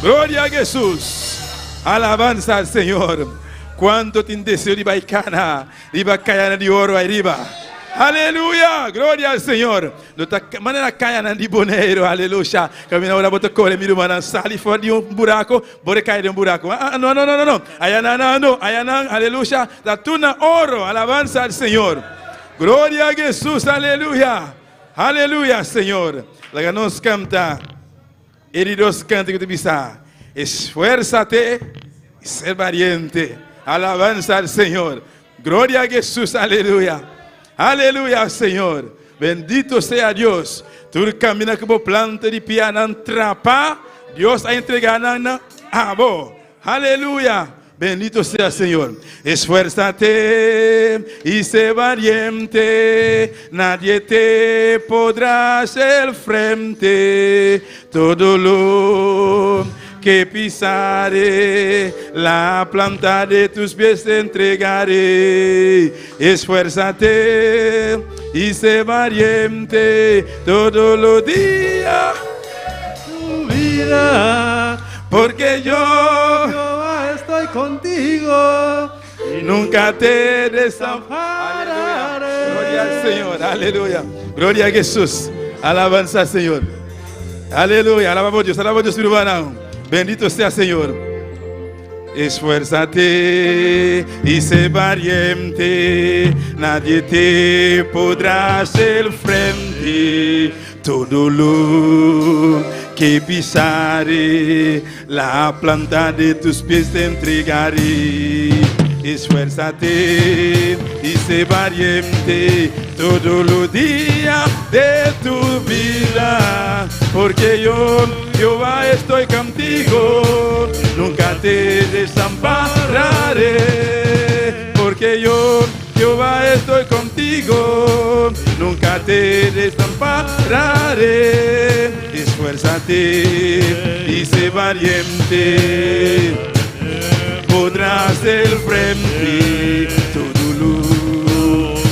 Gloria a Jesús. Alabanza al Señor. Cuánto te deseo de baicana, de bacayana de oro arriba. Aleluya, gloria al Señor. Manera caiana de boneiro, aleluya. Camina ahora bota corre, mira mana sali fora de buraco, bora cair de buraco. No. Ayana, aleluya. Da tuna oro, alabanza al Señor. Gloria a Jesús, aleluya. Aleluya, Señor. La que nos canta, heridos canta que te pisa. Esfuérzate y ser valiente. Alabanza al Señor. Gloria a Jesús, aleluya. Aleluya, Señor. Bendito sea Dios. Tú caminas como planta de piano, trapa. Dios ha entregado a vos. Aleluya. Bendito sea Señor. Esfuérzate y sé valiente. Nadie te podrá hacer frente. Todo lo que pisare, la planta de tus pies te entregaré. Esfuérzate y sé valiente todos los días Tu vida, porque yo estoy contigo y nunca te desampararé. Gloria al Señor, aleluya. Gloria a Jesús. Alabanza al Señor. Aleluya, alabamos a Dios, hermano. Bendito sea Señor. Esfuérzate y sé valiente. Nadie te podrá hacer frente. Todo lo que pisare, la planta de tus pies te entregaré. Esfuérzate y sé valiente todos los días de tu vida, porque yo, Jehová, estoy contigo, nunca te desampararé, porque yo, Jehová, estoy contigo, nunca te desampararé. Esfuérzate y sé valiente, podrás hacer frente, todo lo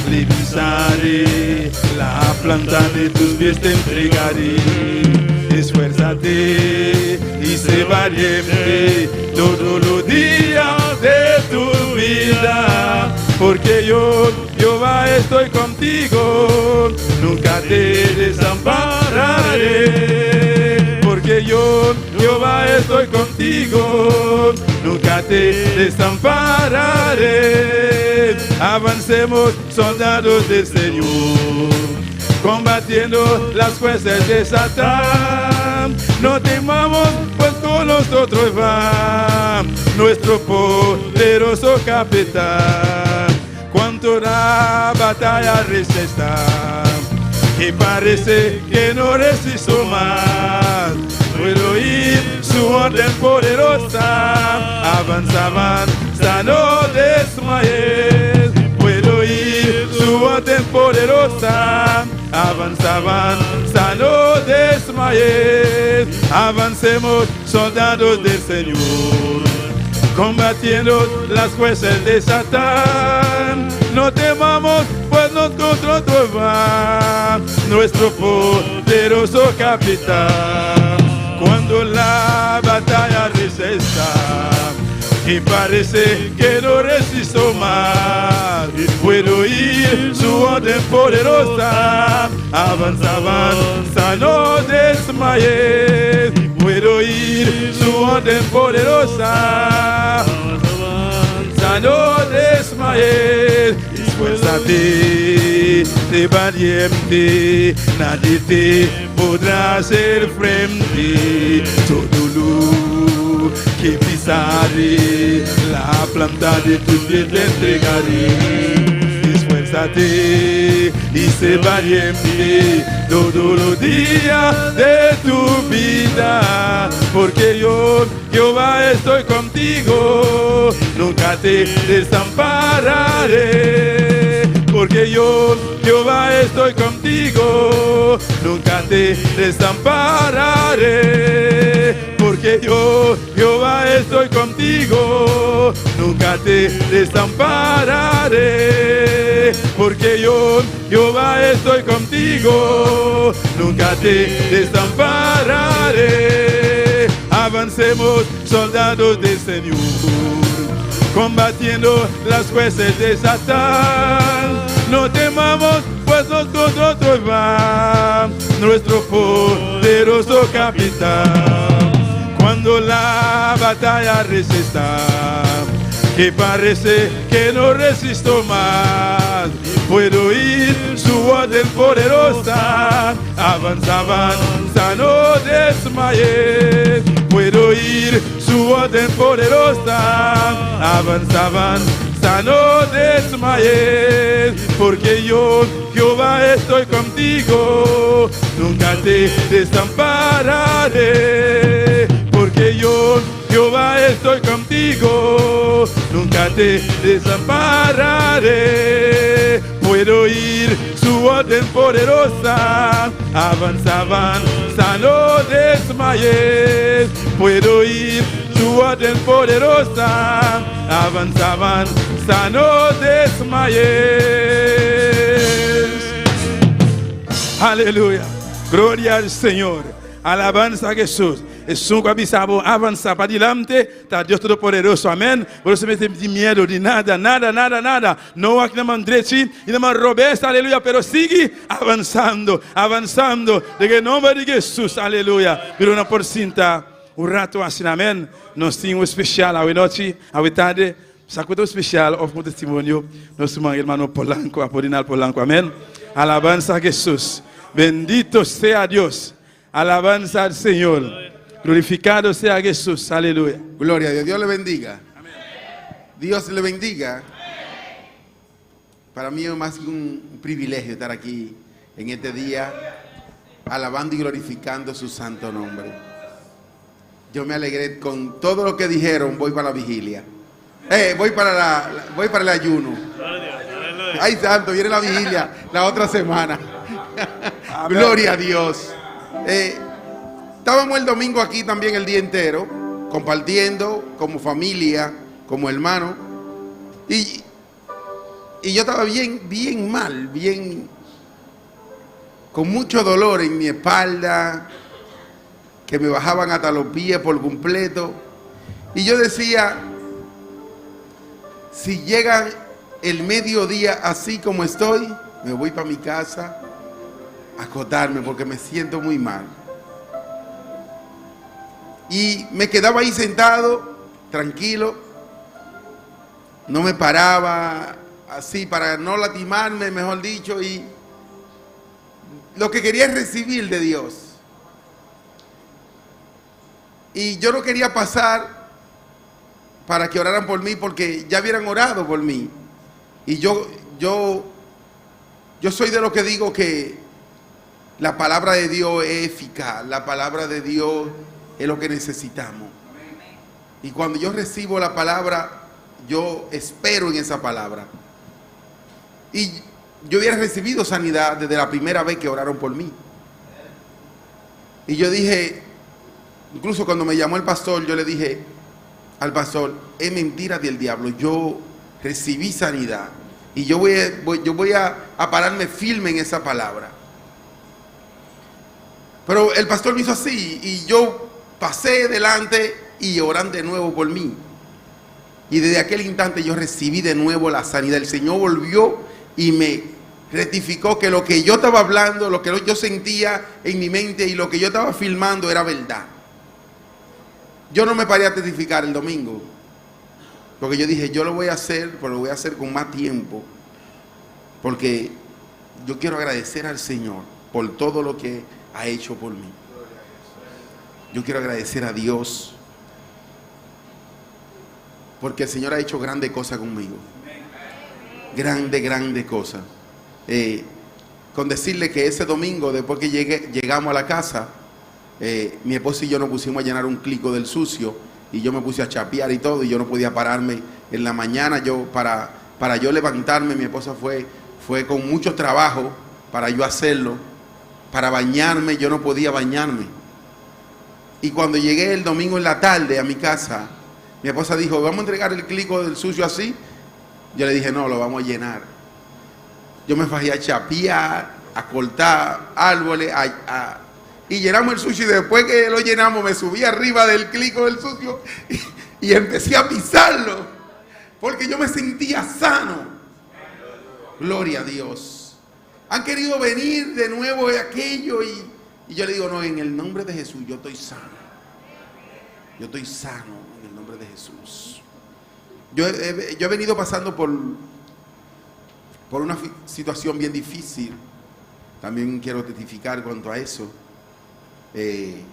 le pisaré, la planta de tus pies te entregaré. Esfuérzate y sé valiente todos los días de tu vida, porque yo, Jehová, estoy contigo, nunca te desampararé, porque yo, Jehová, estoy contigo, nunca te desampararé. Avancemos, soldados del Señor, combatiendo las fuerzas de Satán. No temamos, pues con nosotros va nuestro poderoso capitán. Cuanto la batalla resista, que parece que no resisto más, puedo oír su orden poderosa. Avanza, avanza, no desmayes. Puedo oír su orden poderosa. Avanza, avanza, no desmayes. Avancemos, soldados del Señor, combatiendo las fuerzas de Satán. No temamos, pues nosotros va nuestro poderoso capitán. Cuando la batalla resista y parece que no resisto más, puedo oír su orden poderosa. Avanza, avanza, no desmayes. Puedo oír su orden poderosa. Avanza, no desmayes. Esfuérzate, sé valiente, nadie te podrá hacer frente. Todo lo que pisare, la planta de tus pies te entregaré. Esfuérzate y sé valiente todos los días de tu vida, porque yo, Jehová, estoy contigo, nunca te desampararé, porque yo, Jehová, estoy contigo, nunca te desampararé, porque yo, Jehová, estoy contigo, nunca te desampararé, porque yo, Jehová, estoy contigo, nunca te desampararé. Avancemos, soldados del Señor, combatiendo las fuerzas de Satán. No temamos, pues nosotros va nuestro poderoso capitán. Cuando la batalla resista, que parece que no resisto más, puedo oír su orden poderosa. Avanza, avanza, no desmayes. puedo oír su orden poderosa. Avanzaban, no desmayes, porque yo, Jehová, estoy contigo, nunca te desampararé, porque yo, Jehová, estoy contigo, nunca te desampararé. Puedo oír su orden poderosa. Avanzaban, no desmayes, puedo oír su orden poderosa. Avanzaban, no desmayes. Aleluya. Gloria al Señor. Alabanza a Jesús. Jesús avisaba, avanza para adelante, está Dios Todopoderoso, amén. Por eso me de miedo de nada, nada, nada, nada. No aquí no me andrechi y no me robes, aleluya, pero sigue avanzando, avanzando. De que nombre de Jesús, aleluya. Pero una porcinta, un rato así, amén. Nos tiene un especial a noche, a tarde. Sacudo especial, of un testimonio. Nuestro hermano Polanco, Apolinal Polanco, amén. Alabanza a Jesús. Bendito sea Dios. Alabanza al Señor. Glorificado sea Jesús, aleluya. Gloria a Dios, Dios le bendiga. Amén. Dios le bendiga. Amén. Para mí es más que un privilegio estar aquí en este día, alabando y glorificando su santo nombre. Yo me alegré con todo lo que dijeron, voy para la vigilia. Voy para el ayuno. Ay, santo, viene la vigilia la otra semana. Gloria a Dios. Estábamos el domingo aquí también el día entero, compartiendo como familia, como hermano. Y yo estaba bien mal, con mucho dolor en mi espalda, que me bajaban hasta los pies por completo. Y yo decía, si llega el mediodía así como estoy, me voy para mi casa a acotarme porque me siento muy mal. Y me quedaba ahí sentado, tranquilo, no me paraba así para no lastimarme, mejor dicho, y lo que quería es recibir de Dios. Y yo no quería pasar para que oraran por mí porque ya hubieran orado por mí. Y yo soy de los que digo que la palabra de Dios es eficaz, la palabra de Dios es lo que necesitamos. Y cuando yo recibo la palabra, yo espero en esa palabra. Y yo hubiera recibido sanidad desde la primera vez que oraron por mí. Y yo dije, incluso cuando me llamó el pastor, yo le dije al pastor, es mentira del diablo, yo recibí sanidad. Y yo voy a pararme firme en esa palabra. Pero el pastor me hizo así y yo pasé delante y oran de nuevo por mí. Y desde aquel instante yo recibí de nuevo la sanidad. El Señor volvió y me rectificó que lo que yo estaba hablando, lo que yo sentía en mi mente y lo que yo estaba filmando era verdad. Yo no me paré a testificar el domingo, porque yo dije, yo lo voy a hacer, pero lo voy a hacer con más tiempo, porque yo quiero agradecer al Señor por todo lo que ha hecho por mí. Yo quiero agradecer a Dios porque el Señor ha hecho grandes cosas conmigo. Grandes cosas. Con decirle que ese domingo, después que llegamos a la casa, mi esposa y yo nos pusimos a llenar un clico del sucio y yo me puse a chapear y todo, y yo no podía pararme en la mañana. Para yo levantarme, mi esposa fue con mucho trabajo para yo hacerlo. Para bañarme, yo no podía bañarme. Y cuando llegué el domingo en la tarde a mi casa, mi esposa dijo, ¿vamos a entregar el clico del sucio así? Yo le dije, no, lo vamos a llenar. Yo me fajé a chapear, a cortar árboles, y llenamos el sucio. Y después que lo llenamos, me subí arriba del clico del sucio y empecé a pisarlo, porque yo me sentía sano. Gloria a Dios. Han querido venir de nuevo de aquello y yo le digo, no, en el nombre de Jesús yo estoy sano. Yo estoy sano en el nombre de Jesús. Yo he venido pasando por una situación bien difícil. También quiero testificar cuanto a eso. De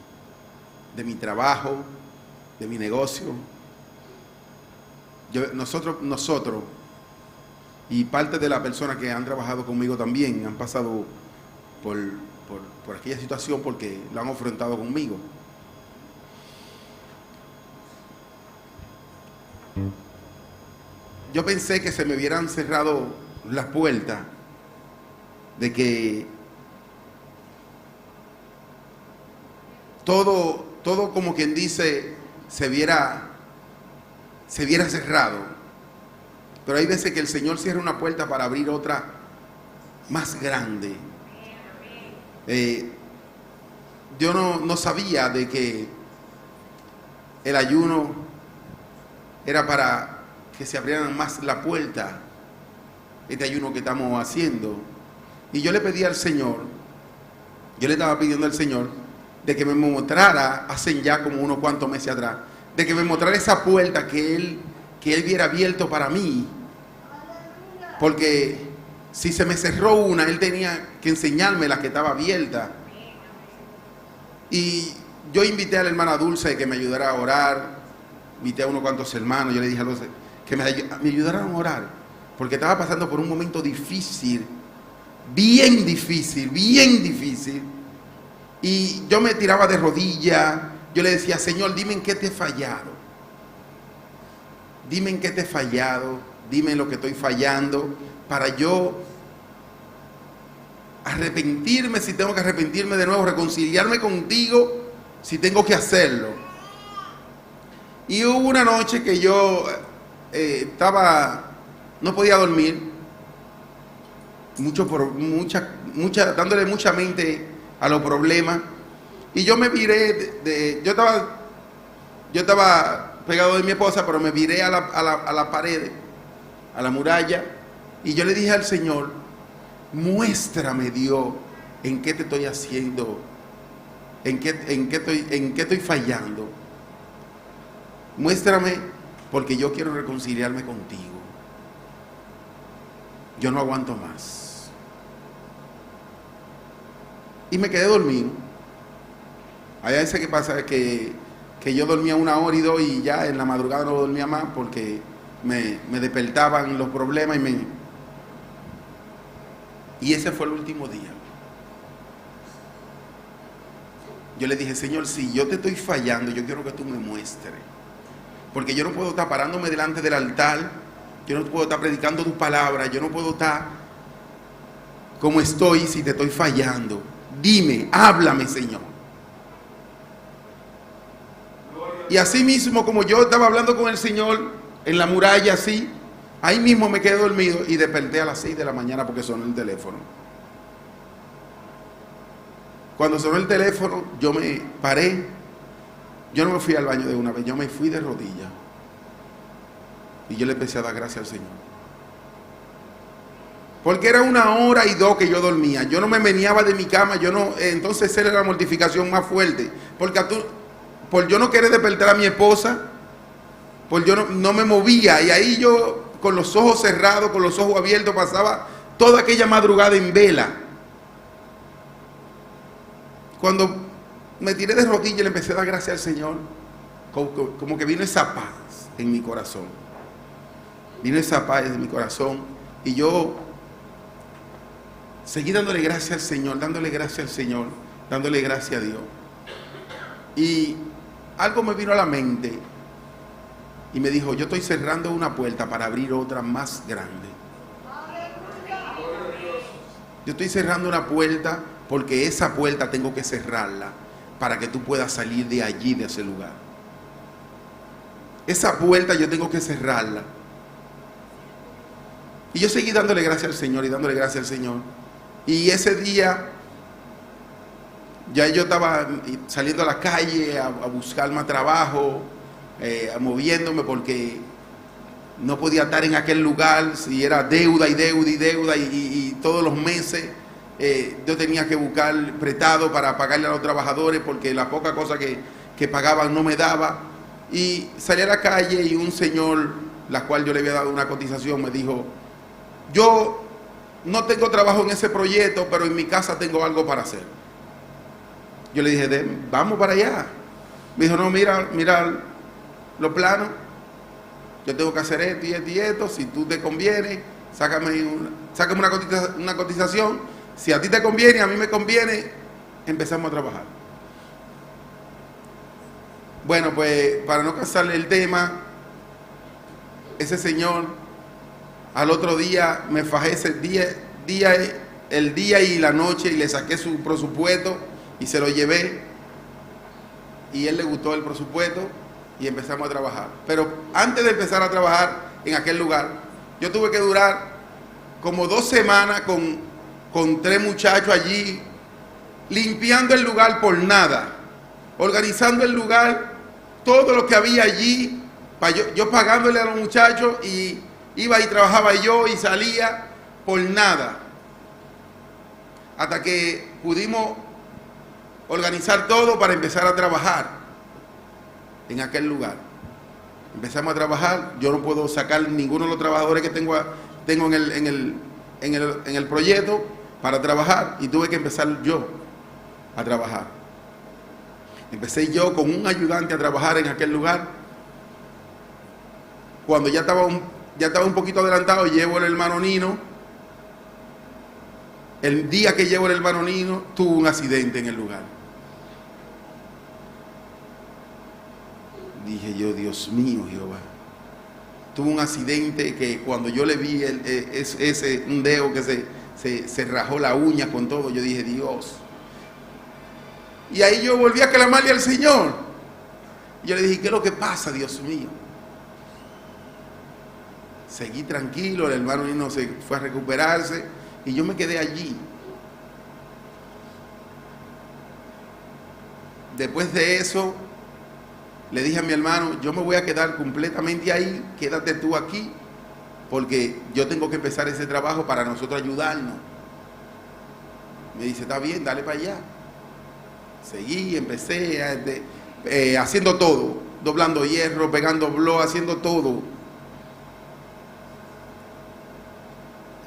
mi trabajo. de mi negocio. Nosotros y parte de las personas que han trabajado conmigo también han pasado por aquella situación porque lo han enfrentado conmigo. Yo pensé que se me hubieran cerrado las puertas, de que todo como quien dice se viera cerrado. Pero hay veces que el Señor cierra una puerta para abrir otra más grande. Yo no sabía de que el ayuno era para que se abrieran más la puerta, este ayuno que estamos haciendo. Y yo le pedí al Señor, yo le estaba pidiendo al Señor de que me mostrara, hace ya como unos cuantos meses atrás, de que me mostrara esa puerta que Él hubiera abierto para mí. Porque si se me cerró una, Él tenía que enseñarme la que estaba abierta. Y yo invité a la hermana Dulce que me ayudara a orar, invité a unos cuantos hermanos, yo le dije a los que me ayudaran a orar, porque estaba pasando por un momento difícil, bien difícil, y yo me tiraba de rodillas, yo le decía, Señor, dime en qué te he fallado, dime en qué te he fallado, dime en lo que estoy fallando, para yo arrepentirme si tengo que arrepentirme de nuevo, reconciliarme contigo si tengo que hacerlo. Y hubo una noche que yo no podía dormir, dándole mucha mente a los problemas, y yo me viré, yo estaba pegado de mi esposa, pero me viré a la pared, a la muralla, y yo le dije al Señor, muéstrame, Dios, en qué te estoy haciendo, en qué estoy fallando. Muéstrame, porque yo quiero reconciliarme contigo. Yo no aguanto más. Y me quedé dormido. Hay veces que pasa que yo dormía 1 hora y 2 y ya en la madrugada no dormía más porque me despertaban los problemas y ese fue el último día. Yo le dije, Señor, si yo te estoy fallando, yo quiero que tú me muestres. Porque yo no puedo estar parándome delante del altar, yo no puedo estar predicando tus palabras, yo no puedo estar como estoy si te estoy fallando. Dime, háblame, Señor. Y así mismo, como yo estaba hablando con el Señor en la muralla así, ahí mismo me quedé dormido y desperté a las 6 de la mañana porque sonó el teléfono. Cuando sonó el teléfono, yo me paré. Yo no me fui al baño de una vez, yo me fui de rodillas. Y yo le empecé a dar gracias al Señor. Porque era 1 hora y 2 que yo dormía. Yo no me meneaba de mi cama, entonces era la mortificación más fuerte. Porque por yo no querer despertar a mi esposa, por yo no me movía. Y ahí yo, con los ojos cerrados, con los ojos abiertos, pasaba toda aquella madrugada en vela. Cuando me tiré de rodillas y le empecé a dar gracias al Señor, como que vino esa paz en mi corazón. Vino esa paz en mi corazón y yo seguí dándole gracias al Señor, dándole gracias al Señor, dándole gracias a Dios. Y algo me vino a la mente y me dijo, yo estoy cerrando una puerta para abrir otra más grande. Yo estoy cerrando una puerta porque esa puerta tengo que cerrarla para que tú puedas salir de allí, de ese lugar. Esa puerta yo tengo que cerrarla. Y yo seguí dándole gracias al Señor y dándole gracias al Señor. Y ese día ya yo estaba saliendo a la calle a buscar más trabajo, moviéndome porque no podía estar en aquel lugar, si era deuda y todos los meses yo tenía que buscar prestado para pagarle a los trabajadores porque la poca cosa que pagaban no me daba. Y salí a la calle y un señor, la cual yo le había dado una cotización, me dijo, yo no tengo trabajo en ese proyecto, pero en mi casa tengo algo para hacer. Yo le dije, vamos para allá. Me dijo, no, mira, los planos. Yo tengo que hacer esto y esto y esto. Si tú te conviene, sácame una cotización. Si a ti te conviene, a mí me conviene, empezamos a trabajar. Bueno, pues para no cansarle el tema, ese señor al otro día me fajé el día y la noche y le saqué su presupuesto y se lo llevé. Y él le gustó el presupuesto y empezamos a trabajar. Pero antes de empezar a trabajar en aquel lugar, yo tuve que durar como 2 semanas con 3 muchachos allí, limpiando el lugar por nada, organizando el lugar, todo lo que había allí, yo pagándole a los muchachos, y iba y trabajaba yo y salía por nada. Hasta que pudimos organizar todo para empezar a trabajar en aquel lugar. Empezamos a trabajar. Yo no puedo sacar ninguno de los trabajadores que tengo en el proyecto para trabajar, y tuve que empezar yo a trabajar. Empecé yo con un ayudante a trabajar en aquel lugar. Cuando ya estaba un poquito adelantado, llevo el hermano Nino. El día que llevo el hermano Nino, tuvo un accidente en el lugar. Dije yo, Dios mío, Jehová. Tuvo un accidente que cuando yo le vi un dedo que se rajó la uña con todo, yo dije, Dios. Y ahí yo volví a clamarle al Señor. Yo le dije, ¿qué es lo que pasa, Dios mío? Seguí tranquilo, el hermano Nino se fue a recuperarse y yo me quedé allí. Después de eso, le dije a mi hermano, yo me voy a quedar completamente ahí, quédate tú aquí, porque yo tengo que empezar ese trabajo para nosotros ayudarnos. Me dice, está bien, dale para allá. Seguí, empecé haciendo todo, doblando hierro, pegando blow, haciendo todo.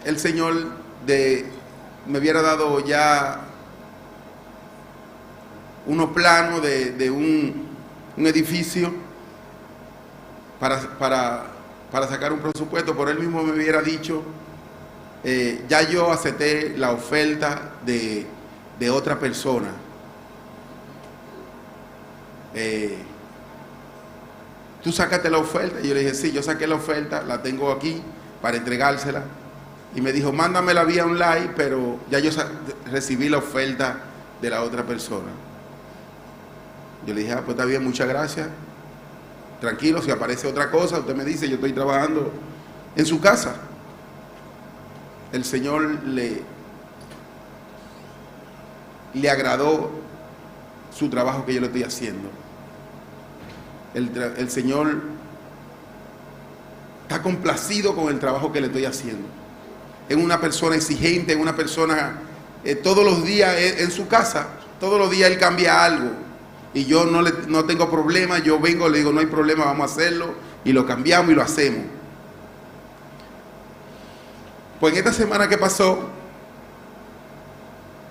El Señor me hubiera dado ya unos planos de un edificio para sacar un presupuesto, por él mismo me hubiera dicho, ya yo acepté la oferta de otra persona. Tú sacaste la oferta. Y yo le dije, sí, yo saqué la oferta, la tengo aquí para entregársela. Y me dijo, mándamela vía online, pero ya yo recibí la oferta de la otra persona. Yo le dije, pues está bien, muchas gracias. Tranquilo, si aparece otra cosa, usted me dice, yo estoy trabajando en su casa. El Señor le agradó su trabajo que yo le estoy haciendo. El Señor está complacido con el trabajo que le estoy haciendo. Es una persona exigente, es una persona, todos los días en su casa, todos los días él cambia algo. Y yo no tengo problema, yo vengo, le digo, no hay problema, vamos a hacerlo, y lo cambiamos y lo hacemos. Pues en esta semana que pasó,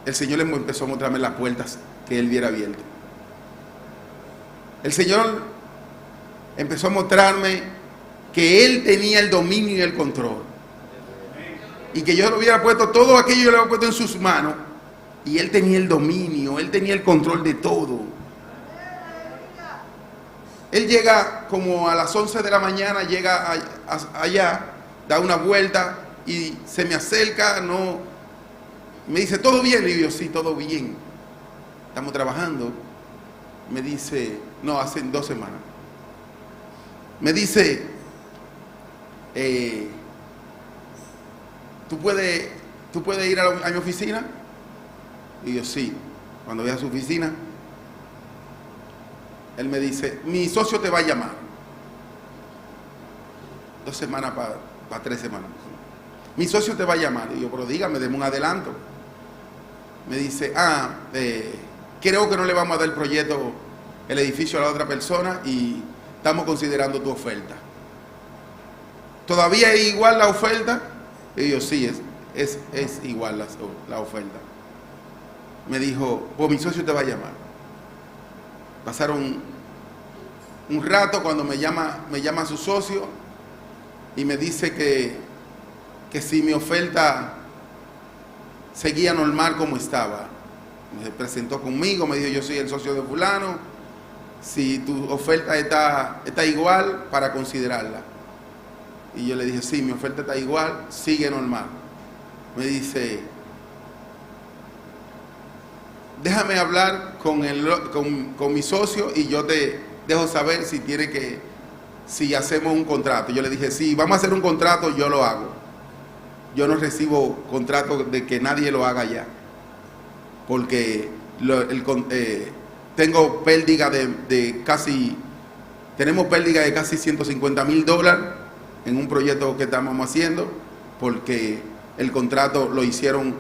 el Señor empezó a mostrarme las puertas que él viera abiertas. El Señor empezó a mostrarme que él tenía el dominio y el control. Y que yo le hubiera puesto todo aquello, yo le había puesto en sus manos. Y él tenía el dominio, él tenía el control de todo. Él llega como a las 11 de la mañana, llega allá, da una vuelta y se me acerca, me dice, ¿todo bien? Le digo, sí, todo bien. Estamos trabajando. Me dice, no, hace 2 semanas. Me dice, ¿tú puedes ir a mi oficina? Y yo, sí. Cuando voy a su oficina, él me dice, mi socio te va a llamar. 2 semanas para 3 semanas. Mi socio te va a llamar. Y yo, pero dígame, deme un adelanto. Me dice, creo que no le vamos a dar el proyecto, el edificio a la otra persona y estamos considerando tu oferta. ¿Todavía es igual la oferta? Y yo, sí, es igual la oferta. Me dijo, pues mi socio te va a llamar. Pasaron un rato cuando me llama su socio y me dice que si mi oferta seguía normal como estaba. Me presentó conmigo, me dijo: yo soy el socio de fulano, si tu oferta está igual, para considerarla. Y yo le dije: sí, mi oferta está igual, sigue normal. Me dice: déjame hablar con mi socio y yo te dejo saber si hacemos un contrato. Yo le dije: sí, vamos a hacer un contrato, yo lo hago. Yo no recibo contrato de que nadie lo haga ya, porque tengo pérdida tenemos pérdida de casi $150,000 en un proyecto que estamos haciendo, porque el contrato lo hicieron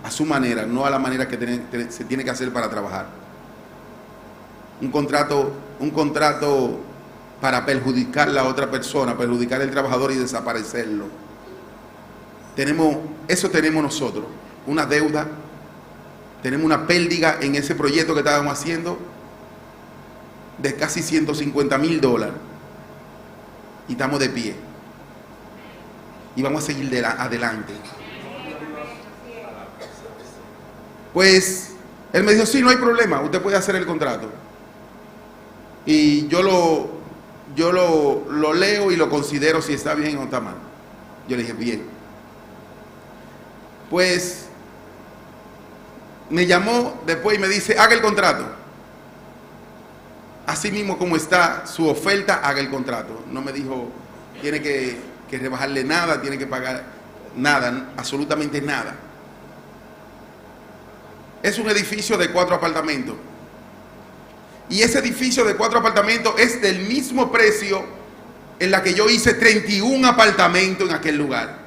a su manera, no a la manera que se tiene que hacer para trabajar. Un contrato para perjudicar a la otra persona, perjudicar al trabajador y desaparecerlo. Eso tenemos nosotros, una deuda, tenemos una pérdida en ese proyecto que estábamos haciendo de casi $150,000 y estamos de pie y vamos a seguir adelante. Pues él me dijo: sí, no hay problema, usted puede hacer el contrato. Y yo lo leo y lo considero si está bien o está mal. Yo le dije: bien. Pues me llamó después y me dice: haga el contrato. Así mismo como está su oferta, haga el contrato. No me dijo: tiene que rebajarle nada, tiene que pagar nada, absolutamente nada. Es un edificio de 4 apartamentos. Y ese edificio de 4 apartamentos es del mismo precio en la que yo hice 31 apartamentos en aquel lugar.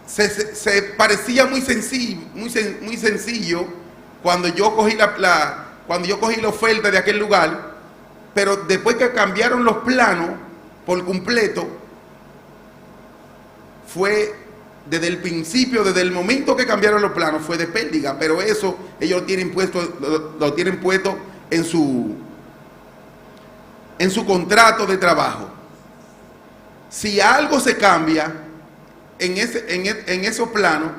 Se parecía muy sencillo cuando yo cogí la oferta de aquel lugar, pero después que cambiaron los planos por completo, fue desde el principio, desde el momento que cambiaron los planos, fue de pérdida. Pero eso ellos lo tienen puesto en su contrato de trabajo. Si algo se cambia en esos planos,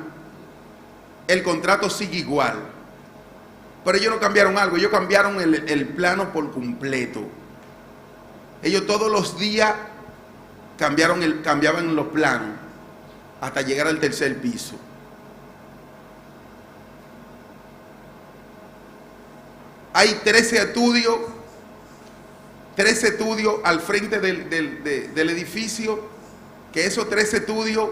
el contrato sigue igual. Pero ellos no cambiaron algo, ellos cambiaron el plano por completo. Ellos todos los días cambiaban los planos hasta llegar al 3er piso. Hay 13 estudios al frente del edificio, que esos 13 estudios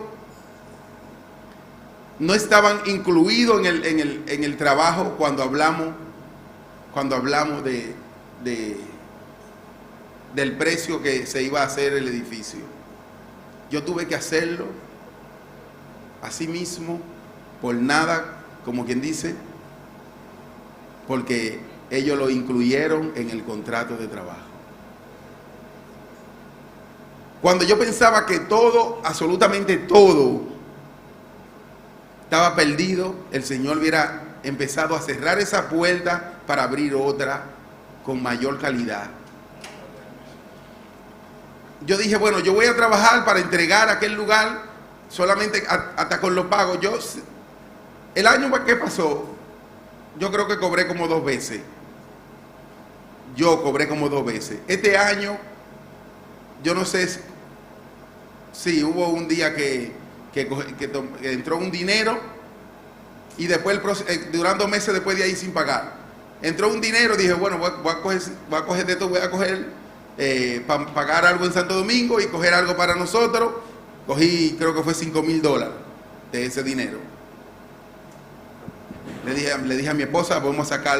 no estaban incluidos en el trabajo cuando hablamos del precio que se iba a hacer el edificio. Yo tuve que hacerlo así mismo, por nada, como quien dice, porque ellos lo incluyeron en el contrato de trabajo. Cuando yo pensaba que todo, absolutamente todo, estaba perdido, el Señor hubiera empezado a cerrar esa puerta para abrir otra con mayor calidad. Yo dije: bueno, yo voy a trabajar para entregar aquel lugar solamente hasta con los pagos. El año que pasó, yo creo que cobré como 2 veces. Yo cobré como 2 veces. Este año, yo no sé si hubo un día que entró un dinero y después, durando 2 meses después de ahí sin pagar, entró un dinero. Dije: bueno, voy a coger de esto, voy a coger para pagar algo en Santo Domingo y coger algo para nosotros. Cogí, creo que fue $5,000 de ese dinero. Le dije a mi esposa: vamos a sacar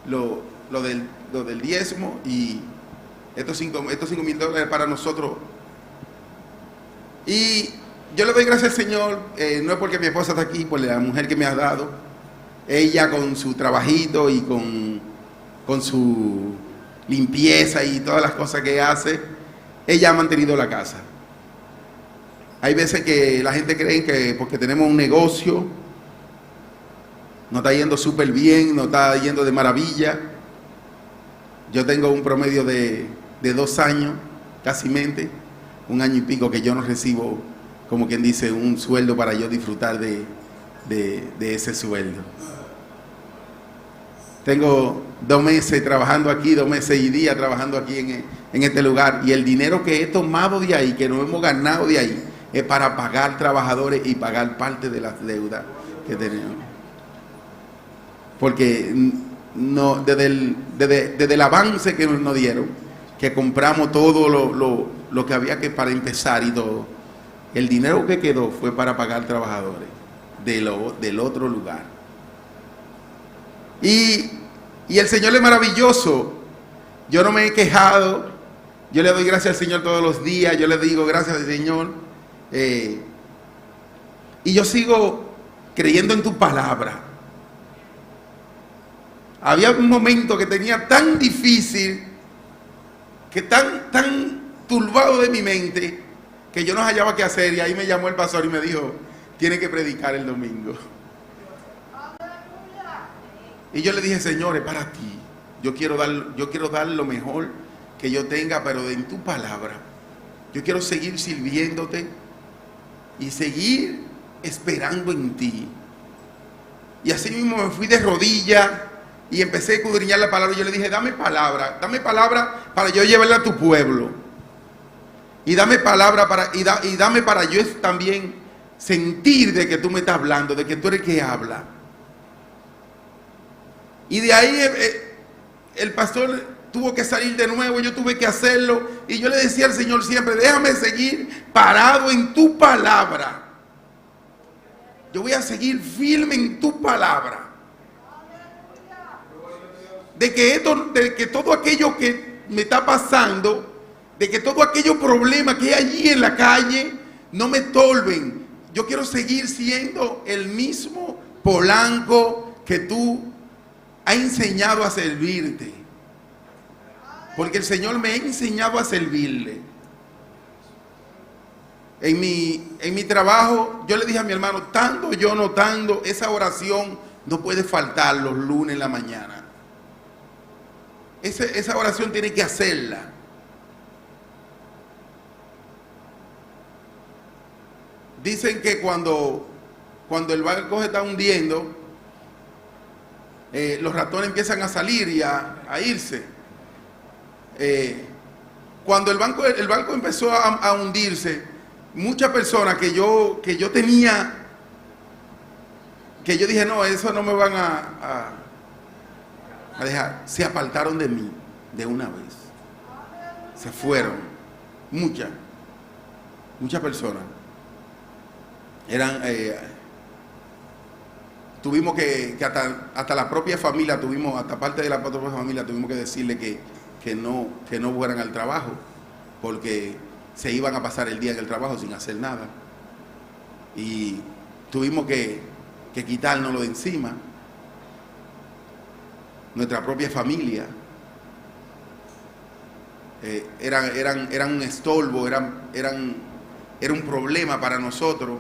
lo del diezmo y estos $5,000 para nosotros. Y yo le doy gracias al Señor, no es porque mi esposa está aquí, por la mujer que me ha dado. Ella, con su trabajito y con su limpieza y todas las cosas que hace, ella ha mantenido la casa. Hay veces que la gente cree que porque tenemos un negocio nos está yendo súper bien, nos está yendo de maravilla. Yo tengo un promedio de 2 años, casi mente, 1 año y pico que yo no recibo, como quien dice, un sueldo para yo disfrutar de ese sueldo. Tengo 2 meses trabajando aquí, 2 meses y día trabajando aquí en este lugar, y el dinero que he tomado de ahí, que nos hemos ganado de ahí, es para pagar trabajadores y pagar parte de las deudas que tenemos. Porque no, desde el avance que nos dieron, que compramos todo lo que había que para empezar y todo, el dinero que quedó fue para pagar trabajadores del otro lugar. Y el Señor es maravilloso. Yo no me he quejado. Yo le doy gracias al Señor todos los días. Yo le digo gracias al Señor. Y yo sigo creyendo en tu palabra. Había un momento que tenía tan difícil, que tan turbado de mi mente, que yo no hallaba qué hacer, y ahí me llamó el pastor y me dijo, tiene que predicar el domingo. Y yo le dije, Señor, es para ti. Yo quiero dar lo mejor que yo tenga, pero en tu palabra. Yo quiero seguir sirviéndote y seguir esperando en ti. Y así mismo me fui de rodillas y empecé a escudriñar la palabra. Y yo le dije, dame palabra para yo llevarla a tu pueblo. Y dame palabra y dame para yo también sentir de que tú me estás hablando, de que tú eres el que habla. Y de ahí el pastor tuvo que salir de nuevo, yo tuve que hacerlo. Y yo le decía al Señor siempre, déjame seguir parado en tu palabra. Yo voy a seguir firme en tu palabra. De que todo aquello que me está pasando, de que todo aquellos problemas que hay allí en la calle, no me torben. Yo quiero seguir siendo el mismo Polanco que tú has enseñado a servirte. Porque el Señor me ha enseñado a servirle. En mi trabajo, yo le dije a mi hermano, tanto yo notando, esa oración no puede faltar los lunes en la mañana. Esa oración tiene que hacerla. Dicen que cuando el barco se está hundiendo, los ratones empiezan a salir y a irse. Cuando el barco empezó a hundirse, muchas personas que yo tenía, que yo dije, no, eso no me van a dejar, se apartaron de mí de una vez. Se fueron. Muchas personas. Tuvimos que hasta la propia familia, hasta parte de la propia familia, tuvimos que decirle que no fueran al trabajo, porque se iban a pasar el día en el trabajo sin hacer nada. Y tuvimos que quitárnoslo de encima. Nuestra propia familia eran un estorbo, era un problema para nosotros.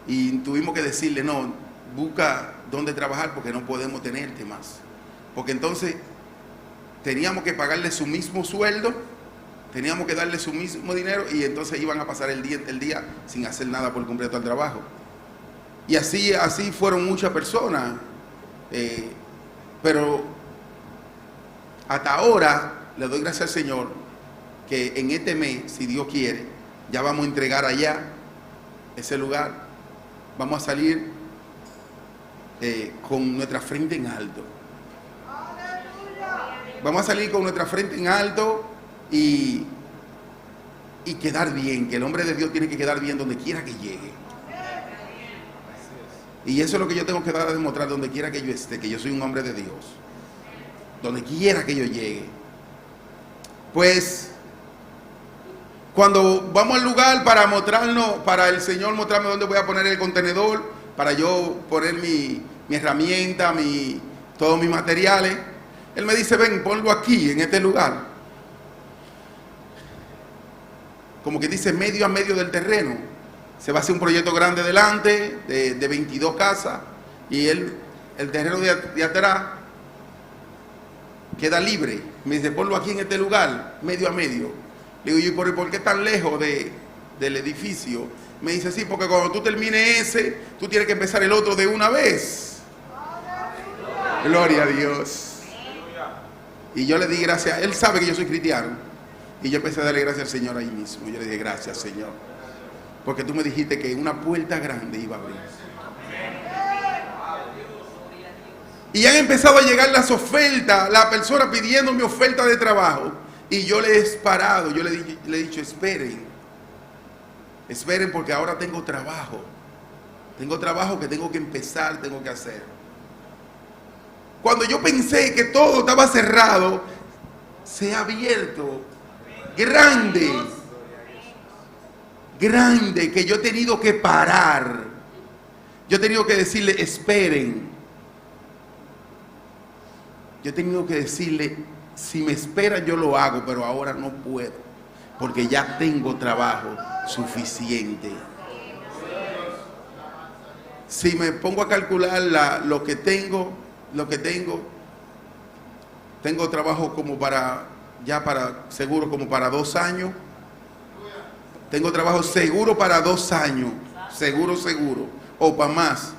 Y tuvimos que decirle, no, busca dónde trabajar porque no podemos tenerte más. Porque entonces teníamos que pagarle su mismo sueldo, teníamos que darle su mismo dinero, y entonces iban a pasar el día sin hacer nada por completo al trabajo. Y así fueron muchas personas. Pero hasta ahora le doy gracias al Señor que en este mes, si Dios quiere, ya vamos a entregar allá ese lugar. Vamos a salir con nuestra frente en alto. Vamos a salir con nuestra frente en alto y quedar bien, que el hombre de Dios tiene que quedar bien donde quiera que llegue. Y eso es lo que yo tengo que dar a demostrar donde quiera que yo esté, que yo soy un hombre de Dios. Donde quiera que yo llegue. Pues, cuando vamos al lugar para el Señor mostrarme dónde voy a poner el contenedor, para yo poner mi herramienta, todos mis materiales, Él me dice, ven, ponlo aquí, en este lugar. Como que dice medio a medio del terreno. se va a hacer un proyecto grande delante de 22 casas y el terreno de atrás queda libre. Me dice, ponlo aquí en este lugar, medio a medio. Le digo, ¿y por qué tan lejos del edificio? Me dice, sí, porque cuando tú termines ese, tú tienes que empezar el otro de una vez. Gloria a Dios. Y yo le di gracias. Él sabe que yo soy cristiano. Y yo empecé a darle gracias al Señor ahí mismo. Yo le dije, gracias, Señor, porque tú me dijiste que una puerta grande iba a abrir. Y han empezado a llegar las ofertas, la persona pidiendo mi oferta de trabajo. Y yo le he parado, yo le he dicho, esperen porque ahora tengo trabajo. Tengo trabajo que tengo que empezar, tengo que hacer. Cuando yo pensé que todo estaba cerrado, se ha abierto grande, que yo he tenido que parar. Yo he tenido que decirle, esperen. Yo he tenido que decirle, si me esperan yo lo hago, pero ahora no puedo, porque ya tengo trabajo suficiente. Si me pongo a calcular lo que tengo, tengo trabajo como seguro como para 2 años. Tengo trabajo seguro para 2 años, seguro, o para más.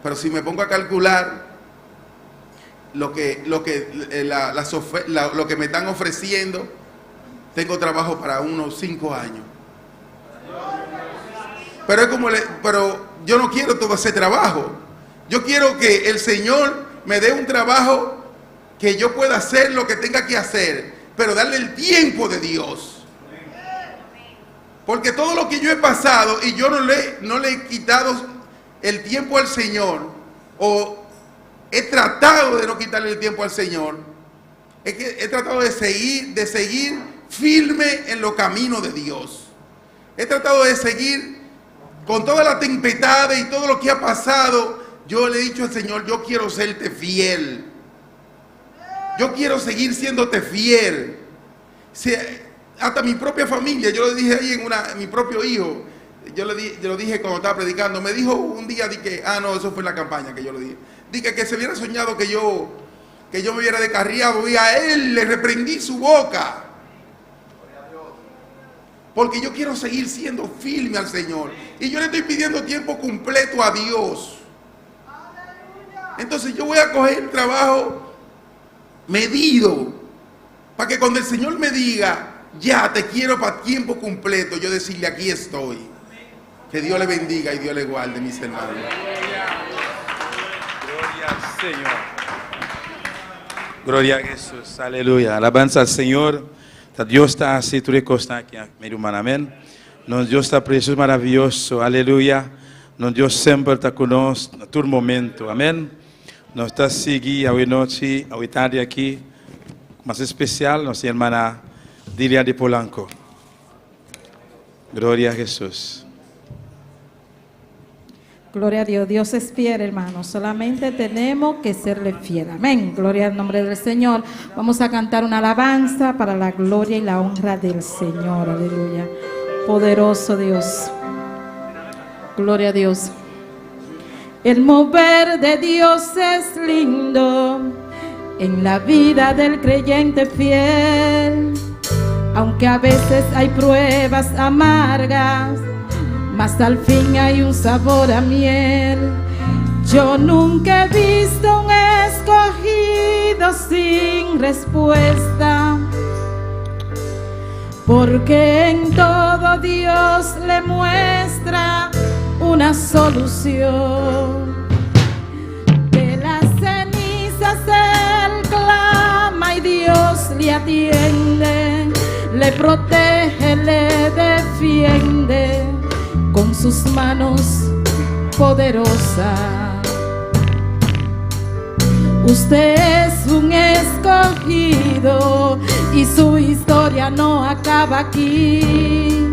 Pero si me pongo a calcular lo que me están ofreciendo, tengo trabajo para unos 5 años. Pero yo no quiero todo ese trabajo. Yo quiero que el Señor me dé un trabajo que yo pueda hacer lo que tenga que hacer, pero darle el tiempo de Dios. Porque todo lo que yo he pasado y yo no le he quitado el tiempo al Señor, o he tratado de no quitarle el tiempo al Señor, es que he tratado de seguir firme en los caminos de Dios. He tratado de seguir con toda la tempestad y todo lo que ha pasado. Yo le he dicho al Señor, yo quiero serte fiel. Yo quiero seguir siéndote fiel. Hasta mi propia familia, yo lo dije ahí mi propio hijo, yo lo dije cuando estaba predicando, me dijo un día, no, eso fue en la campaña que yo lo dije. Dije que se hubiera soñado que yo me hubiera descarriado, y a él le reprendí su boca. Porque yo quiero seguir siendo firme al Señor. Y yo le estoy pidiendo tiempo completo a Dios. Entonces yo voy a coger el trabajo medido, para que cuando el Señor me diga, ya te quiero para tiempo completo, yo decirle, aquí estoy. Que Dios le bendiga y Dios le guarde, mis hermanos. Gloria al Señor. Gloria a Jesús. Aleluya. Alabanza al Señor. Dios está así, tú recostas aquí, meu irmão, amém? Nosso Deus está precioso, maravilhoso, aleluia. Nosso Deus sempre está conosco, a todo momento, amém? Nós estamos seguindo a noite, a tarde aqui, mais especial, nossa irmã Dilia de Polanco. Gloria a Jesús. Gloria a Dios. Dios es fiel, hermano. Solamente tenemos que serle fiel. Amén. Gloria al nombre del Señor. Vamos a cantar una alabanza para la gloria y la honra del Señor. Aleluya. Poderoso Dios. Gloria a Dios. El mover de Dios es lindo en la vida del creyente fiel. Aunque a veces hay pruebas amargas, mas al fin hay un sabor a miel. Yo nunca he visto un escogido sin respuesta, porque en todo Dios le muestra una solución. De las cenizas Él clama y Dios le atiende, le protege, le defiende con sus manos poderosas. Usted es un escogido y su historia no acaba aquí.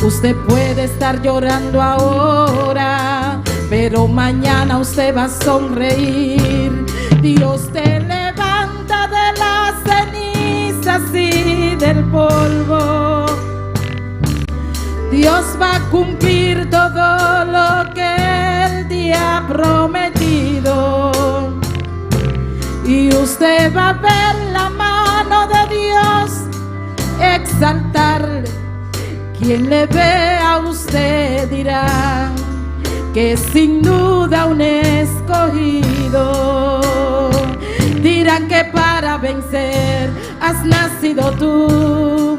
Usted puede estar llorando ahora, pero mañana usted va a sonreír. Dios te levanta de las cenizas y del polvo. Dios va a cumplir todo lo que Él te ha prometido. Y usted va a ver la mano de Dios exaltarle. Quien le ve a usted dirá que sin duda un escogido. Dirán que para vencer has nacido tú.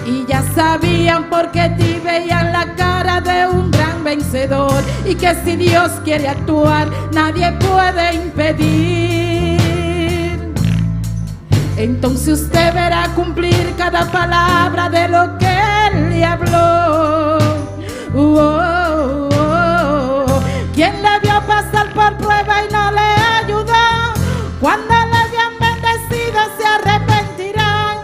Y ya sabían porque te veían la cara de un gran vencedor. Y que si Dios quiere actuar, nadie puede impedir. Entonces usted verá cumplir cada palabra de lo que Él le habló. ¿Quién le vio pasar por prueba y no le ayudó? Cuando le habían bendecido se arrepentirán.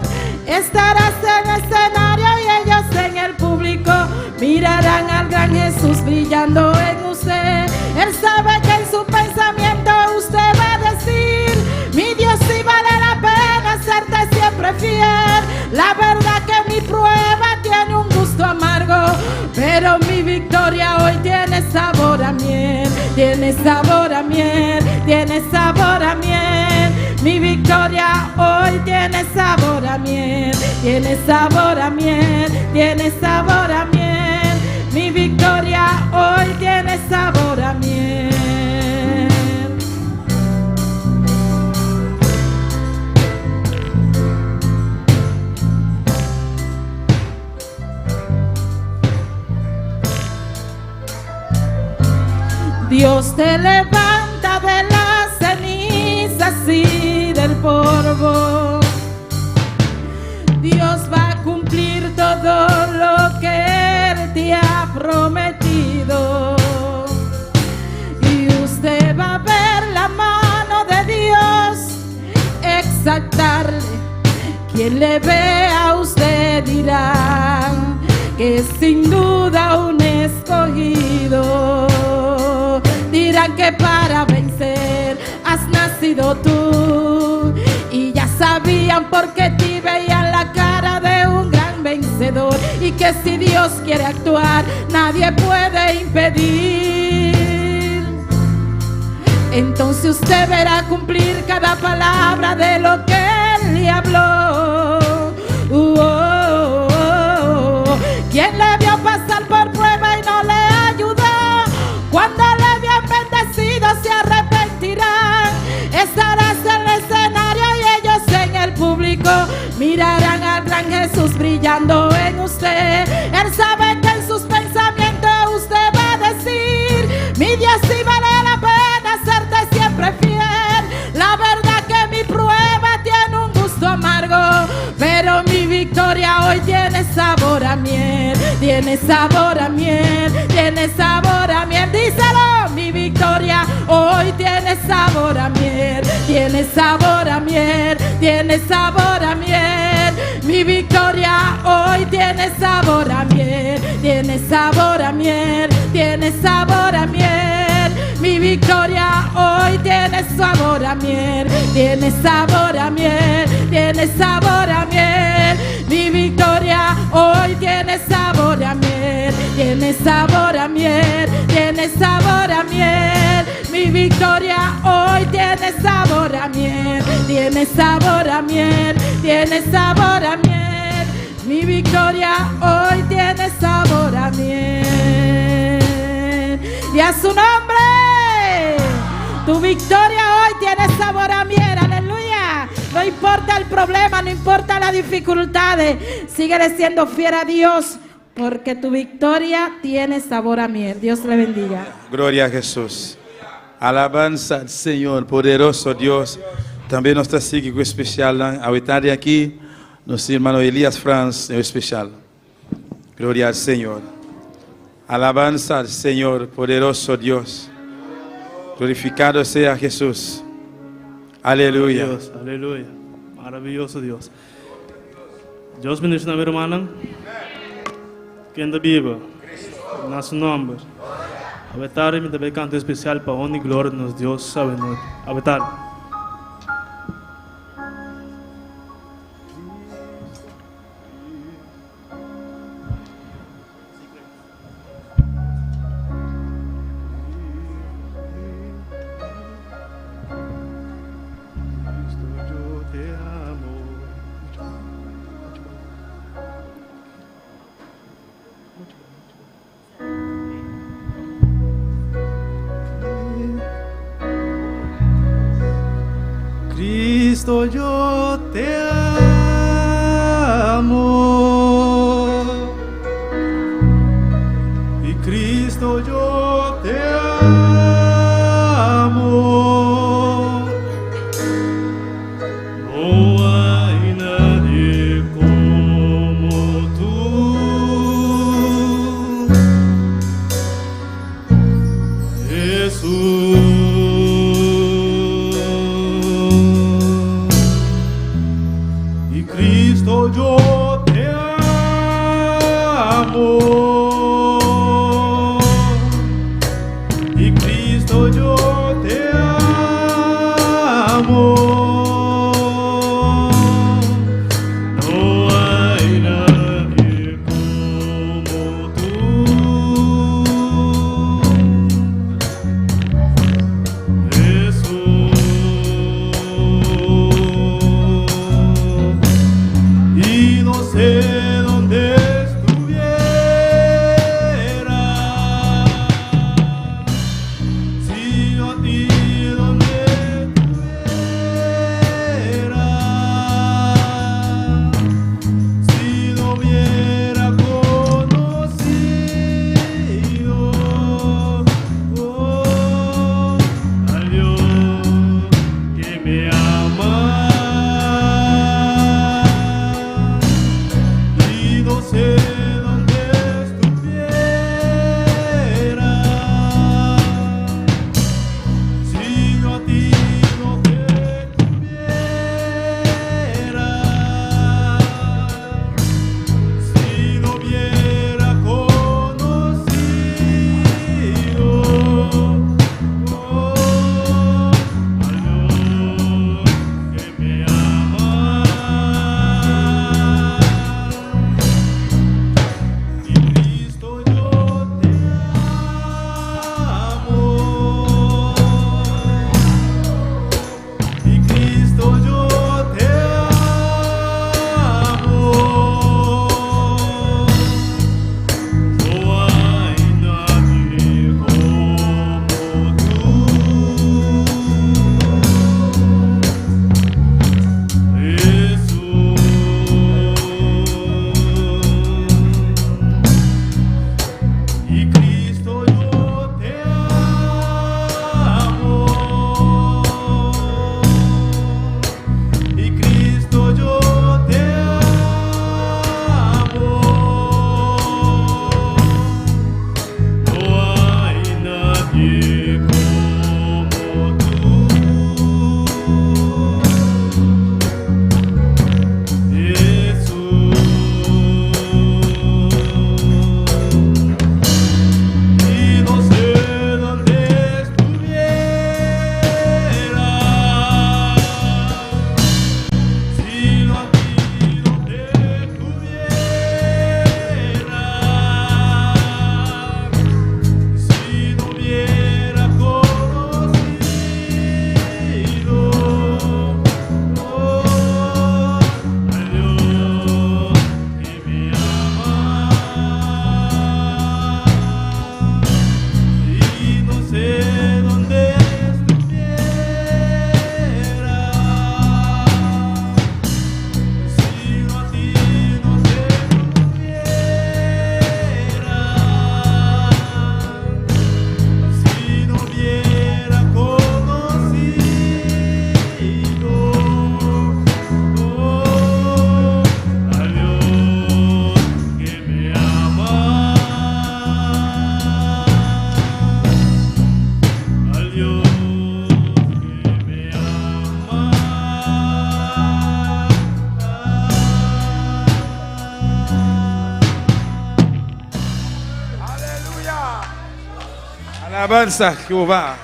Estarás en el escenario y ellos en el público. Mirarán al gran Jesús brillando en usted. Él sabe que en su pensamiento usted va a decir: mi Dios, sí vale la pena serte siempre fiel. La verdad que mi prueba tiene un gusto amargo, pero mi victoria hoy tiene sabor a miel. Tiene sabor a miel, tiene sabor a miel. Mi victoria hoy tiene sabor a miel. Tiene sabor a miel, tiene sabor a miel. Mi victoria hoy tiene sabor a miel. Dios te levanta de las cenizas y del polvo. Dios va a cumplir todo lo que Él te ha prometido. Y usted va a ver la mano de Dios exaltarle. Quien le ve a usted dirá que sin duda un escogido. Dirán que para vencer has nacido tú. Y ya sabían porque te veían la cara de un gran vencedor. Y que si Dios quiere actuar, nadie puede impedir. Entonces usted verá cumplir cada palabra de lo que Él le habló. ¿Quién le vio pasar por prueba y no le ayudó? Cuando le habían bendecido se arrepentirán. Estarás en el escenario y ellos en el público. Mirarán al gran Jesús brillando en usted. Él sabe que en sus pensamientos usted va a decir: mi Dios, sí vale la pena serte siempre fiel. La verdad que mi prueba tiene un gusto amargo, pero mi victoria hoy tiene sabor a miel. Tiene sabor a miel, tiene sabor a miel. Díselo: mi victoria hoy tiene sabor a miel. Tiene sabor a miel, tiene sabor a miel. Mi victoria hoy tiene sabor a miel. Tiene sabor a miel, tiene sabor a miel. Mi victoria hoy tiene sabor a miel. Tiene sabor a miel, tiene sabor a miel. Mi victoria hoy tiene sabor a miel. Tiene sabor a miel, tiene sabor a miel. Mi victoria hoy tiene sabor a miel. Tiene sabor a miel, tiene sabor a miel. Mi victoria hoy tiene sabor a miel. Y a su nombre. Tu victoria hoy tiene sabor a miel, aleluya. No importa el problema, no importa las dificultades, síguele siendo fiel a Dios, porque tu victoria tiene sabor a miel. Dios le bendiga. Gloria a Jesús. Alabanza al Señor, poderoso Dios. También nos está siguiendo especial a estar aquí, nuestro hermano Elías Franz, en especial. Gloria al Señor. Alabanza al Señor, poderoso Dios. Glorificado sea Jesús. Aleluya. Dios, aleluya. Maravilloso Dios. Dios bendiga a mi hermana. Que en la Biblia, en su nombre. Abetar y me debe canto especial para honra y gloria nos Dios sabe. Abetar. Cristo yo te amo. Y Cristo yo te amo. No hay nadie como tú. Jesús. Y Cristo yo te amo. Y Cristo yo te amo. No hay nadie como tú. Jesús. Y no sé dónde estuviera si yo a ti donde estuviera, si no hubiera conocido al Dios que me ama. Y no sé dónde estuviera si yo a ti no te tuviera, si no hubiera conocido al Dios que me ama. Y Cristo yo te amo. Y Cristo yo te amo. No hay nadie como tú. Jesús. Y Cristo yo te amo. Y Cristo yo te amo. No hay nadie como tú. Jesús. Y no sé dónde estuviera si no a ti no te tuviera, si no hubiera conocido al Dios que me ama. Y no sé dónde estuviera si no a ti no te tuviera, si no hubiera conocido al Dios que me ama. Al Dios que me ama. Alabanza a Jehová.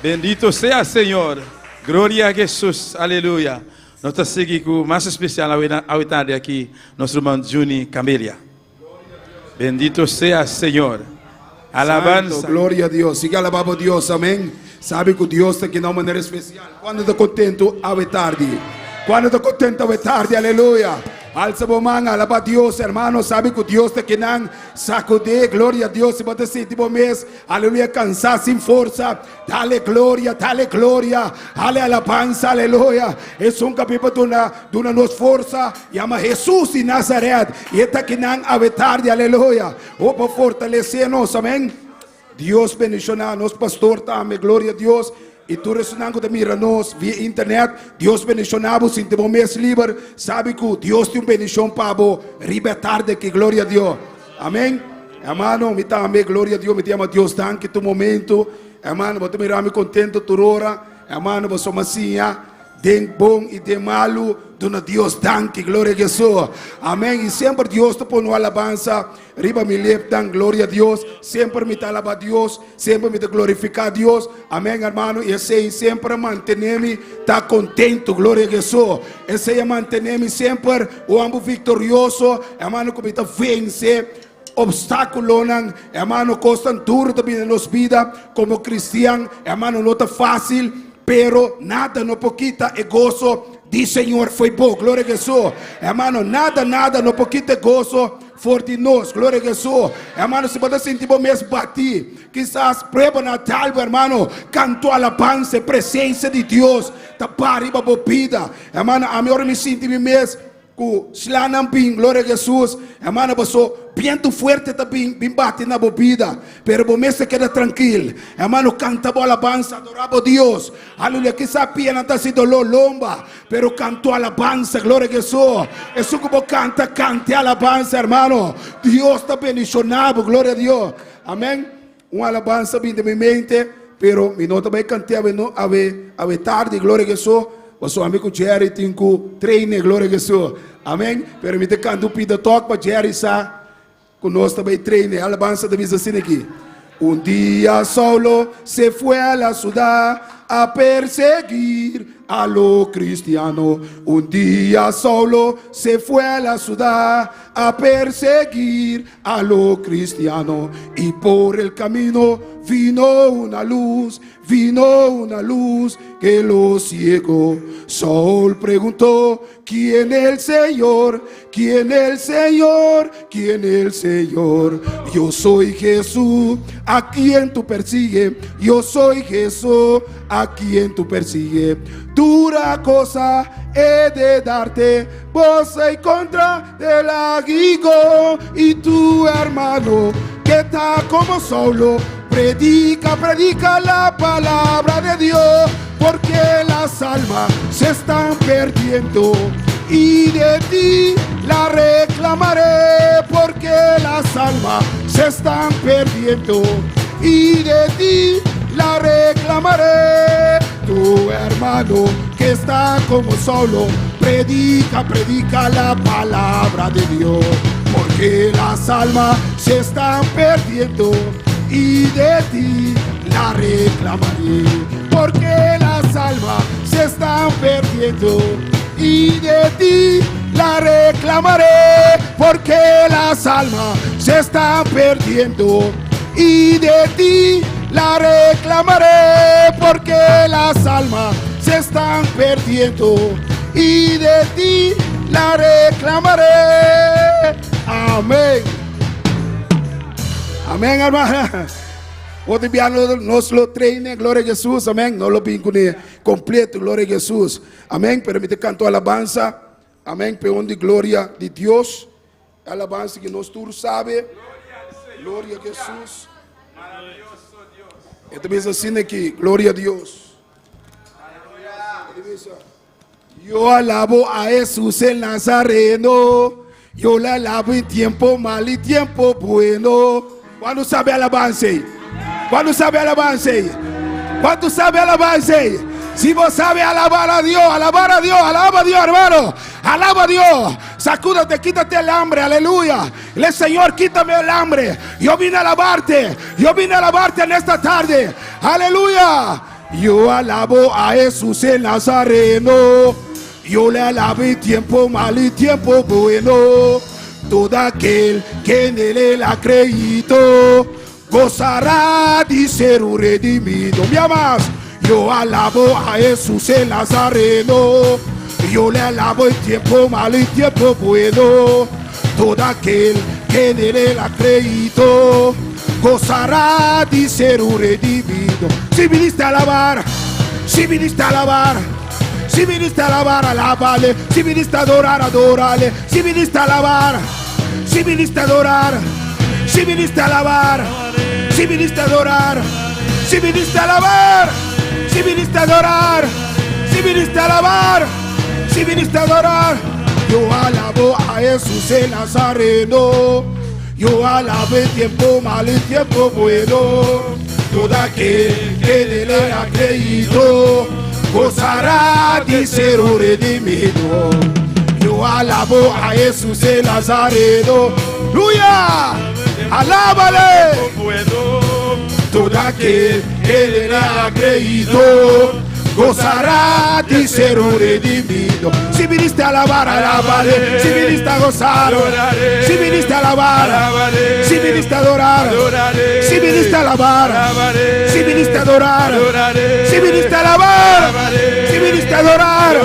Bendito sea Señor. Gloria a Jesús. Aleluya. Nós estamos seguindo com o mais especial ao tarde aqui, nosso irmão Juni Camelia. Bendito sea Señor. Alabanza. Santo, gloria a Dios. Siga alabando a Dios, amén. Sabe que Dios te quiere de una manera especial. Cuando está contento, ave tarde. Quando está contento, ave tarde, aleluia. Alza a mão, alaba a Deus, hermano. Sabe que Deus te quer sacudir. Glória a Deus. Se você sentir bom mês, aleluia, cansar sem força, dale glória, dale alabanza, aleluia. É capítulo de uma nossa força. Chama Jesus de Nazaré. E está aqui a tarde, aleluia. Para fortalecer-nos, amém. Deus bendicionar nosso pastor também, glória a Deus. E tu resonando de mira-nos via internet, Deus bendicionamos em teu mês livre. Sabe que Deus tem bendição para libertar de que glória a Deus. Amém. Hermano, me também glória a Deus, me chama Deus, danke tu momento. Hermano, você me rame contento tu hora. Hermano, você macia, den bom e den malo, dona Deus, danke, glória a Jesus. Amém. E sempre Deus te põe alabança. Riba mi leptan, glória a Deus. Sempre me alaba a Deus, sempre me glorificar a Deus. Amém, hermano. E esse sempre manter-me tá contento, glória a Jesus. Esse manter-me sempre o amo vitorioso, hermano, como está vence obstáculo, hermano, costan duro também na nossa vida como cristiano, hermano, não está fácil, pero nada no poquita é gozo. Diz Senhor, foi bom, glória a Jesus. Hermano, nada no poquito gozo for de nós, glória a Jesus. Hermano, se você sentir bom mesmo batir, quizás prueba natal, hermano, canto alabança, presença de Deus, tá pariba bobida. Hermano, a melhor me sinto mesmo com slanamping, glória a Jesus. Hermano, passou viento fuerte também, bem bate na bebida, pero bom se queda tranquilo. Hermano, cantaba alabanza, adoraba a Deus. Aleluia, quizá pia não está sido lomba, pero canto alabanza, glória a Jesus. Isso como canta, cante alabanza, hermano. Deus está bendicionado, glória a Deus. Amém. Uma alabanza bem de minha mente, pero mi nota vai cantar ave tarde, glória a Jesus. O seu amigo Jerry tem que treinar, glória a Jesus. Amém. Pero me te canto pida toque para Jerry sa conosco também treine. Alabança da misa assim aqui. Un día solo se fue a la ciudad a perseguir a los cristianos. Un día solo se fue a la ciudad a perseguir a los cristianos. Y por el camino vino una luz que lo ciegó. Saúl preguntó, ¿quién es el Señor? ¿Quién es el Señor? ¿Quién es el Señor? Yo soy Jesús, a quien tú persigues. Yo soy Jesús, a quien tú persigues. Dura cosa he de darte, vos en contra del aguijón. Y tu hermano que está como solo, predica la palabra de Dios, porque las almas se están perdiendo y de ti la reclamaré, porque las almas se están perdiendo y de ti la reclamaré. Tu hermano que está como solo, predica la palabra de Dios, porque las almas se están perdiendo y de ti la reclamaré, porque las almas se están perdiendo y de ti la reclamaré, porque las almas se están perdiendo y de ti la reclamaré, porque las almas se están perdiendo y de ti la reclamaré. Amén. Amém, hermana. Outro dia nós lo treine, glória a Jesus, amém. Nós lo vincune completo, glória a Jesus, amém. Permite canto alabança, amém. Peão de glória de Deus, alabança que nós todos sabe, glória a Jesus. Maravilhoso Deus. Então diz assim aqui, glória a Deus. Yo alabo a Jesús el Nazareno, yo le alabo en tiempo mal y tiempo bueno. ¿Cuándo sabe alabanza? ¿Cuándo sabe alabanza? ¿Cuánto sabe alabanza? Si vos sabes alabar a Dios, alaba a Dios, hermano, alaba a Dios. Sacúdate, quítate el hambre, aleluya. El Señor, quítame el hambre. Yo vine a alabarte en esta tarde, aleluya. Yo alabo a Jesús el Nazareno, yo le alabo en tiempo mal y tiempo bueno. Todo aquel que en él ha creído gozará de ser un redimido. Mi amas, yo alabo a Jesús el Nazareno, Yo le alabo en tiempo malo y tiempo bueno. Todo aquel que en él ha creído gozará de ser un redimido. Si viniste a alabar, si viniste a alabar, si viniste a alabar, alábale. Si viniste a adorar, adórale. Si viniste a alabar, si viniste a adorar, si viniste a alabar, si viniste a adorar, si viniste a alabar, si viniste a adorar, si viniste a alabar, si viniste a adorar. Yo alabo a Jesús el Nazareno. Yo alabo en tiempo malo y tiempo bueno. Todo aquel que en él ha creído gozará de ser un redimido. Yo alabo a Jesús el Nazareno. ¡Aleluya! ¡Alábale! Todo aquel que en él ha creído gozará de ser un redimido. Si viniste a alabar, alábale. Si viniste a gozar, si viniste a alabar, si viniste a adorar, si viniste a alabar, si viniste a adorar, si viniste a alabar, si viniste a adorar,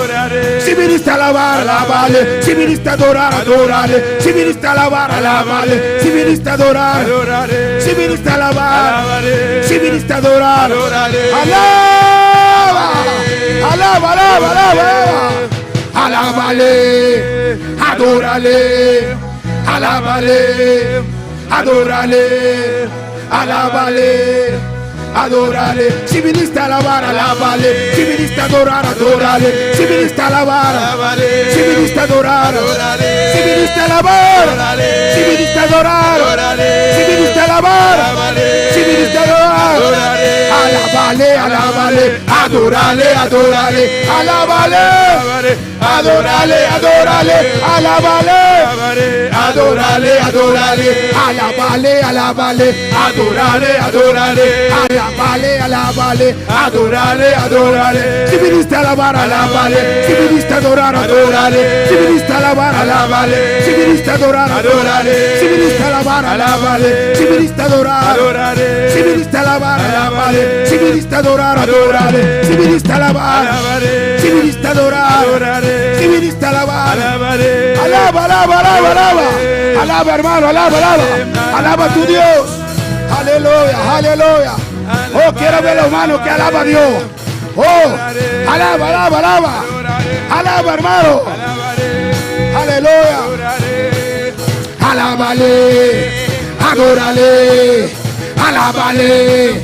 si viniste a alabar, alábale. Si viniste a adorar, adórale. Si viniste a alabar, alábale. Si viniste a adorar, si viniste a alabar, si viniste a adorar, alaba. Alaba, alaba, alaba, alábale, adórale, alábale, adórale, alábale, adórale. Si viniste a alabar, alábale. Si viniste a adorar, adórale. Si viniste a alabar, si viniste a adorar, si viniste a alabar, si viniste a adorar, si viniste a alabar, si viniste a adorar, alábale, alábale, adórale, adórale, alábale, adórale, adórale, alábale, adórale, adórale, alábale, alábale, adórale, adórale, alábale, alábale, adórale, adórale. Si viniste a alabar, alábale. Si viniste a adorar, adórale. Si viniste a alabar, alábale. Si viniste a adorar, adórale. Si viniste a alabar, alábale. Si viniste a adorar, adórale. Si viniste a alabar, alábale. Si viniste a adorar, adórale. Si viniste a alabar, si viniste a adorar, si viniste a alabar, alaba, alaba, alaba, alaba, alaba, hermano, alaba, alaba, alaba a tu Dios. Aleluya, aleluya. Oh, quiero ver los manos que alaba a Dios. Oh, alaba, alaba, alaba, alaba, hermano. Aleluya. Alábale, adórale, alábale,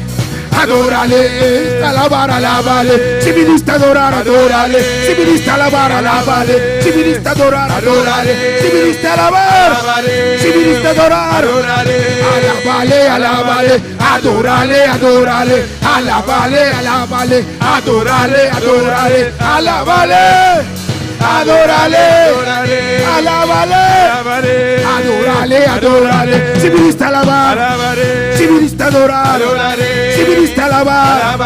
adórale, alabar, alábale. Si viniste a adorar, adórale. Si viniste a alabar, alábale. Si viniste a adorar, adórale. Si viniste a alabar, si viniste a adorar, alábale, alábale, adórale, adórale, alábale, alábale, adórale, adórale, alábale, adórale, alábale, adórale, adórale. Si viniste a alabar, si viniste a adorar, si viniste a alabar,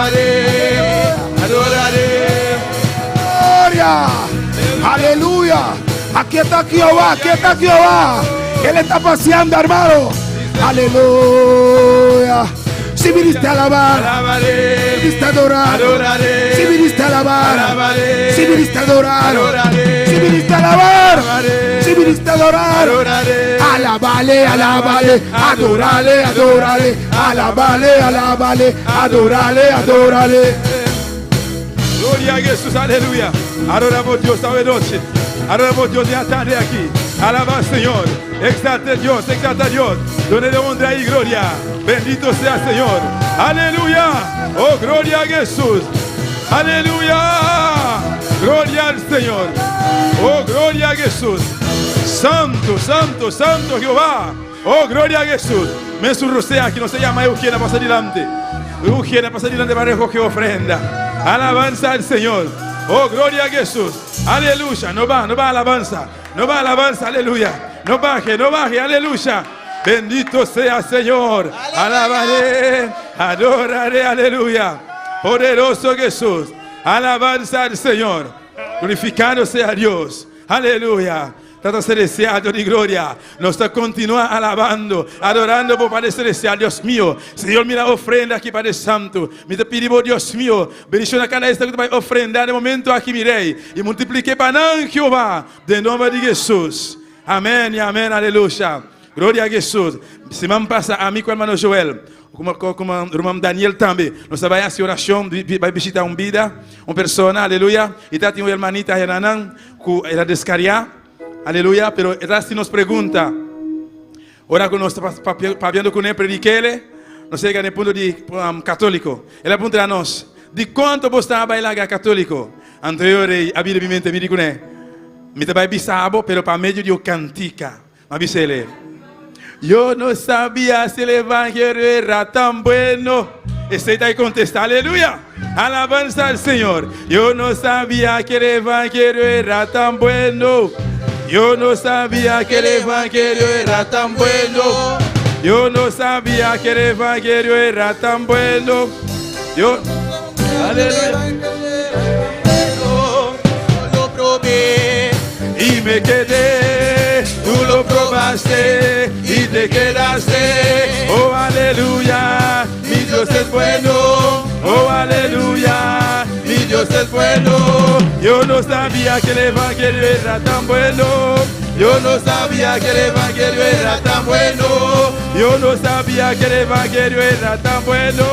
gloria, aleluya. Aquí está Jehová, aquí está Jehová. Él está paseando, hermano. Aleluya. Si viniste a alabar, si viniste a adorar, si viniste a alabar, si viniste a adorar, si viniste a alabar, si viniste a adorar, alábale, alábale, adórale, adórale, alábale, alábale, adórale, adórale. Gloria a Jesús, aleluya. Adoramos a Dios esta noche. Adoramos a Dios en la tarde aquí. Alaba al Señor. Exalta a Dios, exalta a Dios. Donde honra y gloria. Bendito sea el Señor. Aleluya. Oh, gloria a Jesús. Aleluya. Gloria al Señor. Oh, gloria a Jesús. Santo, santo, santo Jehová. Oh, gloria a Jesús. Me surrocea aquí, no se llama Eugenia, pasa adelante. Eugenia, pasa adelante para recoger ofrenda. Alabanza al Señor. Oh, gloria a Jesús. Aleluya. No va alabanza. No va alabanza, aleluya. No baje, aleluya. Bendito sea Señor. Alábale, adórale, aleluya. Poderoso Jesús. Alabanza al Señor. Glorificado sea Dios. Aleluya. Tata Celestial, Dios de gloria, nos continúa alabando, adorando por Padre Celestial, Dios mío. Señor, mira ofrenda aquí, Padre Santo. Me te pedimos, Dios mío, bendición a cada esta que te va a ofrendar de momento aquí, mi rey, y multiplique para Jehová, de nombre de Jesús. Amén y amén, aleluya. Gloria a Jesús. Semana pasa a mí con hermano Joel, como hermano Daniel también, nos va a hacer oración, va a visitar una vida, una persona, aleluya. Y está una hermanita Renanan, que era descarriada. Aleluya, pero Rasti nos pregunta, ahora que nos está viendo con él, prediquele, no sé qué es el punto de católico. Él apunta a nos, ¿de cuánto vos estás bailando católico? Anterior a vida de mi mente, me dijo, me te va a bisabo, pero para medio de cantica. Me avisé, yo no sabía si el evangelio era tan bueno. Ese está ahí contesta, aleluya, alabanza al Señor. Yo no sabía que el evangelio era tan bueno. Yo no sabía que el evangelio era tan bueno. Yo no sabía que el evangelio era tan bueno. Yo lo probé y me quedé. Tú lo probaste y te quedaste. Oh, aleluya, mi Dios es bueno. Oh, aleluya, mi Dios es bueno. Yo no sabía que el evangelio era tan bueno. Yo no sabía que el evangelio era tan bueno. Yo no sabía que el evangelio era tan bueno.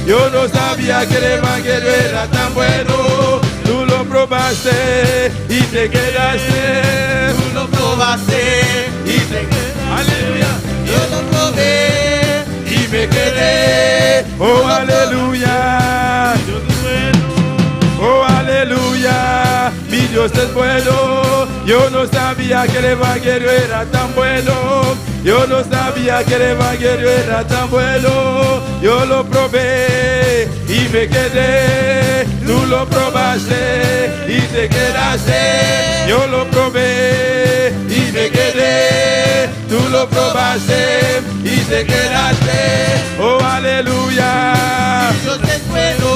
Yo no sabía que el evangelio era tan bueno. Tú lo probaste y te quedaste. Tú lo probaste y te quedaste. Aleluya. Yo lo probé y me quedé. Oh, aleluya. Oh, aleluya, mi Dios es bueno. Yo no sabía que el evangelio era tan bueno. Yo no sabía que el evangelio era tan bueno. Yo lo probé y me quedé. Tú lo probaste y te quedaste. Yo lo probé y me quedé. Tú lo probaste y te quedaste. Oh, aleluya, mi Dios es bueno.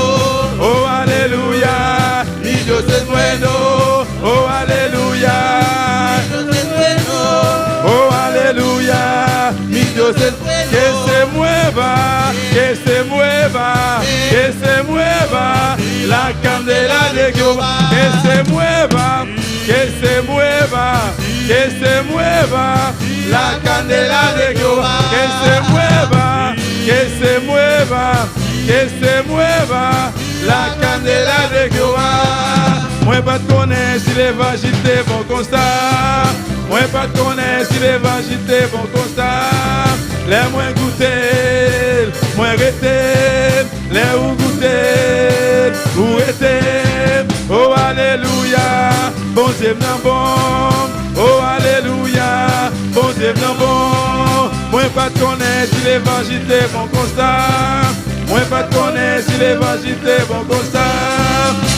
Oh, aleluya, mi Dios es bueno. Oh, aleluya, mi Dios es bueno. Oh, aleluya, mi Dios es bueno. Que se mueva, que se mueva, que se mueva la candela de Jehová. Que se mueva, que se mueva, que se mueva la candela de Jehová. Que se mueva, que se mueva, que se mueva la candela de Jehová. Moi pas te connais si l'évangile est bon constat. Moi pas te connais si l'évangile est bon constat. Les moins goûter, moins rester, les ou goûter, ou rester. Oh alléluia, bon Dieu m'en bon. Oh alléluia, bon Dieu m'en bon. Moi pas te connais si l'évangile est bon constat. Moi pas te connais si l'évangile est bon constat.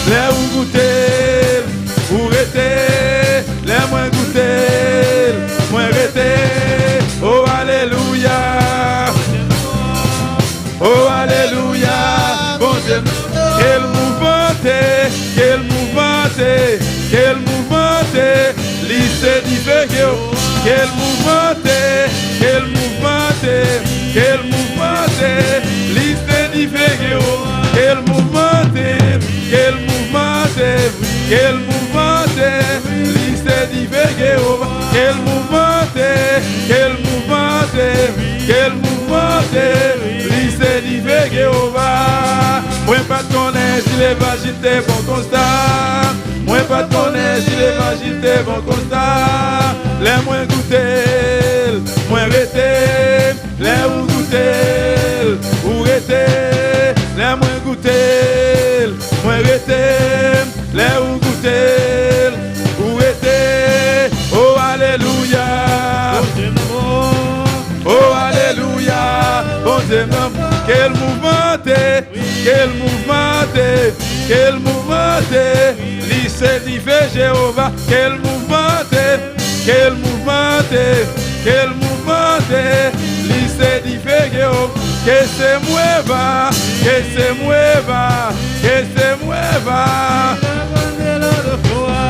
Les ou goûter, ou rester, les moins goûter, moins rester. Oh alléluia, oh alléluia, bon Dieu. Quel mouvementé, quel mouvementé, quel mouvementé, lycée d'Ivegeo. Quel mouvementé, quel mouvementé, quel mouvementé, lycée d'Ivegeo. Quel mouvementé, quel mouvementé, quel mouvementé, lycée d'Ivegeo. Quel mouvementé, quel mouvementé, quel mouvementé, lycée d'Ivegeo. Moi pas te connais si l'évangile est bon constat. Moi pas te connais si l'évangile est bon constat. Les moins goûter, moins rester, les ou goûter, ou rester, les moins goûter, moins rester, les ou goûter, ou rester. Oh alléluia, oh alléluia, bon Dieu mon. Quel mouvementé, quel mouvementé, quel mouvementé, lycée d'Ivé Jéhovah. Quel mouvementé, quel mouvementé, quel mouvementé, lycée d'Ivé Jéhovah. Que se mueva, que se mueva, que se mueva,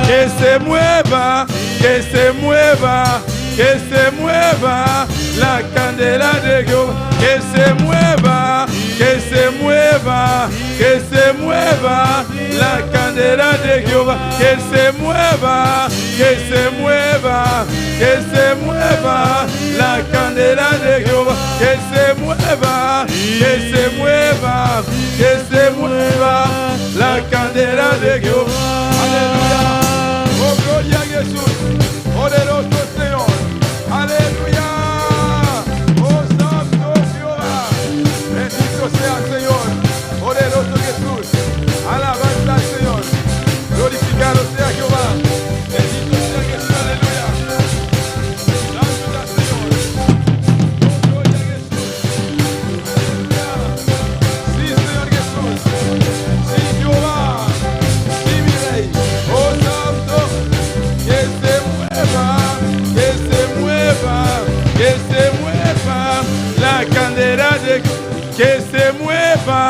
que se mueva, que se mueva, la candela de Jehová, que se mueva, la candela de Jehová, que se mueva, la candela de Jehová, que se mueva, la candela de Jehová. Aleluya. Oh, gloria a Jesús, poderoso Señor. Aleluya. Oh, santo Jehová. Bendito sea el Señor. Poderoso Jesús. Alabanza al Señor. Glorificado sea Jehová. Bendito sea Jesús. Aleluya. Santo sea el Señor. Oh, gloria a Jesús. Aleluya. Sí, Señor Jesús. Sí, Jehová. Sí, mi Rey. Oh, santo. Que se mueva, la candela de que se mueva,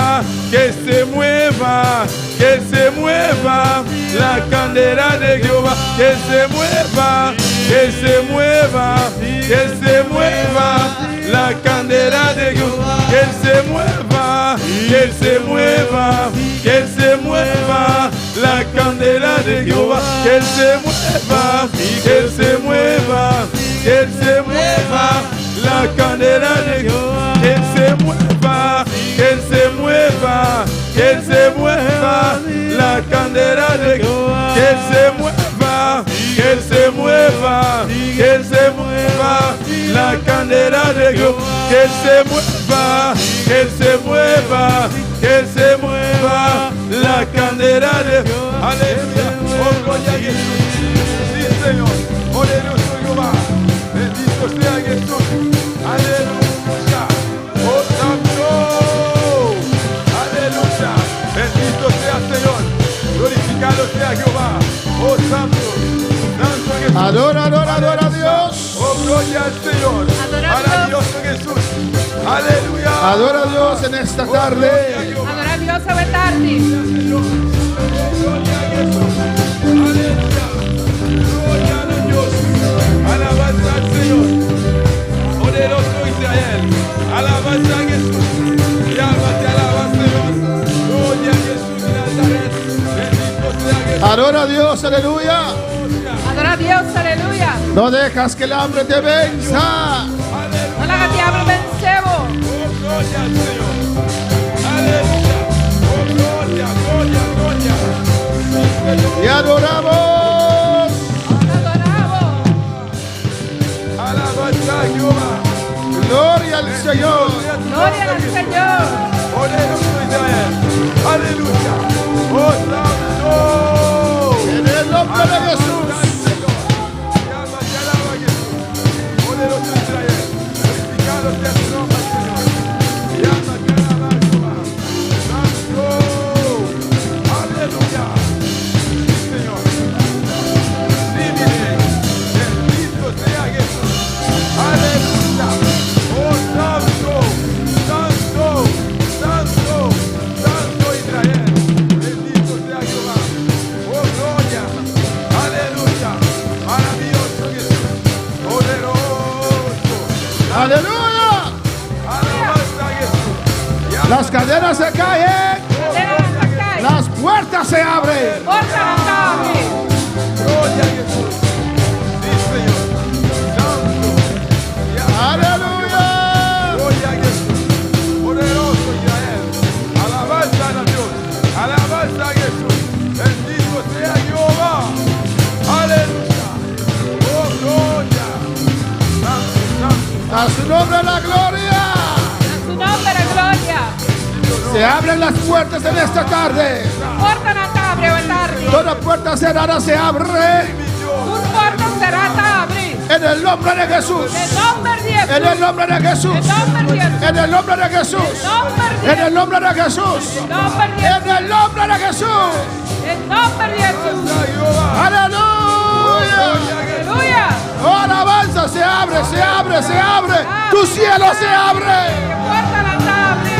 la candela de Jehová, que se mueva, la candela de Jehová, que se mueva, la candela de Jehová, que se mueva, la candela de Jehová, que se mueva, la candela de Jehová, que se mueva, la candela de Jehová, que se mueva, la candela de Jehová. Aleluya. Oh, gloria a Jesús. Sí, Señor. Poderoso Jehová. Bendito sea Jesús. Aleluya. Oh, santo. Aleluya. Bendito sea Señor. Glorificado sea Jehová. Oh, santo. Santo Jesús. Adora a Dios. Oh, gloria al Señor. Maravilloso Jesús. Aleluya. Adora a Dios en esta tarde. Adora a Dios esta tarde. Gloria a Jesús. Aleluya. Gloria a Dios. Alabanza al Señor. Poderoso Israel. Alabanza a Jesús. Y alaba, Señor. Gloria a Jesús de Nazaret. Bendito sea Jesús. Adora a Dios, aleluya. Adora a Dios, aleluya. No dejas que el hambre te venza. No la que hambre vencebo. Oh, gloria al Señor. Aleluya. Oh, gloria. Y adoramos. Alabanza a Jehová. Gloria al Señor. Gloria al Señor. Poderoso Israel. Aleluya. Oh, santo. En el nombre de Jesús. Poderoso Israel. Glorificado sea tu nombre, Señor. Llama, Jehová. Santo. Aleluya. Sí, Señor. Sí, mi Rey. Bendito sea Jesús. Aleluya. Oh, santo Israel. Bendito sea Jehová. Oh, gloria. Aleluya. Maravilloso Jesús. Poderoso. Aleluya. Alabanza a Jesús. Las cadenas se caen. Las puertas se abren. Gloria a Jesús. Sí, Señor. Santo. Aleluya. Gloria a Jesús. Poderoso Israel. Alabanza a Dios. Alabanza a Jesús. Bendito sea Jehová. Aleluya. Oh, gloria. Santo. A su nombre la gloria. A su nombre la gloria. Se abren las puertas en esta tarde. Porta na tarde o tarde. Toda puerta cerrada se abre. Tu porta será abre. En el nombre de Jesús. En el nombre de Jesús. En el nombre de Jesús. En el nombre de Jesús. En el nombre de Jesús. Aleluya. Aleluya. Oh, alabanza se abre, se abre, se abre. Tu cielo se abre. Porta na tarde.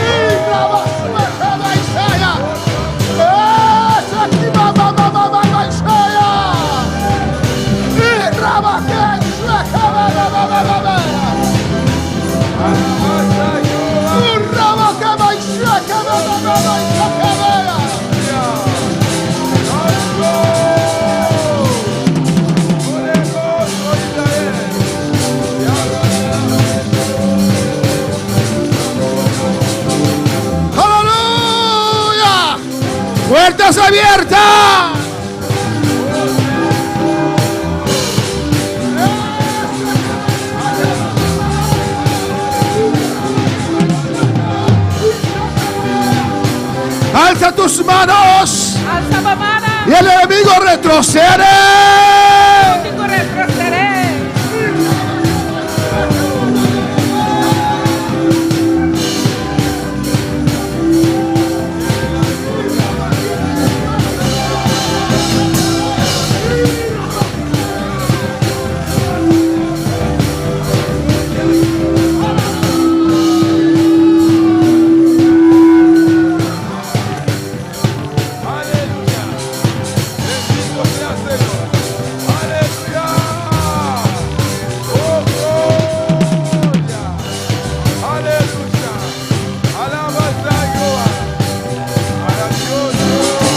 Puertas abiertas. Alza tus manos. Alza la mano. Y el enemigo retrocede. Digo retrocederé.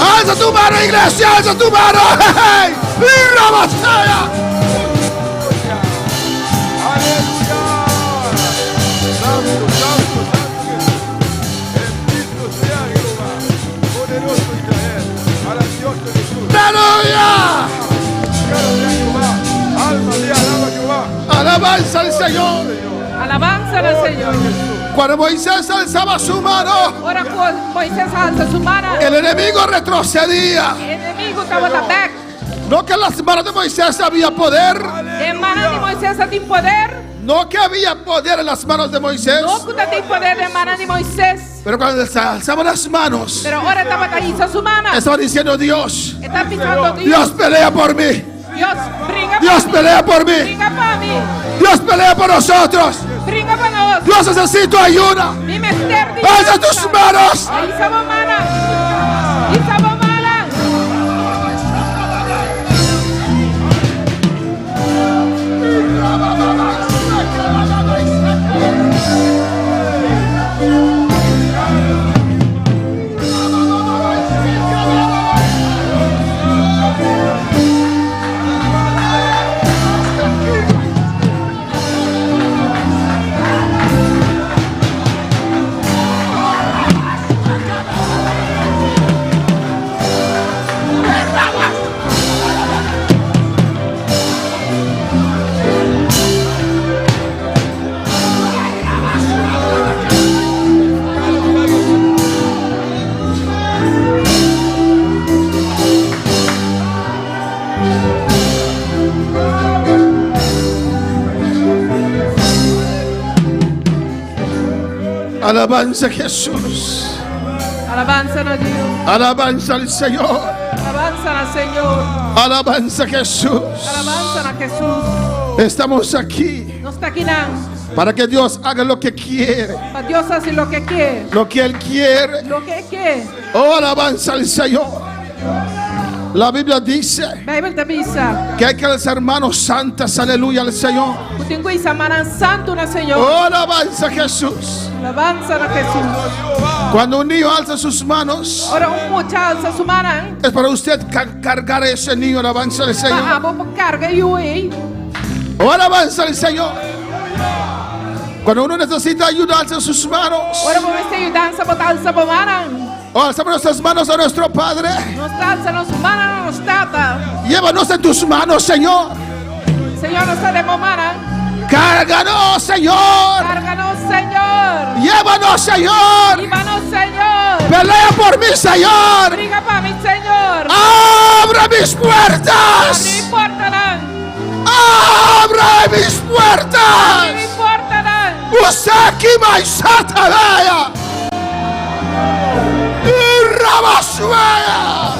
Alza tu mano, iglesia, alza tu mano. ¡Hey! ¡Mira, batalla! ¡Aleluya! Alabanza al Señor. Alabanza al Señor. Cuando Moisés alzaba su mano, Ahora cuando Moisés alza su mano, el enemigo retrocedía. el enemigo estaba back. No que en las manos de Moisés había poder. En manos de Moisés tem poder. No que había poder en las manos de Moisés. No que tem poder en manos de Moisés. Pero cuando alzaba las manos, Pero ahora estaba ahí su mano. estaba diciendo: Dios, Está pisando Dios pelea por mí. Dios brinca Dios por pelea por mí. Brinca por mí. Dios pelea por nosotros. Brinca por nosotros. Dios necesito ayuda. Mi mister de Alza tus manos. Ahí estamos manos. Ahí estamos manos. Alabanza a Jesús. Alabanza a Dios. Alabanza al Señor. Alabanza al Señor. Alabanza a Jesús. Alabanza a Jesús. Estamos aquí No está aquí nada. para que Dios haga lo que quiere. Para Dios hace lo que quiere. Lo que Él quiere. Lo que quiere. Oh, alabanza al Señor. La Biblia dice Bible te avisa. que hay que alzar manos santas, aleluya, al Señor. Tengo esa mano santo na Señor. Oh, alabanza a Jesús. Alabanza a Jesús. Cuando un niño alza sus manos, Ahora un muchacho alza su mano. es para usted cargar a ese niño, alabanza al Señor. Vamos carga y huye. Oh, alabanza al Señor. Cuando uno necesita ayuda, alza sus manos. Ahora vamos a ayudar a botar alza por mano. Oh, alzamos nuestras manos a nuestro Padre. Nos alza nos mano, nos trata. Llévanos en tus manos, Señor. Señor, nos haremos mano. Cárganos, Señor. Cárganos, Señor. Llévanos, Señor. Llévanos, Señor. Pelea por mí, Señor. Briga para mí, Señor. Abre mis puertas. No importa nada. Abre mis puertas. No importa nada. Usaki maisata vaya. Y rabasuaya.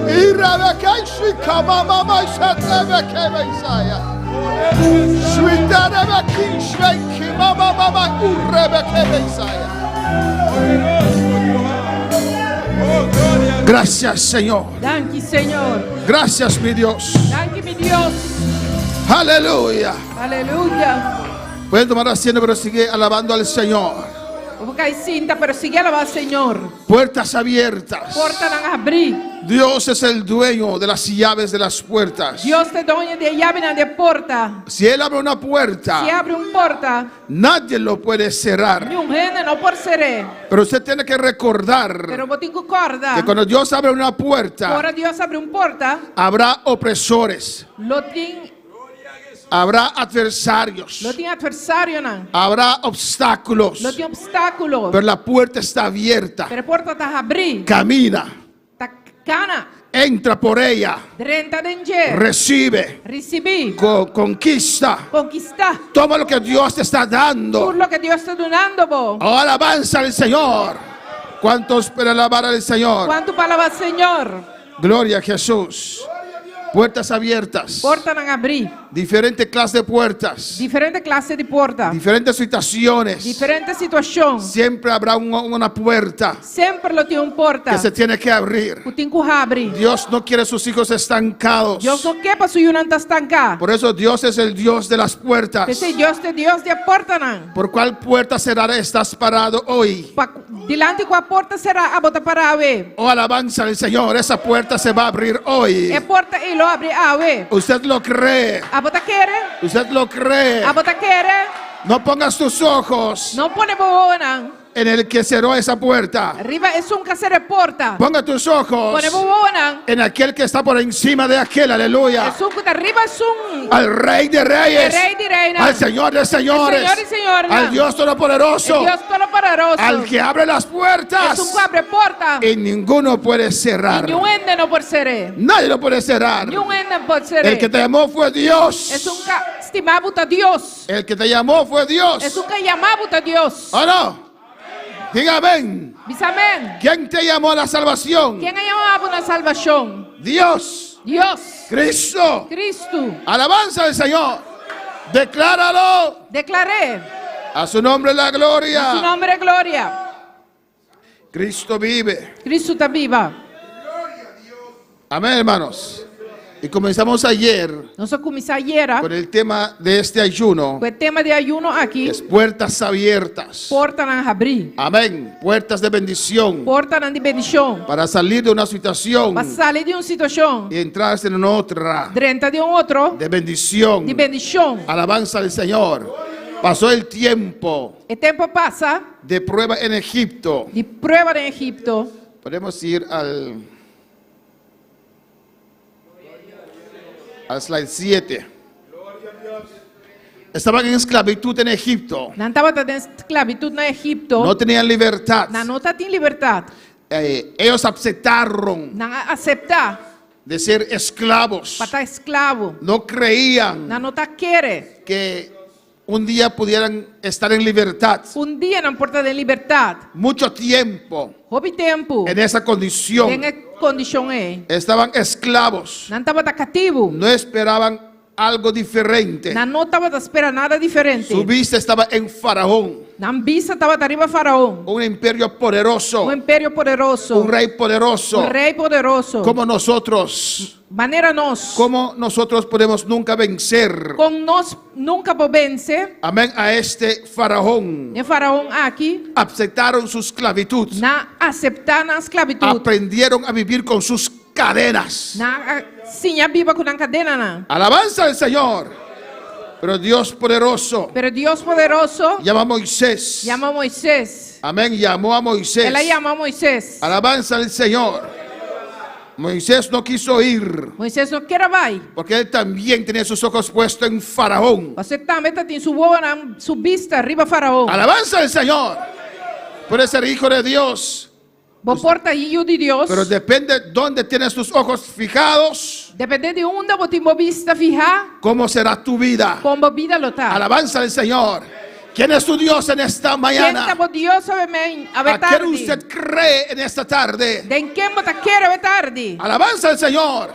Y rabekai shikama mama shata beke maisaya. Shwitana beki shwenki mama mama urrebeke maisaya. Gracias, Señor. Danke, Señor. Gracias, mi Dios. Danke, mi Dios. Aleluya. Aleluya. Pueden tomar asiento, pero sigue alabando al Señor. Porque hay cinta, pero sigue alabar al Señor. Puertas abiertas. Porta nang abrir. Dios es el dueño de las llaves de las puertas. Dios te doña de llave na de porta. Si Él abre una Si puerta, abre un porta, nadie lo puede cerrar. ni un gene no por seré. Pero usted tiene que recordar Pero botingo corda. que cuando Dios abre una puerta, Ahora Dios abre un porta. habrá opresores, Lo tiene habrá adversarios, adversario nan. habrá obstáculos. Lo tiene obstáculo. Pero la puerta está abierta. Pero porta ta abrir. Camina, Ta cana. entra por ella, Drenta danger. recibe, Recibi. conquista. Conquista. Toma lo que Dios te está dando. Por lo que Dios está donando, bo. Oh, alabanza al Señor. ¿Cuántos para alabar al Señor? ¿Cuánto palabra Señor? Gloria a Jesús. Puertas abiertas. Porta nang abrir. Diferentes clases de puertas. Diferente clase de porta. Diferentes situaciones. Diferente situación. Siempre habrá una puerta Sempre lo tiene un porta. que se tiene que abrir. O tem que abrir. Dios no quiere sus hijos estancados. Dios não quer para su yunanta estancar. Por eso Dios es el Dios de las puertas. Esse Deus é Deus de porta não. ¿Por cuál puerta estás parado hoy? Dilante com a porta será a bota para ave. Oh, alabanza al Señor. Esa puerta se va a abrir hoy. É porta e lo abre ave. Usted lo cree. A bota quere? Usted lo cree. A bota quere? No pongas tus ojos Não pone boa não. en el que cerró esa puerta. Arriba é um casere porta. Ponga tus ojos Pone boa não. en aquel que está por encima de aquel. Aleluya. É que arriba é Al Rey de Reyes. Rei de reina. Al Señor de Señores. Señor y Señor, Al no. Dios Todopoderoso. Deus Todo-Poderoso. Al que abre las puertas. É que abre porta. Y ninguno puede cerrar. Nenhum ende não pode ser. Nadie lo puede cerrar. Nenhum ende pode ser. El que te llamó fue Dios. É estimado a Deus. El que te llamó fue Dios. É que chamado a Deus. ¿O no? Diga amén. Diz amém. ¿Quién te llamó a la salvación? Quem é chamado na salvação? Dios. Deus. Cristo. Cristo. Alabanza al Señor. Decláralo. Declaré. A su nombre la Su gloria. nome é glória. Cristo vive. Cristo está viva. Amén, hermanos. Y comenzamos ayer Nós começamos ayer con el tema de este ayuno. com o tema de ayuno aqui. Es puertas abiertas. Porta na abrir. Amén. Puertas de bendición. Porta na de bendição. Para salir de una situación Para sair de uma situação. y entrarse en otra Dentro de outro. de bendición. De bendição. Alabanza al Señor. Pasó el tiempo O tempo passa. de prueba en Egipto. De prueba em Egipto. Podemos ir al slide 7. Estaban en esclavitud en Egipto. Não estava em esclavitud na Egipto. No tenían libertad. Não está em liberdade. Ellos aceptaron Não aceitar. de ser esclavos. Para estar esclavo. No creían Não está querer. que un día pudieran estar en libertad. Dia na porta de liberdade. Mucho tiempo Houve tempo. en esa condición. Tem condição é. Estaban esclavos. Não estava cativo. No esperaban algo diferente. Não estava à espera nada diferente. Su vista estaba en Faraón, Na vista estava arriba Faraó. un imperio poderoso, Império poderoso. un rey poderoso, Rei poderoso. como nosotros. Maneira nós. Como nosotros podemos nunca vencer, Com nós nunca vence. amén, a este Faraón. E Faraó aqui. Aceptaron su esclavitud, Na aceitar na esclavitud. aprendieron a vivir con sus cadenas. Sim, a viva com a cadena. Não. Alabanza al Señor. Pero Dios poderoso Pero Deus poderoso llama a Moisés. chama a Moisés. Amén, llamó a Moisés. Ela chama a Moisés. Alabanza al Señor. Moisés no quiso ir Moisés não quer vai. porque él también tenía sus ojos puestos en Faraón. Você também tem sua vista arriba Faraó. Alabanza al Señor. Puede ser hijo de Dios, Vos porta hijo de Deus. pero depende dónde tienes tus ojos fijados, Depende de onde você tem vista fija, cómo será tu vida. como vida lo está. Alabanza al Señor. ¿Quién es tu Dios en esta Quem mañana? está por Deus amém. A ¿A quién tarde. usted cree en esta tarde? De quem você quer a tarde. Alabanza al Señor.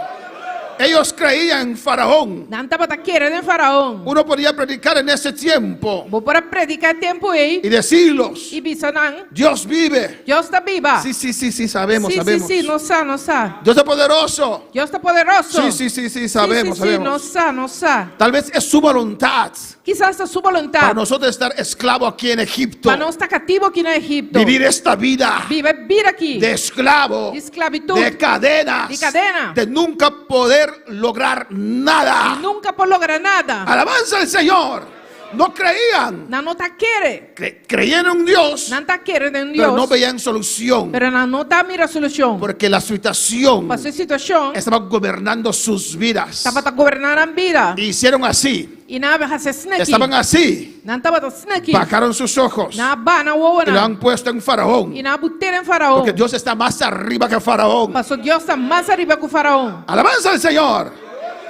Ellos creían en Faraón. Não estava querendo em Faraó. Uno podía predicar en ese tiempo Vou para predicar tempo aí. y decirlos: E bisa não. Dios vive. Deus está viva. Sí, sí, sí, sí, sabemos, Sim, sabemos. sim, não sabe, não sabe. Dios es poderoso. Deus está poderoso. Sí, sí, sí, sí, sabemos, Sim, sabemos. não sabe, não sabe. Tal vez es su voluntad. quizás a su para voluntad. nosotros estar esclavos aquí en Egipto, Para no estar cativo aquí en Egipto. vivir esta vida Vivir aquí. de esclavo, De esclavitud. de cadenas, De cadena. de nunca poder lograr nada. Y nunca por lograr nada. Alabanza al Señor. No creían, No te quiere. creían en un Dios, No te quiere de un pero Dios. no veían solución, Pero no te mira solución. porque la situación Para su situación. estaba gobernando sus vidas. Estaba a gobernar en vida. Hicieron así, Y nada hace snake. estaban así, No estaba de snake. bajaron sus ojos Nada va, no y hubo lo nada. han puesto en Faraón, Y nada butera en Faraón. porque Dios está más arriba que Faraón. Pasó Dios está más arriba que Faraón. Alabanza al Señor.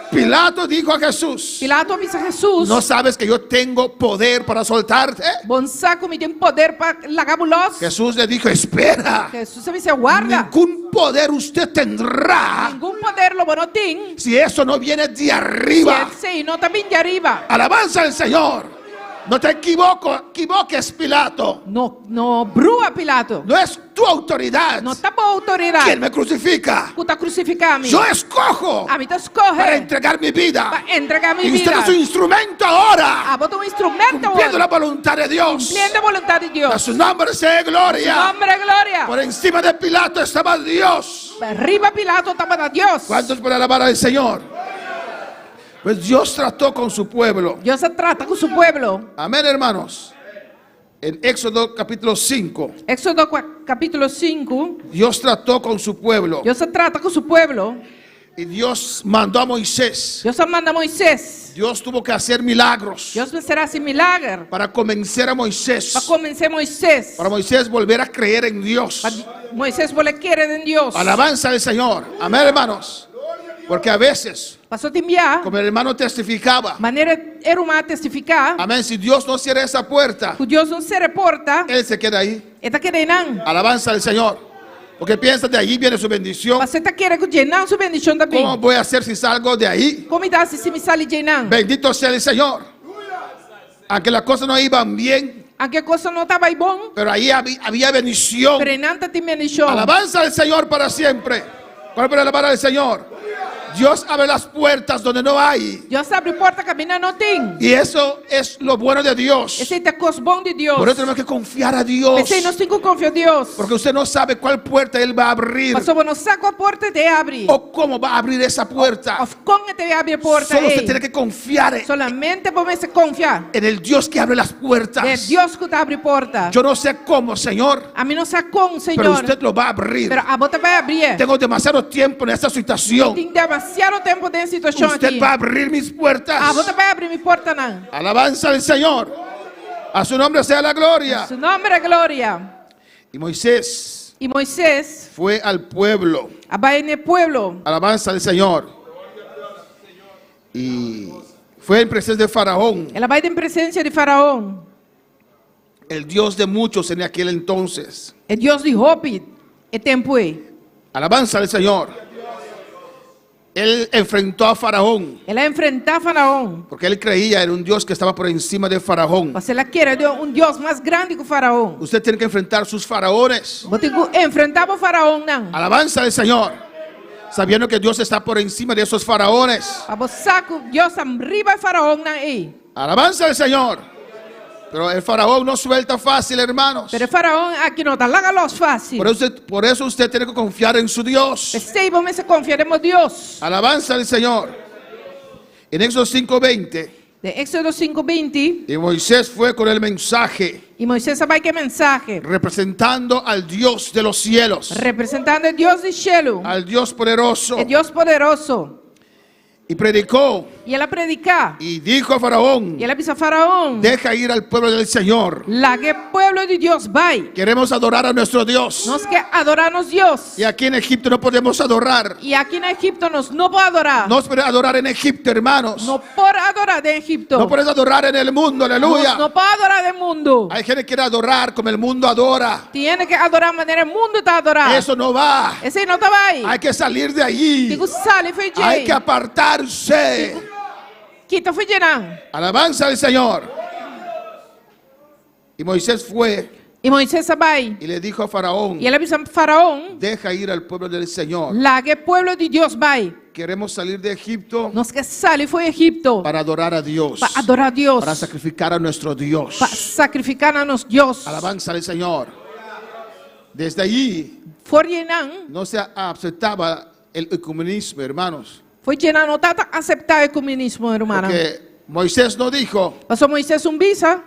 Pilato dijo a Jesús, Pilato dice a Jesús. ¿no sabes que yo tengo poder para soltarte? Bom saco me tem poder para largar los. Jesús le dijo, espera, Jesús me dice, guarda. ningún poder usted tendrá Ningún poder lo bueno tiene. si eso no viene de Si arriba. él se no también de arriba. Alabanza al Señor. No te equivoques, Pilato. No brua Pilato. No es tu autoridad No está por autoridad. quien me crucifica. Tú estás crucificado. Yo escojo A mí te para escoge. entregar mi vida. Para entregar mi Y usted vida. es un instrumento ahora, A vos un instrumento. cumpliendo la voluntad de Dios. Cumpliendo la voluntad de A Dios. su nombre sea Su gloria. nombre es gloria. Por encima de Pilato estaba Dios. Arriba Pilato está para Dios. ¿Cuántos pueden alabar al Señor? Pues Dios trató con su pueblo. Dios se trata con su pueblo. Amén, hermanos. En Éxodo capítulo 5, Éxodo capítulo 5. Dios trató con su pueblo. Dios se trata con su pueblo. Y Dios mandó a Moisés. Dios manda a Moisés. Dios tuvo que hacer milagros Dios será sin milagre. para convencer a Moisés. Para convencer Moisés. Para Moisés volver a creer en Dios. Moisés le quiere en Dios. Alabanza al Señor. Amén, hermanos. Porque a veces, Pasó te enviar. como el hermano testificaba, Maneira era uma testificar. amén, si Dios no cierra esa puerta, Que Deus não se reporta. Él se queda ahí. Ele está querendo. Alabanza al Señor. Porque piensa de allí viene su bendición. Você está querendo que não sua bendição também. ¿Cómo voy a hacer si salgo de ahí? Como dá se me sale de não? Bendito sea el Señor. Aunque las cosas no iban bien, Aqui a coisa não estava bom. pero ahí había bendición. Pero não tem bendição. Alabanza al Señor para siempre. Para alabar al Señor. Dios abre las puertas donde no hay. Deus abre porta que a não tem. Y eso es lo bueno de Dios. Esse é a coisa bom de Deus. Por eso tenemos que confiar a Dios. Esse nós temos que confiar em Deus. Porque usted no sabe cuál puerta Él va a abrir. Mas você não sabe a porta de abre. O cómo va a abrir esa puerta. Of como te abre a porta. Solo usted tiene que confiar Solamente você confiar. en el Dios que abre las puertas. É Deus que te abre porta. Yo no sé cómo, Señor, A mim não sabe como, pero Senhor. usted lo va a abrir. Pero a você vai abrir. Tengo demasiado tiempo en esta situación. Tem demasiado tempo dessa situação Usted aqui. va a abrir mis puertas. Você vai abrir minha porta não. Alabanza al Señor. A su nombre sea la gloria. Su nome é glória. Y Moisés E Moisés fue al pueblo. vai no pueblo. Alabanza al Señor. Y fue en presencia de Faraón, Ela vai em presença de Faraó. el Dios de muchos en aquel entonces. É Deus de Hope. É tempo aí. Alabanza al Señor. Él enfrentó a Faraón Ela enfrentar Faraó. porque él creía en un Dios que estaba por encima de Faraón. Você ela quer Deus mais grande que o Faraó. Usted tiene que enfrentar sus faraones. Você tem que enfrentar o Faraó não. Alabanza al Señor. Sabiendo que Dios está por encima de esos faraones. A você saco Deus arriba o Faraó não aí. Alabanza al Señor. Pero el faraón no suelta fácil, hermanos. Pero o Faraó aqui não tá larga los fácil. Por eso usted tiene que confiar en su Dios. Sei vamos confiar em Deus. Alabanza al Señor. En Éxodo 5:20, De Éxodo 5:20. y Moisés fue con el mensaje E Moisés vai que mensagem. representando al Dios de los cielos, Representando a Deus de cielo. al Dios poderoso, É Deus poderoso. y predicó E ela predicar. y dijo a Faraón: E ela disse a Faraó: deja ir al pueblo del Señor. lá que pueblo de Deus vai. Queremos adorar a nuestro Dios. Nós quer adorar nos Deus. Y aquí en Egipto no podemos adorar. E aqui na Egipto nós não podemos adorar. No se puede adorar en Egipto, hermanos. Não pode adorar de Egipto. No puedes adorar en el mundo, aleluya. Não pode adorar do mundo. Hay gente que quiere adorar como el mundo adora. Tiene que adorar a maneira o mundo está adorar. Eso no va. Esse aí não tá vai. Hay que salir de allí. Digo sale foi Hay que apartarse. Quita foi gerão. Alabanza al Señor. Y Moisés fue E Moisés vai. y le dijo a Faraón, E ele avisa Faraón, deja ir al pueblo del Señor. lá que o povo de Deus vai. Queremos salir de Egipto Nós que sale foi Egipto para adorar a Dios, para adorar a Deus, para sacrificar a nuestro Dios. para sacrificar a nosso Deus. Alabanza al Señor. Desde allí Forienan, no se aceptaba el ecumenismo, hermanos. foi Jenan não tá aceitar o ecumenismo, irmão. Porque Moisés no dijo Passou Moisés visa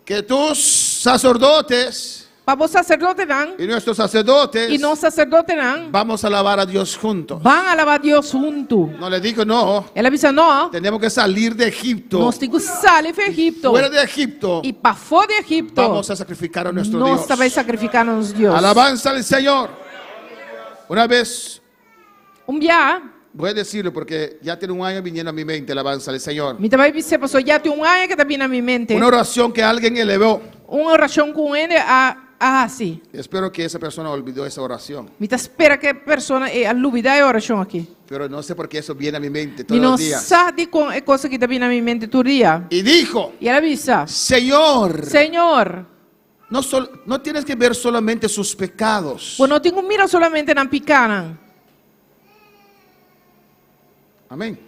que tus sacerdotes para os sacerdotes não y nuestros sacerdotes e não sacerdotes não vamos a alabar a Dios juntos. vão alabar Deus junto. No le dijo, no, Ele avisa não, tenemos que salir de Egipto. nós temos que sair de Egipto Fuera de Egipto e para fora de Egipto vamos a sacrificar a nuestro nós Dios. também sacrificar a nosso Deus. Alabanza al Señor. Una vez, Dia, voy a decirlo porque ya tiene un año viniendo a mi mente, alabanza al Señor. me também disse, passou já tem ano que está vindo na minha mente. Una oración que alguien elevó. Uma oração com ele a assim. Espero que esa persona olvidó esa oración. Me espera que a pessoa olvidar a oração aqui. Pero no sé por qué eso viene a mi mente E todos não los días. sabe com a coisa que está vindo na minha mente todo dia. Y dijo, E ela avisa, Señor, Senhor, no tienes que ver solamente sus pecados. eu não tenho mira solamente na picana. Amén.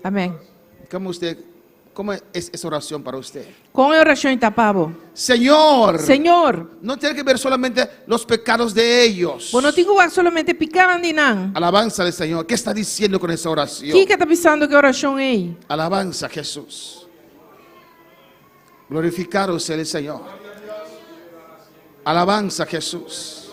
Amém. ¿Cómo es esa oración para usted? Com a oração em tapavo. Señor, Senhor, no tiene que ver solamente los pecados de ellos. eu não tenho que solamente picana de não. Alabanza al Señor. ¿Qué está diciendo con esa O oración? que está pensando que oração é? Alabanza a Jesús. Glorificado sea el Señor. Alabanza a Jesús.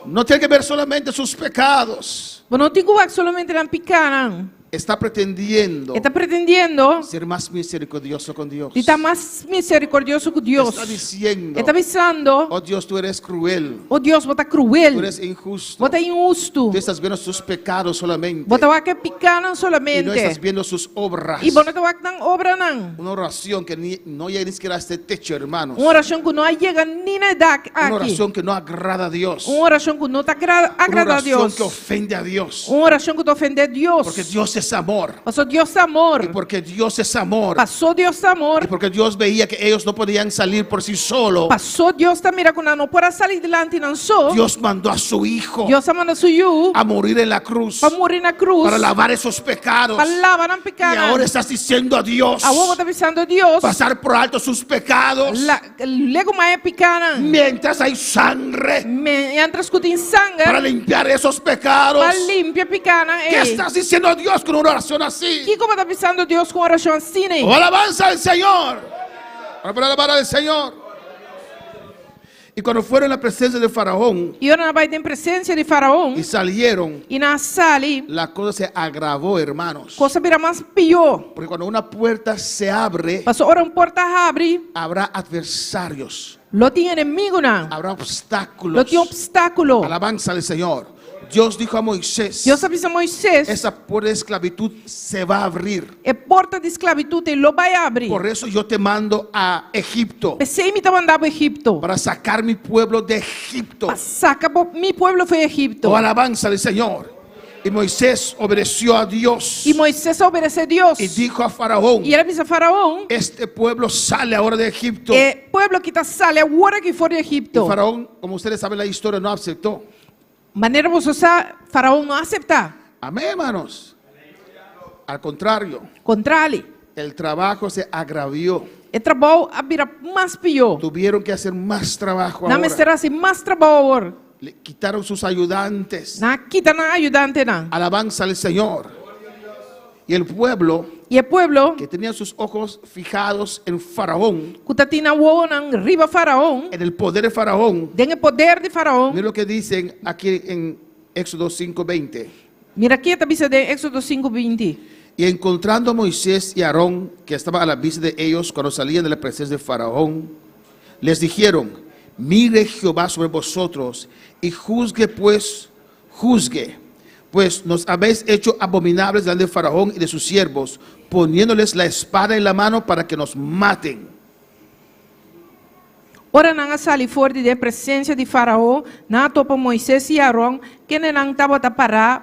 No tiene que ver solamente sus pecados. Eu não tenho que solamente na picana. Está pretendiendo Está pretendendo ser más misericordioso con Dios. estar mais misericordioso com Deus. Está diciendo, Está pensando, oh Dios, tú eres cruel. oh Deus, você está Tú cruel, eres injusto. você está injusto. Tú estás viendo sus pecados solamente. Você vai que picana Y no solamente. estás viendo sus obras. E você vai que obra não. Una oración que no llega ni siquiera a este techo, hermanos. Uma oração que não chega nem na idade Una aqui. oración que no agrada a Dios. Uma oração que não está Una agrada a oración Deus. que ofende a Dios. Uma oração que te ofende a Deus. Porque Dios es amor. Passou Deus é amor. Y porque Dios es amor. Passou Deus é amor. Y porque Dios veía que ellos no podían salir por sí solos. Passou Deus está mira quando não pode sair delante não só. Dios mandó a su Hijo Deus manda seu filho a morir en la cruz para morrer na cruz. para lavar esos pecados. Para lavar na Y pecado. ahora estás diciendo a Dios Agora está pensando Deus. pasar por alto sus pecados Lego mais pecana. mientras hay sangre Mientras que tem sangue. para limpiar esos pecados. Para limpar pecana. ¿Qué estás diciendo a Dios con una oración así? Que como está pensando Deus com oração assim? O alabanza al Señor. Para alabar al Señor. Y cuando fueron a la presencia de Faraón E ora vai ter presença de Faraó. y salieron, E na sala, la cosa se agravó, hermanos. coisa vira mais pior. Porque cuando una puerta se abre, Passou ora porta abre. habrá adversarios, Lo tem inimigo não. habrá Lo obstáculos. tem obstáculo. Alabanza al Señor. Dios dijo a Moisés, Deus avisa Moisés. esa puerta de esclavitud se va a abrir. É porta de esclavitud e lo vai abrir. Por eso yo te mando a Egipto, Pensei me mandar para Egipto. para sacar mi pueblo de Egipto. Saca mi pueblo foi Egipto. Oh, alabanza al Señor. Y Moisés obedeció a Dios E Moisés obedeceu a Deus. y dijo a Faraón, E ele disse a Faraó: este pueblo sale ahora de Egipto. pueblo que está sale agora que for de Y Egipto. Faraón, como ustedes saben la historia, no aceptó. Maneira você sabe, Faraó não aceitar. Amén, hermanos. Al contrario, Contrário, el trabajo se agravió. o trabalho vira mais pior. Tuvieron que hacer más trabajo Não ahora. será assim mais trabalho agora. Le quitaron sus ayudantes. Não quita na ajudante não. Alabanza al Señor. Y el pueblo E o povo que tenía sus ojos fijados en Faraón, que está tendo o riba Faraó, en el poder de Faraón. tem o poder de Faraó. Miren lo que dicen aquí en Éxodo 5:20. Mira aqui está dizendo de Éxodo 5:20. Y encontrando a Moisés y Aarón, que estaban a la vista de ellos cuando salían de la presencia de Faraón, les dijeron, mire Jehová sobre vosotros y juzgue, pues nos habéis hecho abominables delante de Faraón y de sus siervos, poniéndoles la espada en la mano para que nos maten. Ora não sali fora da presença de Faraó, na topa Moisés e Arão, que não estava para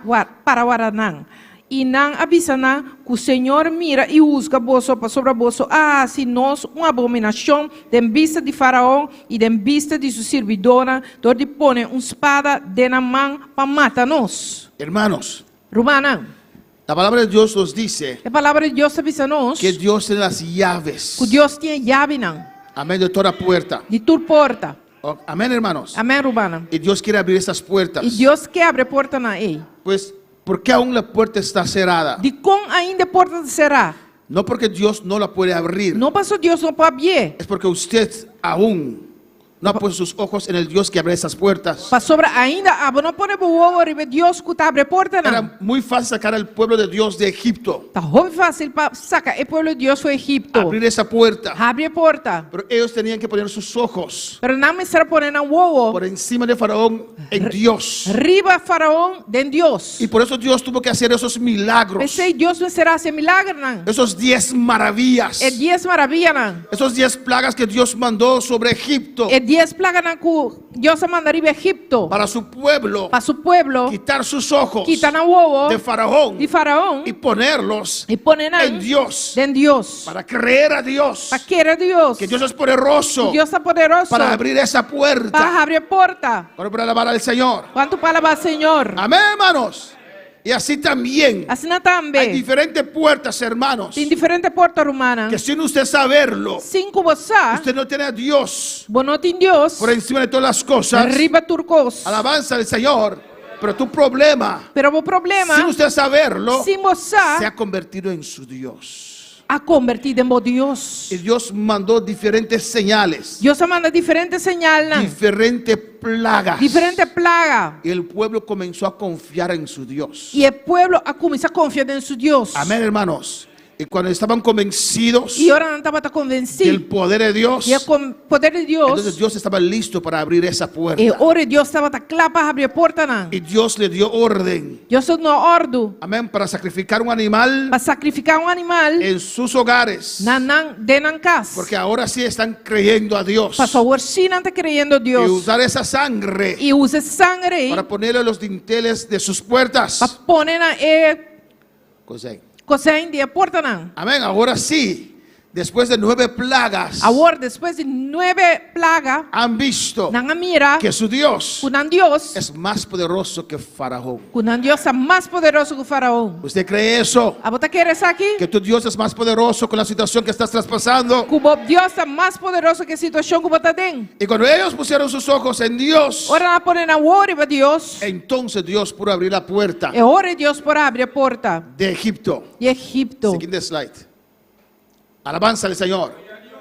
Guaranã. e não avisará que o Senhor mira e juzga vosso sobre vosso se nós uma abominação de vista de Faraó e de vista de sua servidora, onde põe uma espada de na mão para matar-nos. Hermanos, Romana, la palabra de Dios nos dice a palavra de Deus avisa-nos que Dios tiene las llaves. que Deus tem chave não, Amén, de toda puerta. de toda porta. Oh, amén, hermanos. Amém, Romana. Y Dios quiere abrir esas puertas. E Deus quer abrir a porta na ei. Pues, ¿por qué aún la puerta está cerrada? De como ainda a porta será? No porque Dios no la puede abrir. Não passou Deus não pode abrir. Es porque usted aún no ha puesto sus ojos en el Dios que abre esas puertas. Para sobre ainda, não pode o arriba Deus que abre a porta não. Era muy fácil sacar al pueblo de Dios de Egipto. Tá muito fácil para sacar o povo de Deus foi Egipto. Abrir esa puerta. Abre a porta. Pero ellos tenían que poner sus ojos Pero não me será poner na uovo. por encima de Faraón en Dios. Riba Faraó de Deus. Y por eso Dios tuvo que hacer esos milagros. Pensei Deus não será esse milagre não. Esos 10 maravillas. É 10 maravilhas não. Esos 10 plagas que Dios mandó sobre Egipto. É 10 plagas não que Deus mandaria a Egipto. Para su pueblo. Para su pueblo. Quitar sus ojos Quitar na uovo de Faraón. de Faraó. Y ponerlos E poner en Dios. em Deus. Para creer a Dios. Para querer Deus. Que Dios es poderoso. Deus é poderoso. Para abrir esa puerta. Para abrir a porta. Para alabar al Señor. Quanto para o Senhor. Amén, hermanos. Y así también Assim hay também. diferentes puertas, hermanos. Tem diferente porta romana. Que sin usted saberlo, Cinco você. usted no tiene a Dios Bom não tem Deus. por encima de todas las cosas. Arriba turcos. Alabanza al Señor. Pero tu problema, Pero o problema. sin usted saberlo, Sem você. se ha convertido en su Dios. A convertido em Deus. Y Dios mandó diferentes señales, Deus manda diferente señal. diferentes plagas. Diferente plaga. Y el pueblo comenzó a confiar en su Dios. E o povo a começar a confiar em seu Deus. Amén, hermanos. Y cuando estaban convencidos E ora não estava del convencido. poder de Dios, E o poder de entonces Deus. Dios estaba listo para abrir esa puerta. E ora Deus estava claro para abrir a porta. Não. Y Dios le dio orden, Deus no ordo amén, para sacrificar un animal para sacrificar animal. en sus hogares. De nan casa. Porque ahora sí están creyendo a Dios. Para favor, si não está creyendo Y Deus. usar esa sangre E usa sangue para ponerle los dinteles de sus puertas. para pôr na Cosa. coisa em dia porta. Não. Amén. Ahora sí, después de 9 plagas, Agora, depois de 9 plagas, han visto não mira que su Dios que Deus. es más poderoso que Faraón. Que Deus é mais poderoso que o Faraó. ¿Usted cree eso? A você quer isso aqui? Que tu Dios es más poderoso con la situación que estás traspasando. Que o Deus é mais poderoso que a situação que você tem. Y cuando ellos pusieron sus ojos en Dios, Ora na põe na hora para Deus. entonces Dios pudo abrir la puerta É hora de Deus para abrir a porta de Egipto. de Egipto. Siguiente slide. Alabanza al Señor.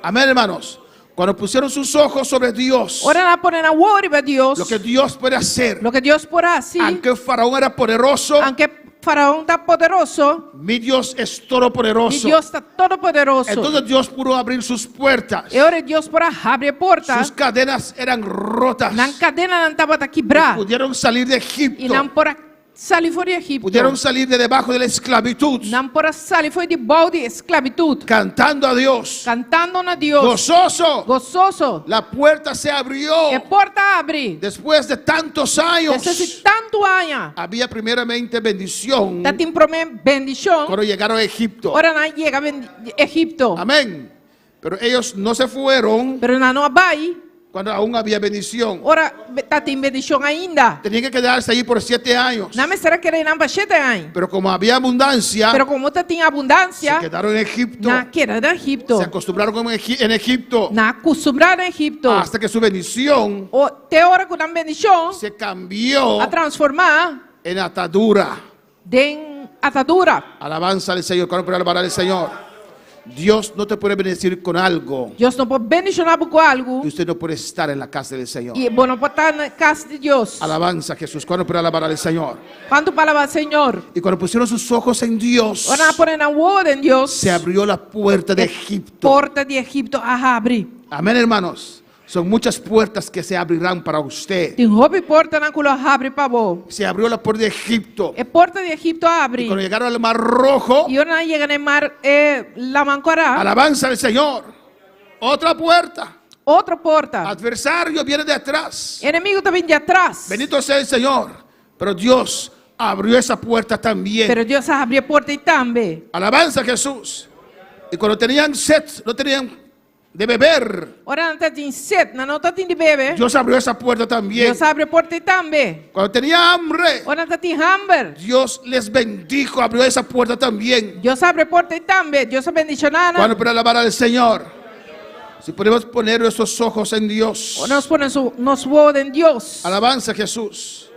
Amén, hermanos. Cuando pusieron sus ojos sobre Dios, Ora na põe na hora para Deus. lo que Dios puede hacer, Lo que Deus porá assim. aunque Faraón era poderoso, Aunque Faraó está poderoso. mi Dios es E todopoderoso. Deus está todo poderoso. Entonces Dios pudo abrir sus puertas. É hora de Deus para abrir a porta. Sus cadenas eran rotas. Na cadena não estava a quebrar. Pudieron salir de E Egipto. não para salir fora de Egipto. Pudieron salir de debajo de la esclavitud. Não para salir foi de balde esclavitud. Cantando a Dios. Cantando na Deus. Gozoso. Gozoso. La puerta se abrió. E porta abre. Después de tantos años. Desde tanto año. Había primeramente bendición Tá tem bendição. cuando llegaron a Egipto. Ora não chega Egipto. Amén. Pero ellos no se fueron Pero não vai. cuando aún había bendición. Ora tá tem bendição ainda. Tenían que quedarse ahí por 7 años. Não me será que não para 7 anos. Pero como había abundancia, Pero como tá tem se abundância, quedaron en Egipto. na queda de Egipto. Se acostumbraron en Egipto Na acostumbrada em Egipto. hasta que su bendición O te hora que não bendição se cambió a transformar en atadura. em atadura. Alabanza al Señor. ¿Cuándo puede alabar al Señor? Dios no te puede bendecir con algo Deus não pode bendicionar por algo y usted no puede estar en la casa del Señor. e bom não pode estar na casa de Deus. Alabanza a Jesús. ¿Cuándo puede alabar al Señor? Quando palavra Senhor, Y cuando pusieron sus ojos en Dios, ora põe na hora em Deus. se abrió la puerta de Egipto. Porta de Egipto a abrir. Amén, hermanos. Son muchas puertas que se abrirán para usted. Tem roupa e porta na qual abre para vos. Se abrió la puerta de Egipto. E porta de Egipto abre. Cuando llegaron al Mar Rojo, E ora chega no mar la mancorá. alabanza al Señor. Otra puerta. Outra porta. Adversario viene de atrás. Inimigo está vindo de atrás. Bendito sea el Señor. Pero Dios abrió esa puerta también. Pero Deus abriu a porta e também. Alabanza a Jesús. Y cuando tenían sed, no tenían de beber, Ora, não tá de sede, não tá de beber. Dios abrió esa puerta también. Deus abre a porta e também. Cuando tenía hambre, Ora, não tá de hambre. Dios les bendijo, abrió esa puerta también. Deus abre a porta e também. Deus abençoa. Cuando para alabar al Señor, si podemos poner nuestros ojos en Dios. Nós ponemos nosso olho em Deus. Alabanza a Jesús.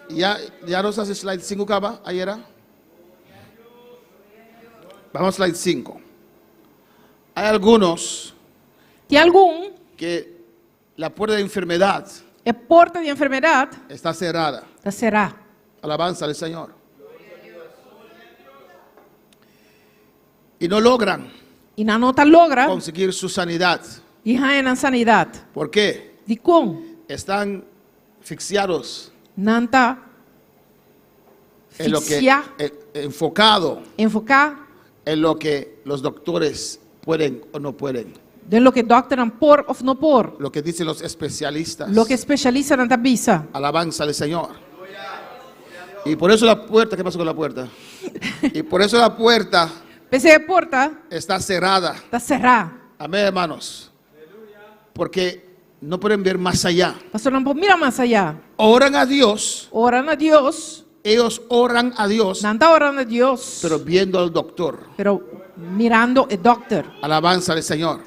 Ya nos hace slide 5, Caba, ayer. Vamos a slide 5. Hay algunos Tem algum que la puerta de enfermedad é porta de enfermidade, está cerrada. tá será. Alabanza al Señor. Y no logran E não tá logra conseguir su sanidad. e raia na sanidade. ¿Por qué? De como? Están asfixiados Não tá en lo que asfixia, enfocado enfocar en lo que los doctores pueden o no pueden, de lo que doctor não por ou não por. lo que dicen los especialistas. Lo que especialista não tá bisa. Alabanza al Señor. Y por eso la puerta, ¿qué pasó con la puerta? Y por eso la puerta Pensei a porta está cerrada. tá cerrada. Amén, hermanos. Porque no pueden ver más allá. Pastor não pode mirar mais allá. Oran a Dios, Orando a Deus, ellos oran a Dios, não tá orando a Deus, pero viendo al doctor. pero mirando o doctor. Alabanza al Señor.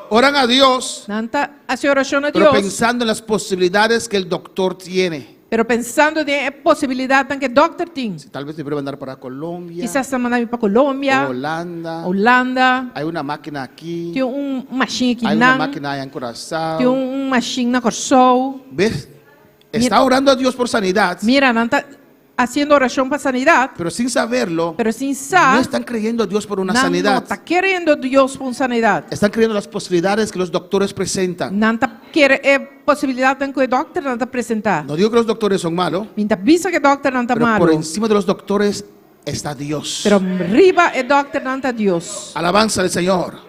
Oran a Dios, Não tá a oração a pero Deus, pensando en las posibilidades que el doctor tiene. pero pensando de possibilidade que o doctor tem. Tal vez te puede mandar para Colombia, Quizás está mandando para Colômbia, Holanda. Holanda, Hay una máquina aquí. tem machine aqui Hay una não, máquina allá en Curazao. tem machine na Corsol. ¿Ves? Está orando a Dios por sanidad, Mira, não tá haciendo oração para sanidade, pero sin saberlo, pero sin no saber, están creyendo a Dios por una não sanidad. está querendo Deus por sanidade. Están creyendo las posibilidades que los doctores presentan. Não está querendo possibilidade que o doctor não está apresentar. No digo que los doctores son malos, Minta bisa que o doctor não está pero malo, por encima de los doctores está Dios. pero riba o doctor não está Deus. Alabanza al Señor.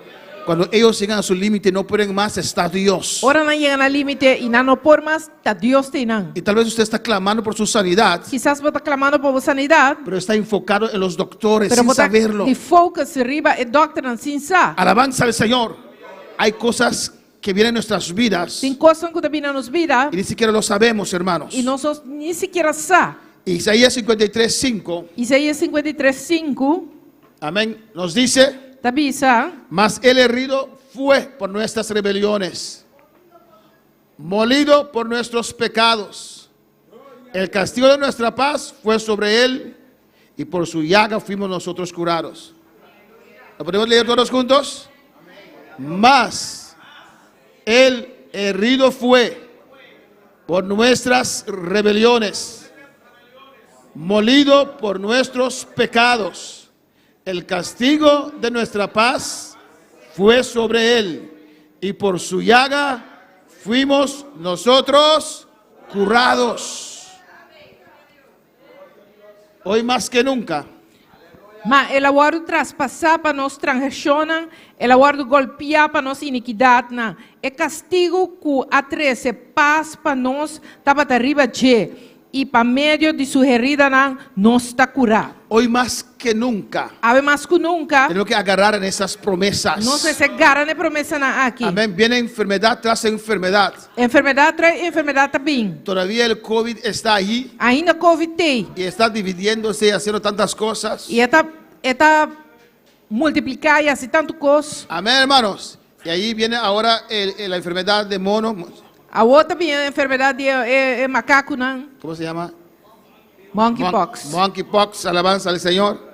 Cuando ellos llegan a su límite, no pueden más, está Dios. Ora não chega no limite e não por mais, está Deus tem não. Y tal vez usted está clamando por su sanidad, Quizás você está clamando por sanidade, pero está enfocado en los doctores pero sin você saberlo. de focus riba o doctor não sin saber. Alabanza al Señor. Hay cosas que vienen en nuestras vidas Tem coisas que também nos vida y ni siquiera lo sabemos, hermanos. e nós nem sequer sabemos. Isaías 53:5, Isaías 53:5, amén, nos dice: está bisa, mas el herido fue por nuestras rebeliones, molido por nuestros pecados. El castigo de nuestra paz fue sobre él, y por su llaga fuimos nosotros curados. ¿Lo podemos leer todos juntos? Mas el herido fue por nuestras rebeliones, molido por nuestros pecados. El castigo de nuestra paz fue sobre él, y por su llaga fuimos nosotros curados. Hoy más que nunca, mas ele agora traspassar para nós transgressionan, ele agora golpear para nós iniquidade, não. É castigo que atrece paz para nós, estava arriba de, e para meio de sua herida, não, nós está curado. hoy más que nunca, Ave mais que nunca, tenemos que agarrar en esas promesas. nós se agarra na promessa aqui. Amén. Viene enfermedad tras enfermedad. Enfermidade traz enfermidade também. Todavía el COVID está ahí Ainda Covid tem, y está dividiéndose y haciendo tantas cosas. e está multiplicar e assim tanto coisa. Amén, hermanos. Y ahí viene ahora la enfermedad de mono. A outra também é enfermidade de macaco, não? ¿Cómo se llama? Monkeypox. Monkeypox, alabanza al Señor.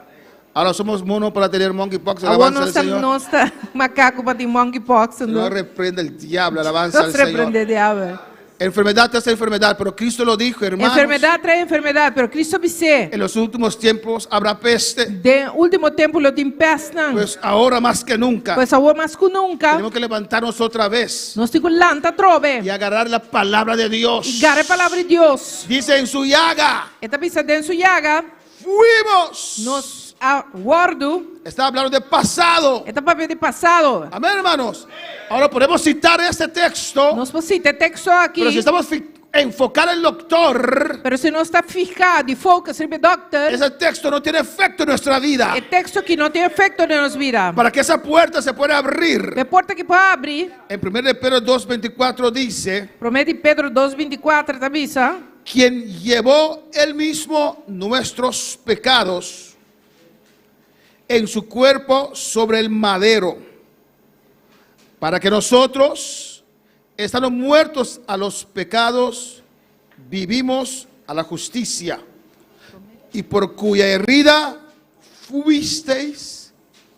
Ahora somos mono para tener monkeypox, Agora alabanza al Señor. nós está macaco para ter monkeypox, No não? reprende el diablo, alabanza al Nós Señor. repreende diabo. Enfermedad tras enfermedad, pero Cristo lo dijo, hermanos. Enfermidade traz enfermidade, pero Cristo disse, En los últimos tiempos habrá peste. de último tempo lo tem peste, não? Pues ahora más que nunca Pois agora mais que nunca, tenemos que levantarnos otra vez nós temos lanta trove, y agarrar la palabra de Dios. e gara a palavra de Deus. Dice en su llaga, E também se dentro llaga, fuimos nós aguardo está hablando de pasado. é papel de passado. Amén, hermanos. Ahora podemos citar este texto, Nós podemos citar texto aqui, pero si estamos enfocar el doctor, pero se não está focado e foca sobre doctor, ese texto no tiene efecto en nuestra vida. é texto que não tem efeito na nossa vida. Para que esa puerta se pueda abrir, A porta que pode abrir, en 1 de Pedro 2:24 dice, promete Pedro 2:24, tá visa? quien llevó él mismo nuestros pecados en su cuerpo sobre el madero, para que nosotros, estando muertos a los pecados, vivimos a la justicia, y por cuya herida fuisteis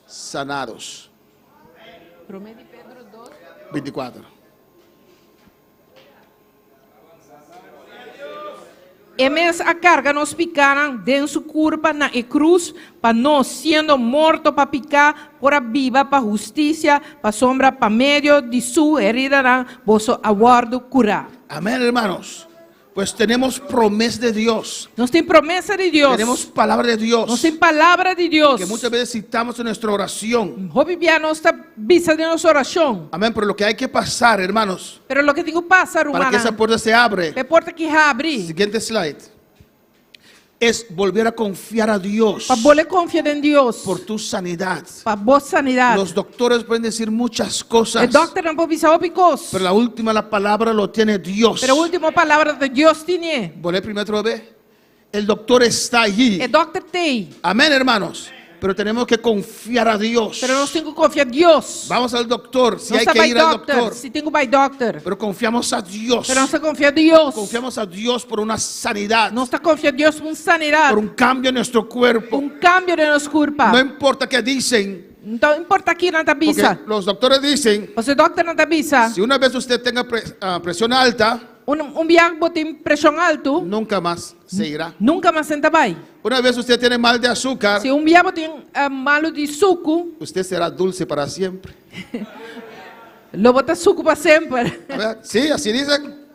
sanados. Promete Pedro 24. Emes a carga nos picaram de sua curva na cruz, para nós sendo morto para picar, por a viva para justiça, para sombra, para meio de sua herida, vosso aguardo curar. Amén, hermanos. Pues tenemos promesa de Dios. Nós temos promessa de Deus. Tenemos palabra de Dios. Nós temos palavra de Deus. Que muchas veces citamos en nuestra oración. Robibia nossa visa de nossa oração. Amén, pero lo que hay que pasar, hermanos, Pero lo que tenho que passar, para que esa puerta se abre, a porta que abre, siguiente slide, es volver a confiar a Dios para volver confiar em Deus, por tu sanidad. para boa sanidade. Los doctores pueden decir muchas cosas, O doctor não pode pensar óbicos, pero la última la palabra lo tiene Dios. pero a última palavra de Deus tinha. Volver primero vez. El doctor está allí. O doctor tem, Amén, hermanos. Pero tenemos que confiar a Dios. pero nós temos que confiar em Deus. Vamos al doctor, si Nós hay está que by ir al doctor, doctor. se tem que by doctor, Pero confiamos a Dios. pero nós está confiar em Deus. Confiamos a Dios por una sanidad, Nós está confiar em Deus por sanidade, por un cambio en nuestro cuerpo. cambio de nossa curva. No importa qué dicen, Então, não importa aqui na porque tabisa. los doctores dicen, Você doctor na tabisa, si una vez usted tenga presión alta, viaje tem pressão alto, nunca más se irá. nunca mais senta vai. Una vez usted tiene mal de azúcar, Se viaje tem malo de suco, usted será dulce para siempre. lo bota suco para sempre. A ver, sí, así dicen.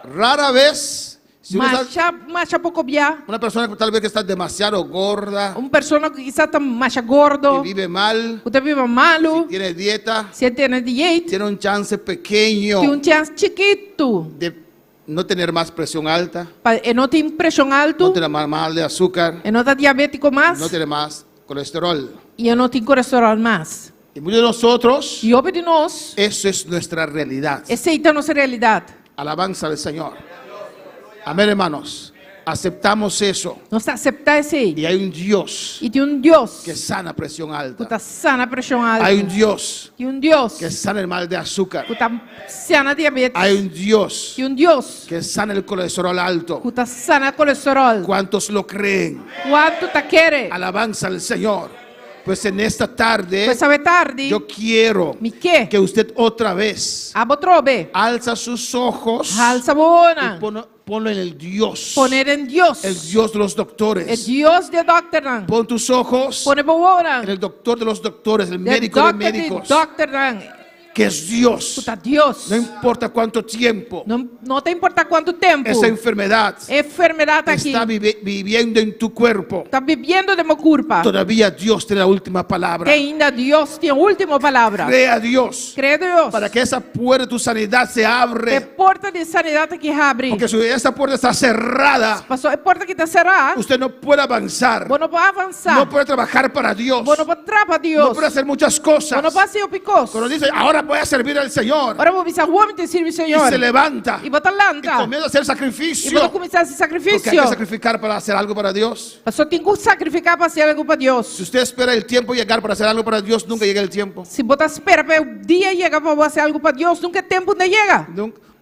Rara vez, si uno está- Mas pouco bia. una persona que tal vez que está demasiado gorda, Persona que quizá está mais gordo, que vive mal, que vive malo, tiene dieta, se tem dieta, tiene un chance pequeño tem chance chiquito, de no tener más presión alta, não tem pressão alto, no tener más mal de azúcar, não está diabético mais, no tener más colesterol. e não tem colesterol mais. Y muchos de nosotros, E óbvio de nós, eso es nuestra realidad. essa é a nossa realidade. Alabanza al Señor. Amén, hermanos. Aceptamos eso. Nós aceitamos isso aí. Y hay un Dios E tem Deus que sana presión que alta. está sana a pressão alta. Hay un Dios Tem Deus que sana el mal de azúcar. que está sana a diabetes. Hay un Dios Tem Deus que sana el colesterol alto. que está sana a colesterol. ¿Cuántos lo creen? Quanto tá querendo? Alabanza al Señor. Pues en esta tarde Pues sabe tarde, yo quiero me quer, que usted otra vez abotrobe, alza sus ojos alza y bona, ponlo en el Dios. poner en Dios, El Dios de los el doctores. Dios de doctor, Pon tus ojos pone bona, en el doctor de los doctores, el el médico de doctor médicos, doctor, que es Dios. puta Dios, No importa cuánto tiempo não te importa quanto tempo, esa enfermedad enfermedade aqui, está viviendo en tu cuerpo, está vivendo de uma culpa, todavía Dios tiene la última palabra. que ainda Deus tem a última palavra, Crea a Dios crê Deus, para que esa puerta de tu sanidad se é abre. porta de sanidade que abre, Porque si esa puerta está cerrada, passou é porta que está cerrada, usted no puede avanzar, você não pode avançar, no puede trabajar para Dios, você não pode trabalhar no Deus, puede hacer muchas você cosas. não pode ser o picos, Cuando dice, ahora voy a servir al Señor, agora vou pensar, o homem te serve y Senhor, se levanta e bota y lanta, comienza a hacer e sacrificio, vou começar esse porque hay sacrifício. que sacrificar para hacer algo para Dios. Só tem que sacrificar para fazer algo para Deus. Si usted espera el tiempo llegar para hacer algo para Dios, nunca llega el tiempo. Se botar espera para o dia chegar para fazer algo para Deus, nunca é tempo de chega.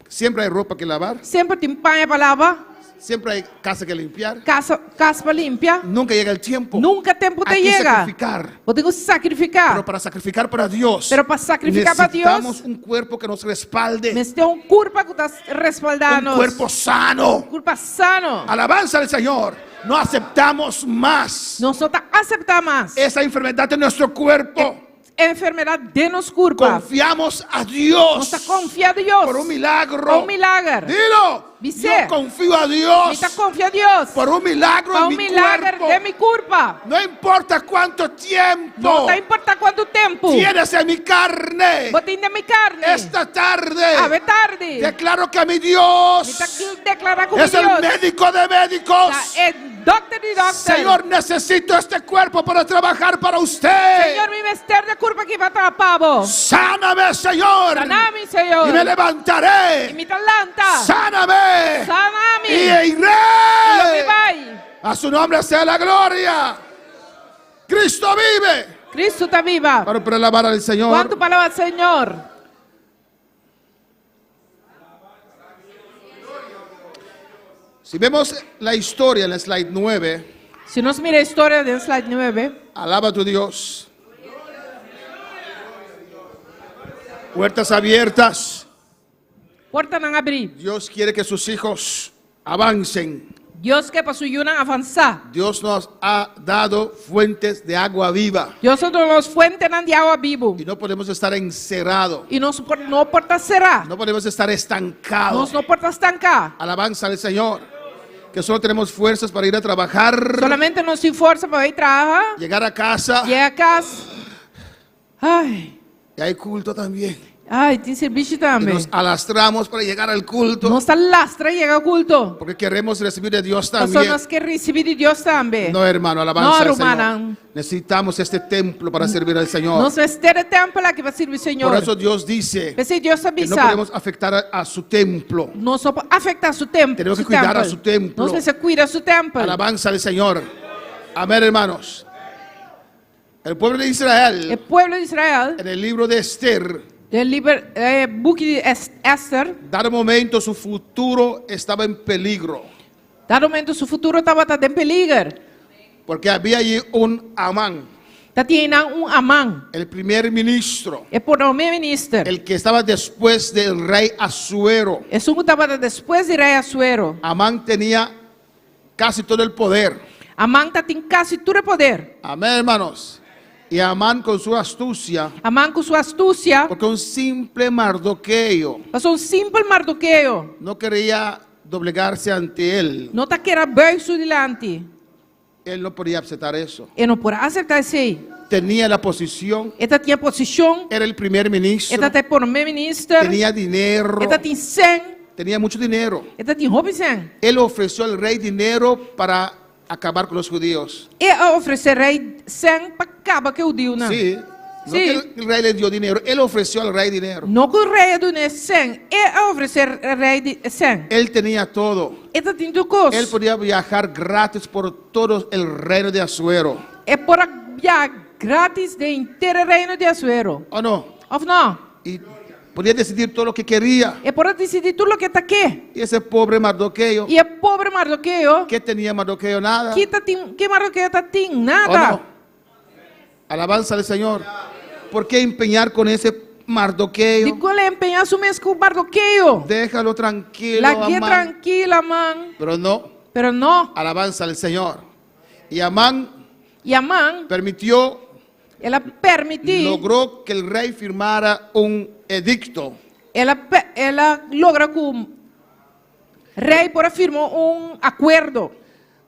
Siempre hay ropa que lavar, Sempre tem panha para lavar, siempre hay casa que limpiar. casa para limpar. Nunca llega el tiempo. Nunca é tempo de Hay que chegar. sacrificar. Vou ter que sacrificar. Pero para sacrificar para Dios, Pero para sacrificar para necesitamos Deus, un cuerpo que nos respalde, mas tem corpo que está respaldando. un cuerpo sano. Corpo sano. Alabanza al Señor. No aceptamos más Não só está aceitar mais. esa enfermedad de nuestro cuerpo. Enfermidade de nos corpo. Confiamos a Dios Nós está confiado em Deus. por un milagro. Um milagre. Dilo. Você, Yo confío a Dios Mita confia a Deus. por un milagro Para en mi milagre cuerpo. de mi culpa. No importa cuánto tiempo Não tá importa quanto tempo. tienes en mi carne. Botem de mi carne. Esta tarde Ave tarde. declaro que mi Dios Mita declarar com es el Deus. médico de médicos. É doctor de doctor. Señor, necesito este cuerpo para trabajar para usted. Senhor, me vestir de culpa que vai trabalhar para vos. Sáname, Señor. Saname, Senhor. Y me levantaré. E me talanta. Sáname. Saname. Y E eu me iré. vai. A su nombre sea la gloria. Cristo vive. Cristo está viva. Para alabar al Señor. Quanto palavra, Senhor. Si vemos la historia en el slide 9, Se nós mira a história do slide 9, alaba a tu Dios. Puertas abiertas. porta não abrir. Dios quiere que sus hijos avancen. Deus quer para sua Yuna avançar. Dios nos ha dado fuentes de agua viva. Deus nos fuente de água viva. Y no podemos estar encerrados. E nós não porta será. No podemos estar estancados. Nós não porta estancar. Alabanza al Señor. Que solo tenemos fuerzas para ir a trabajar. Solamente nós se força para ir trabalhar. Llegar a casa. E a casa. Ai. Y hay culto también. Ai, tem serviço Y também. nos alastramos para llegar al culto. Nossa lastra chega ao culto. Porque queremos recibir de Dios Nós también. nós quer receber de Deus também. No, hermano, alabanza No, al Señor. hermana. Necesitamos este templo para servir al Señor. Nós vestir o templo aqui para servir o Senhor. Por eso Dios dice Esse Deus que no avisa. podemos afectar a su templo. Não só afetar seu templo. Tenemos que cuidar a su templo. Nós precisamos cuidar seu templo. Alabanza al Señor. Amén, hermanos. El pueblo de Israel, O povo de Israel, en el libro de Esther, o book de Esther, dado momento su futuro estaba en peligro. dado momento seu futuro estava em peligro. Porque había allí un Amán, Tinha Amán, el primer ministro, o primeiro-ministro. el que estaba después del rey Asuero. O segundo estava depois de rei Assuero. Amán tenía casi todo el poder. Amán tem quase todo o poder. Amén, hermanos. Y Amán con su astucia, Amán com sua astúcia, porque un simple Mardoqueo passou simples Mardoqueu. no quería doblegarse ante él. Não está querendo beijo delante. Él no podía aceptar eso. E não pode aceitar isso aí. Tenía la posición, Ele tinha posição, era el primer ministro, ele tem primeiro-ministro, tenía dinero, ele tem 100, tenía mucho dinero. ele tem roupa 100. Él ofreció al rey dinero para acabar con los judíos. E oferecer rei 100 para acabar com o Deus, não? Sí. No Sí. que el rey le dio dinero, él ofreció al rey dinero. Não que o rei do 100, e oferecer rei de 100. Él tenía todo. Ele tem tudo coisa. Él podía viajar gratis por todo el reino de Asuero. É por viajar grátis de inteiro reino de Assuero. ¿O no? Ou não? Y podía decidir todo lo que quería. É por decidir tudo o que está aqui. Y ese pobre Mardoqueo, E é pobre Mardoqueu, ¿qué tenía Mardoqueo? Nada. que Mardoqueu está tem ¿O nada. no? Alabanza al Señor. ¿Por qué empeñar con ese Mardoqueo? De qual é empenhar su mês com Mardoqueu? Déjalo tranquilo, La guia Amán. tranquila, man. Pero no, Pero não. alabanza al Señor. Y Amán E Amán, permitió, ela permitiu, logró que el rey firmara un edicto ela logra que o rei por firmou acordo.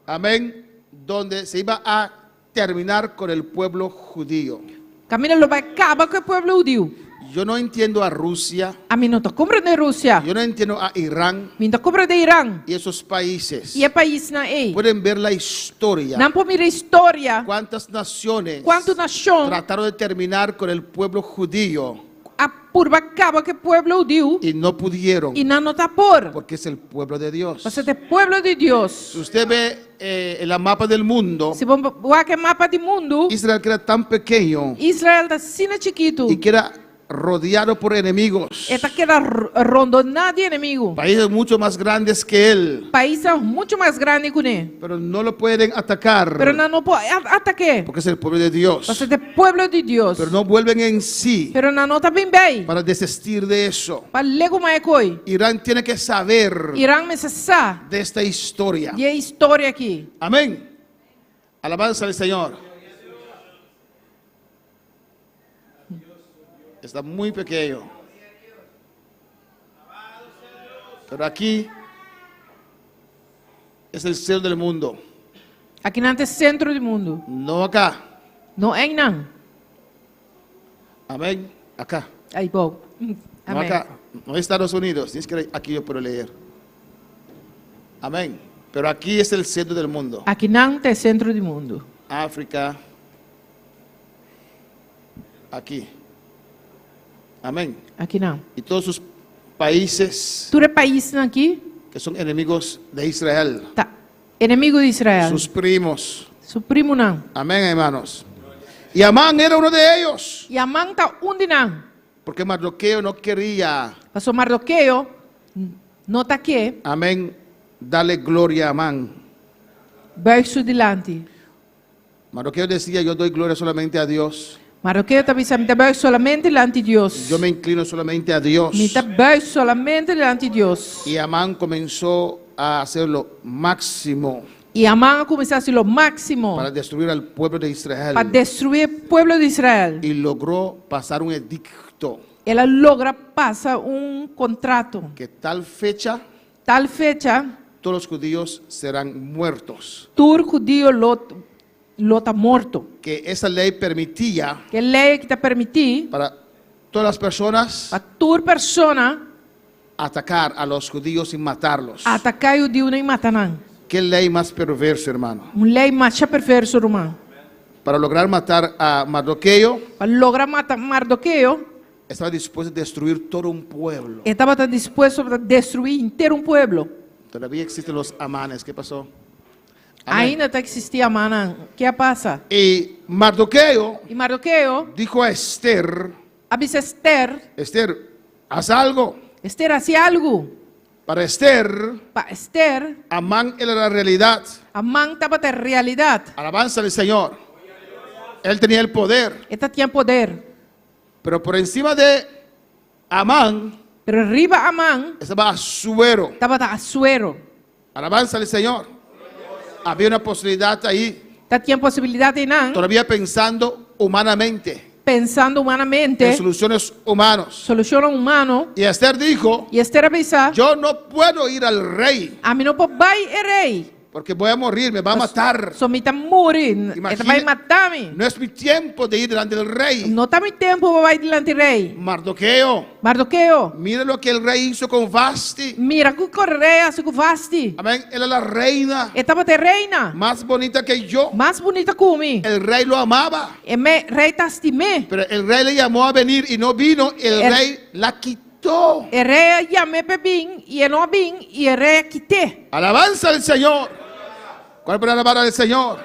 amén, donde se iba a terminar con el pueblo judío. Camila lo vai acabar com o povo judeu. Yo no entiendo a Rusia, A mim não está comprando de Rússia. yo no entiendo a Irán Me está comprando de Irã. y esos países. E é país na ei. Pueden ver la historia. Não pode mirar a história. ¿Cuántas naciones Quanto nação trataron de terminar con el pueblo judío a curva acaba com o povo judeu y no pudieron? e não está por. Porque es el pueblo de Dios. Você é povo de Deus. Si usted ve en la mapa del mundo, Se vamos ver que mapa do mundo, Israel que era tan pequeño Israel está assim chiquito. y que era rodeado por enemigos, Está queda rondonado de inimigo. países mucho más grandes que él, País é muito mais grande que ele. pero no lo pueden atacar Pero não pode atacar. porque es el pueblo de Dios. Você é povo de Deus. Pero no vuelven en sí Pero não está bem bem. para desistir de eso. Para lego mais coi. Irán tiene que saber Irã necessita de esta historia. de história aqui. Amén. Alabanza al Señor. Está muy pequeño. Pero aquí es el centro del mundo. Aqui não é centro do mundo. No acá. Não é não. Amén. Acá. Aí, bom. No Amém. acá. No Estados Unidos. Tienes que aquí yo puedo leer. Amén. Pero aquí es el centro del mundo. Aqui não é centro do mundo. África. Aquí. Amén. Aqui não. Y todos sus países Todo país aqui que son enemigos de Israel. tá inimigo de Israel. Sus primos. Su primo não. Amén, hermanos. Y Amán era uno de ellos. E Amã tá onde não. Porque Mardoqueo no quería, Pastor Mardoqueo não tá aqui. amén, darle gloria a Amán. Verso delante. Mardoqueo decía, yo doy gloria solamente a Dios. Mardoqueo está pensando, me verso solamente delante de Deus. Yo me inclino solamente a Dios. Me verso solamente delante de Deus. Y Amán comenzó a hacer lo máximo E Amã começou a ser o máximo para destruir al pueblo de Israel. para destruir o povo de Israel. Y logró pasar un edicto Ela logra passar contrato. que tal fecha Tal fecha, todos los judíos serán muertos. todo judío lo está morto. Que esa ley permitía Que lei que te permitir para todas las personas para toda persona atacar a los judíos sin matarlos. atacar o judeu nem matar não. ¿Qué ley más perversa, hermano? Lei mais perverso romano. Para lograr matar a Mardoqueo, Para lograr matar Mardoqueo, estaba dispuesto a destruir todo un pueblo. estava disposto a destruir inteiro pueblo. Todavía existen los amanes. ¿Qué pasó? Amén. Ainda está existindo Amã. O que passa? Y Mardoqueo E Mardoqueo, dijo a Esther, avisa Esther, Esther, haz algo. Esther hacía algo. Para Esther, Para Esther, Amán era la realidad. Amã estava de realidade. Alabanza al Señor. Él tenía el poder. Esta tinha poder. Pero por encima de Amán Pero arriba Amã estaba Asuero. estava de Assuero. Alabanza al Señor. Había una posibilidad ahí. Esta tinha possibilidade não, Todavía pensando humanamente. pensando humanamente, En soluciones humanos. solução humano. Y Esther dijo, E Esther avisa, yo no puedo ir al rey a mim não vai rei. porque voy a morir, me va a matar. Só me está morrendo. Imagina- Ele vai matar-me. No es mi tiempo de ir delante del rey. Não está meu tempo vai delante do rei. Mardoqueo, Mardoqueo, mire lo que el rey hizo con Vasti. mira que correia se Vasti. Amén. Él es la reina Estava de reina, más bonita que yo. mais bonita que mim. El rey lo amaba. E me rei está estimé. Pero el rey le llamó a venir y no vino. El rey la quitó. E rei chamei para vir e não vim e rei quitei. Alabanza al Señor. ¿Cuál para alabar al Señor?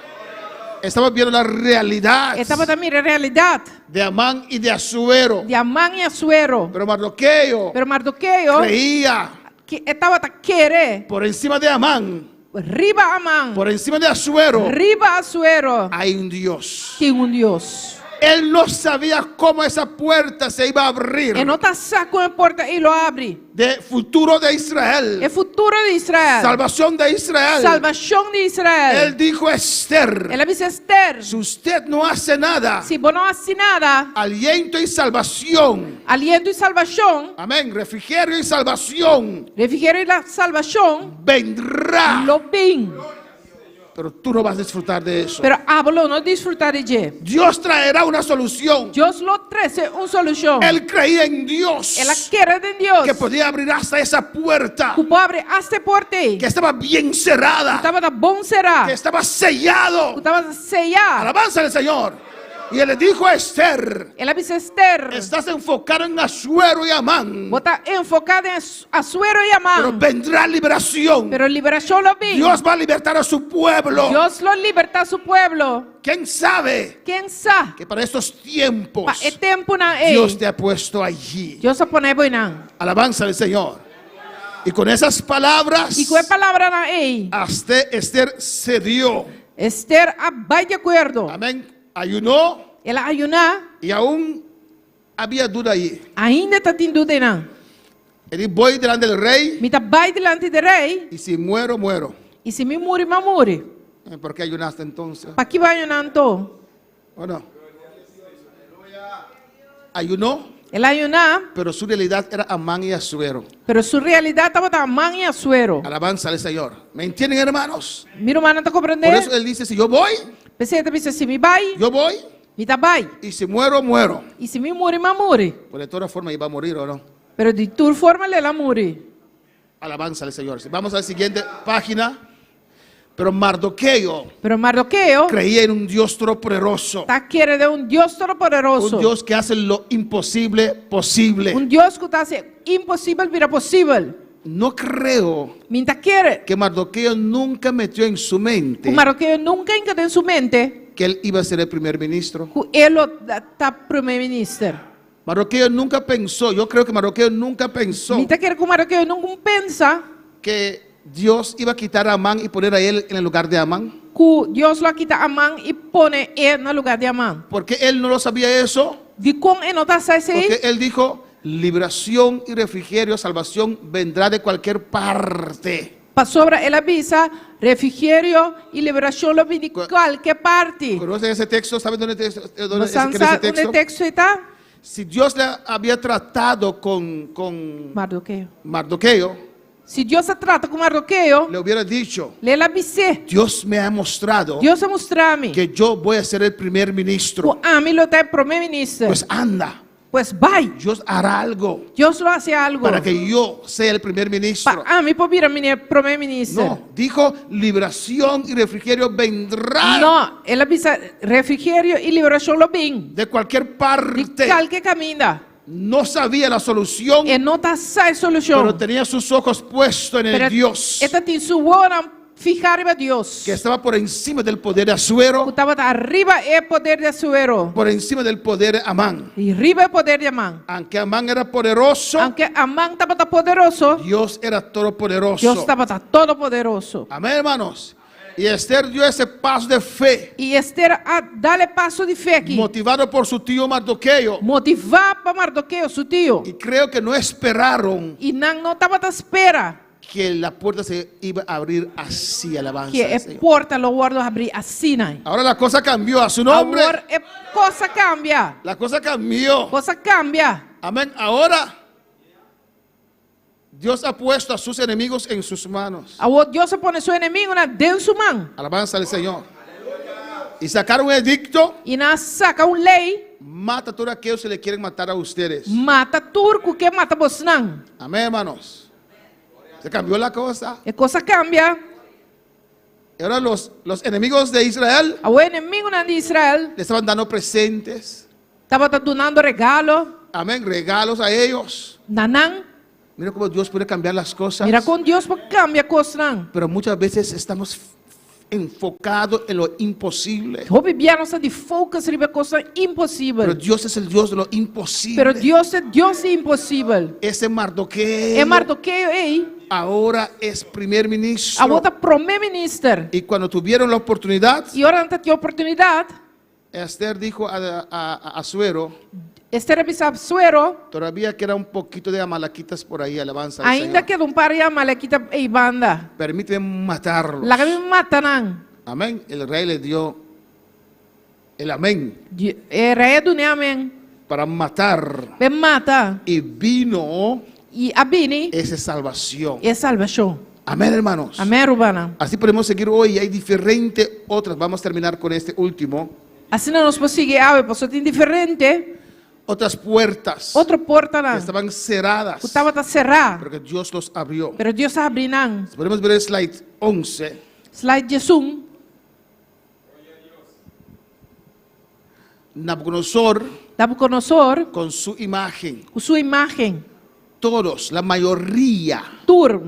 Estamos viendo la realidad Estava também a realidade de Amán y de Asuero. de Amã e Assuero. Pero Mardoqueo Pero Mardoqueo creía que estava a querer por encima de Amán, riba Amã, por encima de Asuero, riba Assuero, hay un Dios. que Deus. Él no sabía cómo esa puerta se iba a abrir E não está sacando a porta e lo abre. de futuro de Israel, É futuro de Israel. salvación de Israel. Salvação de Israel. Él dijo a Esther, Ela disse Esther, si usted no hace nada, se você não faz nada, aliento y salvación, aliento e salvação, amén, refrigerio y salvación, refrigério e salvação, vendrá. lo vem. Pero tú no vas a disfrutar de eso. Pero hablo não desfrutar de. Dios traerá una solución. Deus lo trace uma solução. Él creía en Dios Ela quer de Deus. que podía abrir hasta esa puerta O pobre esta porta que estaba bien cerrada, estava da bom será. que estaba sellado. Estava sellar. Alabanza al Señor. Y él le dijo a Esther, Ela disse Esther, estás enfocado en Asuero y Amán, bota enfocada em Assuero e pero Amã. vendrá liberación. Pero liberação lo vem. Dios va a libertar a su pueblo. Deus lo liberta a su pueblo. ¿Quién sabe Quem sabe? que para estos tiempos Pa é tempo na Dios te ha puesto allí? Deus pone boi não. Alabanza al Señor. Y con esas palabras, E com a palavra na ei, hasta Esther cedió. Esther vai de acordo. Amén. Ayunó Ela ayunar, y aún había duda ahí. ainda está tendo dúvida não. Él dijo, voy delante del rey Me tá vai delante do rei, y si muero, muero. e se me morre, me morre. ¿Por qué ayunaste entonces? Para que vai ayunar então? ¿O no? Ayunó Él ayunaba, pero su realidad era Amán y Asuero. pero su realidad estaba de Amán y Asuero. Alabanza al Señor. ¿Me entienden, hermanos? Mira, hermano, ¿te Por comprendes? eso él dice, si yo voy, Pensé que dice, si me vai, yo voy, me tá vai. y si muero, muero. E se me morrer, me morre. Pues de todas formas iba a morir o no. Pero de todas formas, ela morre. Alabanza al Señor. Vamos a la siguiente página. Pero Mardoqueo Pero Mardoqueo creía en un Dios todopoderoso. está querendo um Deus todo-poderoso. Un Dios que hace lo imposible posible. Um Deus que está assim, impossível vira possível. No creo Minta quer. que Mardoqueo nunca metió en su mente O Mardoqueo nunca encadeou em sua mente que él iba a ser el primer ministro. que ele está primeiro-ministro. Mardoqueo nunca pensó, yo creo que Mardoqueo nunca pensó Minta quer que o Mardoqueo nunca pensa que Dios iba a quitar a Amán y poner a él en el lugar de Amán. que Deus lo quita Amán e põe ele no lugar de Amán. Porque él no lo sabía eso. De como ele não está assim, Porque él dijo, liberación y refrigerio, salvación vendrá de cualquier parte. sobre ele avisa, refrigério e liberação lo vem de qualquer parte. ¿Conocen ese texto? ¿Saben dónde Você escribe ese sabe texto? onde texto está? Si Dios le había tratado con Mardoqueo. Mardoqueo, Se Deus se trata com Mardoqueo, le hubiera dicho, ele avisa. Dios me ha mostrado Deus mostra-me que yo voy a ser el primer ministro. que a mim lo tem primeiro-ministro. Pues anda, Pues vai. Dios hará algo Deus lo hace algo. para que yo sea el primer ministro. Para mim poder virar primeiro-ministro. No, dijo liberación y refrigerio vendrá Não, ele avisa refrigério e liberação lo vem. de cualquier De parte. qualquer caminho. No sabía la solución, E não está sai solução. pero tenía sus ojos puestos en el Dios Ele tem sua olho fijar em Deus. que estaba por encima del poder de Asuero, Que estava arriba é poder de Asuero. por encima del poder de Amán. E arriba é poder de Amán. Aunque Amán era poderoso, Aunque Amán estava poderoso, Dios era todopoderoso. Deus estava todo poderoso. Amén, hermanos. Y Esther dio esse paso de fe, E Esther dá-lhe passo de fé aqui. motivado por su tío Mardoqueo. Motivar para Mardoqueo, seu tio. Y creo que no esperaron E não estava à espera que la puerta se iba a abrir así, alabanza que al a Señor. porta lo guardo abrir assim, né? Ahora la cosa cambió a su nombre. Agora é coisa cambia. La cosa cambió. Coisa cambia. Amén. Ahora Dios ha puesto a sus enemigos en sus manos. Agora Deus põe seu inimigo na dentro sua mão. Alabanza al Señor. Y sacaron un edicto. E na saca lei, Mata a todos aquellos que le quieren matar a ustedes. mata turco que mata você não. Amén, hermanos. Se cambió la cosa. É coisa cambia. Y ahora los enemigos de Israel O inimigo de Israel le estaban dando presentes. estava donando regalo. Amén. Regalos a ellos. Nanã. Mira cómo Dios puede cambiar las cosas. Mira com Deus para cambia coisa não. Pero muchas veces estamos enfocados en lo imposible. Robibiano está de focus sobre coisa Pero impossível. Dios es el Dios de lo imposible. Pero Deus é Deus de impossível. Ese Mardoqueo É Mardoqueo ei. ahora es primer ministro. Agora primeiro-ministro. Y cuando tuvieron la oportunidad, E ora não tem oportunidade. Esther dijo a Asuero, Esther avisa suero. todavía queda un poquito de amalequitas por ahí, alabanza al Ainda Señor. queda par de amalequita e banda. Permíteme matarlos. La que me matan. Amén. El rey le dio el amén É rei do amém. para matar. Me mata. Y vino E abini esa salvación. é salvação. Amén, hermanos. Amém, Rubana. Así podemos seguir hoy. Hay diferentes otras. Vamos a terminar con este último. Assim não nos consegue ave, posso ter diferente. Otras puertas Outra porta que não. estaban cerradas, Estava a cerrar. pero que Dios los abrió. Pero Deus abre não. Podemos ver el slide 11. Slide de Zoom. Nabucodonosor con su imagen. com sua imagem. Todos, la mayoría,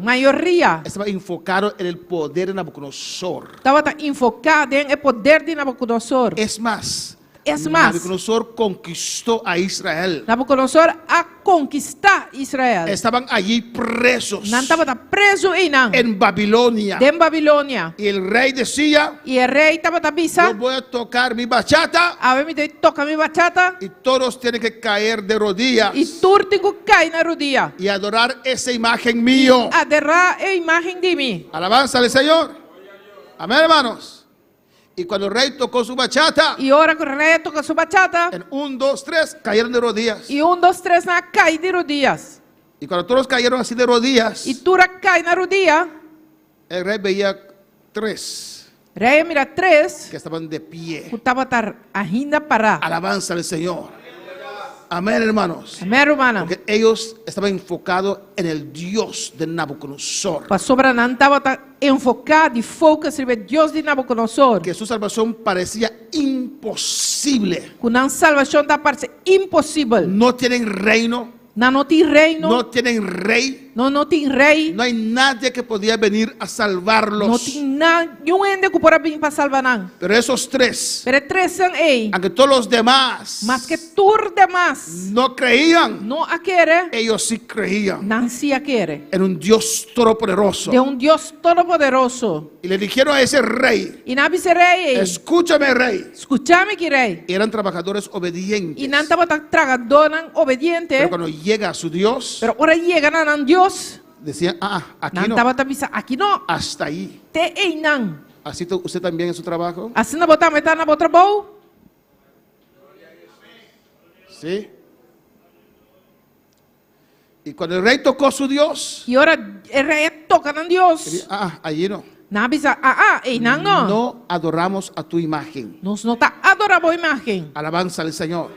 Maioria estaba enfocado en el poder de Nabucodonosor. estava enfocada em poder de Nabucodonosor. Es más, Es más, Nabucodonosor conquistó a Israel. Nabucodonosor a conquistar Israel. Estaban allí presos Não estava preso en Babilonia. em Babilônia. Y el rey decía, E o rei estava a yo avisar, voy a tocar mi bachata a ver, me toca mi bachata, y todos tienen que caer de rodillas e tudo tem que cair na rodilha. y adorar esa imagen mío. Aderrar a imagem de mim. Alabanza al Señor. Amén, hermanos. Y cuando el rey tocó su bachata, E ora que o rei toca sua bachata. en 1, 2, 3, cayeron de rodillas. E 1, 2, 3 na cai de rodillas. Y cuando todos cayeron así de rodillas, E tura cai na rodilha. el rey veía 3 Rei mira 3. que estaban de pie. Que estava ainda parado. Alabanza al Señor. Amén, hermanos. Amém, romana. Porque ellos estaban enfocados en el Dios de Nabucodonosor. Pastor Branham estava enfocado e focus sobre Deus de Nabucodonosor. Que su salvación parecía imposible. Com a salvação está parecendo impossível. No tienen reino. Não tem reino. No tienen rey. Não tem rei. No hay nadie que podía venir a salvarlos. Não tem nenhum ende que pode vir para salvar não. Pero esos 3, Pero 3 são aí. aunque todos los demás Mas que todos demais no creían, não a querem. ellos sí creían Não se a querem. en un Dios todopoderoso. De Deus todo-poderoso. Y le dijeron a ese rey, E não disse rei. escúchame, rey. Escúchame que rei. Y eran trabajadores obedientes. E não estava tragador obediente. Pero cuando llega a su Dios, Pero ora chega a Deus. decían, aquí Não no, estava avisando. Aqui não. hasta ahí. Te ei não. Así usted también en su trabajo. Assim não botar metade na outra boa. Sí. Y cuando el rey tocó a su Dios, E ora o rei toca a Deus. allí no. Não avisa. Ei não. No adoramos a tu imagen. Nós não está adorando a imagem. Alabanza al Señor.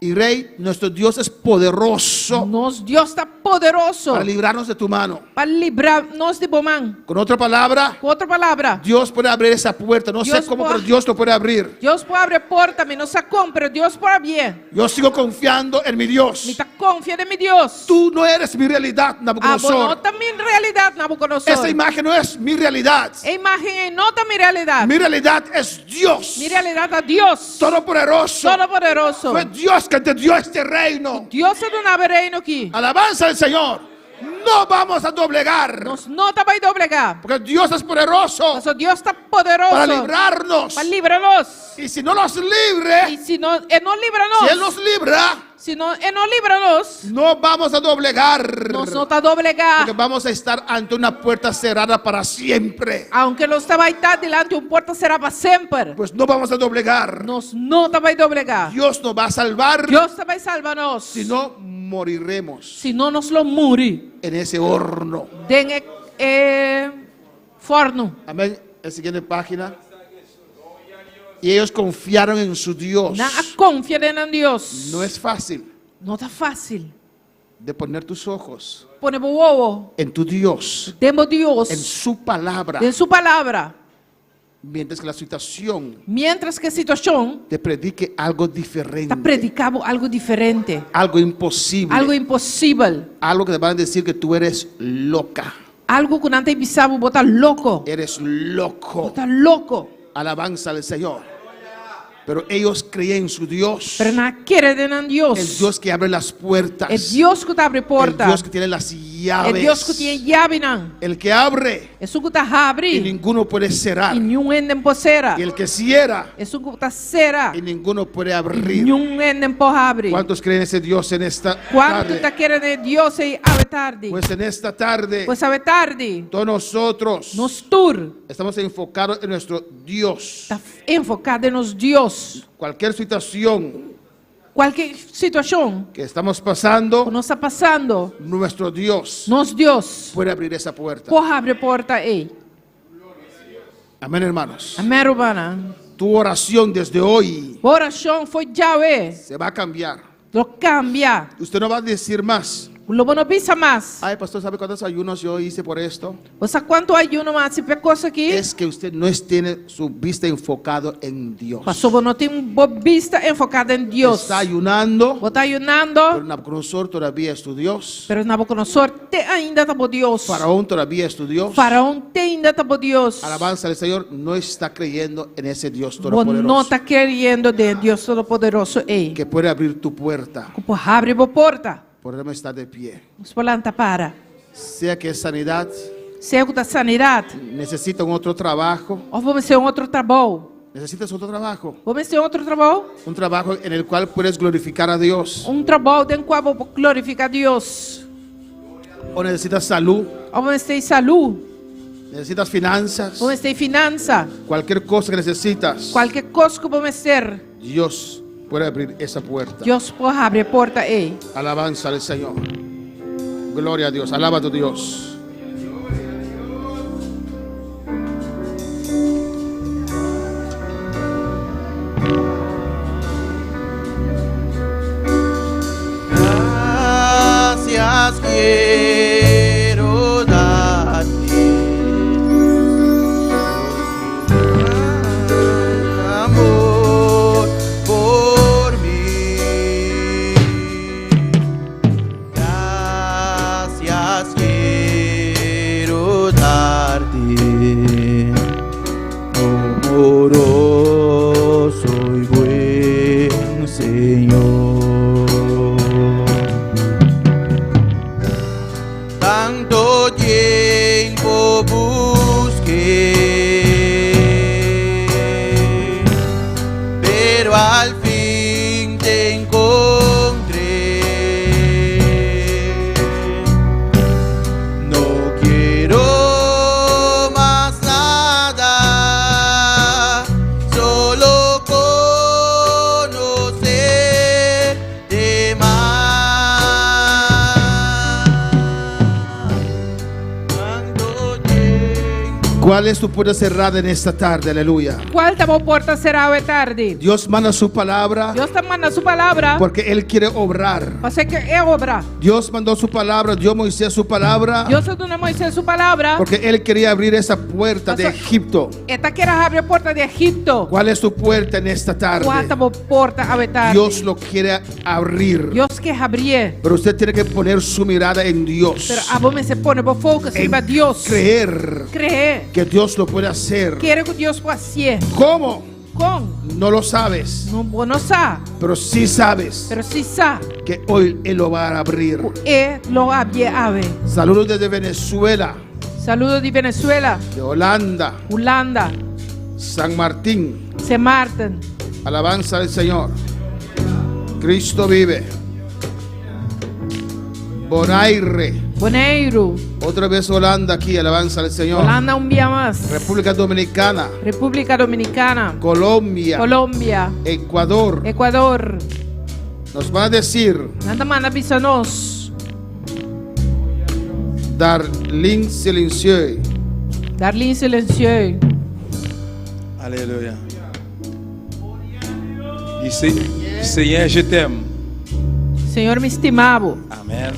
Y rey, nuestro Dios es poderoso Nosso Deus está poderoso para librarnos de tu mano. para livrar-nos de Bomán. Con otra palabra, Com outra palavra, Dios puede abrir esa puerta. No sé Dios cómo, puede- pero Dios lo puede abrir. Deus pode abrir a porta, mas não sabe como, pero Deus pode abrir. Yo sigo confiando en mi Dios. Me está confiando em meu Deus. Tú no eres mi realidad, Ah, bom, não Nabucodonosor. está minha realidade, Nabucodonosor. Esa imagen no es mi realidad. A imagem não está minha realidade. Mi realidad es Dios Minha realidade é Deus. Todopoderoso. Todo-poderoso. Fue Dios que te dio este reino. Deus é do novo reino aqui. Alabanza al Señor. No vamos a doblegar. Nós não estamos aí doblegar. Porque Dios es poderoso Nosso Deus está poderoso para librarnos. para livrar-nos. Y si no nos libre, E se não, Ele não livra-nos. si Él nos libra, Se não, Ele não livra-nos. no vamos a doblegar. Nós não está doblegar. Porque vamos a estar ante una puerta cerrada para siempre. Aunque nós estamos aí tá delante de uma porta será para sempre. Pues no vamos a doblegar. Nós não estamos aí doblegar. Dios nos va a salvar. Deus também salva-nos. Si no, moriremos Se não nos lo muri. en ese horno. Den forno. Amén. La siguiente página. Y ellos confiaron en su Dios. Não confia em Deus. No es fácil Não está fácil. de poner tus ojos Pone o ovo. en tu Dios, Temos Deus. en su palabra, Em sua palavra. mientras que la situación Mientras que a situação te predique algo está diferente, predicando algo diferente. algo imposible, Algo impossível. algo que te van a decir que tú eres loca, Algo que não tem bisabo botar louco. eres loco. Botar louco. Alabanza al Señor. Pero ellos creían en su Dios, Pero não querem em Deus. el Dios que abre las puertas, É Deus que abre el porta. Dios que tiene las É llaves, Deus que tem chave não. el que abre É o que está y abre ninguno puede cerrar, e nenhum ende empocera. y el que cierra É o que está cera y ninguno puede e abrir. nenhum ende abre. ¿Cuántos creen en ese Dios en esta Quanto tarde? está querendo Deus aí a tarde? Pues en esta tarde, Pois a tarde. todos nosotros Nos tour estamos enfocados en nuestro Dios. está enfocado em nos Deus. Cualquier situación Qualquer situação que estamos pasando, que nós está passando, nuestro Dios nos Deus puede abrir esa puerta. pode abrir porta aí. Amén, hermanos. Amém, Urbana. Tu oración desde hoy Oração foi Yahweh. se va a cambiar. Lo cambia. Usted no va a decir más. O lobo não pisa mais. Ay, pastor, ¿sabe cuántos ayunos yo hice por esto? Você quanto ayuno mais se coisa aqui? Es que usted no tiene su vista enfocado en Dios. Pastor, não tem uma vista enfocada em Deus. Está ayunando, Você está ayunando, pero Nabucodonosor todavía es tu Dios. pero Nabucodonosor ainda está por Deus. Faraón todavía es tu Dios. Faraón ainda está por Deus. Alabanza al Señor, no está creyendo en ese Dios Você não todopoderoso está querendo de Deus Todo-Poderoso aí. que puede abrir tu puerta. Como abre a porta. Podemos estar de pie. Os planta para. Sea que es sanidad, Cego da sanidade. necesita un otro trabajo. Ou vamos ser outro trabalho. Necesitas otro trabajo. Vamos ser outro trabalho. Un trabajo en el cual puedes glorificar a Dios. Trabalho dentro do qual vou glorificar Deus. O necesitas salud. Ou vamos ter saúde. necesitas finanzas, Você tem finança. cualquier cosa que necesitas, Qualquer coisa que você ser. Dios puede abrir esa puerta. Deus pode abrir a porta aí. Alabanza al Señor. Gloria a Dios. Alaba a tu Dios. Gracias quiero darte, amor por mí. Gracias quiero darte, amoroso y buen Señor. Tanto tiempo busqué, pero al fin te encontré. No quiero más nada, solo conocerte más. ¿Cuál es tu puerta cerrada en esta tarde? Aleluya. Qual é a porta será hoje tarde? Dios manda su palabra Deus está mandando sua palavra. porque Él quiere obrar. Você quer obra. Dios mandó su palabra, dio a Moisés su palabra Deus está dando a Moisés sua palavra. porque Él quería abrir esa puerta de Egipto. Está querendo abrir a porta de Egipto. ¿Cuál es tu puerta en esta tarde? Qual é a porta hoje tarde? Dios lo quiere abrir. Deus quer abrir. Pero usted tiene que poner su mirada en Dios. Pero a você se põe o foco em cima de Deus. Creer Creer. que Dios lo puede hacer. Quero que Deus possa ser. ¿Cómo? Como? No lo sabes. Não sabe. Pero sí sabes Pero se sabe. que hoy Él lo va a abrir. E lo abre. Saludos desde Venezuela, Saludos de Venezuela, de Holanda, Holanda, San Martín. San Martín. Alabanza al Señor. Cristo vive. Bonaire. Bonaire. Otra vez Holanda aquí. Alabanza al Señor. Holanda un día más. República Dominicana. República Dominicana. Colombia. Colombia. Ecuador. Ecuador. Nos van a decir Nada manda avisanos. Darlene Silencieux. Darlene Silencieux. Alléluia. E Seigneur, je t'aime. Senhor, me estimava. Amen.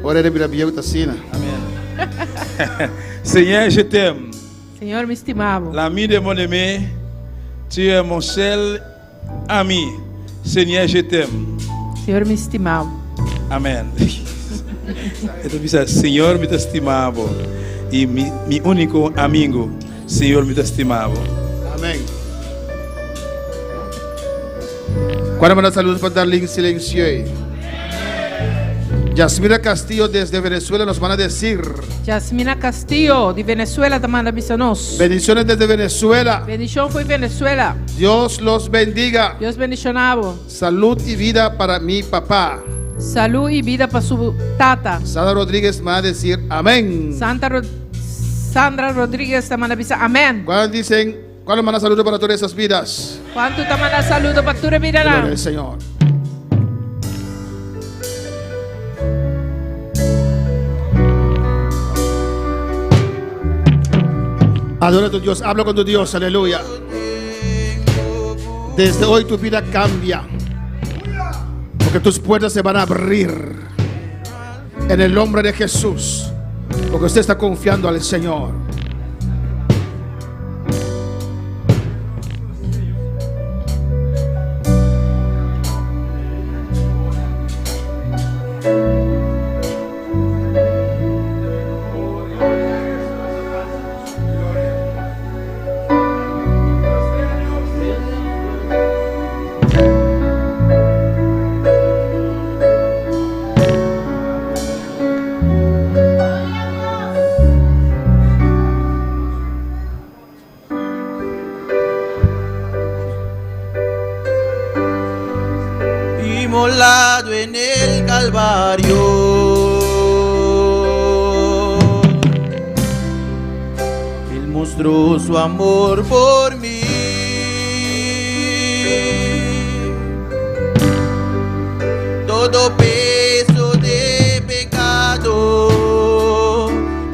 Ora de Biblia Utacina. Amen. Seigneur, je t'aime. Senhor, me estimava. L'ami de mon aimé, tu es mon seul ami. Seigneur, je t'aime. Senhor, me estimava. Amém. Então, Senhor, me estimava. E meu único amigo, Senhor, me estimava. Amén. ¿Cuándo manda saludos para Darlene Silencieux? Yasmina Castillo desde Venezuela nos van a decir Yasmina Castillo de Venezuela te manda avisanos. bendiciones desde Venezuela. Bendición foi Venezuela. Dios los bendiga. Deus bendicionava. Salud y vida para mi papá. Salud y vida para su tata. Sandra Rodríguez me va a decir amén. Sandra Rodríguez te manda avisar. Amén. ¿Cuándo manda saludos para todas esas vidas? ¿Cuánto te manda saludos para tu vida? Gloria al Señor. Adora a tu Dios, habla con tu Dios, aleluya. Desde hoy tu vida cambia, porque tus puertas se van a abrir en el nombre de Jesús, porque usted está confiando al Señor. Calvario. Él mostró su amor por mí. Todo peso de pecado,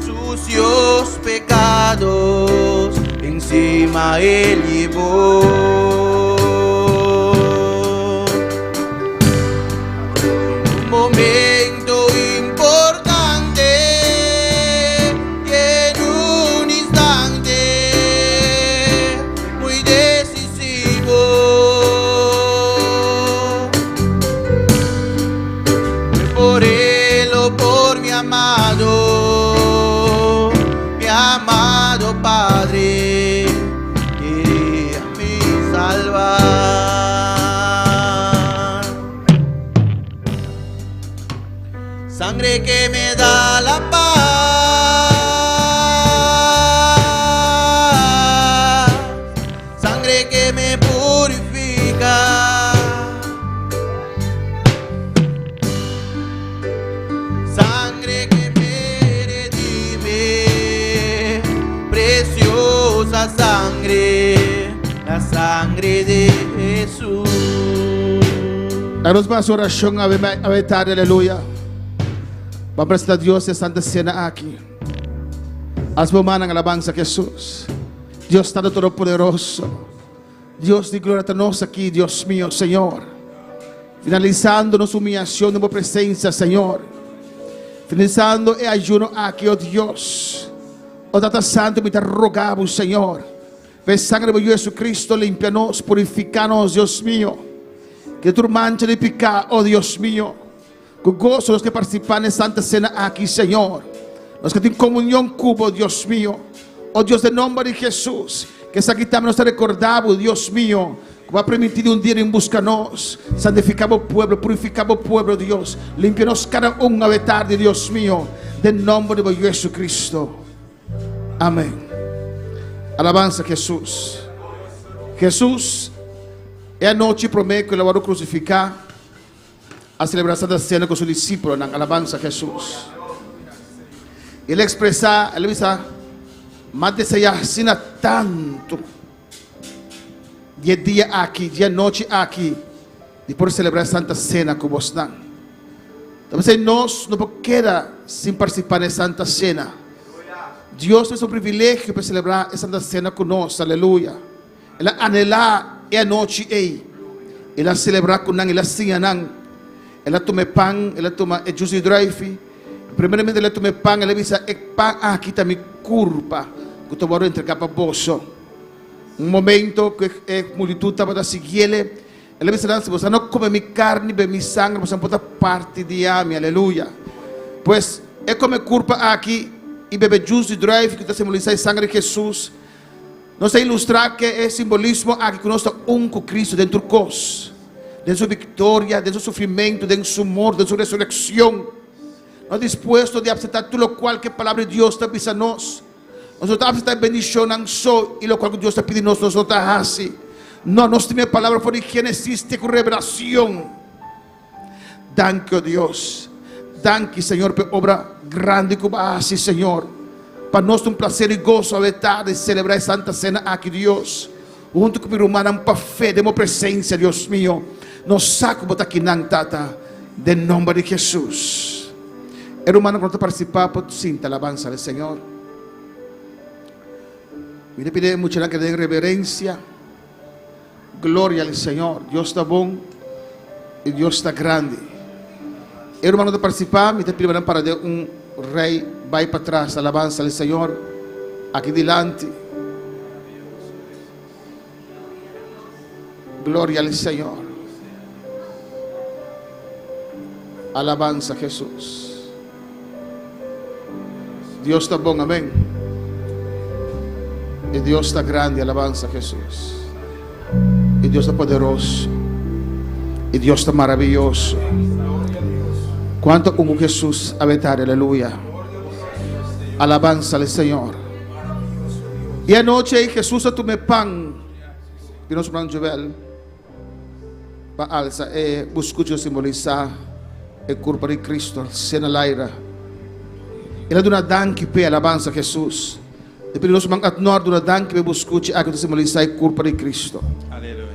sucios pecados, encima Él llevó. Un momento importante y en un instante muy decisivo. Por Él o por mi amado Padre, queríame salvar. Sangre que me da la paz, sangre que me purifica, sangre que me redime, preciosa sangre, la sangre de Jesús. Danos más oración a ver tarde, aleluya. Vamos a presentar a Dios de Santa Cena aquí. Haz humana en alabanza a Jesús. Dios Tanto Todopoderoso, Dios de gloria a nos aquí, Dios mío, Señor. Finalizando nuestra humillación, nuestra presencia, Señor. Finalizando el ayuno aquí, oh Dios. Oh Tata Santo, me te rogamos, Señor. Ve sangre de Jesucristo, limpianos, purificanos, Dios mío. Que tu mancha de pecado, oh Dios mío. Con gozo los que participan en Santa Cena aquí, Señor. Los que tienen comunión cubo, Dios mío. Oh Dios, de nombre de Jesús. Que esa quitamos nos recordamos, Dios mío. Que va a permitir un día en buscarnos. Santificamos pueblo, purificamos pueblo, Dios. Limpianos cada una vez tarde, Dios mío. De nombre de Jesucristo. Amén. Alabanza a Jesús. Jesús, esta noche promete que lo va a crucificar. A celebrar Santa Cena con sus discípulos. En alabanza a Jesús. Él expresa, él dice, más desear tanto. 10 días aquí, 10 noches aquí. Y por celebrar Santa Cena con vos. Entonces nos no queda sin participar en Santa Cena. Dios es un privilegio para celebrar Santa Cena con nosotros, aleluya. Él anhela esta noche, él celebra con nosotros, él sigue. Él toma pan, él toma juice drive. Primeramente él toma pan, él dice, el pan aquí está mi curva, que te voy a entregar para vos. Un momento que la multitud estaba a seguirle, él dice, você no come mi carne, bebe mi sangre, você no puede parte de mí, aleluya. Pues, él come curva aquí y bebe juice drive, que está simbolizando la sangre de Jesús. Nos ilustra que el simbolismo aquí que nos está con Cristo dentro de Dios. De su victoria, de su sufrimiento, de su amor, de su resurrección. No dispuesto de aceptar todo lo cual que la palabra de Dios está pisando. Nosotros aceptamos bendición y lo cual Dios está pidiendo nosotros así. No, nuestra palabra fue de Génesis con revelación. Danke, oh Dios. Danke, Señor, por obra grande como así, Señor. Para nosotros un placer y gozo a vetar de celebrar Santa Cena aquí, Dios. Junto con mi hermana, para fe, demos presencia, Dios mío. Nos saco botar aquí, tata, de nombre de Jesús. Hermano, cuando participar, por cinta alabanza al Señor. Me le pide mucho que den reverencia. Gloria al Señor. Dios está bueno y Dios está grande. Hermano, de participar, me te pide para de un rey, va para atrás, alabanza al Señor. Aquí delante. Gloria al Señor. Alabanza a Jesús. Dios está bueno, amén. Y Dios está grande, alabanza a Jesús. Y Dios está poderoso. Y Dios está maravilloso. ¿Cuánto como Jesús habitar? Aleluya. Alabanza al Señor. Y anoche Jesús tomó pan. Y nos mandó Joel. Para alza. Buscó simbolizar el cuerpo de Cristo, cena l'aira. Ela duna dank pe alabanza Jesus. E per nos mangat nord duna dank pe buscuci a que simboliza el cuerpo de Cristo. Aleluya.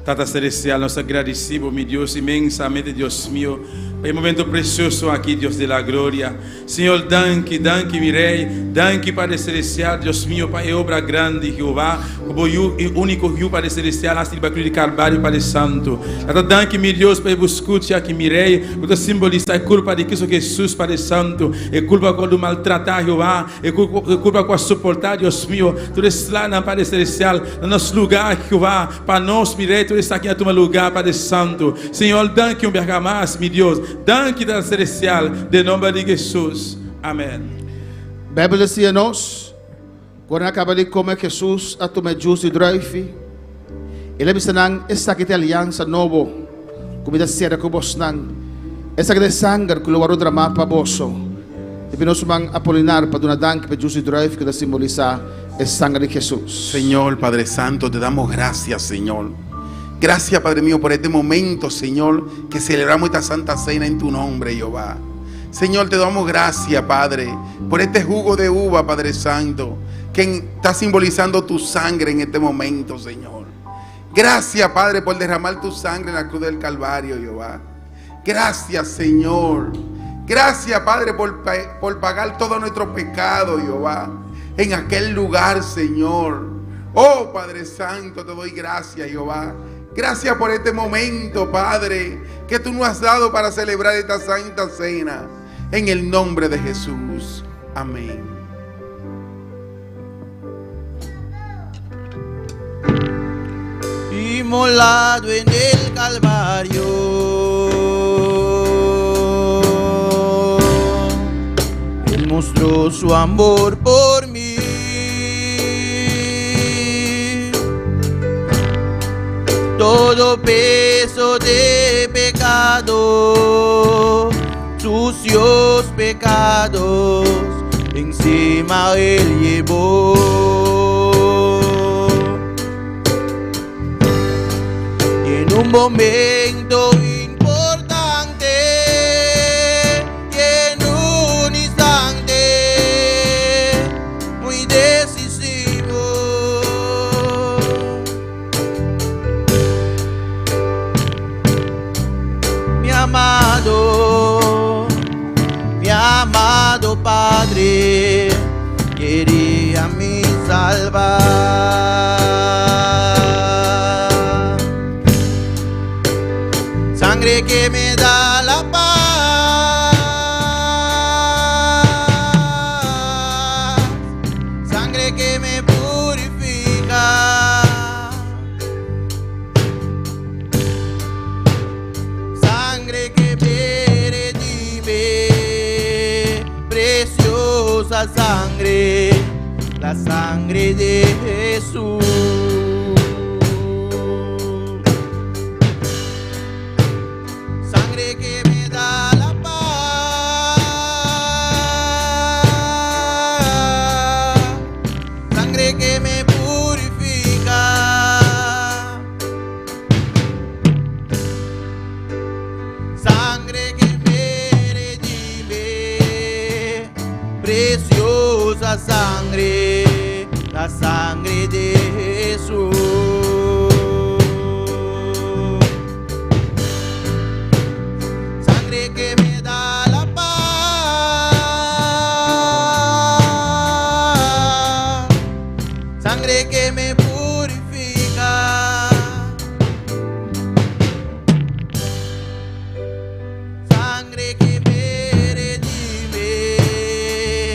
Tata Celestial, nos agradecemos, mi Dios, inmensamente, Dios mío, por el momento precioso aquí, Dios de la gloria. Señor, danke, mi Rey, danke, Padre Celestial, Dios mío, para la obra grande, Jehová, como el único Dios, Padre Celestial, hasta el cruz de Calvario, Padre Santo. Tata, danke, mi Dios, para escuchar aquí, mi Rey, porque simboliza la culpa de Cristo Jesús, Padre Santo, la culpa cuando maltratar, Jehová, la culpa cuando soportar, Dios mío, tú eres lá, Padre Celestial, en nuestro lugar, Jehová, para nos, mi Rey, está aqui a tu lugar, Padre Santo. Senhor, danke berga mais, meu Deus. Danke da celestial, de nome de Jesus. Amém. Bíblia diz a nós, quando acaba de comer Jesus, a tomar juice e drive, ele me ensinou essa aqui de aliança nova, comida séria com vos não. Essa aqui de sangue que o lugar drama para vós. E nós vamos apolinar para dar danke para juice e drive que simboliza el sangre de Jesus. Señor Padre Santo, te damos gracias, Señor. Gracias, Padre mío, por este momento, Señor, que celebramos esta Santa Cena en tu nombre, Jehová. Señor, te damos gracias, Padre, por este jugo de uva, Padre Santo, que está simbolizando tu sangre en este momento, Señor. Gracias, Padre, por derramar tu sangre en la cruz del Calvario, Jehová. Gracias, Señor. Gracias, Padre, por pagar todo nuestro pecado, Jehová, en aquel lugar, Señor. Oh, Padre Santo, te doy gracias, Jehová. Gracias por este momento, Padre, que tú nos has dado para celebrar esta Santa Cena. En el nombre de Jesús. Amén. Inmolado en el Calvario, Él mostró su amor por mí. Todo peso de pecado, sucios pecados, encima Él llevó. Y en un momento importante, y en un instante muy decisivo, mi amado Padre, quería me salvar. Sangre que me da la paz, sangre que me purifica, sangre que me redime, preciosa sangre, la sangre de Jesús. Sangre que me da la paz, sangre que me purifica, sangre que me redime, preciosa sangre, la sangre de Jesús. Sangre que me da la paz, sangre que me purifica, sangre que me redime,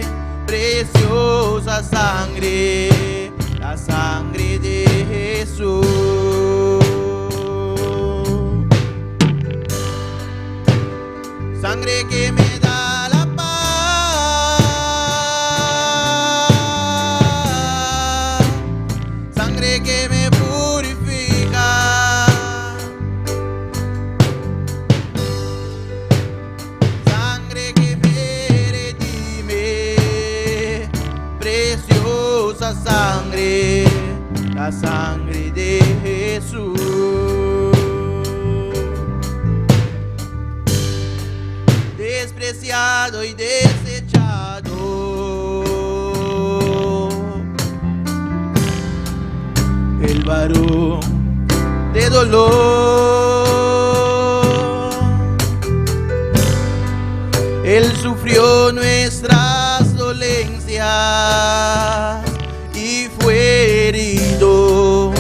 preciosa sangre, la sangre de Jesús. Sangre que me da la paz, sangre que me purifica, sangre que me redime, preciosa sangre, la sangre de Jesús. despreciado y desechado. El varón de dolor, Él sufrió nuestras dolencias y fue herido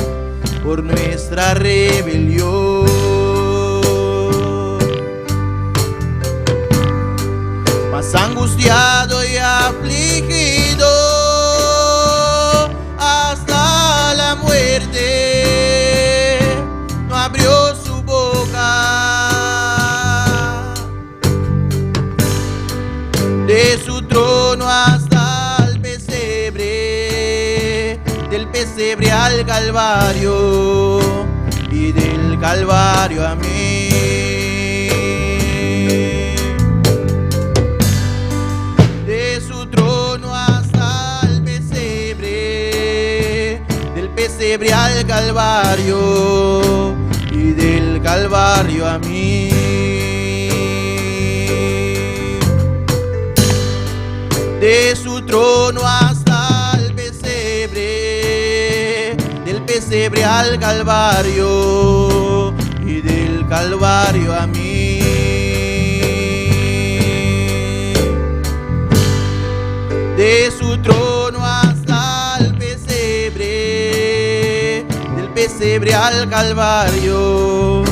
por nuestra rebelión. Mas angustiado y afligido hasta la muerte, no abrió su boca. De su trono hasta el pesebre, del pesebre al Calvario y del Calvario a mí. De su trono hasta el pesebre, del pesebre al Calvario y del Calvario a mí. De su trono hasta el pesebre, del pesebre al Calvario y del Calvario a mí. De su trono hasta el pesebre, del pesebre al Calvario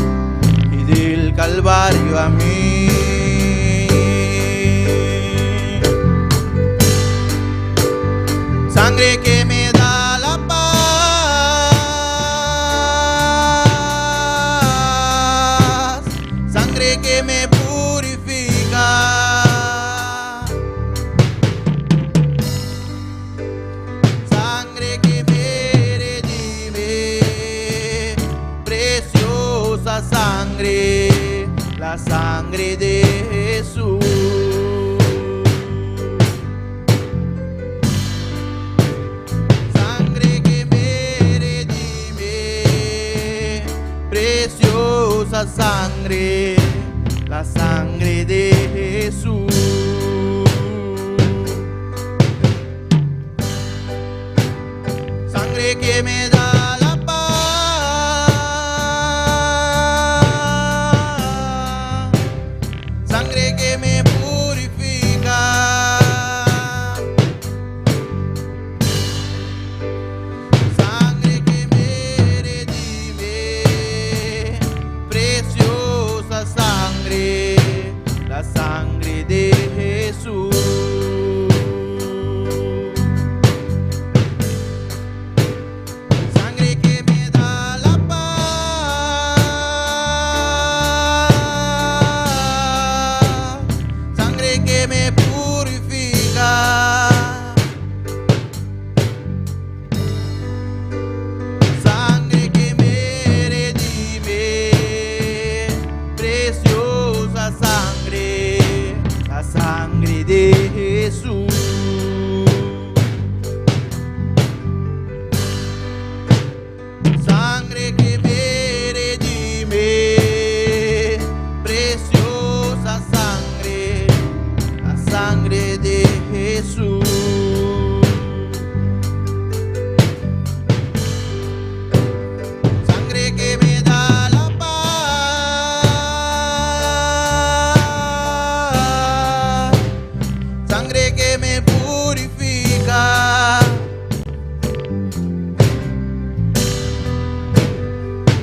y del Calvario a mí. Sangre que me da la paz, sangre que me purifica, sangre que me redime, preciosa sangre, la sangre de Jesús. Sangre, la sangre de Jesús. Sangre que me da la paz, sangre que me purifica, sangre que me redime, preciosa sangre, la sangre de Jesús. Sangre que me da la paz, sangre que me purifica, sangre que me redime, preciosa sangre, la sangre de Jesús. Sangre que me redime, preciosa sangre, la sangre de Jesús. Sangre que me da la paz, sangre que me purifica,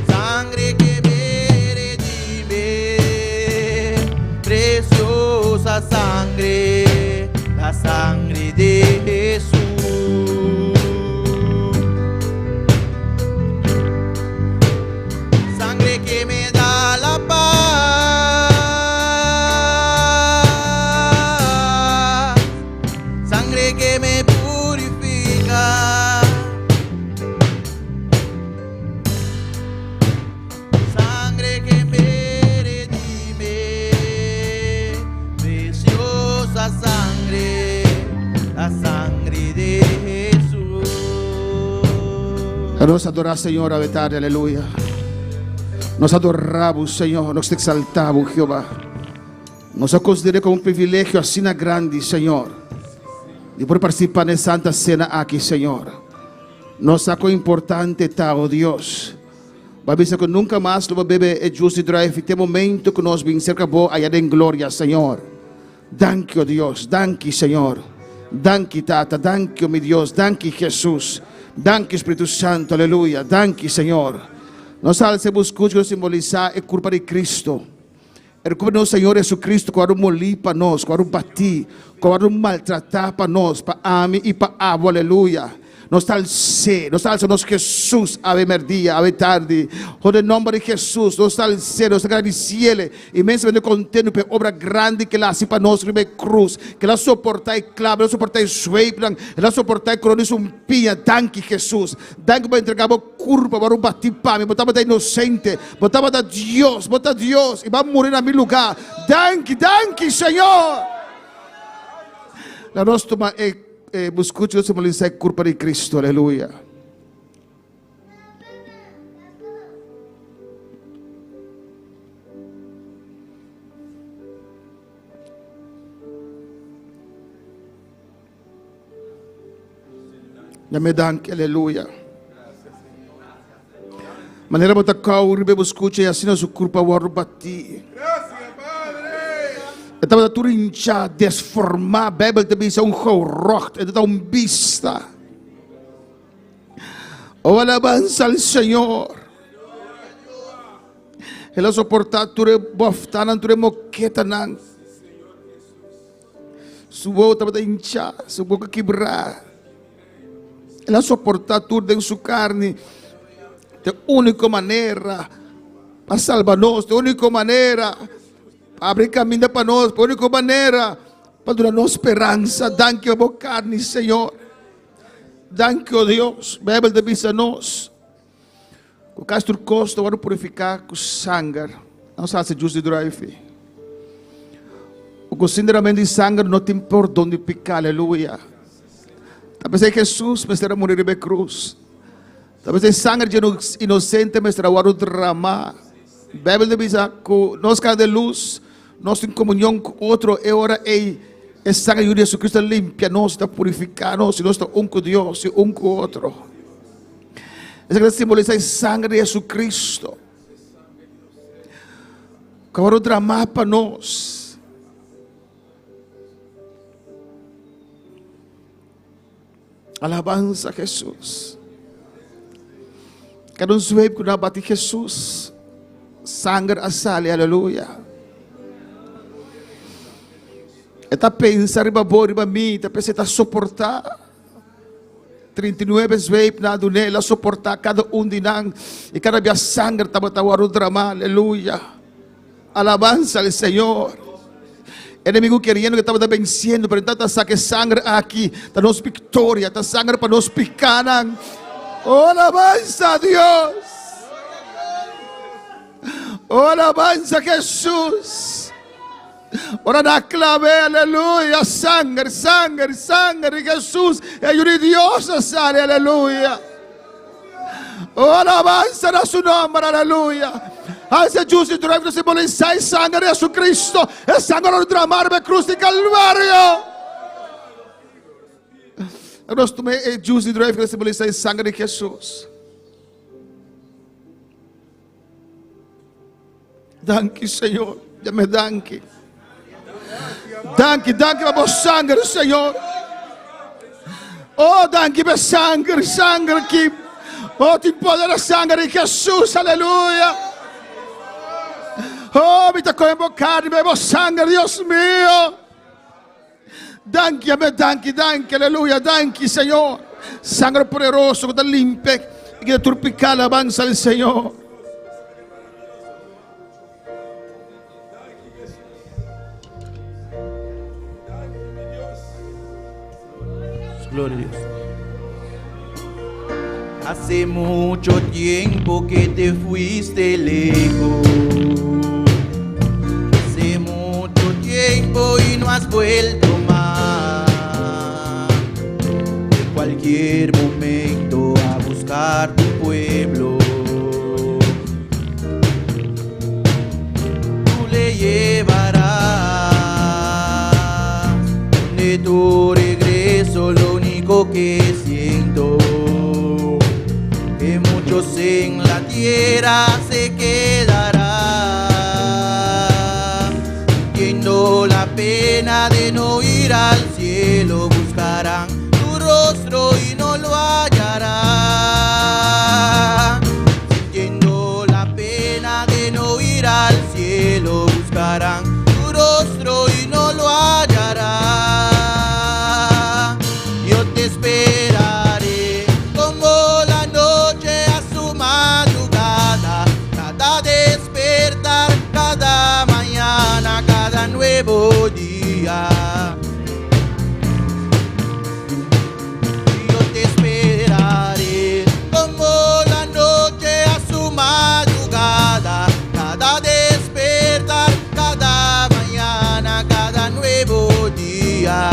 sangre que me redime, preciosa sangre, la sangre de Jesús. Sangre que me da la paz, sangre que me purifica, sangre que me redime, preciosa sangre, la sangre de Jesús. Nos adorar, Senhor, a verdade, aleluia. Nós adoramos, Senhor, nós te exaltamos, Jeová. Nos considere como um privilégio assim na grande, Senhor, de poder participar nessa santa cena aqui, Senhor. Nos sacou importante, tá, oh Deus. Babisa que nunca mais lo bebe é justo drive. Tem momento que nós vim cerca boa aí em glória, Senhor. Danke, oh Deus. Danke, Senhor. Danke, Tata. Danke, oh meu Deus. Danke, Jesus. Danke, Espírito Santo. Aleluia. Danke, Senhor. Nós sabemos que simbolizar é culpa de Cristo. É culpa do Senhor Jesus Cristo que vai molir para nós, que vai bater, que vai maltratar para nós, para a mim e para a avó. Aleluia. Nós estamos Jesus, ave merdia, ave tarde. O nome de Jesus, nós estamos agradecidos, imensamente contentes pela obra grande que ela fez para nós, na cruz, que ela suportou clave, ela suportou sueiplan, ela suportou cronis pia. Danke, Jesus. Danke por entregar a curva para bater para mim, botava da inocente, botava da Deus, e vai morrer na meu lugar. Danke, Senhor. Nós tomamos buscute o simbolizar a culpa de Cristo, aleluia. Já me danke, aleluia. Maneira bota caur, buscute e assim a sua culpa vai bater. Estava tudo inchado, desformado. A Bíblia também é rocht, é bista. Oh, alabança ao Senhor. Ela suporta tudo boftana, tudo moqueta. Sua boca estava inchada, sua boca quebrar. Ela suporta tudo em sua carne. De única maneira para salvar nós, de única maneira abre caminho para nós, de única maneira para dar nossa esperança. Danke, ó carne, Senhor. Danke, ó Deus. A Bíblia diz a nós: o castro costa vai purificar com sangue. Não se hace justo de drive. O consideramento de sangue não tem perdão de pecar, aleluia. Talvez é Jesus, mas será morrer na cruz. Talvez é sangue de inocente, mas será o drama. A Bíblia diz que nós, cada de luz, nós em comunhão com outro, é hora é sangue de Jesus Cristo limpia nós, está purificando nós, nós estamos um com Deus e um com o outro. Essa que simboliza o sangue de Jesus Cristo. Que vai derramar para nós. Alabança a Jesus. Cada suebe que não bate Jesus. Sangue a sale, aleluia. Está pensando riba boa, riba mim, está pensando a suportar. 39 suebe na dunela, suportar cada de nang. E cada dia sangue está batendo o drama, aleluia. Alabança ao Senhor. Inimigo querendo que estava vencendo, pero então está que sangue aqui, está nos vitória, está sangue para nos picar. Oh, alabança a Deus. Oh, alabanza a Jesus. Ora na clave, aleluia. Sangue, sangue, sangue de Jesus. E ayuda Dios a sale, aleluia. Oh, alabanza a su nome, aleluia. Hace giusto e durante simboliza il sangue di Gesù Cristo. E sangue non derramare per cruz di Calvario. Nós também é justo e durante simboliza il sangue di Jesus. Danke, Senhor. Me danke. Danke, danke per il sangue, Senhor. Oh, danke per il sangue che oh, ti impone il sangue di Jesus, alleluia. Oh, mi tocco imboccarmi, bevo sangue, Dios mio. Danke a me, danke, danke, alleluia, danke, Senhor. Sangue poderoso che limpia e che turpica alabanza al Senhor. Gloria a Dios. Hace mucho tiempo que te fuiste lejos. Hace mucho tiempo y no has vuelto más. En cualquier momento a buscar tu pueblo. Tú le llevarás cielo buscarán tu rostro y no lo hallarán. Sintiendo la pena de no ir al cielo, buscarán tu rostro y no lo hallarán. Yo te esperaré como la noche a su madrugada, cada despertar, cada mañana, cada nuevo día. Yo te esperaré como la noche a su madrugada, cada despertar, cada mañana, cada nuevo día.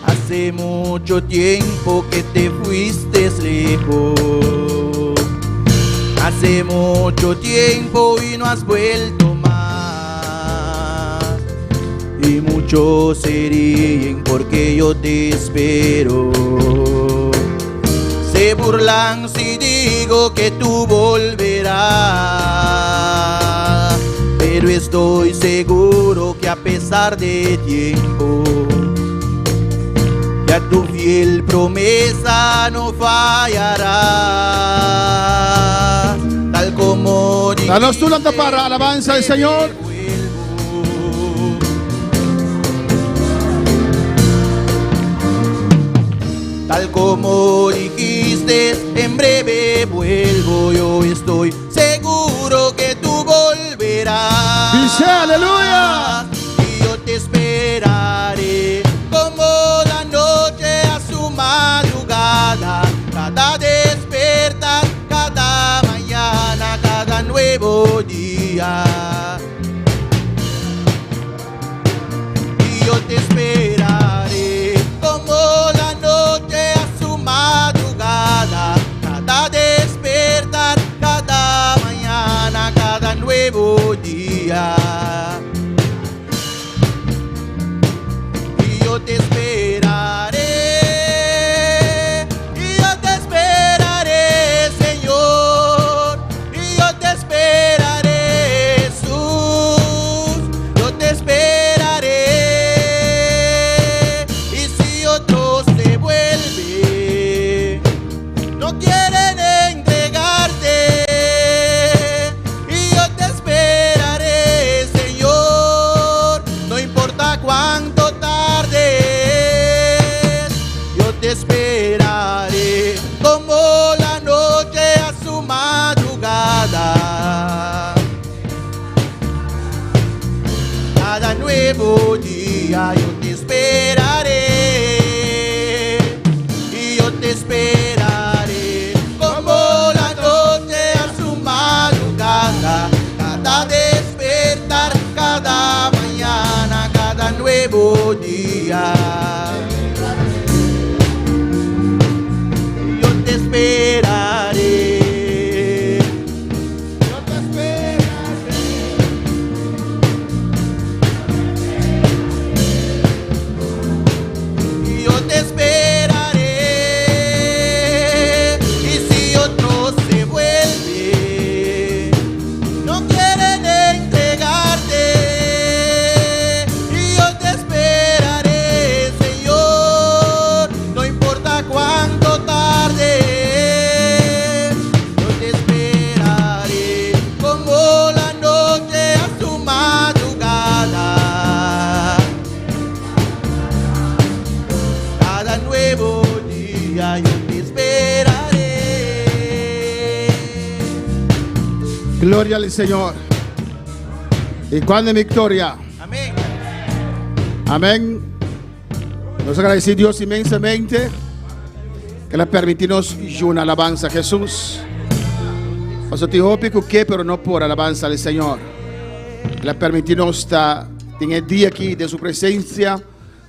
Hace mucho tiempo que te fuiste lejos, hace mucho tiempo y no has vuelto más, y muchos se ríen porque yo te espero. Se burlan si digo que tú volverás, pero estoy seguro que a pesar de tiempo, ya tu fiel promesa no fallará. Tal como Danos tú la para alabanza al Señor. Tal como dijiste, en breve vuelvo. Yo estoy seguro que tú volverás. Dice aleluya. Y yo te esperaré como la noche a su madrugada, cada despertar, cada mañana, cada nuevo día. Y yo te esperaré como la noche a su madrugada, cada despertar, cada mañana, cada nuevo día. Y yo te esperaré, y yo te esperaré, Señor, y yo te esperaré, Jesús, yo te esperaré. Y si otros se vuelven, no quieren entregarte, y yo te esperaré, Señor, no importa cuánto tardes, yo te esperaré como la noche a su madrugada, cada nuevo día yo te esperaré, y yo te esperaré como la noche a su madrugada, cada despertar, cada mañana, cada nuevo día. Yo te esperaré, yo te esperaré. Y yo te esperaré. Y si otros se vuelven, no quieren entregarte, y yo te esperaré, Señor, no importa cuánto tarde. Yo te esperaré como la noche a su madrugada, cada nuevo día yo te esperaré. Gloria al Señor. Y cuando en victoria. Amén. Amén. Nos agradecemos a Dios inmensamente que le permitimos una alabanza a Jesús. Pues te ópico que, pero no por alabanza al Señor. Le permitimos estar en el día aquí de su presencia,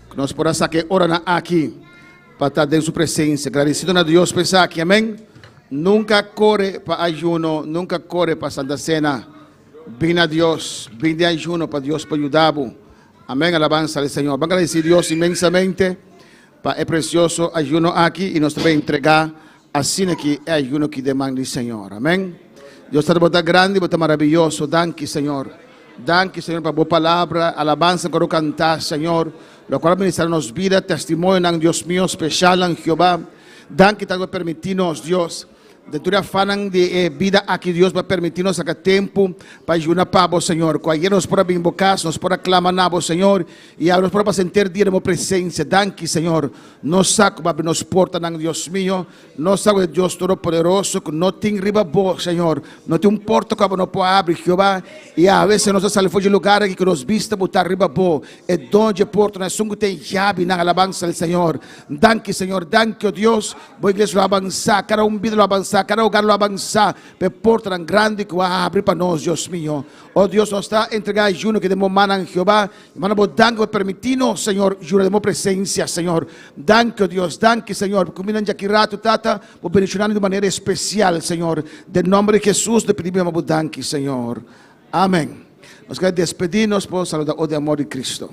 que nos podrá sacar ahora aquí para estar en su presencia. Agradecido a Dios por estar aquí. Amén. Nunca corre para ayuno, nunca corre para Santa Cena. Vine a Dios, vine de ayuno para Dios, para ayudarlo. Amén, alabanza al Señor. Van a agradecer a Dios inmensamente para el precioso ayuno aquí y nos va a entregar así que el ayuno que demanda el Señor. Amén. Dios está grande, está maravilloso. Danke, Señor. Danke, Señor, para boa palavra, alabanza que cantar, Señor, lo cual ministrar-nos vida, testemunho, Dios mío, especial, Jehová. Danke, que permitir-nos, Deus, de toda fanan de vida aqui, Deus vai permitir-nos a tempo para ajudar para o Senhor. Qualquer nos pode invocar, nos pode clamar na o Senhor e a nos pode sentir dia de uma presença. Danke, Senhor. Nos saco para nos porta, Deus mío. Nos saco de Deus Todo-Poderoso que não tem riba boa, Senhor. Não tem porta que não pode abrir, Jeová. E a vezes nós saímos de lugar que nos vista botar riba boa. E donde porta nós sungo tem chave na alabança do Senhor. Danke, Senhor. Danke, oh Deus. Boa igreja lo avançar, cada vida lo avançar. Cada lugar lo avançar, per porta tão grande que vai abrir para nós, Deus mío. Oh Deus, nós está entregando junto que demos mana em Jeová. Mano, danke por permitir-nos, Senhor, juro de presença, Senhor. Danke, oh Deus, danke, Senhor. Combinando aqui rato, tata, por bendicionar de maneira especial, Senhor. De nome de Jesus, te pedimos danke, Senhor. Amém. Nós queremos despedir-nos por saludar o de amor de Cristo.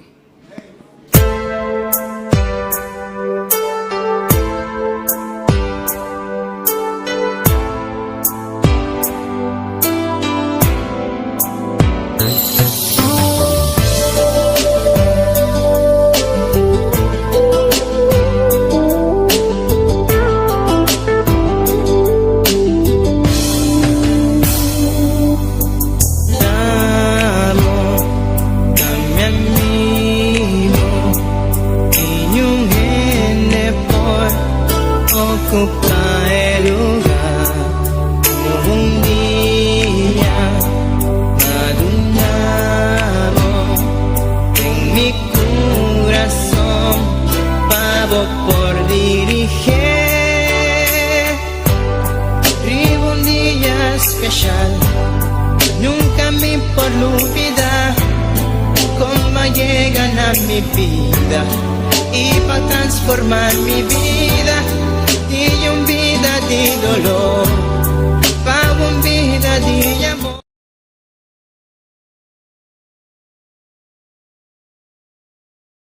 Nunca me importa olvidar cómo llegan a mi vida y para transformar mi vida y en vida de dolor.